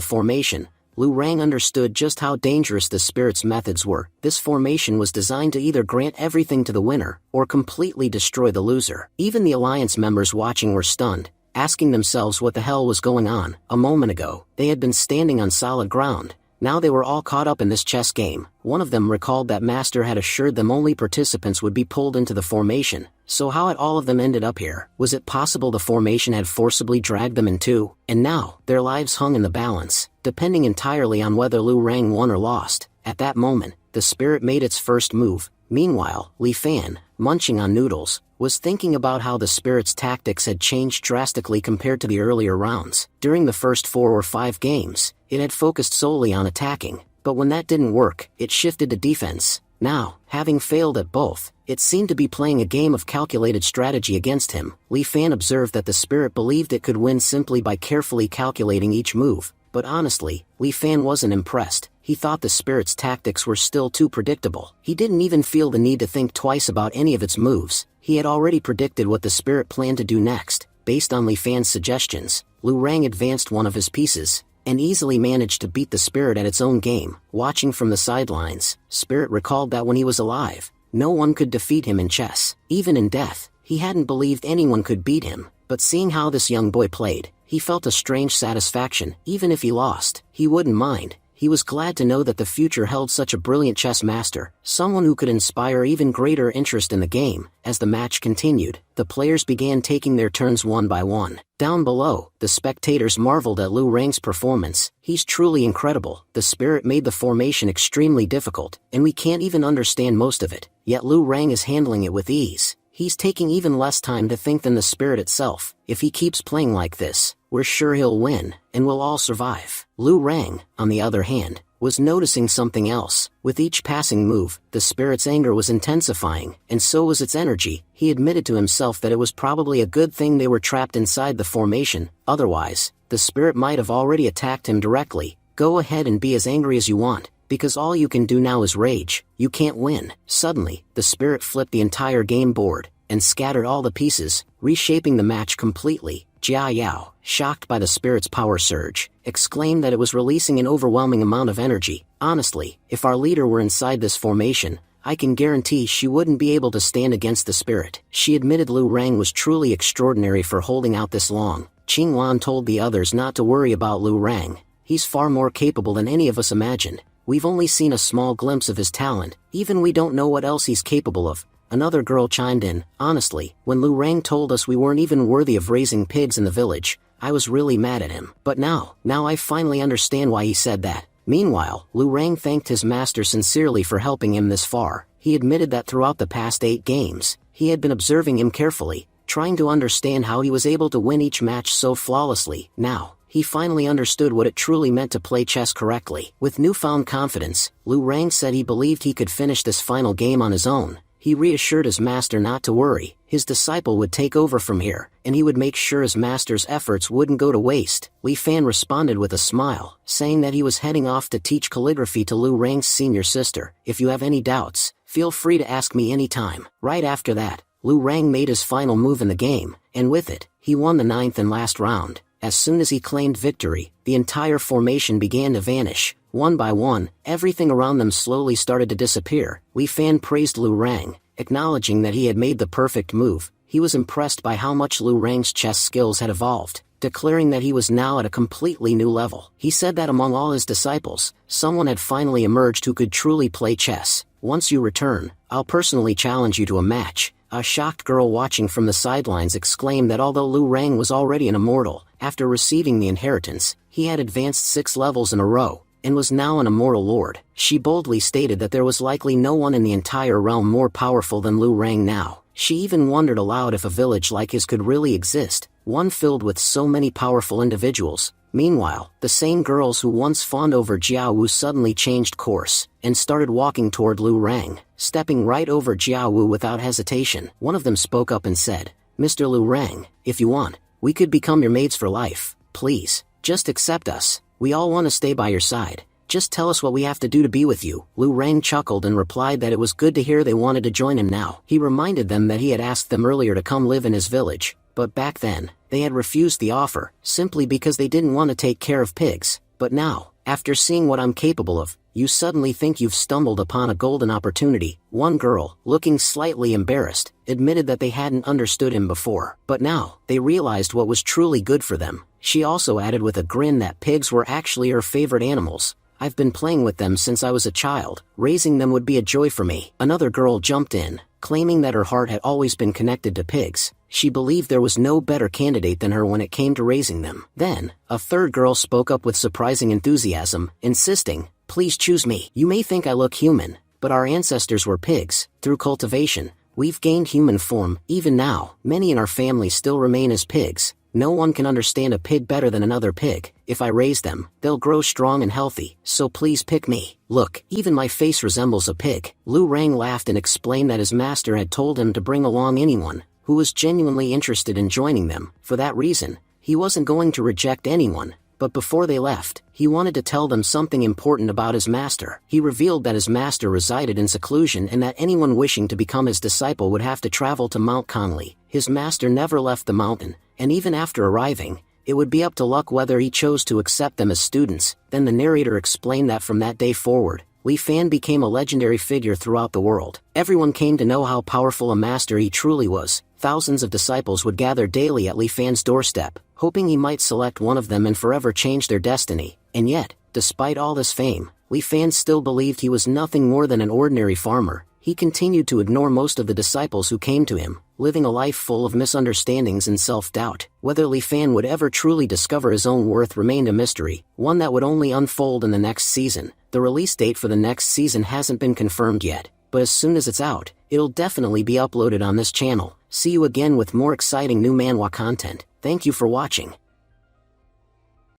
formation. Lu Rang understood just how dangerous the spirit's methods were. This formation was designed to either grant everything to the winner, or completely destroy the loser. Even the alliance members watching were stunned, asking themselves what the hell was going on. A moment ago, they had been standing on solid ground. Now they were all caught up in this chess game. One of them recalled that Master had assured them only participants would be pulled into the formation. So how had all of them ended up here? Was it possible the formation had forcibly dragged them in too? And now, their lives hung in the balance, depending entirely on whether Lu Rang won or lost. At that moment, the spirit made its first move. Meanwhile, Li Fan, munching on noodles, was thinking about how the spirit's tactics had changed drastically compared to the earlier rounds. During the first 4 or 5 games, it had focused solely on attacking, but when that didn't work, it shifted to defense. Now, having failed at both, it seemed to be playing a game of calculated strategy against him. Li Fan observed that the spirit believed it could win simply by carefully calculating each move, but honestly, Li Fan wasn't impressed. He thought the spirit's tactics were still too predictable. He didn't even feel the need to think twice about any of its moves. He had already predicted what the spirit planned to do next. Based on Li Fan's suggestions, Lu Rang advanced one of his pieces, and easily managed to beat the spirit at its own game. Watching from the sidelines, Spirit recalled that when he was alive, no one could defeat him in chess. Even in death, he hadn't believed anyone could beat him, but seeing how this young boy played, he felt a strange satisfaction. Even if he lost, he wouldn't mind. He was glad to know that the future held such a brilliant chess master, someone who could inspire even greater interest in the game. As the match continued, the players began taking their turns one by one. Down below, the spectators marveled at Lu Rang's performance. He's truly incredible. The spirit made the formation extremely difficult, and we can't even understand most of it. Yet Lu Rang is handling it with ease. He's taking even less time to think than the spirit itself. If he keeps playing like this, we're sure he'll win, and we'll all survive. Lu Rang, on the other hand, was noticing something else. With each passing move, the spirit's anger was intensifying, and so was its energy. He admitted to himself that it was probably a good thing they were trapped inside the formation. Otherwise, the spirit might have already attacked him directly. Go ahead and be as angry as you want, because all you can do now is rage. You can't win. Suddenly, the spirit flipped the entire game board, and scattered all the pieces, reshaping the match completely. Jia Yao, shocked by the spirit's power surge, exclaimed that it was releasing an overwhelming amount of energy. Honestly, if our leader were inside this formation, I can guarantee she wouldn't be able to stand against the spirit. She admitted Lu Rang was truly extraordinary for holding out this long. Qing Wan told the others not to worry about Lu Rang. He's far more capable than any of us imagined. We've only seen a small glimpse of his talent. Even we don't know what else he's capable of. Another girl chimed in. Honestly, when Lu Rang told us we weren't even worthy of raising pigs in the village, I was really mad at him. But now I finally understand why he said that. Meanwhile, Lu Rang thanked his master sincerely for helping him this far. He admitted that throughout the past 8 games, he had been observing him carefully, trying to understand how he was able to win each match so flawlessly. Now, he finally understood what it truly meant to play chess correctly. With newfound confidence, Lu Rang said he believed he could finish this final game on his own. He reassured his master not to worry, his disciple would take over from here, and he would make sure his master's efforts wouldn't go to waste. Li Fan responded with a smile, saying that he was heading off to teach calligraphy to Lu Rang's senior sister. If you have any doubts, feel free to ask me anytime. Right after that, Lu Rang made his final move in the game, and with it, he won the 9th and last round. As soon as he claimed victory, the entire formation began to vanish. One by one, everything around them slowly started to disappear. Li Fan praised Lu Rang, acknowledging that he had made the perfect move. He was impressed by how much Lu Rang's chess skills had evolved, declaring that he was now at a completely new level. He said that among all his disciples, someone had finally emerged who could truly play chess. Once you return, I'll personally challenge you to a match. A shocked girl watching from the sidelines exclaimed that although Lu Rang was already an immortal, after receiving the inheritance, he had advanced 6 levels in a row, and was now an immortal lord. She boldly stated that there was likely no one in the entire realm more powerful than Lu Rang now. She even wondered aloud if a village like his could really exist, one filled with so many powerful individuals. Meanwhile, the same girls who once fawned over Jiao Wu suddenly changed course, and started walking toward Lu Rang, stepping right over Jiao Wu without hesitation. One of them spoke up and said, "Mr. Lu Rang, if you want, we could become your maids for life. Please, just accept us. We all want to stay by your side. Just tell us what we have to do to be with you." Lu Rang chuckled and replied that it was good to hear they wanted to join him now. He reminded them that he had asked them earlier to come live in his village, but back then, they had refused the offer, simply because they didn't want to take care of pigs. But now, after seeing what I'm capable of, you suddenly think you've stumbled upon a golden opportunity. One girl, looking slightly embarrassed, admitted that they hadn't understood him before. But now, they realized what was truly good for them. She also added with a grin that pigs were actually her favorite animals. "I've been playing with them since I was a child. Raising them would be a joy for me." Another girl jumped in, claiming that her heart had always been connected to pigs. She believed there was no better candidate than her when it came to raising them. Then, a third girl spoke up with surprising enthusiasm, insisting, "Please choose me. You may think I look human, but our ancestors were pigs. Through cultivation, we've gained human form. Even now, many in our family still remain as pigs. No one can understand a pig better than another pig. If I raise them, they'll grow strong and healthy, so please pick me. Look, even my face resembles a pig." Lu Rang laughed and explained that his master had told him to bring along anyone who was genuinely interested in joining them. For that reason, he wasn't going to reject anyone. But before they left, he wanted to tell them something important about his master. He revealed that his master resided in seclusion and that anyone wishing to become his disciple would have to travel to Mount Conley. His master never left the mountain, and even after arriving, it would be up to luck whether he chose to accept them as students. Then the narrator explained that from that day forward, Li Fan became a legendary figure throughout the world. Everyone came to know how powerful a master he truly was. Thousands of disciples would gather daily at Li Fan's doorstep, hoping he might select one of them and forever change their destiny. And yet, despite all this fame, Li Fan still believed he was nothing more than an ordinary farmer. He continued to ignore most of the disciples who came to him, living a life full of misunderstandings and self-doubt. Whether Li Fan would ever truly discover his own worth remained a mystery, one that would only unfold in the next season. The release date for the next season hasn't been confirmed yet, but as soon as it's out, it'll definitely be uploaded on this channel. See you again with more exciting new manhwa content. Thank you for watching.